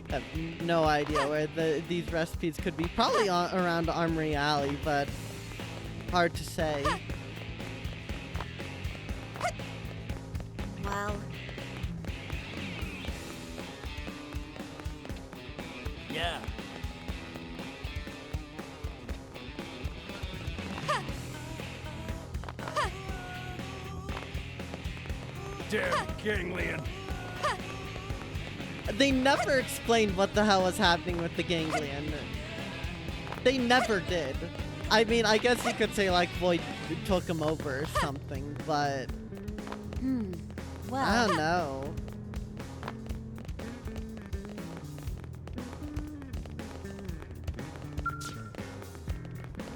I have no idea where these recipes could be. Probably around Armory Alley, but hard to say. Well, Yeah. Damn ganglion. They never explained what the hell was happening with the ganglion. They never did. I mean, I guess you could say like Void took him over or something, but Well, I don't know.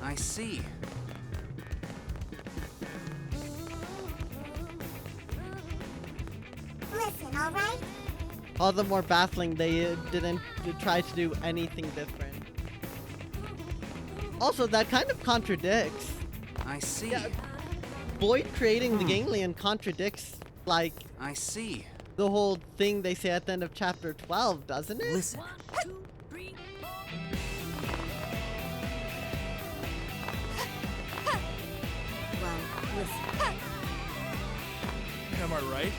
I see. Listen, all right? All the more baffling they didn't try to do anything different. Also, that kind of contradicts. I see. Yeah, Void creating the Ganglion contradicts, like, I see. the whole thing they say at the end of chapter 12, doesn't it? Listen. well, listen. Am I right?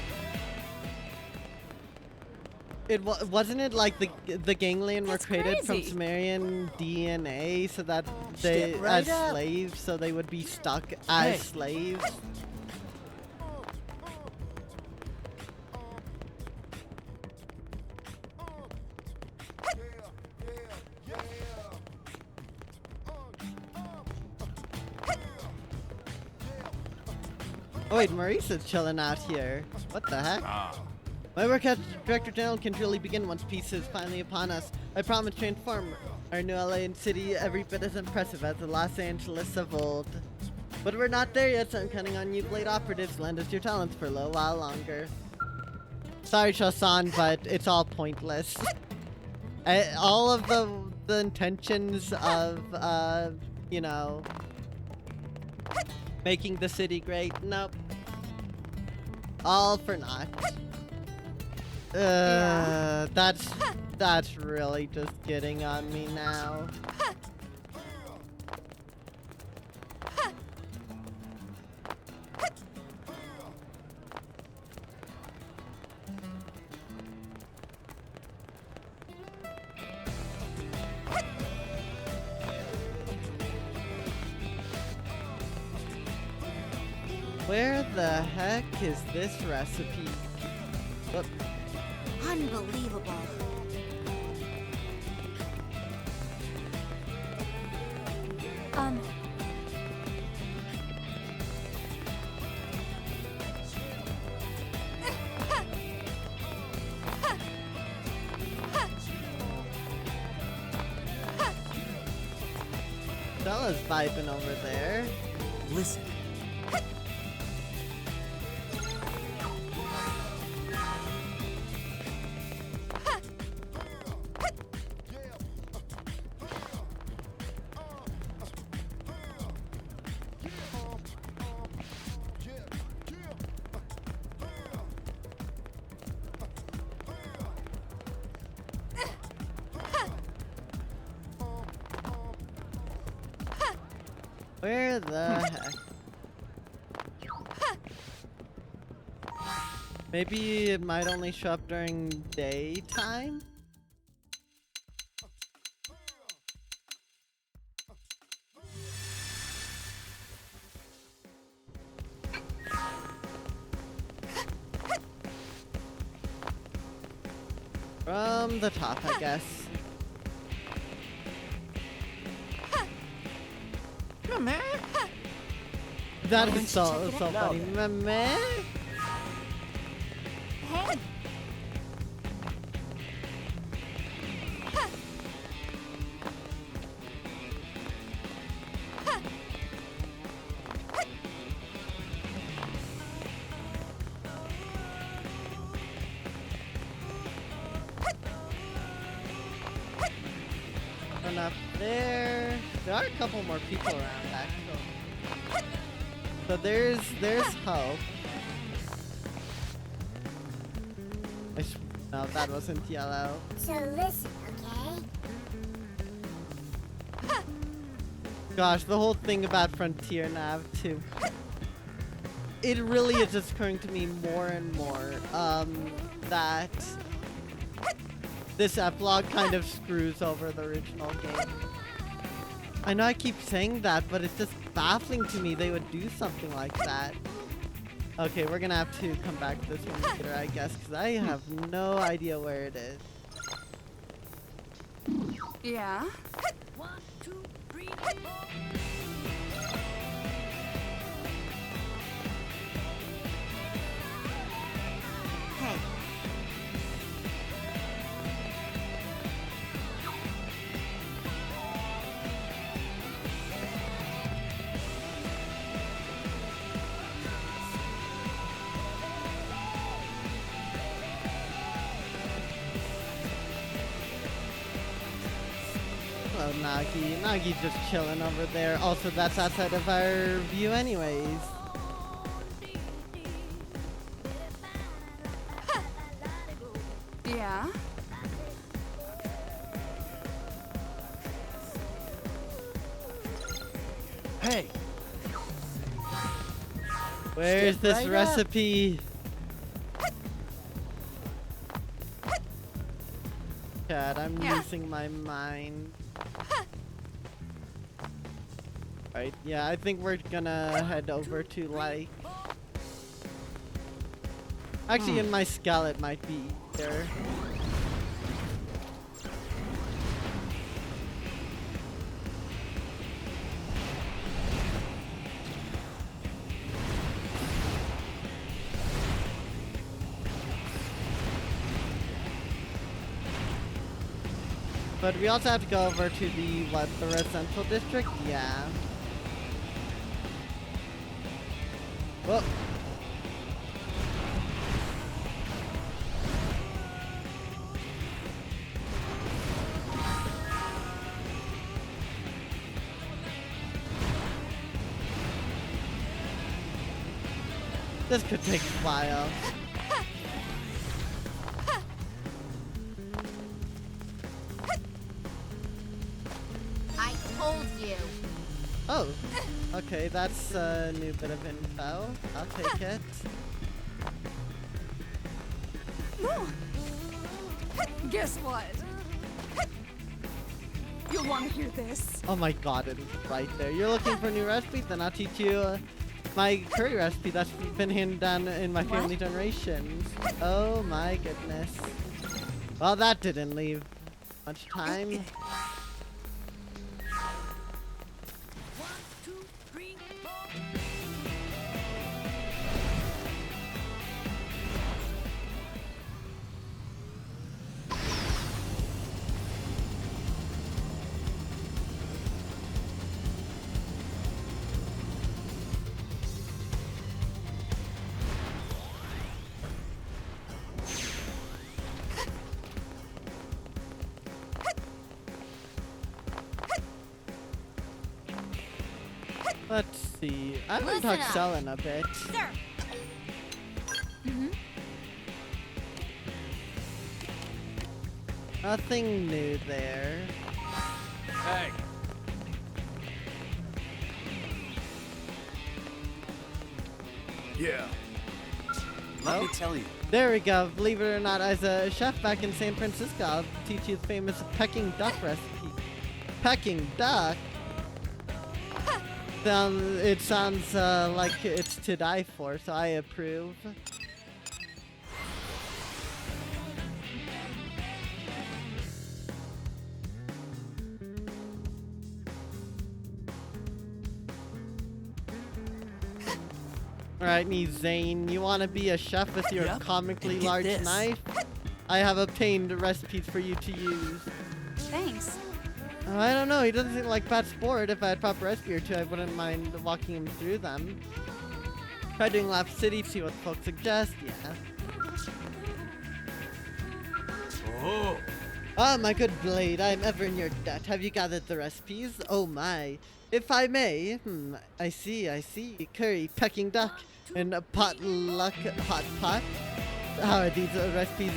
Wasn't it like the Ganglion were created from crazy. Sumerian DNA so that they Step right as up. slaves, so they would be stuck as Hey. slaves? Oh wait, Maurice's chilling out here. What the heck? My work as Director General can truly begin once peace is finally upon us. I promise to inform our new LA city every bit as impressive as the Los Angeles of old. But we're not there yet, so I'm counting on you Blade operatives to lend us your talents for a little while longer. Sorry, Shosan, but it's all pointless. All of the intentions of, you know, making the city great, nope. All for naught. That's really just getting on me now. Where the heck is this recipe? Whoop. Unbelievable. Bella's vibing over there. Listen. Where the heck? Maybe it might only show up during daytime? From the top, I guess. Man. That is so funny. Meh. Hey. One up there. There are a couple more people around, actually. So there's hope. No, that wasn't yellow. So listen, okay? Gosh, the whole thing about Frontier Nav too. It really is just occurring to me more and more that this epilogue kind of screws over the original game. I know I keep saying that, but it's just baffling to me they would do something like that. Okay, we're gonna have to come back to this one later, I guess, because I have no idea where it is. Yeah? Nagi? Nagi's just chilling over there. Also, that's outside of our view anyways. Yeah? Hey, Where's Step this right up. recipe? God, I'm Yeah. losing my mind. Right, yeah, I think we're gonna head over to like... Actually, in my skull it might be there. But we also have to go over to the, what, the residential district? Yeah. Whoa. This could take a while. I told you. Oh, okay, that's a new bit of info. I'll take it. Guess what? You'll want to hear this. Oh my god, it is right there. You're looking for new recipes? Then I'll teach you my curry recipe that's been handed down in my family generations. Oh my goodness. Well, that didn't leave much time. Let's see. I haven't Listen talked up. Cell in a bit. Sir. Nothing new there. Hey, yeah. Let me Oh. tell you. There we go. Believe it or not, as a chef back in San Francisco, I'll teach you the famous pecking duck recipe. Pecking duck? It sounds like it's to die for, so I approve. Alright, me Zane, you wanna be a chef with your Yep, comically and get large this. knife? I have obtained recipes for you to use. Thanks. I don't know, he doesn't seem like bad sport. If I had proper recipe or two, I wouldn't mind walking him through them. Try doing Lap City, see what folks suggest, yeah. oh, Ah, my good blade, I am ever in your debt. Have you gathered the recipes? Oh my. If I may, I see. Curry, pecking duck, and a potluck hot pot. How are these recipes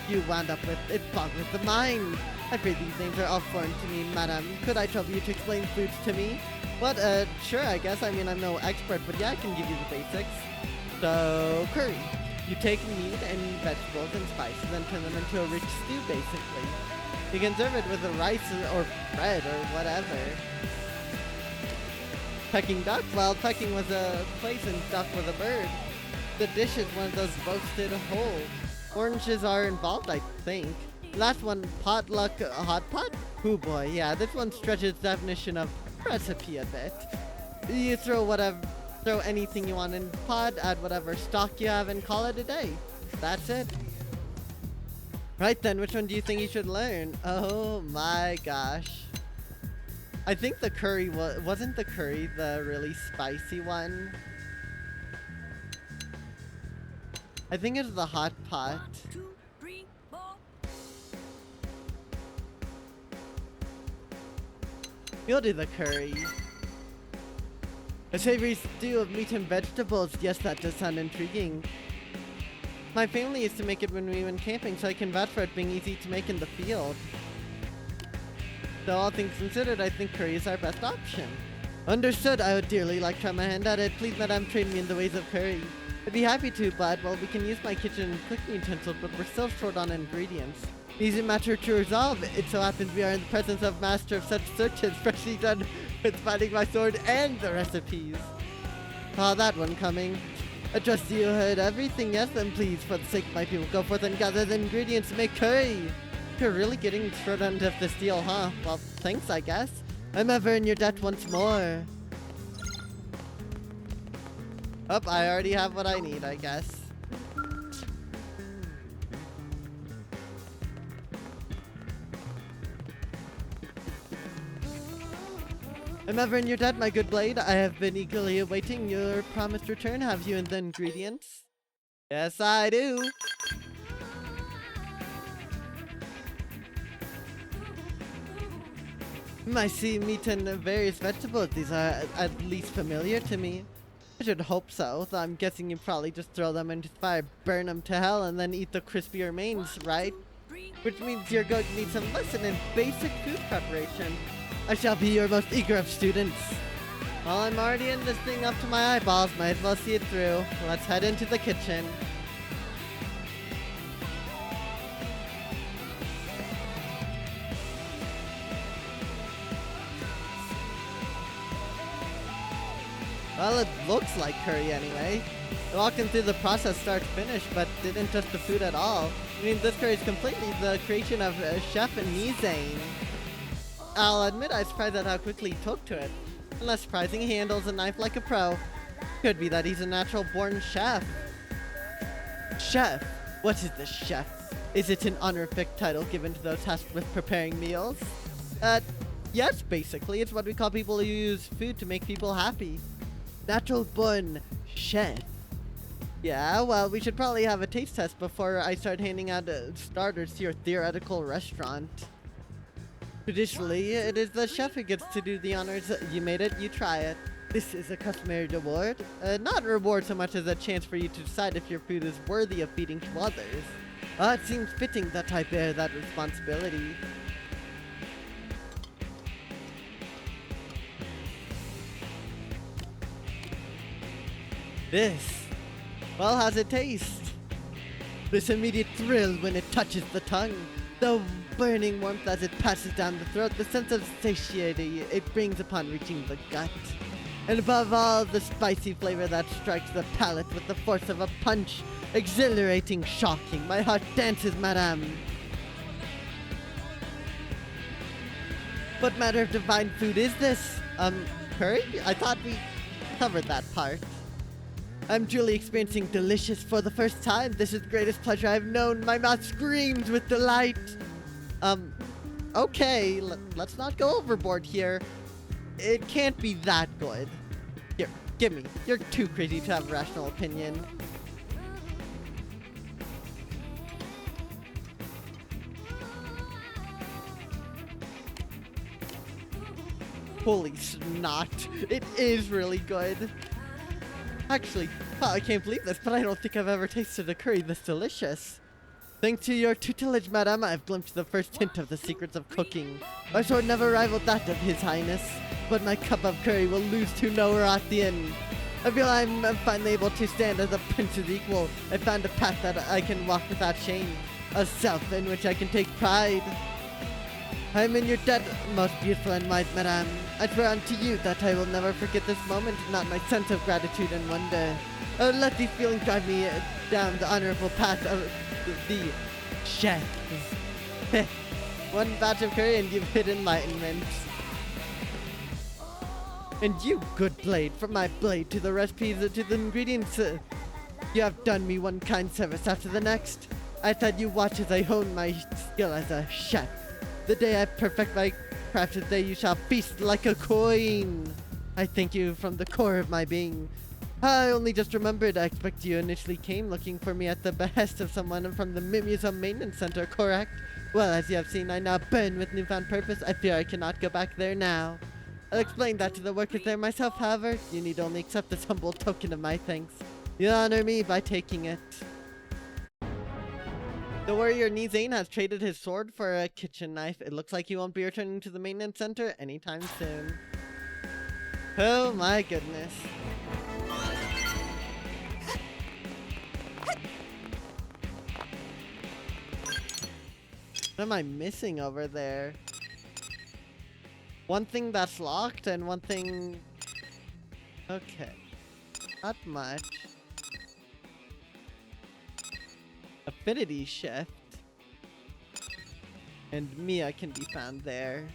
you wound up with? It boggles the mind. I fear these names are all foreign to me, madam. Could I trouble you to explain foods to me? What, sure, I guess. I mean, I'm no expert, but yeah, I can give you the basics. So, curry. You take meat and vegetables and spices and turn them into a rich stew, basically. You can serve it with a rice or bread or whatever. Pecking duck? Well, pecking was a place and duck was a bird. The dish is one of those roasted whole. Oranges are involved, I think. Last one, potluck hot pot? Oh boy, yeah, this one stretches the definition of recipe a bit. You throw anything you want in the pot, add whatever stock you have, and call it a day. That's it. Right then, which one do you think you should learn? Oh my gosh. I think the curry wasn't the curry the really spicy one? I think it's the hot pot. You'll do the curry. A savory stew of meat and vegetables. Yes, that does sound intriguing. My family used to make it when we went camping, so I can vouch for it being easy to make in the field. So all things considered, I think curry is our best option. Understood. I would dearly like to try my hand at it. Please, madame, train me in the ways of curry. I'd be happy to, but, well, we can use my kitchen and cooking utensils, but we're still short on ingredients. Easy matter to resolve. It so happens we are in the presence of master of such searches, freshly done with finding my sword and the recipes. Saw that one coming. I trust you heard everything. Yes, then please, for the sake of my people, go forth and gather the ingredients to make curry. You're really getting short end of this deal, huh? Well, thanks, I guess. I'm ever in your debt once more. Oh, I already have what I need, I guess. I'm ever in your debt, my good blade. I have been eagerly awaiting your promised return. Have you in the ingredients? Yes, I do. I see meat and various vegetables. These are at least familiar to me. I should hope so, though I'm guessing you probably just throw them into the fire, burn them to hell, and then eat the crispy remains, right? Which means you're going to need some lesson in basic food preparation. I shall be your most eager of students. Well, I'm already in this thing up to my eyeballs. Might as well see it through. Let's head into the kitchen. Well, it looks like curry anyway. Walking through the process start to finish, but didn't touch the food at all. I mean, this curry is completely the creation of Chef Nizane. I'll admit I was surprised at how quickly he took to it. And less surprising, he handles a knife like a pro. Could be that he's a natural-born chef. Chef? What is the chef? Is it an honorific title given to those tasked with preparing meals? Yes, basically. It's what we call people who use food to make people happy. Natural-born chef. Yeah, well, we should probably have a taste test before I start handing out starters to your theoretical restaurant. Traditionally, it is the chef who gets to do the honors. You made it, you try it. This is a customary reward. Not a reward so much as a chance for you to decide if your food is worthy of feeding to others. It seems fitting that I bear that responsibility. This. Well, how's it taste? This immediate thrill when it touches the tongue. The burning warmth as it passes down the throat. The sense of satiety it brings upon reaching the gut. And above all, the spicy flavor that strikes the palate with the force of a punch. Exhilarating, shocking. My heart dances, madame. What matter of divine food is this? Curry? I thought we covered that part. I'm truly experiencing delicious for the first time. This is the greatest pleasure I've known. My mouth screams with delight. Okay, let's not go overboard here. It can't be that good. Here, give me. You're too crazy to have a rational opinion. Holy snot. It is really good. Actually, I can't believe this, but I don't think I've ever tasted a curry this delicious. Thanks to your tutelage, madame, I've glimpsed the first hint of the secrets of cooking. My sword never rivaled that of His Highness, but my cup of curry will lose to no her at the end. I feel I'm finally able to stand as a prince's equal. I found a path that I can walk without shame, a self in which I can take pride. I am in your debt, most beautiful and wise madame. I swear unto you that I will never forget this moment, not my sense of gratitude and wonder. Let these feelings drive me down the honorable path of the chef. One batch of curry and you've hit enlightenment. And you, good blade, from my blade to the recipes to the ingredients, you have done me one kind service after the next. I thought you watch as I hone my skill as a chef. The day I perfect my craft, the day you shall feast like a queen. I thank you from the core of my being. I only just remembered I expect you initially came looking for me at the behest of someone from the Museum Maintenance Center, correct? Well, as you have seen, I now burn with newfound purpose. I fear I cannot go back there now. I'll explain that to the workers there myself, however. You need only accept this humble token of my thanks. You honor me by taking it. The warrior Nizane has traded his sword for a kitchen knife. It looks like he won't be returning to the maintenance center anytime soon. Oh my goodness. What am I missing over there? One thing that's locked and one thing... Okay. Not much. Affinity shift. And Mia can be found there.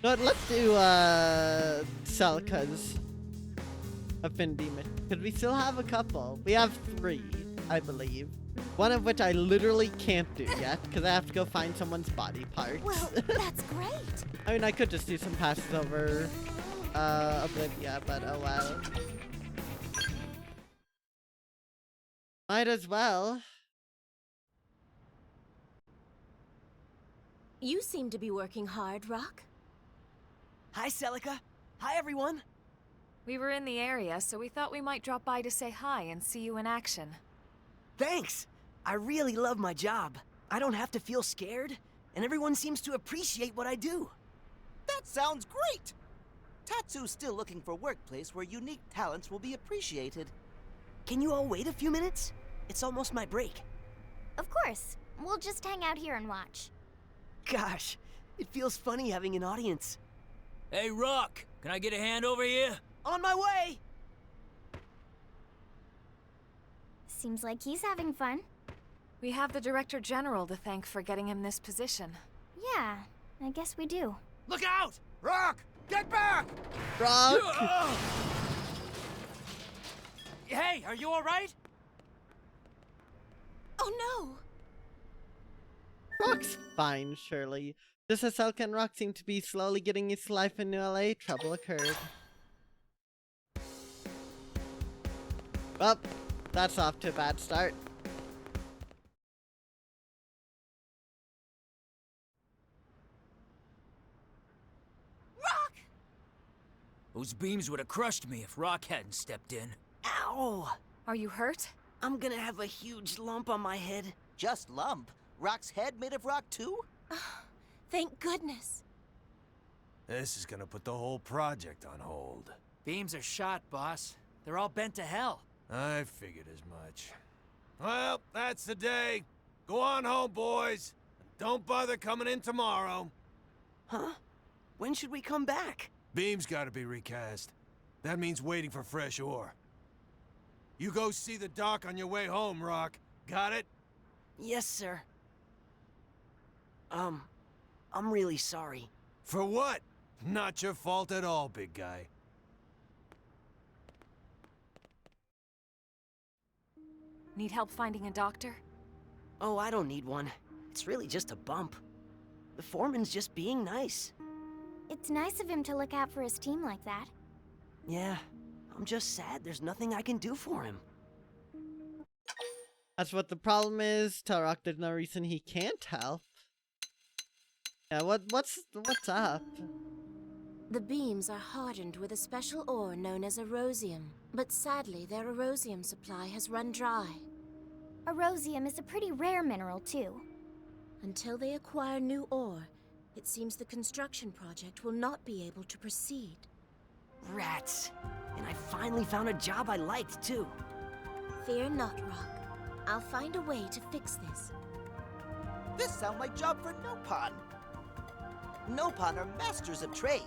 But let's do Selka's affinity mission. Because we still have a couple. We have 3, I believe. One of which I literally can't do yet, because I have to go find someone's body parts. Well, that's great. I mean, I could just do some passes over Oblivia, but oh well. Might as well. You seem to be working hard, Rock. Hi, Celica. Hi, everyone. We were in the area, so we thought we might drop by to say hi and see you in action. Thanks. I really love my job. I don't have to feel scared, and everyone seems to appreciate what I do. That sounds great! Tatsu's still looking for a workplace where unique talents will be appreciated. Can you all wait a few minutes? It's almost my break. Of course. We'll just hang out here and watch. Gosh, it feels funny having an audience. Hey, Rock, can I get a hand over here? On my way! Seems like he's having fun. We have the Director General to thank for getting him this position. Yeah, I guess we do. Look out! Rock! Get back! Rock! Hey, are you alright? Oh no! Rock's fine, surely. Just as Selka and Rock seem to be slowly getting used to life in New LA, trouble occurred. Well, that's off to a bad start. Rock! Those beams would have crushed me if Rock hadn't stepped in. Ow! Are you hurt? I'm gonna have a huge lump on my head. Just lump? Rock's head made of rock too? Thank goodness. This is gonna put the whole project on hold. Beams are shot, boss. They're all bent to hell. I figured as much. Well, that's the day. Go on home, boys. Don't bother coming in tomorrow. Huh? When should we come back? Beam's gotta be recast. That means waiting for fresh ore. You go see the doc on your way home, Rock. Got it? Yes, sir. I'm really sorry. For what? Not your fault at all, big guy. Need help finding a doctor? Oh, I don't need one. It's really just a bump. The foreman's just being nice. It's nice of him to look out for his team like that. Yeah, I'm just sad there's nothing I can do for him. That's what the problem is. Tell Rock there's no reason he can't help. Yeah, what's up? The beams are hardened with a special ore known as erosium, but sadly their erosium supply has run dry. Erosium is a pretty rare mineral too. Until they acquire new ore, it seems the construction project will not be able to proceed. Rats. And I finally found a job I liked too. Fear not, Rock. I'll find a way to fix this. This sounds like job for Nopon. Nopon are masters of trade.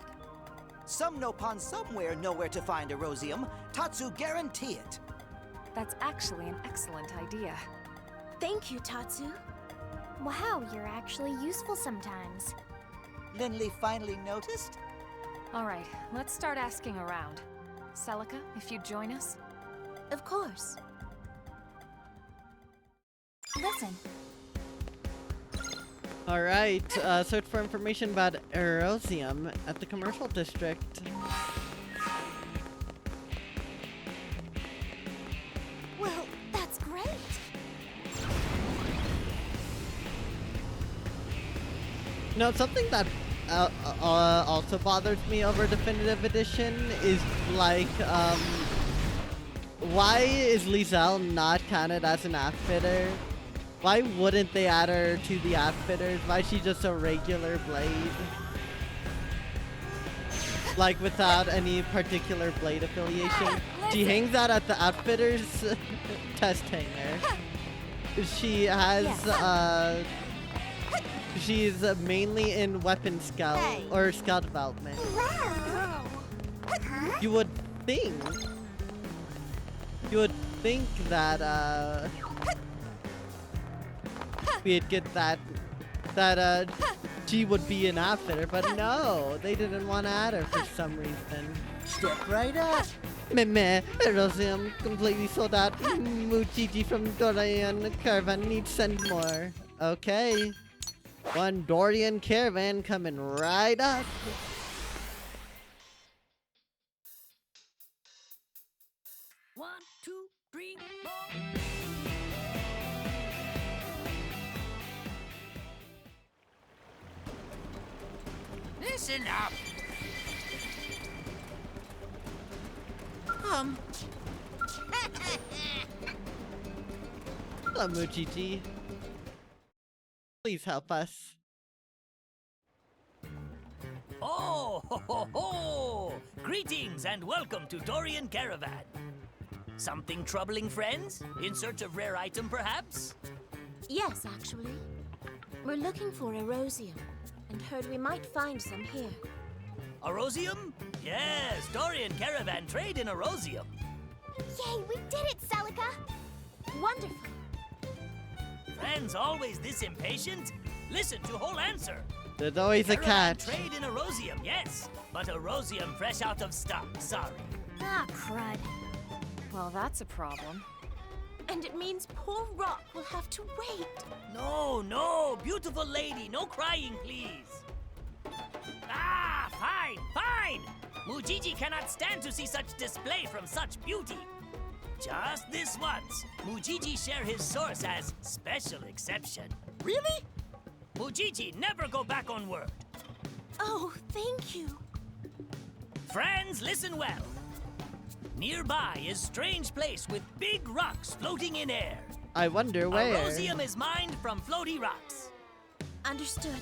Some Nopon somewhere know where to find erosium. Tatsu guarantee it. That's actually an excellent idea. Thank you, Tatsu. Wow, you're actually useful sometimes. Linley finally noticed? Alright, let's start asking around. Celica, if you'd join us? Of course. Listen. Alright, search for information about erosium at the commercial district. No, something that also bothers me over Definitive Edition is like, why is Lizelle not counted as an outfitter? Why wouldn't they add her to the outfitters? Why is she just a regular blade? Like, without any particular blade affiliation. She hangs out at the outfitters test hangar. She has, she's mainly in weapon scout or scout development. You would think that we'd get that she would be an outfitter, but no, they didn't want to add her for some reason. Step right up. Meh, Erosium completely sold out. Muchiji from Dorian Caravan needs send more. Okay. One Dorian Caravan coming right up. One, two, three, four. Listen up. Hello, Muchiji. Please help us. Oh, ho, ho, ho! Greetings and welcome to Dorian Caravan. Something troubling, friends? In search of rare item, perhaps? Yes, actually. We're looking for Erosium, and heard we might find some here. Erosium? Yes, Dorian Caravan trade in Erosium. Yay, we did it, Celica! Wonderful. Friends always this impatient? Listen to whole answer. There's always a Caravan catch. trade in Erosium, yes. But Erosium fresh out of stock, sorry. Ah, crud. Well, that's a problem. And it means poor Rock will have to wait. No, no, beautiful lady, no crying, please. Ah, fine, fine. Mujiji cannot stand to see such display from such beauty. Just this once, Mujiji share his source as special exception. Really? Mujiji never go back on word. Oh, thank you. Friends, listen well. Nearby is strange place with big rocks floating in air. I wonder where. Erosium is mined from floaty rocks. Understood.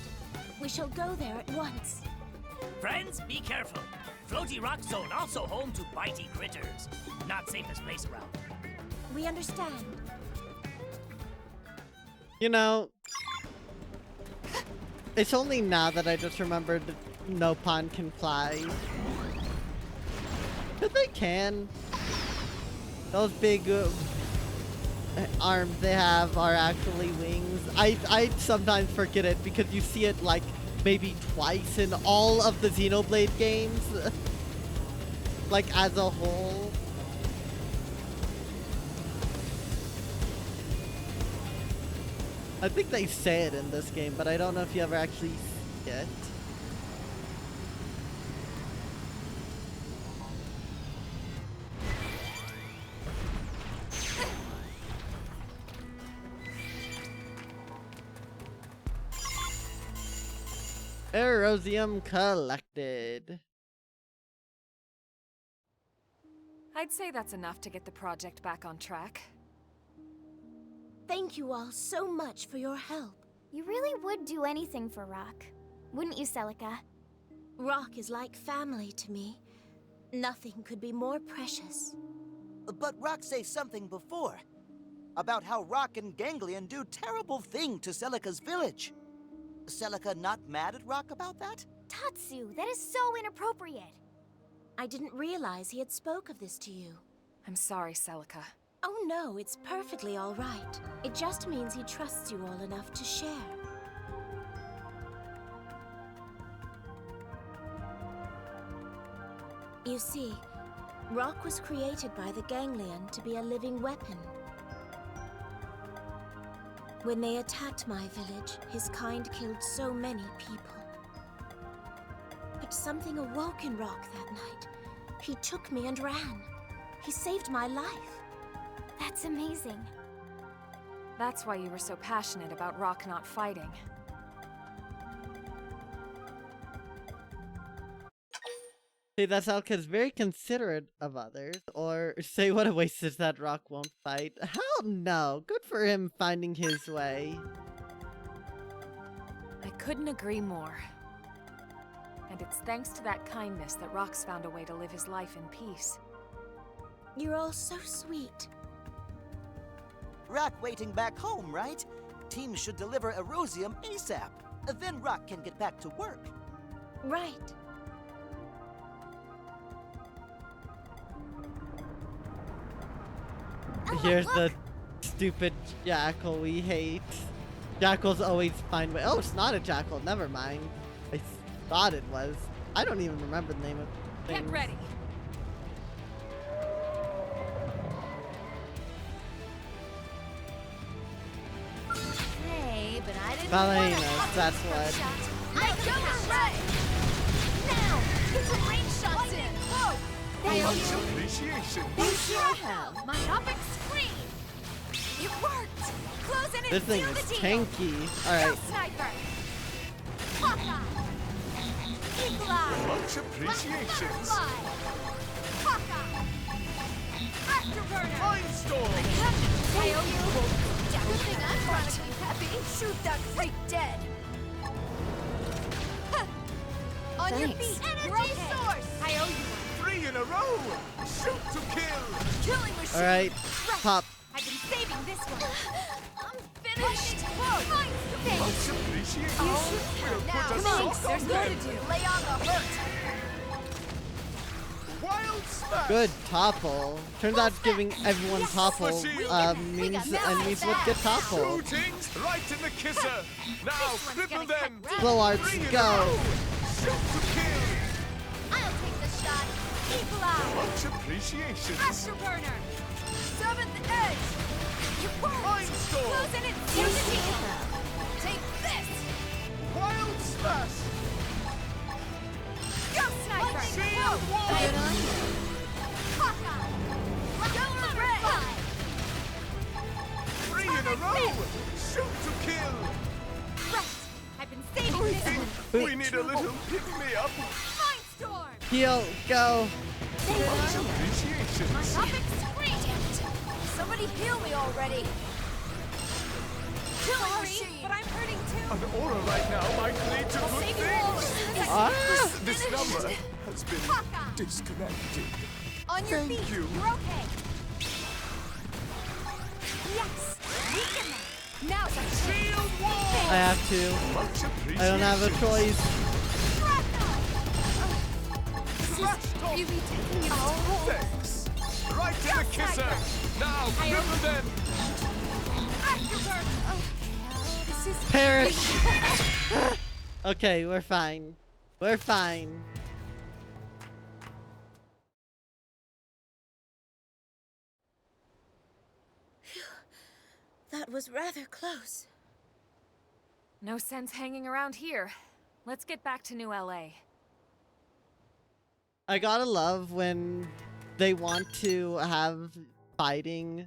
We shall go there at once. Friends, be careful. Floaty rock zone also home to bitey critters. Not safest place around. We understand. You know, it's only now that I just remembered Nopon can fly. But they can. Those big arms they have are actually wings. I sometimes forget it because you see it like maybe twice in all of the Xenoblade games. Like as a whole. I think they say it in this game, but I don't know if you ever actually see it. Erosium collected. I'd say that's enough to get the project back on track. Thank you all so much for your help. You really would do anything for Rock. Wouldn't you, Celica? Rock is like family to me. Nothing could be more precious. But Rock say something before. About how Rock and Ganglion do terrible thing to Celica's village. Celica not mad at Rock about that? Tatsu, that is so inappropriate. I didn't realize he had spoke of this to you. I'm sorry, Celica. Oh no, it's perfectly all right. It just means he trusts you all enough to share. You see, Rock was created by the Ganglion to be a living weapon. When they attacked my village, his kind killed so many people. But something awoke in Rock that night. He took me and ran. He saved my life. That's amazing. That's why you were so passionate about Rock not fighting. Hey, that Celica's very considerate of others. Or say what a waste is that Rock won't fight. Hell no. Good for him finding his way. I couldn't agree more. And it's thanks to that kindness that Rock's found a way to live his life in peace. You're all so sweet. Rock waiting back home, right? Team should deliver Erosium ASAP. Then Rock can get back to work. Right. Here's the stupid jackal we hate. Jackals always find way. Oh, it's not a jackal. Never mind. I thought it was. I don't even remember the name of it. Get ready. Hey, but I didn't Ballerinas, that's what. I go right! Now! Get some range shots in! Whoa! Much appreciation. Myopic screen! It worked! Close in and This thing seal is the deal! tanky. Alright. Go, Sniper! Hawkeye! Eagle-Eye! Much appreciation. Butterfly! Hawkeye! Afterburner! Mindstorm! I owe you! Good thing I'm chronically happy. Shoot that freak dead! Huh. On your Thanks. feet! Energy source! I owe you one. 3 in a row! Shoot to kill! Killing machine! Alright. Right. Pop. I've been saving this one. I'm finished. Whoa! Much appreciation. We'll Now, put a thanks. sock on There's more to them. do. Lay on the hurt. Wild smash! Good topple. Turns out giving everyone topple means the enemies would get toppled. Shooting right in the kisser. Now cripple them. Slow arts, 3 in a go. row. Shoot to kill. I'll take the shot. Eagle Eye. Much appreciation. Afterburner. Seventh edge. You worked. Mindstorm. Close in and seal the deal. Take this. Wild smash. Go, Sniper. Shield wall. Good on you. Hawkeye. Yellow red. 3 in a row. Shoot to kill. Right. I've been saving this one. We need a little pick-me-up. Mindstorm. Heal, go. Much appreciation. Myopic screen. Somebody heal me already. Killing machine. But I'm hurting too. An aura right now might lead to good Save you all. things. Ah. This number has been disconnected. On your Thank feet. you. You're okay. Yes. Weaken them. Now's our chance. Shield wall. I have to. Much appreciation. I don't have a choice. You be taking it all. Thanks. Right to the kisser. Now cripple them. Afterburn. This is Perish. Okay, we're fine. We're fine. That was rather close. No sense hanging around here. Let's get back to New LA. I gotta love when they want to have fighting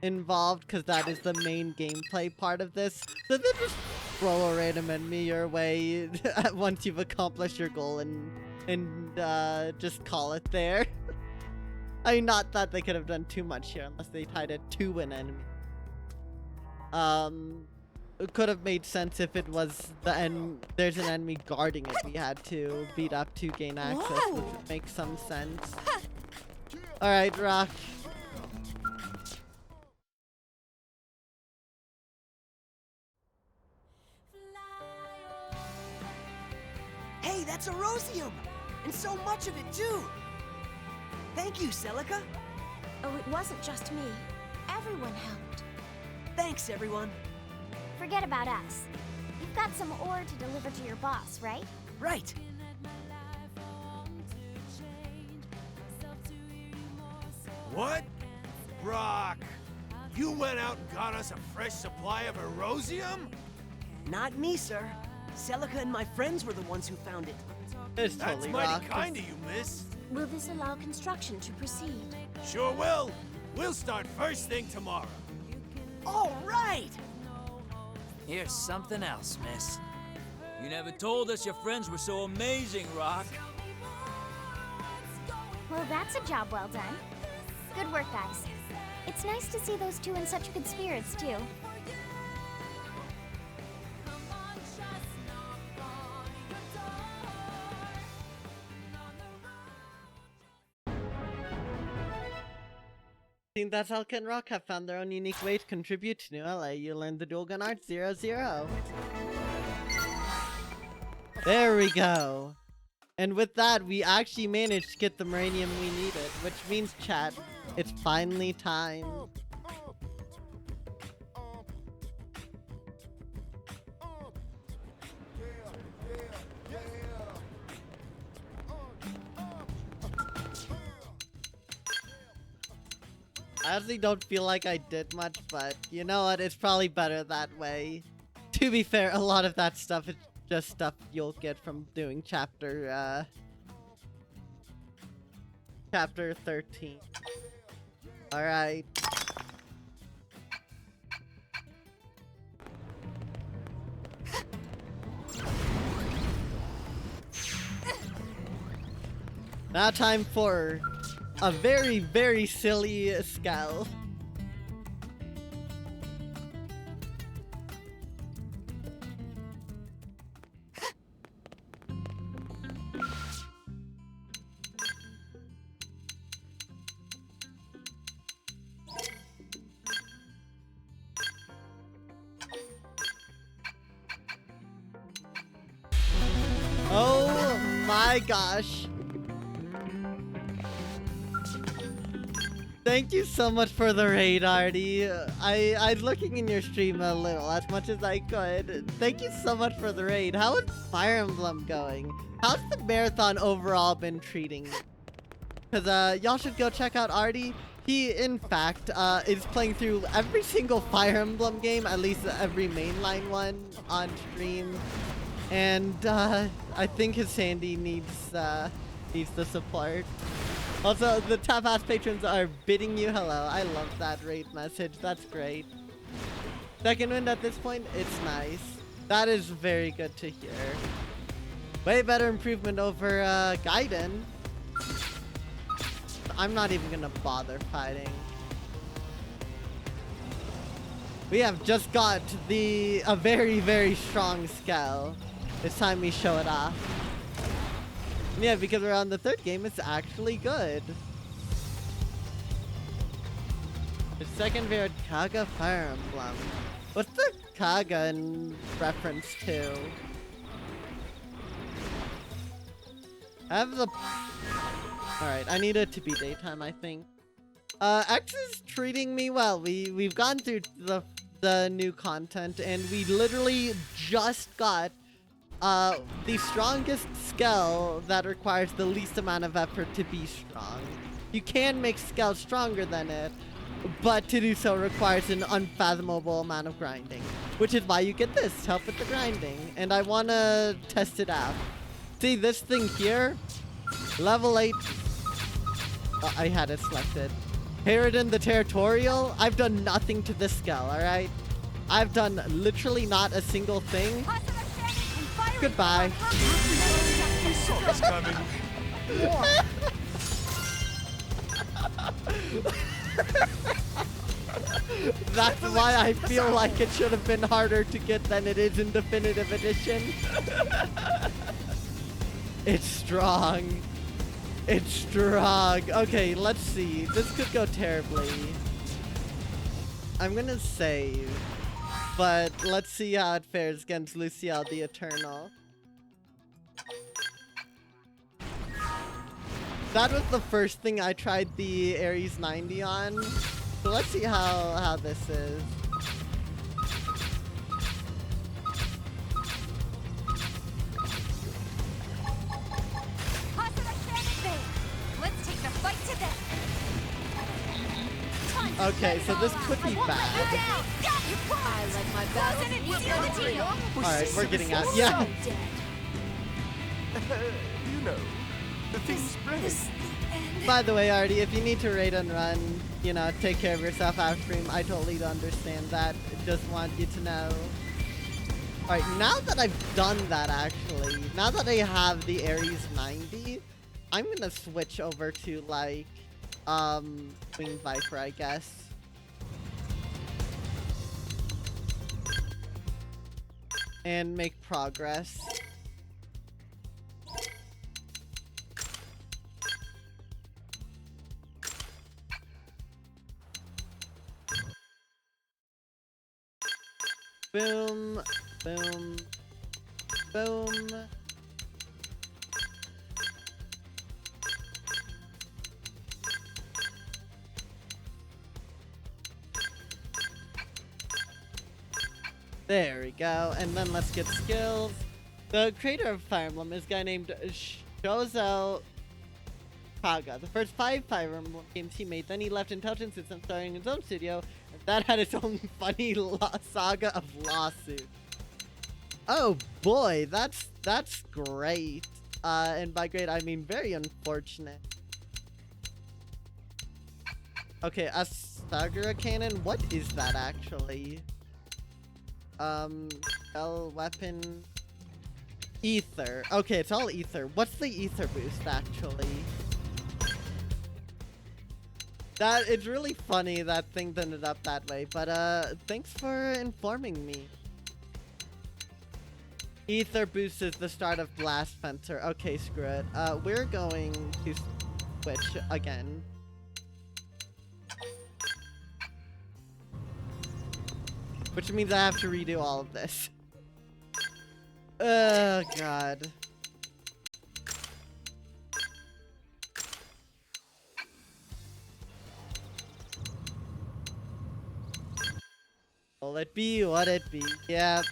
involved, because that is the main gameplay part of this. So they just throw a random enemy your way once you've accomplished your goal and just call it there. I mean, not that they could have done too much here unless they tied it to an enemy. It could have made sense if it was there's an enemy guarding it we had to beat up to gain access, which would make some sense. Alright, Rock. Hey, that's Erosium! And so much of it, too! Thank you, Celica. Oh, it wasn't just me. Everyone helped. Thanks, everyone. Forget about us. You've got some ore to deliver to your boss, right? Right. What? Brock, you went out and got us a fresh supply of Erosium? Not me, sir. Celica and my friends were the ones who found it. It's That's totally mighty Rock. kind of you, miss. Will this allow construction to proceed? Sure will. We'll start first thing tomorrow. All right! Here's something else, miss. You never told us your friends were so amazing, Rock. Well, that's a job well done. Good work, guys. It's nice to see those two in such good spirits, too. Team That's Alka and Rock have found their own unique way to contribute to New LA. You learned the dual gun art 0-0. There we go. And with that, we actually managed to get the Maranium we needed, which means, chat, it's finally time. I honestly don't feel like I did much, but you know what? It's probably better that way. To be fair, a lot of that stuff is just stuff you'll get from doing chapter 13. Alright. Now time for a very, very silly skull. Oh my gosh. Thank you so much for the raid, Artie. I'm looking in your stream a little, as much as I could. Thank you so much for the raid. How is Fire Emblem going? How's the marathon overall been treating you? Because y'all should go check out Artie. He, in fact, is playing through every single Fire Emblem game, at least every mainline one, on stream. And I think his Sandy needs the support. Also, the Tapas patrons are bidding you hello. I love that raid message. That's great. Second wind at this point, it's nice. That is very good to hear. Way better improvement over Gaiden. I'm not even gonna bother fighting. We have just got a very, very strong skull. It's time we show it off. Yeah, because we're on the third game, it's actually good. The second favorite Kaga Fire Emblem. What's the Kaga in reference to? I have the... Alright, I need it to be daytime, I think. X is treating me well. We've gone through the new content, and we literally just got the strongest skill that requires the least amount of effort to be strong. You can make skills stronger than it, but to do so requires an unfathomable amount of grinding, which is why you get this to help with the grinding, and I want to test it out. See this thing here? Level 8. Oh, I had it selected. Harridan the Territorial. I've done nothing to this skill, alright? I've done literally not a single thing. Goodbye. We saw this coming. That's why I feel like it should have been harder to get than it is in Definitive Edition. It's strong. It's strong. Okay, let's see. This could go terribly. I'm gonna save. But let's see how it fares against Luciel the Eternal. That was the first thing I tried the Ares 90 on. So let's see how this is. Let's take the fight to them. Okay, so this could be bad. I like my battles. Alright, we're getting out. Yeah. You know, the thing's spreading. By the way, Artie, if you need to raid and run, you know, take care of yourself after stream. I totally understand that. Just want you to know. Alright, now that I've done that actually, now that I have the Ares 90, I'm gonna switch over to like Winged Viper, I guess. And make progress. Boom, boom, boom. There we go, and then let's get skills. The creator of Fire Emblem is a guy named Shozo Kaga. The first 5 Fire Emblem games he made, then he left Intelligent Systems starting his own studio, and that had its own funny saga of lawsuits. Oh boy, that's great. And by great, I mean very unfortunate. Okay, a Sagura Cannon, what is that actually? Spell weapon. Ether. Okay, it's all ether. What's the ether boost actually? It's really funny that things ended up that way, but thanks for informing me. Ether boost is the start of Blast Fencer. Okay, screw it. We're going to switch again. Which means I have to redo all of this. Oh, God. Will it be what it be? Yep.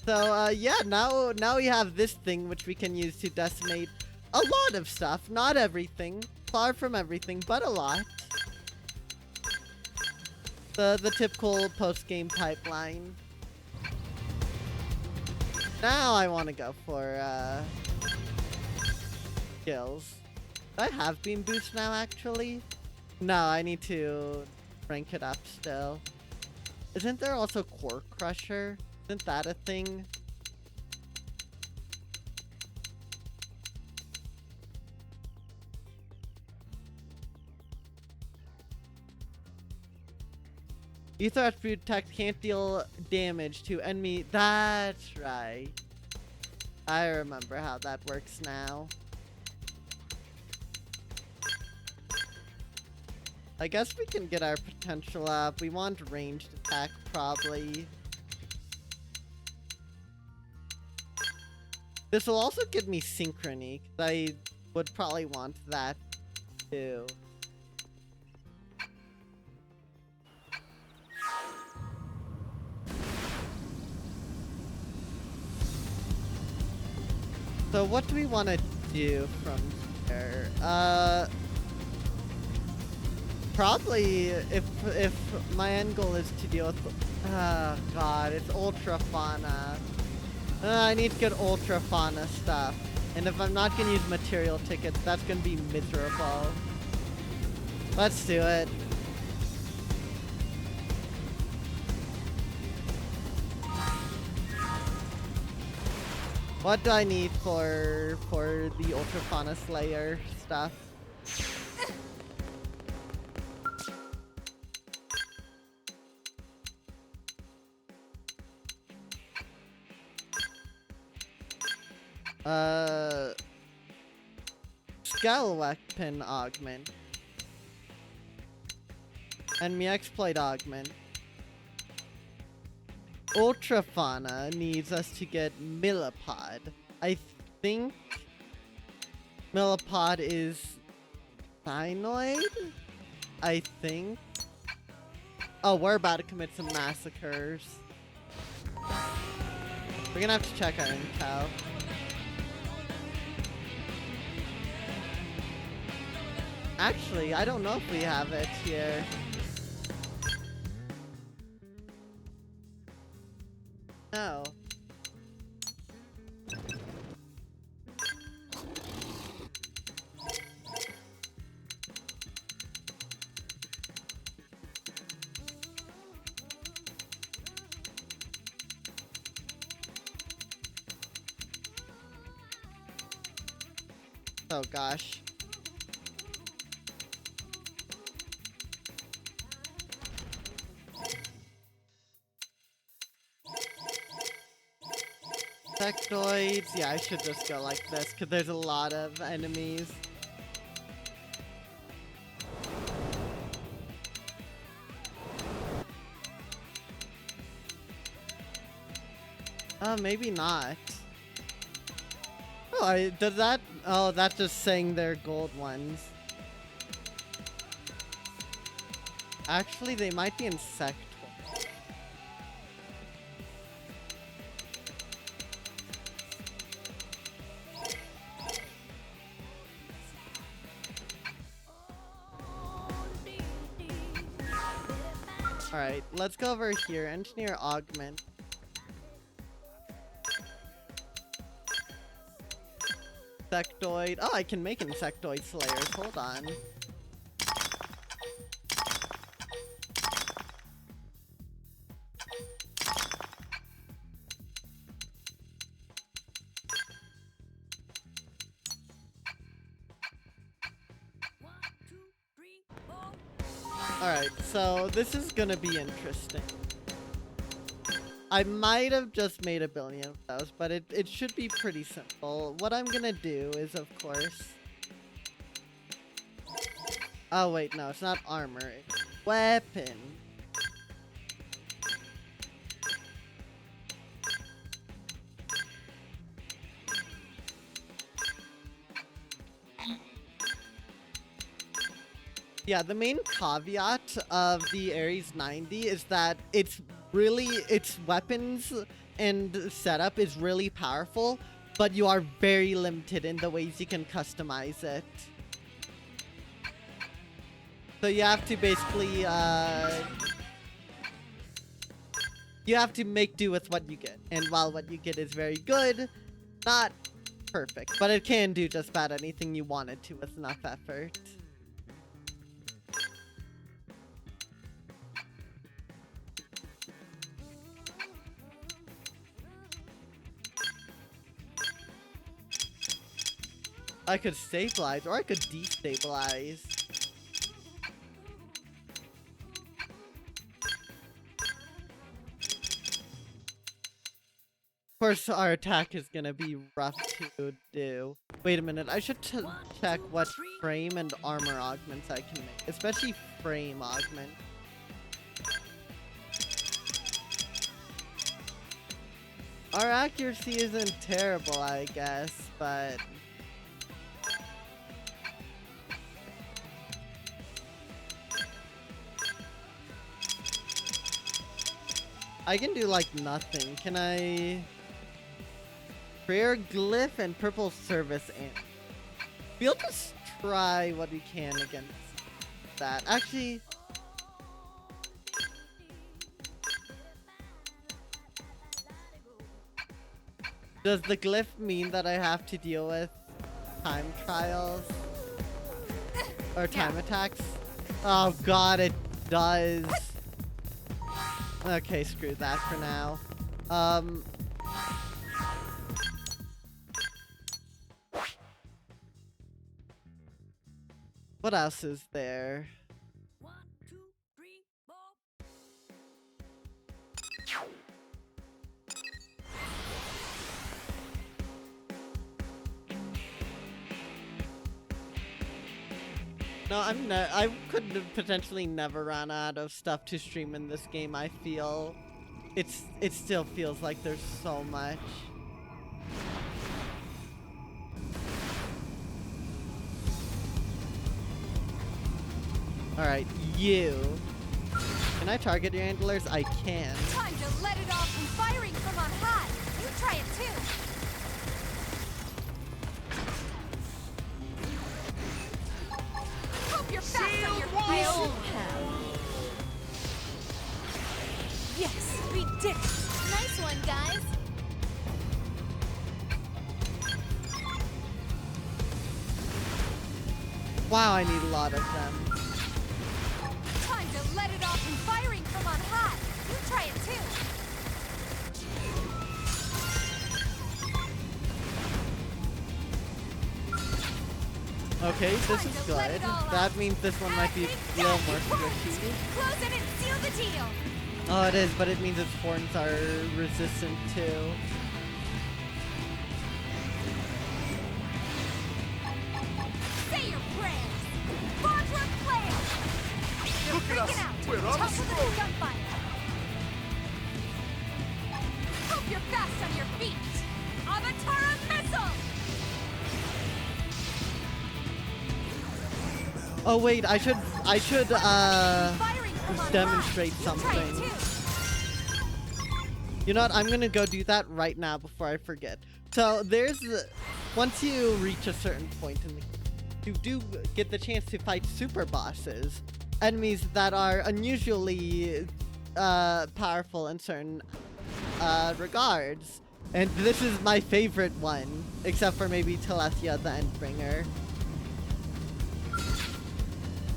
So, yeah, now we have this thing which we can use to decimate a lot of stuff. Not everything. Far from everything, but a lot. The typical post-game pipeline. Now I want to go for, skills. Do I have Beam Boost now, actually? No, I need to rank it up still. Isn't there also Core Crusher? Isn't that a thing? Ether attribute attack can't deal damage to enemy. That's right. I remember how that works now. I guess we can get our potential up. We want ranged attack, probably. This will also give me synchrony, because I would probably want that, too. So what do we want to do from here? Probably, if my end goal is to deal with... God, it's Ultra Fauna. I need to get Ultra Fauna stuff. And if I'm not gonna use material tickets, that's gonna be miserable. Let's do it. What do I need for the Ultra Fauna Slayer stuff? Skull Weapon Augment. Enemy Exploit Augment. Ultra Fauna needs us to get Millipod. I think Millipod is Cyanoid? I think. Oh, we're about to commit some massacres. We're gonna have to check our intel. Actually, I don't know if we have it here. No. Oh gosh. Sectoids. Yeah, I should just go like this because there's a lot of enemies. Maybe not. Oh, does that? Oh, that's just saying they're gold ones. Actually, they might be insectoids. Alright, let's go over here. Engineer augment. Insectoid. Oh, I can make insectoid slayers. Hold on. Alright, so this is gonna be interesting. I might have just made a billion of those, but it should be pretty simple. What I'm gonna do is, of course... Oh wait, no, it's not armor. It's weapon. Yeah, the main caveat of the Ares 90 is that its weapons and setup is really powerful, but you are very limited in the ways you can customize it. So you have to basically, you have to make do with what you get. And while what you get is very good, not perfect, but it can do just about anything you want it to with enough effort. I could stabilize, or I could destabilize. Of course, our attack is gonna be rough to do. Wait a minute, I should check what frame and armor augments I can make, especially frame augment. Our accuracy isn't terrible, I guess, but... I can do like nothing. Can I... Prayer Glyph and Purple Service Ant. We'll just try what we can against that. Actually... Does the glyph mean that I have to deal with time trials? Or time attacks? Oh god, it does. Okay, screw that for now. What else is there? No, I could potentially never run out of stuff to stream in this game. I feel it still feels like there's so much. Alright, you. Can I target your antlers? I can. Time to let it off and firing from on high. You try it too. Hope you're fast on your heels. Yes, we did it. Nice one, guys. Wow, I need a lot of them. Time to let it off and firing from on high. You try it too. Okay, this is good. That means this one might be a little more squishy. Close in and seal the deal. Oh, it is, but it means its horns are resistant too. Say your prayers. Boardroom player. You're Look at freaking us. out. We're on a Tougher than stroll. gunfire. Hope you're fast on your feet. Avatara missile. Oh wait, I should demonstrate something. You know what? I'm gonna go do that right now before I forget. So once you reach a certain point in the you do get the chance to fight super bosses, enemies that are unusually powerful in certain regards. And this is my favorite one, except for maybe Telethia the Endbringer.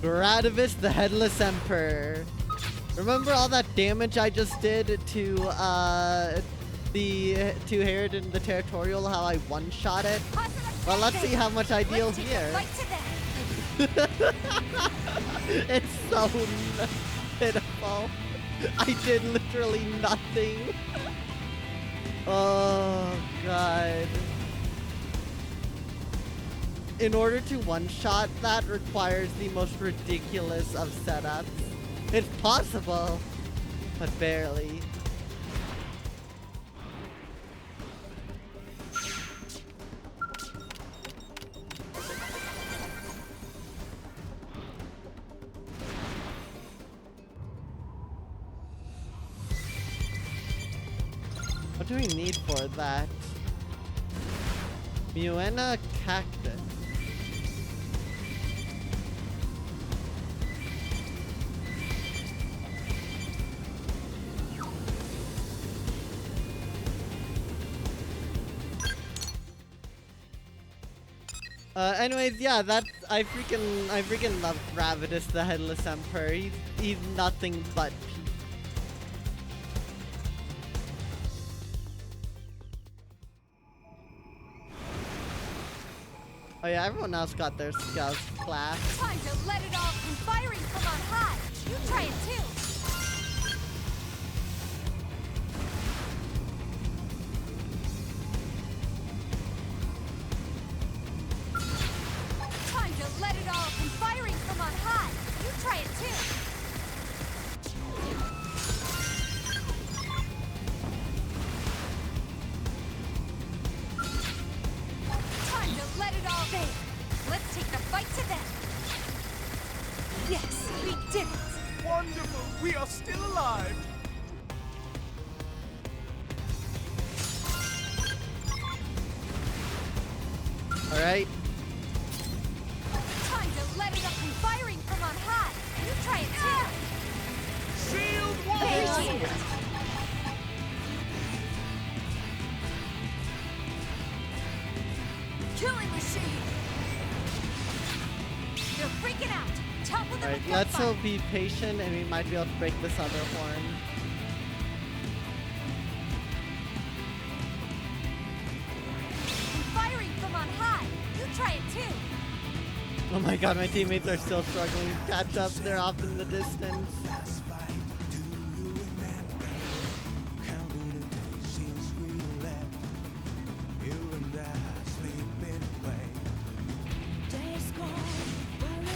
Gradivis the Headless Emperor. Remember all that damage I just did to Herod in the Territorial, how I one-shot it? Well, let's see how much I deal here. It's so pitiful. I did literally nothing. Oh, God. In order to one-shot, that requires the most ridiculous of setups. It's possible, but barely. What do we need for that? Muena cactus. Anyways, yeah, I freaking love Gravitas, the Headless Emperor. He's nothing but peace. Oh yeah, everyone else got their scouts class. Time to let it all come firing from on high. You try it too. Time to let it all come firing from on high. You try it too. Time to let it all there. Let's take the fight to them. Yes, we did it. Wonderful. We are still alive. All right. Time to let it up and firing from on high. You try it too. Shield wall. Killing machine. They're freaking out. Topple them Alright, with let's gunfire. all be patient and we might be able to break this other horn. Firing from on high. You try it too. Oh my god, my teammates are still struggling to catch up. They're off in the distance.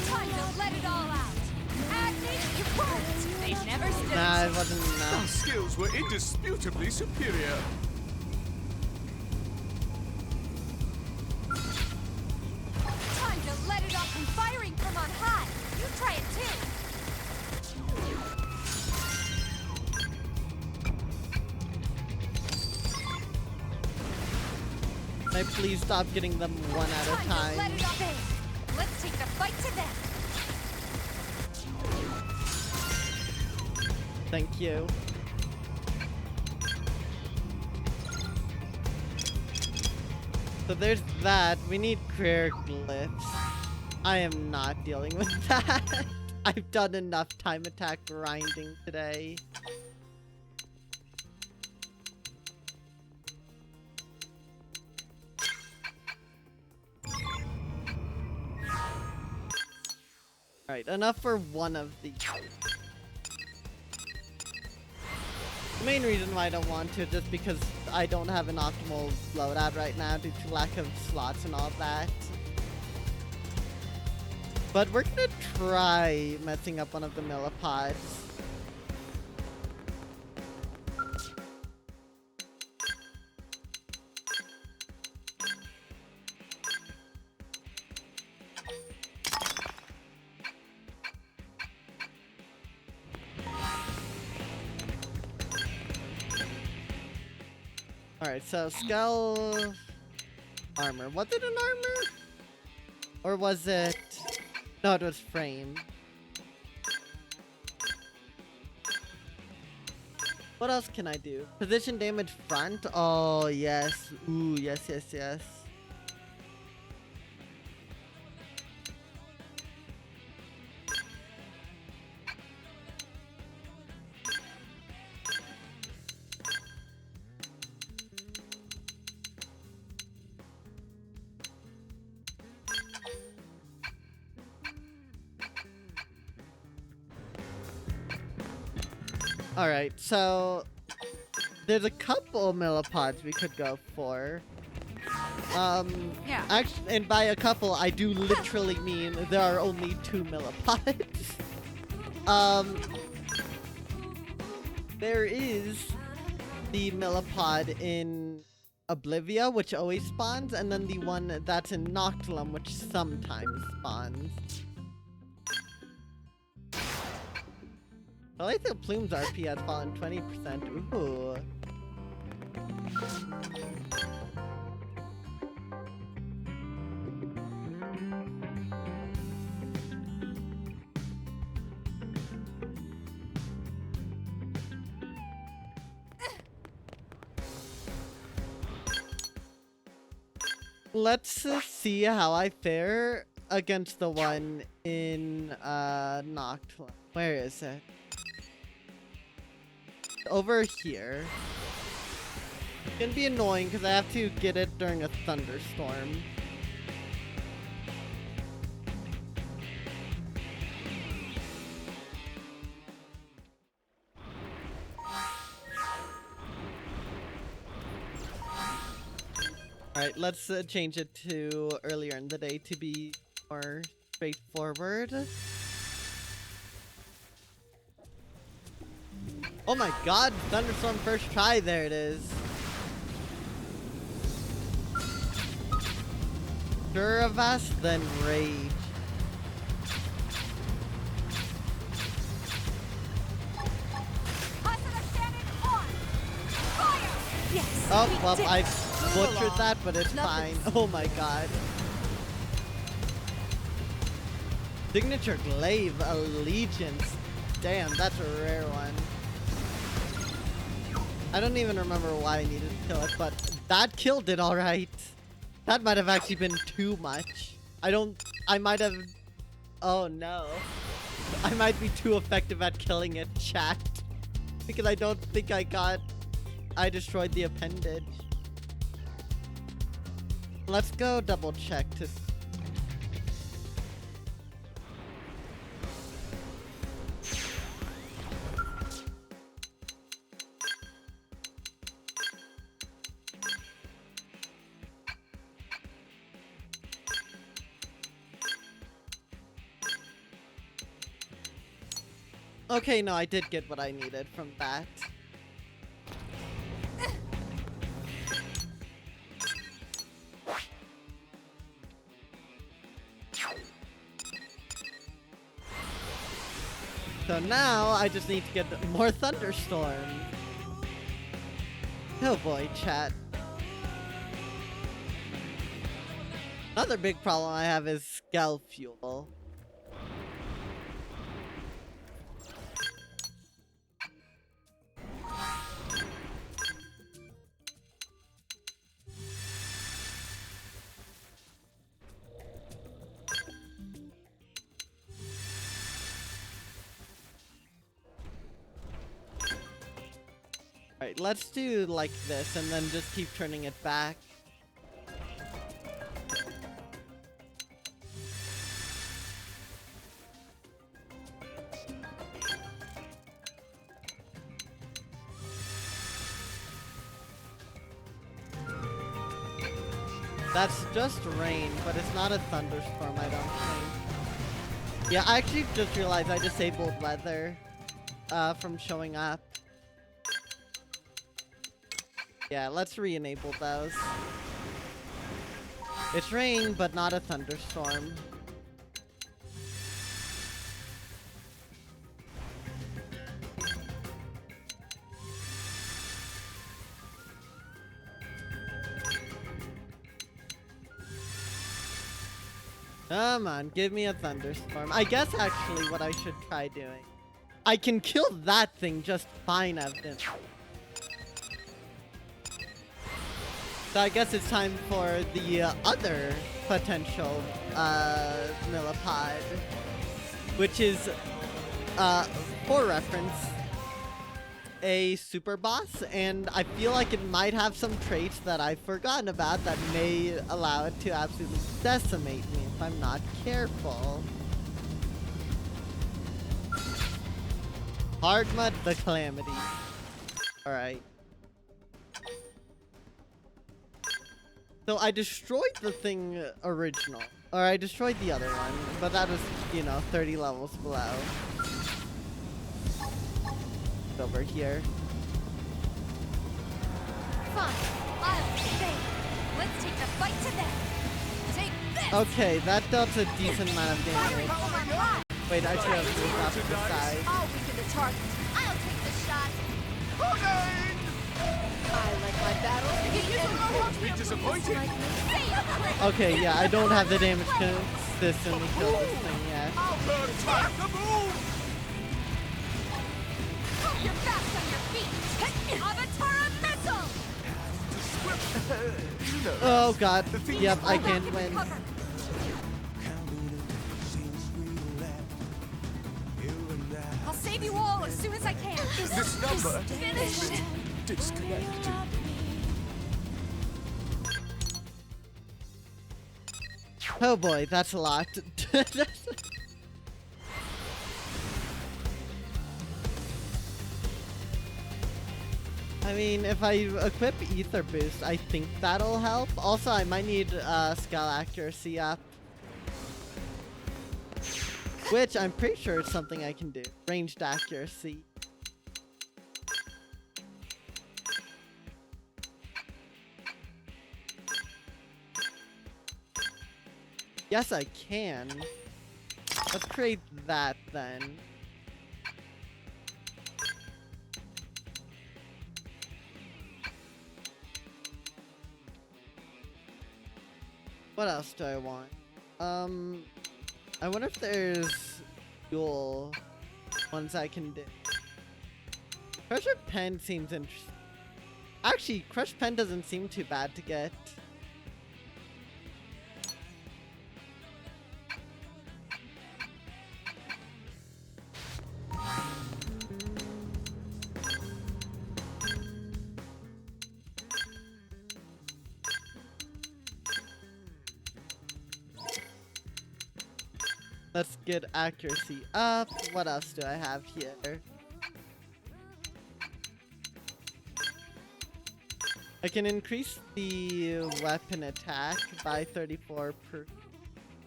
Time to let it all out. Agni, you won't. They never stood. Nah, it wasn't Our enough. skills were indisputably superior. Time to let it off and firing from on high. You try it too. Can I please stop getting them one at a Time to let time? it off there. Let's take the fight to them. Thank you. So there's that. We need career glyphs. I am not dealing with that. I've done enough time attack grinding today. Alright, enough for one of these. The main reason why I don't want to is just because I don't have an optimal loadout right now due to lack of slots and all that. But we're gonna try messing up one of the millipods. Alright, so skull armor. Was it an armor? Or was it... No, it was frame. What else can I do? Position damage front? Oh, yes. Ooh, yes, yes, yes. Alright, so there's a couple millipods we could go for. Yeah. Actually, and by a couple, I do literally mean there are only 2 millipods. There is the millipod in Oblivia, which always spawns, and then the one that's in Noctilum, which sometimes spawns. I like that Plume's RP has fallen 20%. Ooh. Let's see how I fare against the one in Noctilum. Where is it? Over here. It's gonna be annoying because I have to get it during a thunderstorm. Alright, let's change it to earlier in the day to be more straightforward. Oh my god, thunderstorm first try, there it is. Duravast, then Rage. Yes. Oh, well, I butchered that, but it's fine. Oh my god. Signature Glaive Allegiance. Damn, that's a rare one. I don't even remember why I needed to kill it, but that killed it alright. That might have actually been too much. I might have... Oh no. I might be too effective at killing it, chat. Because I don't think I destroyed the appendage. Let's go double check to... Okay, no, I did get what I needed from that. So now I just need to get more thunderstorms. Oh boy, chat. Another big problem I have is Skell Fuel. Alright, let's do like this and then just keep turning it back. That's just rain, but it's not a thunderstorm, I don't think. Yeah, I actually just realized I disabled weather from showing up. Yeah, let's re-enable those. It's rain, but not a thunderstorm. Come on, give me a thunderstorm. I guess actually what I should try doing. I can kill that thing just fine, Evan. So I guess it's time for the other potential millipede, which is, for reference, a super boss, and I feel like it might have some traits that I've forgotten about that may allow it to absolutely decimate me if I'm not careful. Hard Mud the Calamity. Alright. So I destroyed the thing original. Or I destroyed the other one, but that was, you know, 30 levels below. Over here. Fine, I'll stay. Let's take the fight to them. Take this. Okay, that dealt a decent amount of damage. Wait, I should have moved off to the side. I'll weaken the target. I'll take the shot. I like my battles. Be disappointed. Okay, yeah, I don't have the damage consistently kill this thing yet. You're fast on your feet. Avatar metal. Oh god. Yep, I can't win. I'll save you all as soon as I can. This number Finish. disconnected. Oh boy, that's a lot. I mean, if I equip Ether Boost, I think that'll help. Also, I might need Skull Accuracy up. Which I'm pretty sure is something I can do. Ranged Accuracy. Yes, I can. Let's create that then. What else do I want? I wonder if there's dual ones I can do. Crusher Pen seems interesting. Actually, Crush Pen doesn't seem too bad to get. Let's get accuracy up. What else do I have here? I can increase the weapon attack by 34 per...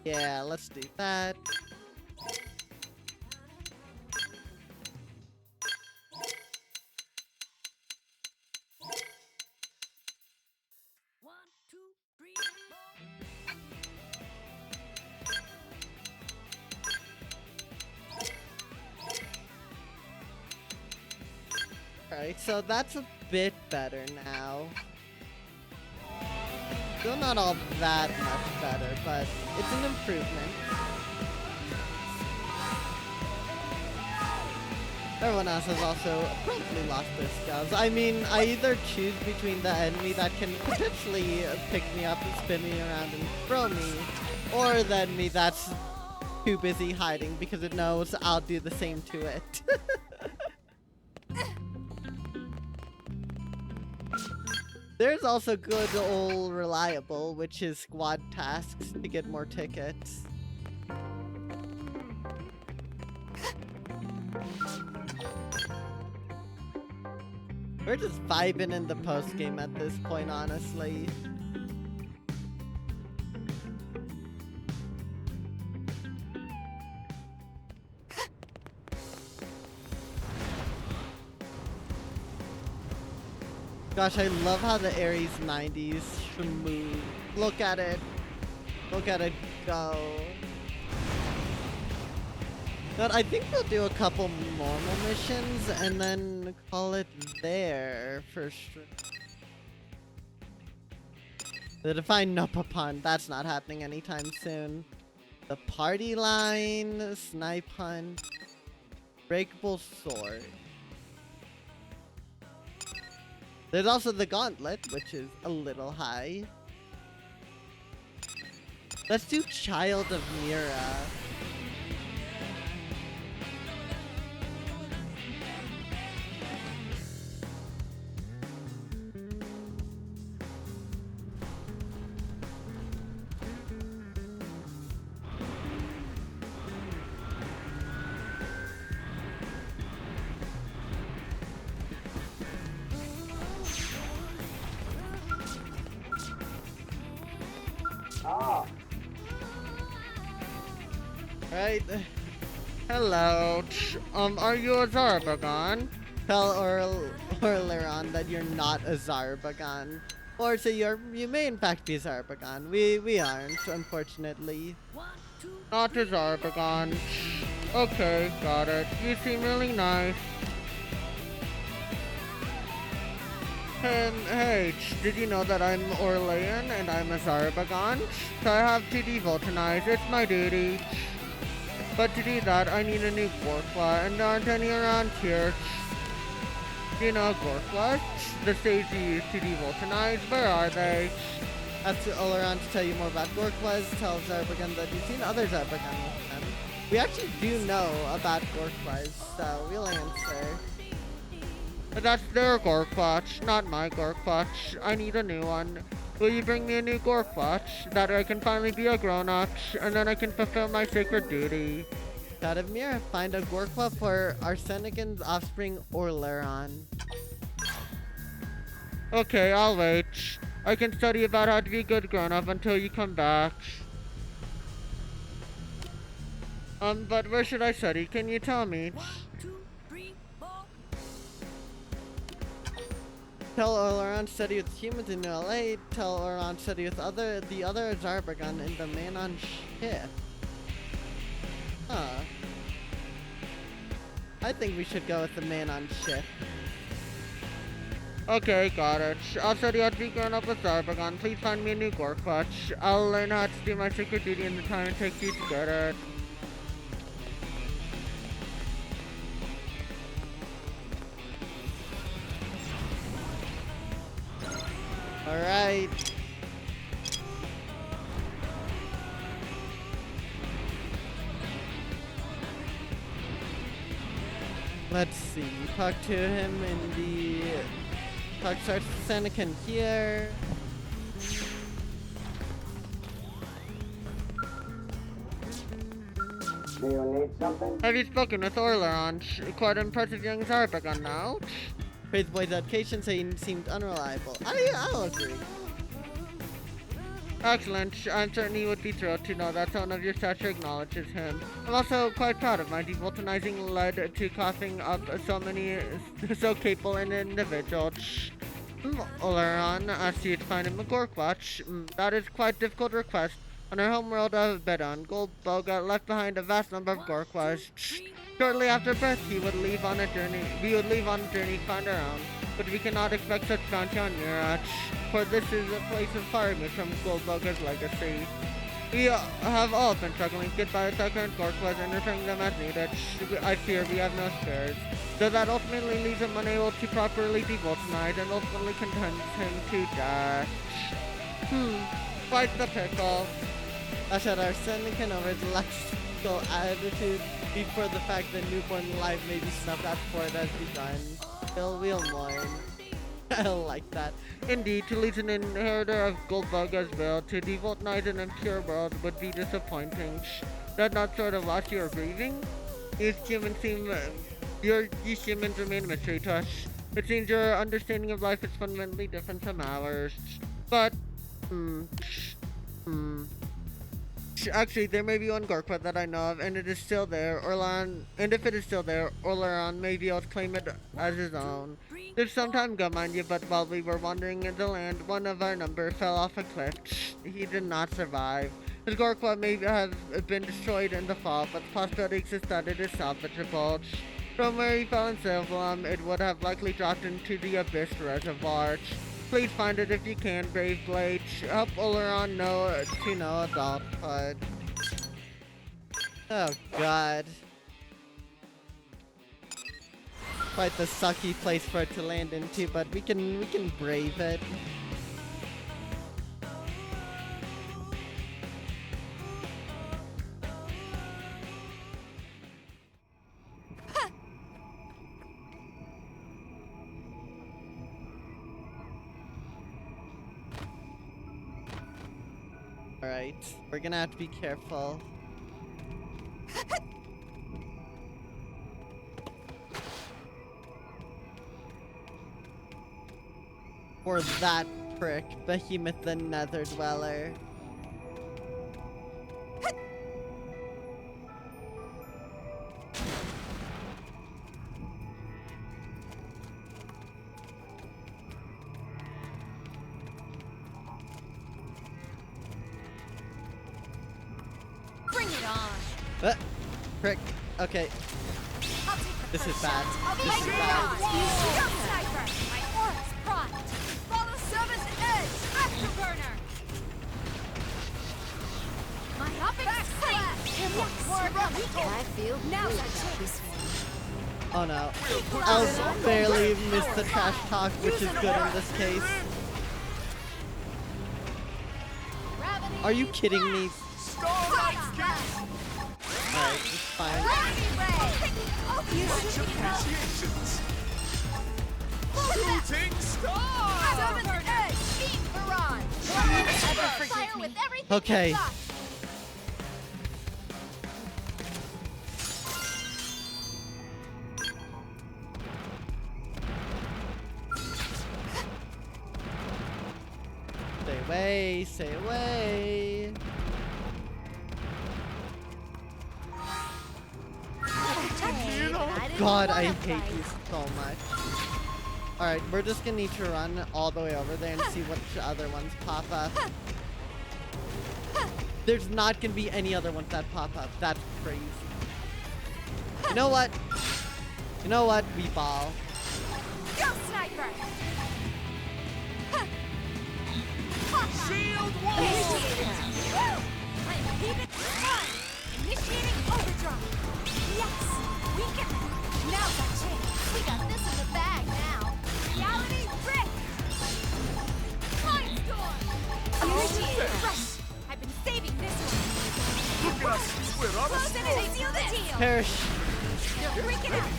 Yeah, let's do that. Alright, so that's a bit better now. Still not all that much better, but it's an improvement. Everyone else has also probably lost their skills. I mean, I either choose between the enemy that can potentially pick me up and spin me around and throw me, or the enemy that's too busy hiding because it knows I'll do the same to it. There's also good old reliable, which is squad tasks to get more tickets. We're just vibing in the post game at this point, honestly. Gosh, I love how the Ares 90s move. Look at it. Look at it go. But I think we'll do a couple normal missions and then call it there for sure. The Defined Nopapon, that's not happening anytime soon. The Party Line, Snipe Hunt, Breakable Sword. There's also the Gauntlet, which is a little high. Let's do Child of Mira. Right. Hello. Are you a Zarbagon? Tell Orleron that you're not a Zarbagon. Or say you may in fact be a Zarbagon. We aren't, unfortunately. Not a Zarbagon. Okay, got it. You seem really nice. Hey, did you know that I'm Orlean and I'm a Zarbagon? So I have to devulcanize. It's my duty. But to do that, I need a new Gorkla, and there aren't any around here. Do you know Gorkla? The stage you use to devulcanize? Where are they? Ask Oleron to tell you more about Gorklas. Tell Zarbagon that you've seen other Zarbagon with them. We actually do know about Gorklas, so we'll answer. But that's their Gorklatch, not my Gorklatch. I need a new one. Will you bring me a new Gorklatch, that I can finally be a grown-up, and then I can fulfill my sacred duty? God of Mira, find a Gorkla for Arsenican's offspring, Orleron. Okay, I'll wait. I can study about how to be a good grown-up until you come back. But where should I study? Can you tell me? Tell Orleron to study with humans in LA. Tell Orleron to study with the other Zarbagon in the man on ship. Huh. I think we should go with the man on ship. Okay, got it. I'll study how to be grown up with Zarbagon. Please find me a new Gorklatch. I'll learn how to do my sacred duty in the time it takes you to get it. Alright. Let's see. Talk to him in the... Talk to Arsenican here. Do you need something? Have you spoken with Orleron? Quite an impressive young Zarbagon now. Praise the boy's education seemed unreliable. I'll agree. Excellent. I'm certain he would be thrilled to know that someone of your stature acknowledges him. I'm also quite proud of my devulcanizing led to coughing up so capable an individual. Oleron asked you to find him a Gorklatch. That is quite a difficult request. On our homeworld of Bedon, Goldboga left behind a vast number of Gorklas. Shortly after birth, we would leave on a journey to find our own. But we cannot expect such bounty on Mirach, for this is a place of far removed from Goldboga's legacy. We have all been struggling to get by with our current Gorklas and repairing them as needed. I fear we have no spares. So that ultimately leaves him unable to properly devulcanize and ultimately condemns him to death. Quite the pickle. I said Arsenican over his lexical attitude before the fact that newborn life may be snuffed out before it has begun. We'll mourn. I like that. Indeed, to lose an inheritor of Goldboga's will to devulcanize an impure world would be disappointing. That not sort of loss you are grieving? These humans remain a mystery to us. It seems your understanding of life is fundamentally different from ours. But, Actually, there may be one Gorkwa that I know of, and it is still there. And if it is still there, Orleron may be able to claim it as his own. There's some time ago, mind you, but while we were wandering in the land, one of our number fell off a cliff. He did not survive. His Gorkwa may have been destroyed in the fall, but the possibility exists that it is salvageable. From where he fell in Silvalum, it would have likely dropped into the Abyss Reservoir. Please find it if you can, Brave Blade. Help Oleron know adulthood. Oh god. Quite the sucky place for it to land into, but we can brave it. Alright, we're gonna have to be careful. Or that prick, Behemoth the Nether Dweller. Prick. Okay. This is bad. This is bad. Sniper! My aura's primed! Follow Summon's edge! Afterburner! My hopping slash! I feel Now good that's about this one. Oh no. I'll barely miss the trash talk, which is good in this case. Are you kidding me? Alright, it's fine. Shooting star! Okay. Stay away, stay away. God, I hate you so much. Alright, we're just gonna need to run all the way over there and see which other ones pop up. There's not gonna be any other ones that pop up. That's crazy. You know what? You know what? We ball. Go, Sniper! Shield wall! I'm keeping fun! Initiating overdrive! Yes! We can... Now's our chance! We got this in the bag now! Reality Rick! Mindstorm! Initiating rush! I've been saving this one! Look at us! We're on a Close in and seal the deal! Perish. You're freaking out!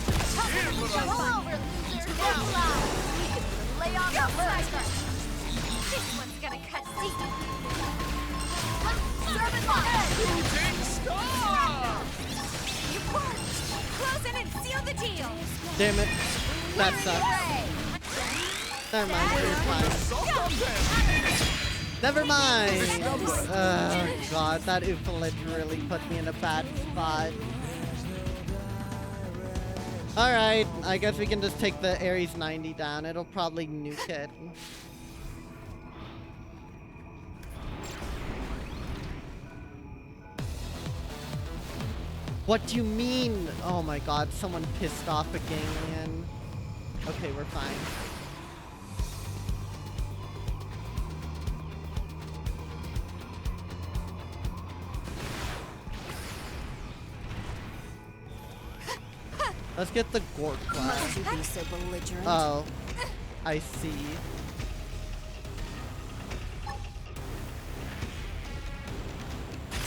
Jump over, loser! Now live! We can lay on the Sniper! This one's gonna cut deep! Serve it on! Shooting star! You won! Close in and seal the deal! Damn it. That sucks. Never mind, it's fine. Never mind! Oh god, that Oophalid really put me in a bad spot. Alright, I guess we can just take the Ares 90 down. It'll probably nuke it. What do you mean? Oh my god, someone pissed off a Ganglion. Okay, we're fine. Let's get the Gork Must you be so belligerent? Oh, I see.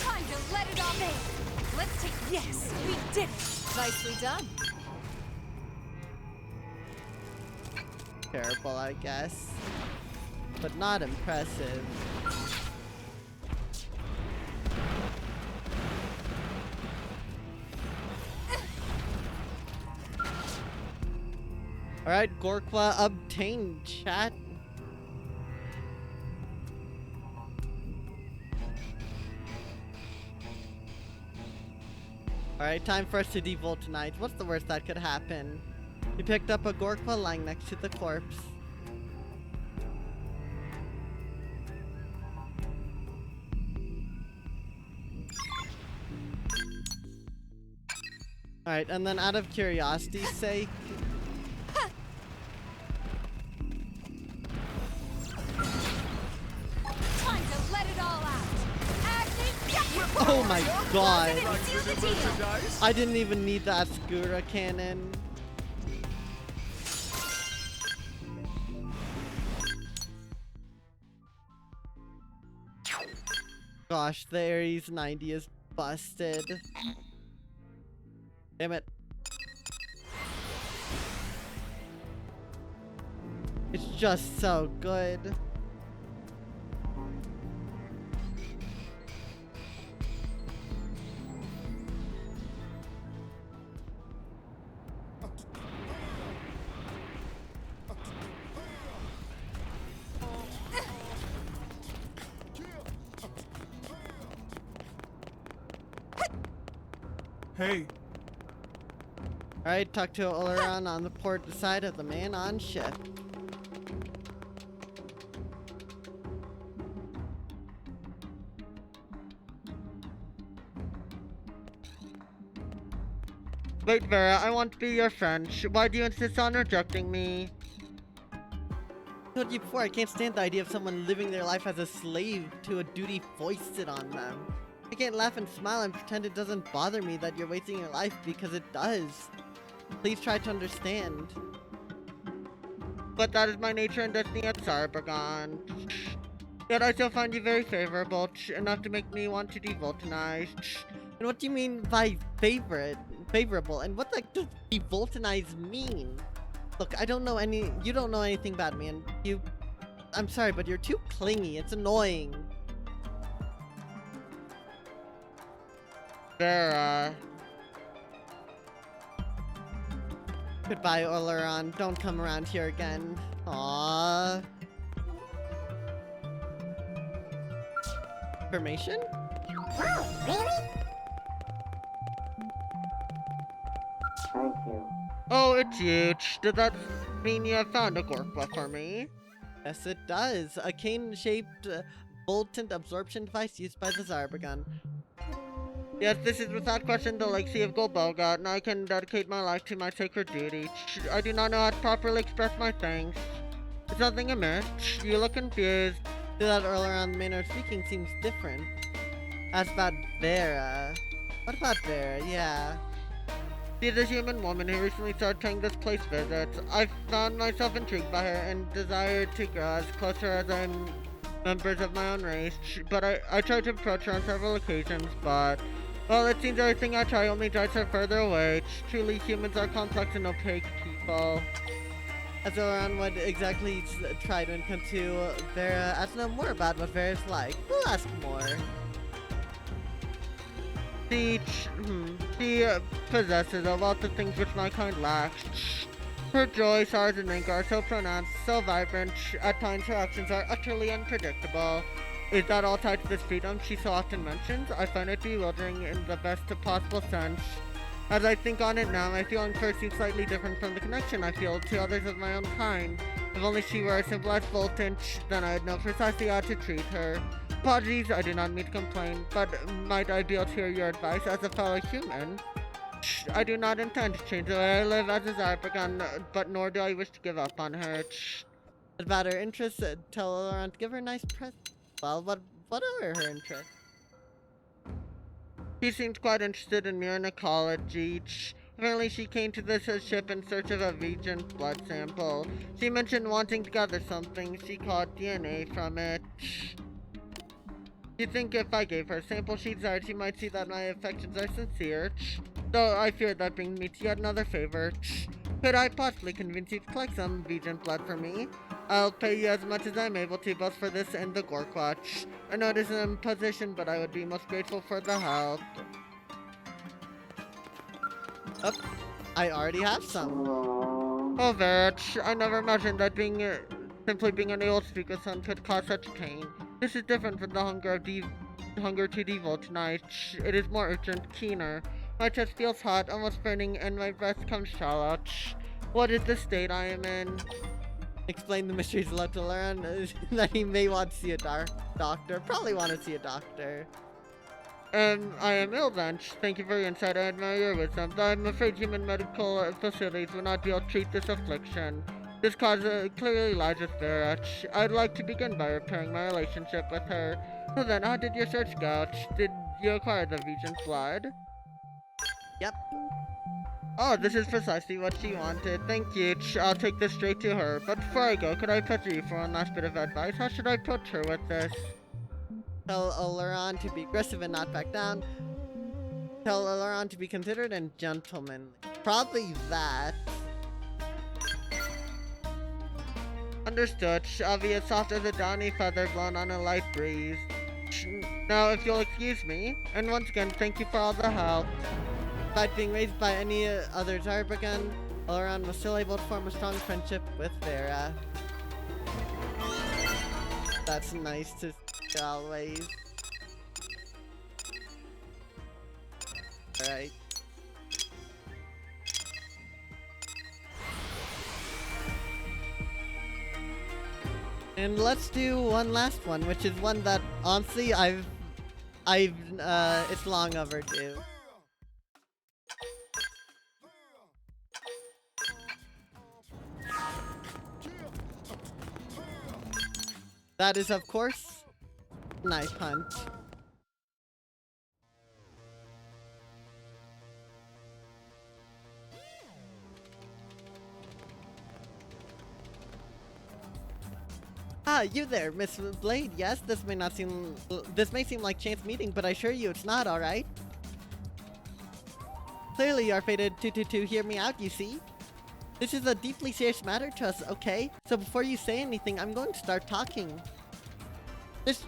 Time to let it all in! Let's take... Yes! We did it! Nicely done. Terrible, I guess. But not impressive. Alright, Gorkwa obtained, chat. Alright, time for us to devolt tonight. What's the worst that could happen? We picked up a Gorkwa lying next to the corpse. Alright, and then out of curiosity's sake... Time to let it all out. Oh my god! Seal the deal. I didn't even need that Skura cannon. Gosh, the Ares 90 is busted. Damn it. It's just so good. Hey. Alright, talk to Oleron on the port side of the man on ship. Wait, Vera, I want to be your friend. Why do you insist on rejecting me? I told you before, I can't stand the idea of someone living their life as a slave to a duty foisted on them. I can't laugh and smile and pretend it doesn't bother me that you're wasting your life, because it does. Please try to understand. But that is my nature and destiny at Sarbagon. Yet I still find you very favorable, enough to make me want to devoltanize. And what do you mean by favorable? And what the heck does devoltanize mean? Look, you don't know anything about me, and I'm sorry, but you're too clingy. It's annoying. Vera. Goodbye, Oleron. Don't come around here again. Aww. Information? Oh, really? Thank you. Oh, it's huge. Does that mean you have found a Gorkwa for me? Yes, it does. A cane-shaped boltant absorption device used by the Zarbagon. Yes, this is without question the legacy of Golboga, and I can dedicate my life to my sacred duty. I do not know how to properly express my thanks. Is something amiss? You look confused. That Oleron manner of speaking seems different. As about Vera. What about Vera? Yeah. She is a human woman who recently started paying this place visits. I found myself intrigued by her and desired to grow as close to her as I'm members of my own race. But I tried to approach her on several occasions, but... well, it seems everything I try only drives her further away. Truly, humans are complex and opaque people. As Oleron would exactly try to come to Vera, ask to know more about what Vera's like. We'll ask more. She possesses a lot of things which my kind lacks. Her joy, sorrows, and anger are so pronounced, so vibrant, at times her actions are utterly unpredictable. Is that all tied to this freedom she so often mentions? I find it bewildering in the best possible sense. As I think on it now, my feeling for her seems slightly different from the connection I feel to others of my own kind. If only she were as simple as Voltant, then I would know precisely how to treat her. Apologies, I do not mean to complain, but might I be able to hear your advice as a fellow human? I do not intend to change the way I live as a Zarbagon, but nor do I wish to give up on her. About her interests, tell Oleron to give her a nice present. Well, what are her interests? She seemed quite interested in mirror ecology. Apparently she came to this ship in search of a Regent blood sample. She mentioned wanting to gather something she called DNA from it. You think if I gave her a sample she desired, she might see that my affections are sincere? Though I fear that brings me to yet another favor. Could I possibly convince you to collect some Regent blood for me? I'll pay you as much as I'm able to, both for this and the Gorkwa. I know it is an imposition, but I would be most grateful for the help. Oh, I already have some. Oh, Vert, I never imagined that simply being unable to speak with someone could cause such pain. This is different from the hunger to devote tonight. It is more urgent, keener. My chest feels hot, almost burning, and my breath comes shallow. What is the state I am in? Explain the mysteries left to learn that he may want to see a doctor. Probably want to see a doctor. I am ill then. Thank you for your insight. I admire your wisdom. Though I'm afraid human medical facilities will not be able to treat this affliction. This cause clearly lies with Vera. I'd like to begin by repairing my relationship with her. So then, how did your search go? Did you acquire the Regent's blood? Yep. Oh, this is precisely what she wanted. Thank you. I'll take this straight to her. But before I go, could I pester you for one last bit of advice? How should I approach her with this? Tell Oleron to be aggressive and not back down. Tell Oleron to be considerate and gentlemanly. Probably that. Understood. I'll be as soft as a downy feather blown on a light breeze. Now, if you'll excuse me, and once again, thank you for all the help. Despite being raised by any other Zarbagan, Oleron was still able to form a strong friendship with Vera. That's nice to see always. Alright. And let's do one last one, which is one that honestly it's long overdue. That is, of course, Knife Hunt. Ah, you there, Miss Blade. Yes, this may seem like chance meeting, but I assure you it's not, alright? Clearly you are fated to hear me out, you see? This is a deeply serious matter to us, okay? So before you say anything, I'm going to start talking.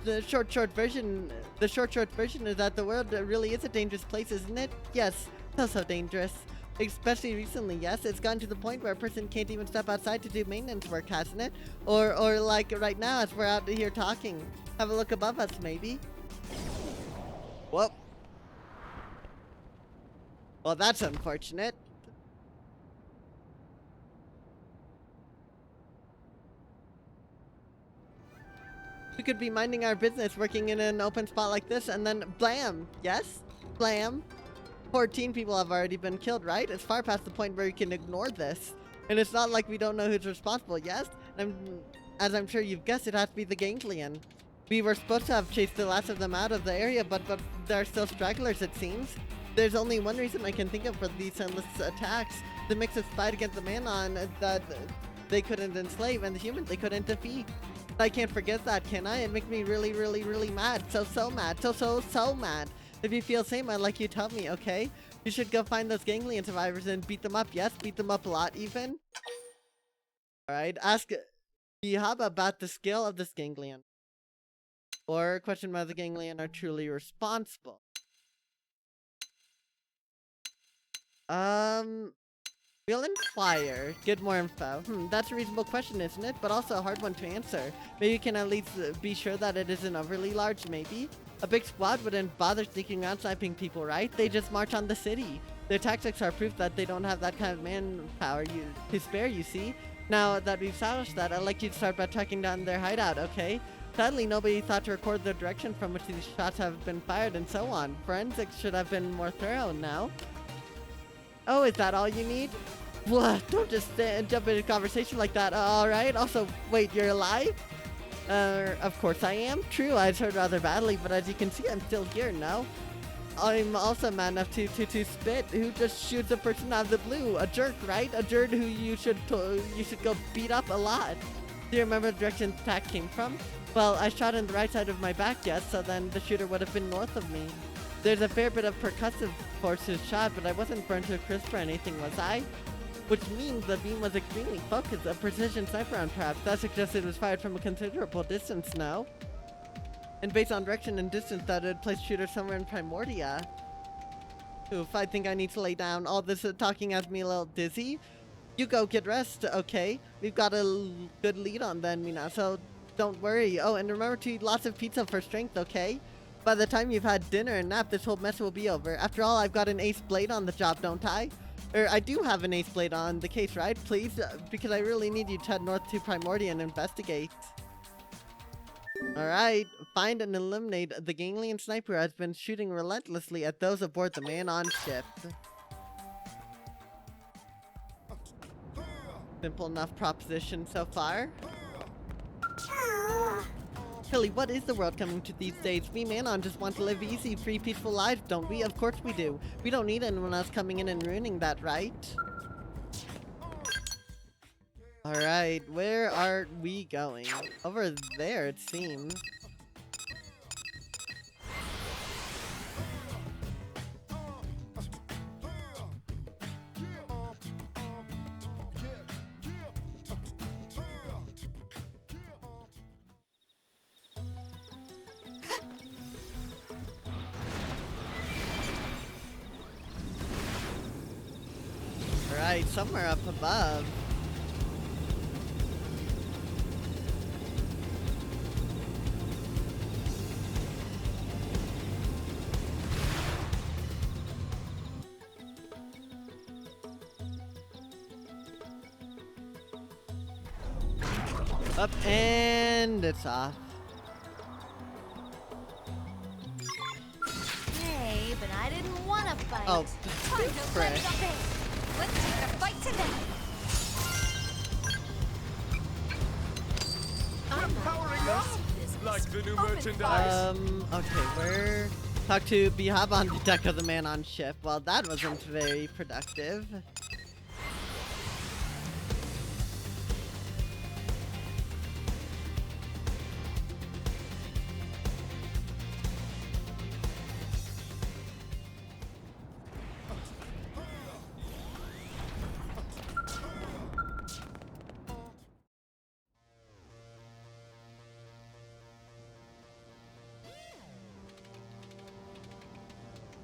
The short version is that the world really is a dangerous place, isn't it? Yes, so dangerous. Especially recently, yes? It's gotten to the point where a person can't even step outside to do maintenance work, hasn't it? Or like right now as we're out here talking. Have a look above us, maybe? Whoop. Well, that's unfortunate. We could be minding our business, working in an open spot like this, and then blam! Yes? Blam! 14 people have already been killed, right? It's far past the point where we can ignore this. And it's not like we don't know who's responsible, yes? As I'm sure you've guessed, it has to be the Ganglion. We were supposed to have chased the last of them out of the area, but there are still stragglers, it seems. There's only one reason I can think of for these endless attacks. The mix of fight against the Manon that they couldn't enslave and the humans they couldn't defeat. I can't forget that, can I? It makes me really, really, really mad. So mad. So mad. If you feel same, I'd like you to tell me, okay? You should go find those Ganglion survivors and beat them up, yes? Beat them up a lot, even? Alright, ask Yihaba about the skill of this Ganglion. Or question whether the Ganglion are truly responsible. We'll inquire. Get more info. That's a reasonable question, isn't it? But also a hard one to answer. Maybe you can at least be sure that it isn't overly large, maybe? A big squad wouldn't bother sneaking around sniping people, right? They just march on the city. Their tactics are proof that they don't have that kind of manpower to spare, you see? Now that we've established that, I'd like you to start by tracking down their hideout, okay? Sadly, nobody thought to record the direction from which these shots have been fired and so on. Forensics should have been more thorough now. Oh, is that all you need? What? Don't just jump into a conversation like that, alright? Also, wait, you're alive? Of course I am. True, I was hurt rather badly, but as you can see, I'm still here, no? I'm also man enough to spit. Who just shoots a person out of the blue? A jerk, right? A jerk who you should go beat up a lot. Do you remember the direction the attack came from? Well, I shot in the right side of my back, yes, so then the shooter would have been north of me. There's a fair bit of percussive force to the shot, but I wasn't burned to a crisp or anything, was I? Which means the beam was extremely focused, a precision sniper round perhaps. That suggests it was fired from a considerable distance, no? And based on direction and distance, that would place shooter somewhere in Primordia. Oof, I think I need to lay down. All this talking has me a little dizzy. You go get rest, okay? We've got a good lead on then, Mina, so don't worry. Oh, and remember to eat lots of pizza for strength, okay? By the time you've had dinner and nap, this whole mess will be over. After all, I've got an ace blade on the job, don't I? I do have an ace blade on the case, right? Please, because I really need you to head north to Primordia and investigate. Alright, find and eliminate the Ganglion sniper who has been shooting relentlessly at those aboard the man-on ship. Simple enough proposition so far. Hilly, what is the world coming to these days? We man-on just want to live easy, free, peaceful lives, don't we? Of course we do. We don't need anyone else coming in and ruining that, right? Alright, where are we going? Over there, it seems. Alright, somewhere up above. Up and it's off. Hey, but I didn't want to fight. Oh, Time to ready the base. Let's take the fight to them. I'm powering up like the new merchandise. Okay, where? Talk to Bihab on the deck of the man-on ship. Well, that wasn't very productive.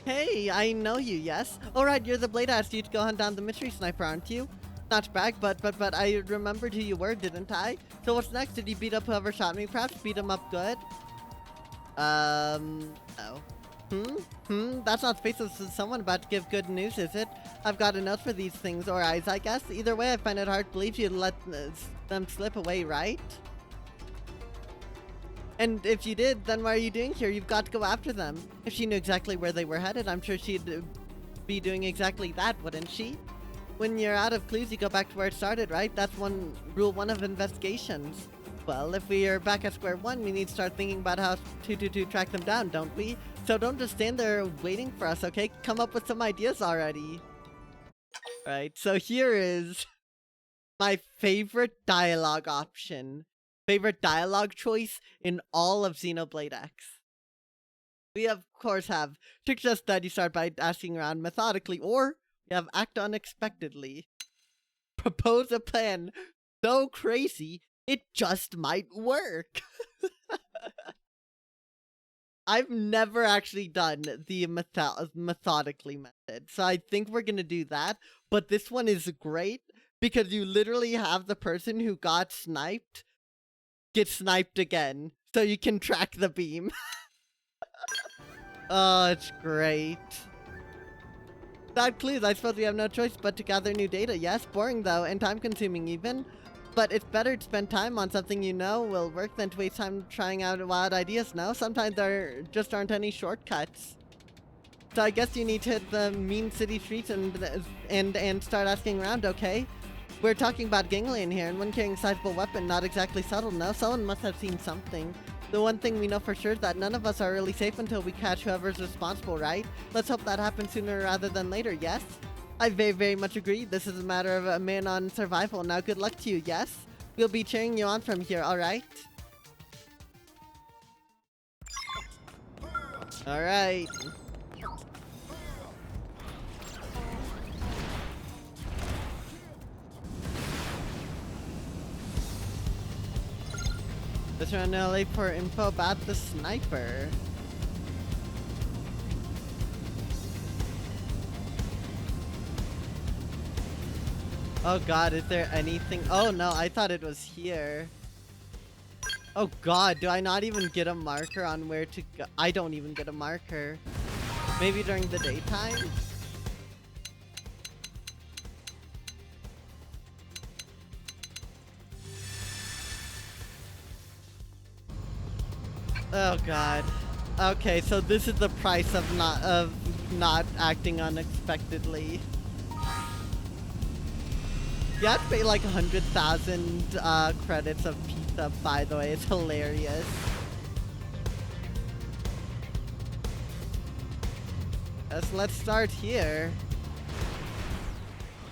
Hey, I know you, yes? Alright, you're the blade I asked you to go hunt down the mystery sniper, aren't you? Not to brag, but I remembered who you were, didn't I? So what's next? Did you beat up whoever shot me, perhaps? Beat him up good? No. That's not the face of someone about to give good news, is it? I've got a nose for these things, or eyes, I guess. Either way, I find it hard to believe you'd let them slip away, right? And if you did, then what are you doing here? You've got to go after them. If she knew exactly where they were headed, I'm sure she'd be doing exactly that, wouldn't she? When you're out of clues, you go back to where it started, right? That's rule one of investigations. Well, if we are back at square one, we need to start thinking about how to track them down, don't we? So don't just stand there waiting for us, okay? Come up with some ideas already. Right, so here is my favorite dialogue option. Favorite dialogue choice in all of Xenoblade X. We of course have Trick Just That you start by asking around methodically, or we have act unexpectedly. Propose a plan so crazy it just might work. I've never actually done the methodically method, so I think we're gonna do that, but this one is great because you literally have the person who got sniped get sniped again, so you can track the beam. Oh, it's great. Without clues, I suppose we have no choice but to gather new data. Yes, boring though, and time-consuming even. But it's better to spend time on something you know will work than to waste time trying out wild ideas, no? Sometimes there just aren't any shortcuts. So I guess you need to hit the mean city streets and start asking around, okay? We're talking about Ganglion here, and one carrying a sizable weapon, not exactly subtle, no? Someone must have seen something. The one thing we know for sure is that none of us are really safe until we catch whoever's responsible, right? Let's hope that happens sooner rather than later, yes? I very, very much agree. This is a matter of a man-on survival. Now good luck to you, yes? We'll be cheering you on from here, alright? Alright. Let's run to LA for info about the sniper. Oh god, is there anything? Oh no, I thought it was here. Oh god, do I not even get a marker on where to go? I don't even get a marker. Maybe during the daytime? Oh god. Okay, so this is the price of not acting unexpectedly. You have to pay like 100,000 credits of pizza, by the way. It's hilarious. Let's start here.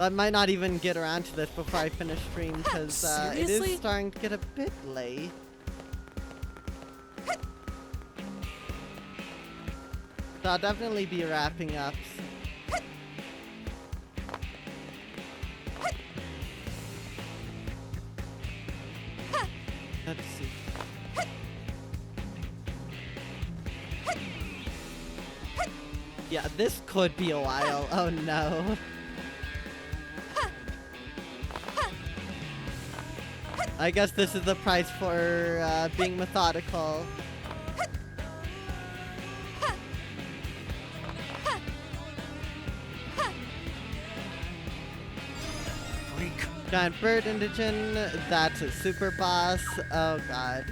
I might not even get around to this before I finish stream because it is starting to get a bit late. So I'll definitely be wrapping up. Let's see. Yeah, this could be a while. Oh no. I guess this is the price for being methodical. Giant bird indigene, that's a super boss. Oh god.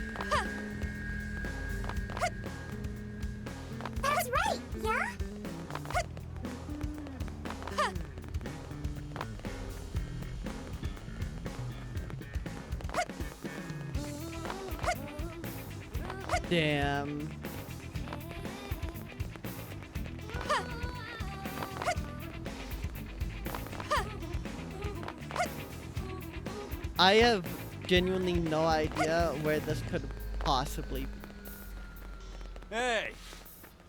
That's right, yeah? Damn. I have genuinely no idea where this could possibly be. Hey!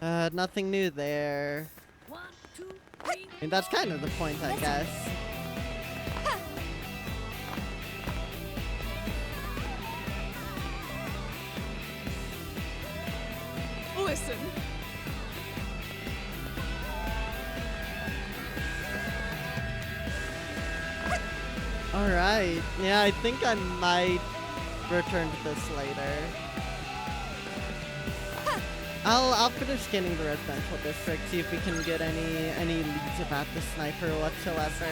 Nothing new there. I mean, that's kind of the point, I guess. Listen. Alright. Yeah, I think I might return to this later. I'll finish scanning the residential district, see if we can get any leads about the sniper whatsoever.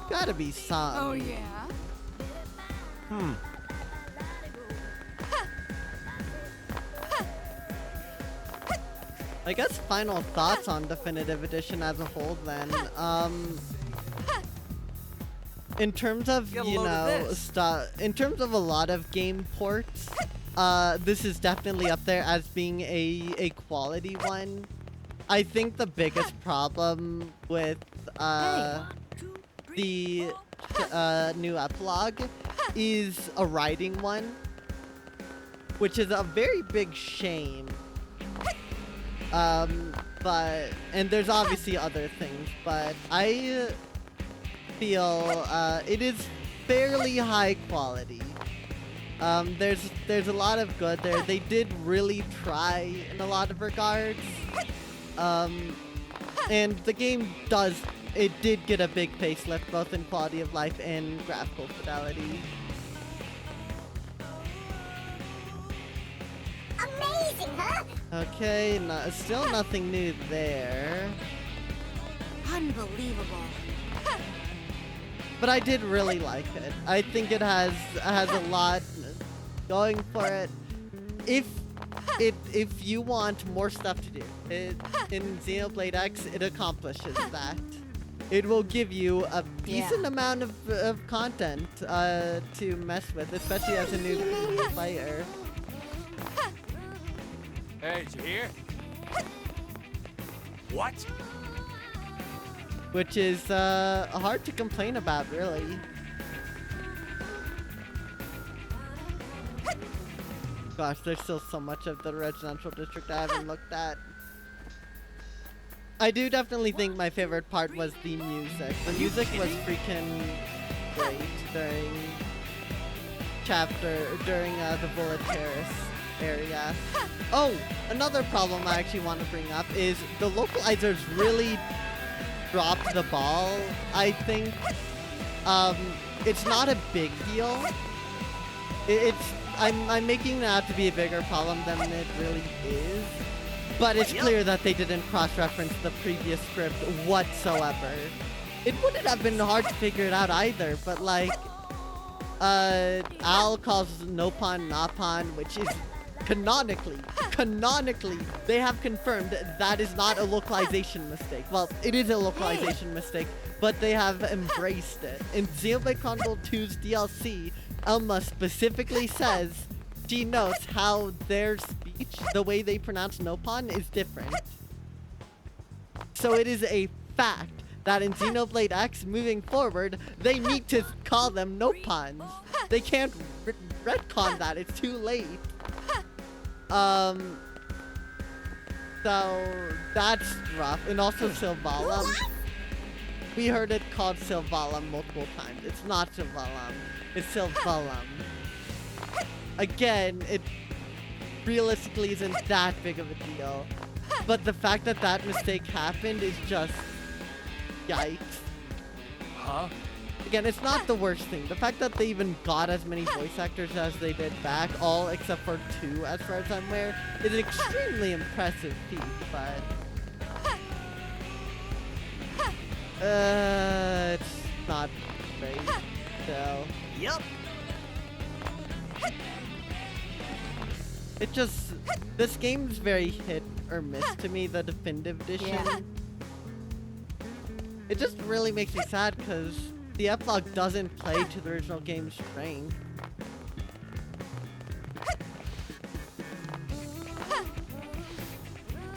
Gotta be some. Oh yeah? I guess final thoughts on Definitive Edition as a whole then. In terms of, you know, in terms of a lot of game ports, this is definitely up there as being a quality one. I think the biggest problem with the new epilogue is a writing one, which is a very big shame. And there's obviously other things, but I feel it is fairly high quality. There's a lot of good there. They did really try in a lot of regards. And the game did get a big facelift both in quality of life and graphical fidelity. Amazing, huh? Okay, still nothing new there. Unbelievable. But I did really like it. I think it has a lot going for it. If you want more stuff to do, in Xenoblade X, it accomplishes that. It will give you a decent amount of content to mess with, especially as a new player. Hey, did you hear? What? Which is hard to complain about, really. Gosh, there's still so much of the residential district I haven't looked at. I do definitely think my favorite part was the music. The music was freaking great during the Bullet Terrace area. Oh, another problem I actually want to bring up is the localizers really dropped the ball. I think it's not a big deal, I'm making it out to be a bigger problem than it really is. But it's clear that they didn't cross-reference the previous script whatsoever. It wouldn't have been hard to figure it out either, but like, Al calls Nopon Napon, which is canonically, they have confirmed that is not a localization mistake. Well, it is a localization mistake, but they have embraced it. In Xenoblade Chronicle 2's DLC, Elma specifically says she knows how their speech, the way they pronounce Nopon, is different. So it is a fact that in Xenoblade X, moving forward, they need to call them Nopons. They can't retcon that, it's too late. So that's rough. And also Sylvalum. We heard it called Sylvalum multiple times. It's not Sylvalum, it's Sylvalum. Again, it realistically isn't that big of a deal. But the fact that that mistake happened is just yikes. Huh? Again, it's not the worst thing. The fact that they even got as many voice actors as they did back, all except for 2 as far as I'm aware, is an extremely impressive feat, but... it's not great, so... Yup. It just... This game's very hit or miss to me, the definitive edition. Yeah. It just really makes me sad because the epilogue doesn't play to the original game's strength.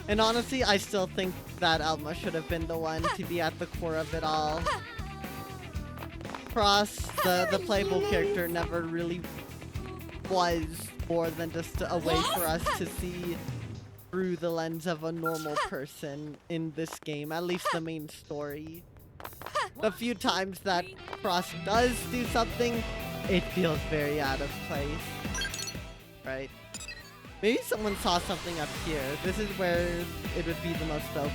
And honestly, I still think that Alma should have been the one to be at the core of it all. Cross, the playable character, never really was more than just a way for us to see through the lens of a normal person in this game, at least the main story. The few times that Cross does do something, it feels very out of place. Right? Maybe someone saw something up here. This is where it would be the most open.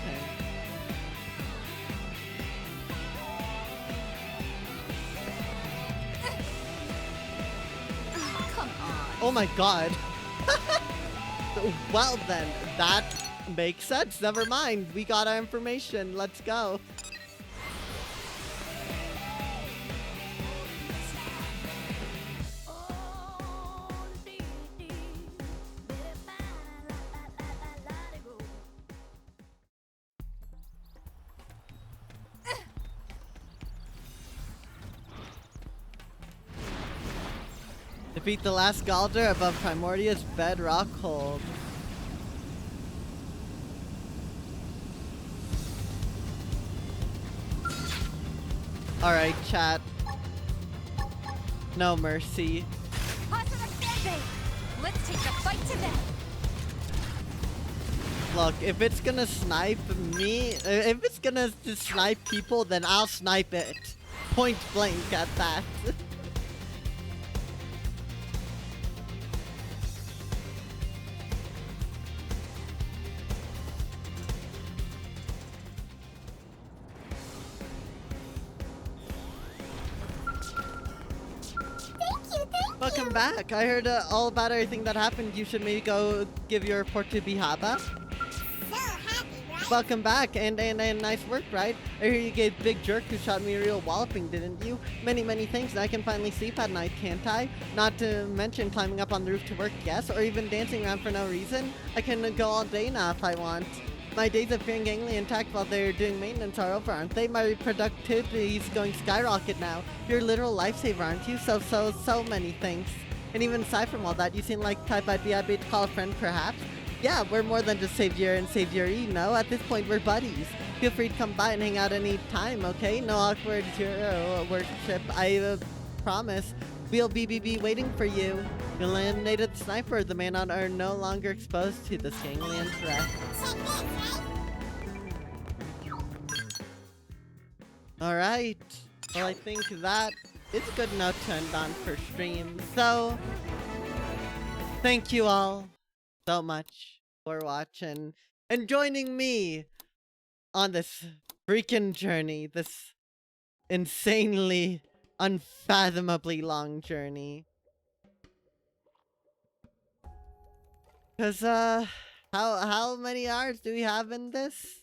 Come on. Oh my god. Well then, that makes sense. Never mind. We got our information. Let's go. Defeat the last Galder above Primordia's bedrock hold. Alright, chat. No mercy. Let's take the fight to them. Look, if it's gonna snipe me, if it's gonna snipe people, then I'll snipe it. Point blank at that. Welcome back. I heard all about everything that happened. You should maybe go give your report to Bihaba. So happy, right? Welcome back, and nice work, right? I hear you gave Big Jerk who shot me a real walloping, didn't you? Many thanks. I can finally sleep at night, can't I? Not to mention climbing up on the roof to work, yes, or even dancing around for no reason. I can go all day now if I want. My days of fearing gangly intact while they're doing maintenance are over, aren't they? My productivity's going skyrocket now. You're a literal lifesaver, aren't you? So many things. And even aside from all that, you seem like type I'd be happy to call a friend, perhaps? Yeah, we're more than just Savior and Savior-y, no? At this point, we're buddies. Feel free to come by and hang out any time, okay? No awkward hero worship, I promise. We'll be waiting for you. You eliminated the sniper. The man on are no longer exposed to this ganglion threat. Alright. Well, I think that is a good note to end on for stream. So, thank you all so much for watching and joining me on this freaking journey. This insanely, unfathomably long journey. Cause how many hours do we have in this?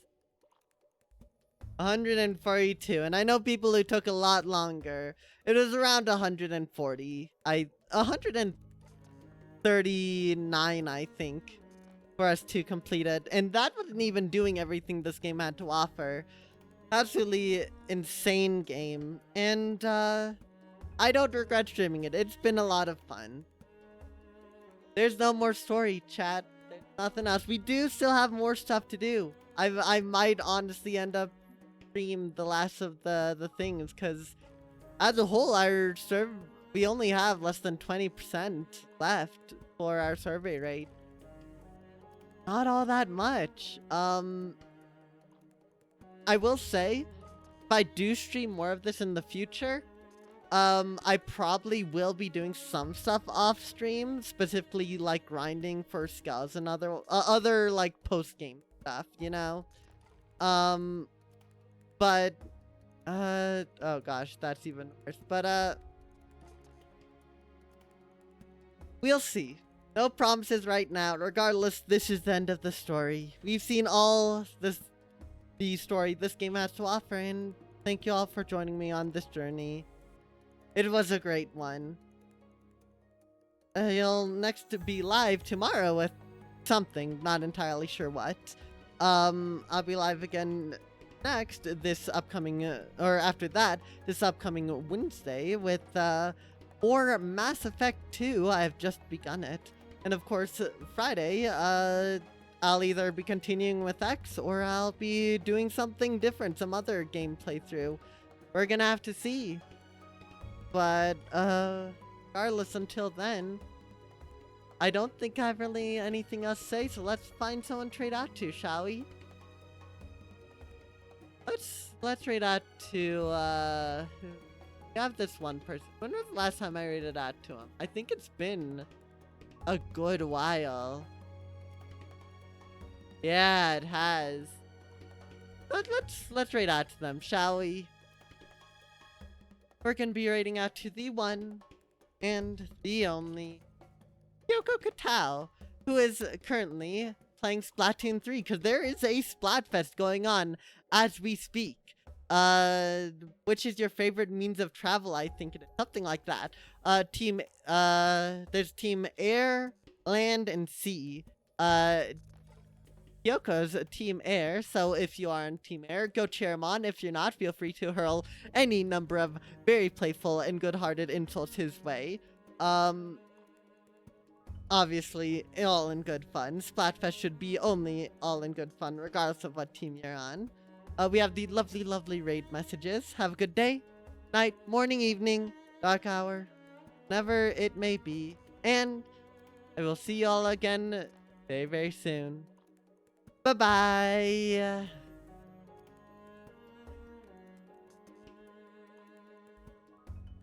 142, and I know people who took a lot longer. It was around 140. 139, I think, for us to complete it, and that wasn't even doing everything this game had to offer. Absolutely insane game, and I don't regret streaming it. It's been a lot of fun. There's no more story, chat. There's nothing else. We do still have more stuff to do. I might honestly end up stream the last of the things, because as a whole, our we only have less than 20% left for our survey rate. Not all that much. I will say, if I do stream more of this in the future, I probably will be doing some stuff off stream, specifically like grinding for skulls and other like post game stuff, you know. But oh gosh, that's even worse. But we'll see. No promises right now. Regardless, this is the end of the story. We've seen all the story this game has to offer, and thank you all for joining me on this journey. It was a great one. You'll next be live tomorrow with something, not entirely sure what. I'll be live again next this upcoming, or after that, this upcoming Wednesday with more Mass Effect 2. I have just begun it. And of course, Friday, I'll either be continuing with X or I'll be doing something different, some other game playthrough. We're gonna have to see. But, regardless, until then, I don't think I have really anything else to say, so let's find someone to trade out to, shall we? Let's trade out to, we have this one person. When was the last time I rated out to him? I think it's been a good while. Yeah, it has. Let's rate out to them, shall we? We're gonna be rating out to the one and the only Yoko Katao, who is currently playing Splatoon 3, because there is a Splatfest going on as we speak. Which is your favorite means of travel? I think it is something like that. There's Team Air, Land, and Sea. Yoko's Team Air, so if you are on Team Air, go cheer him on. If you're not, feel free to hurl any number of very playful and good-hearted insults his way. Obviously, all in good fun. Splatfest should be only all in good fun, regardless of what team you're on. We have the lovely, lovely raid messages. Have a good day, night, morning, evening, dark hour, whenever it may be. And I will see you all again very, very soon. Bye-bye.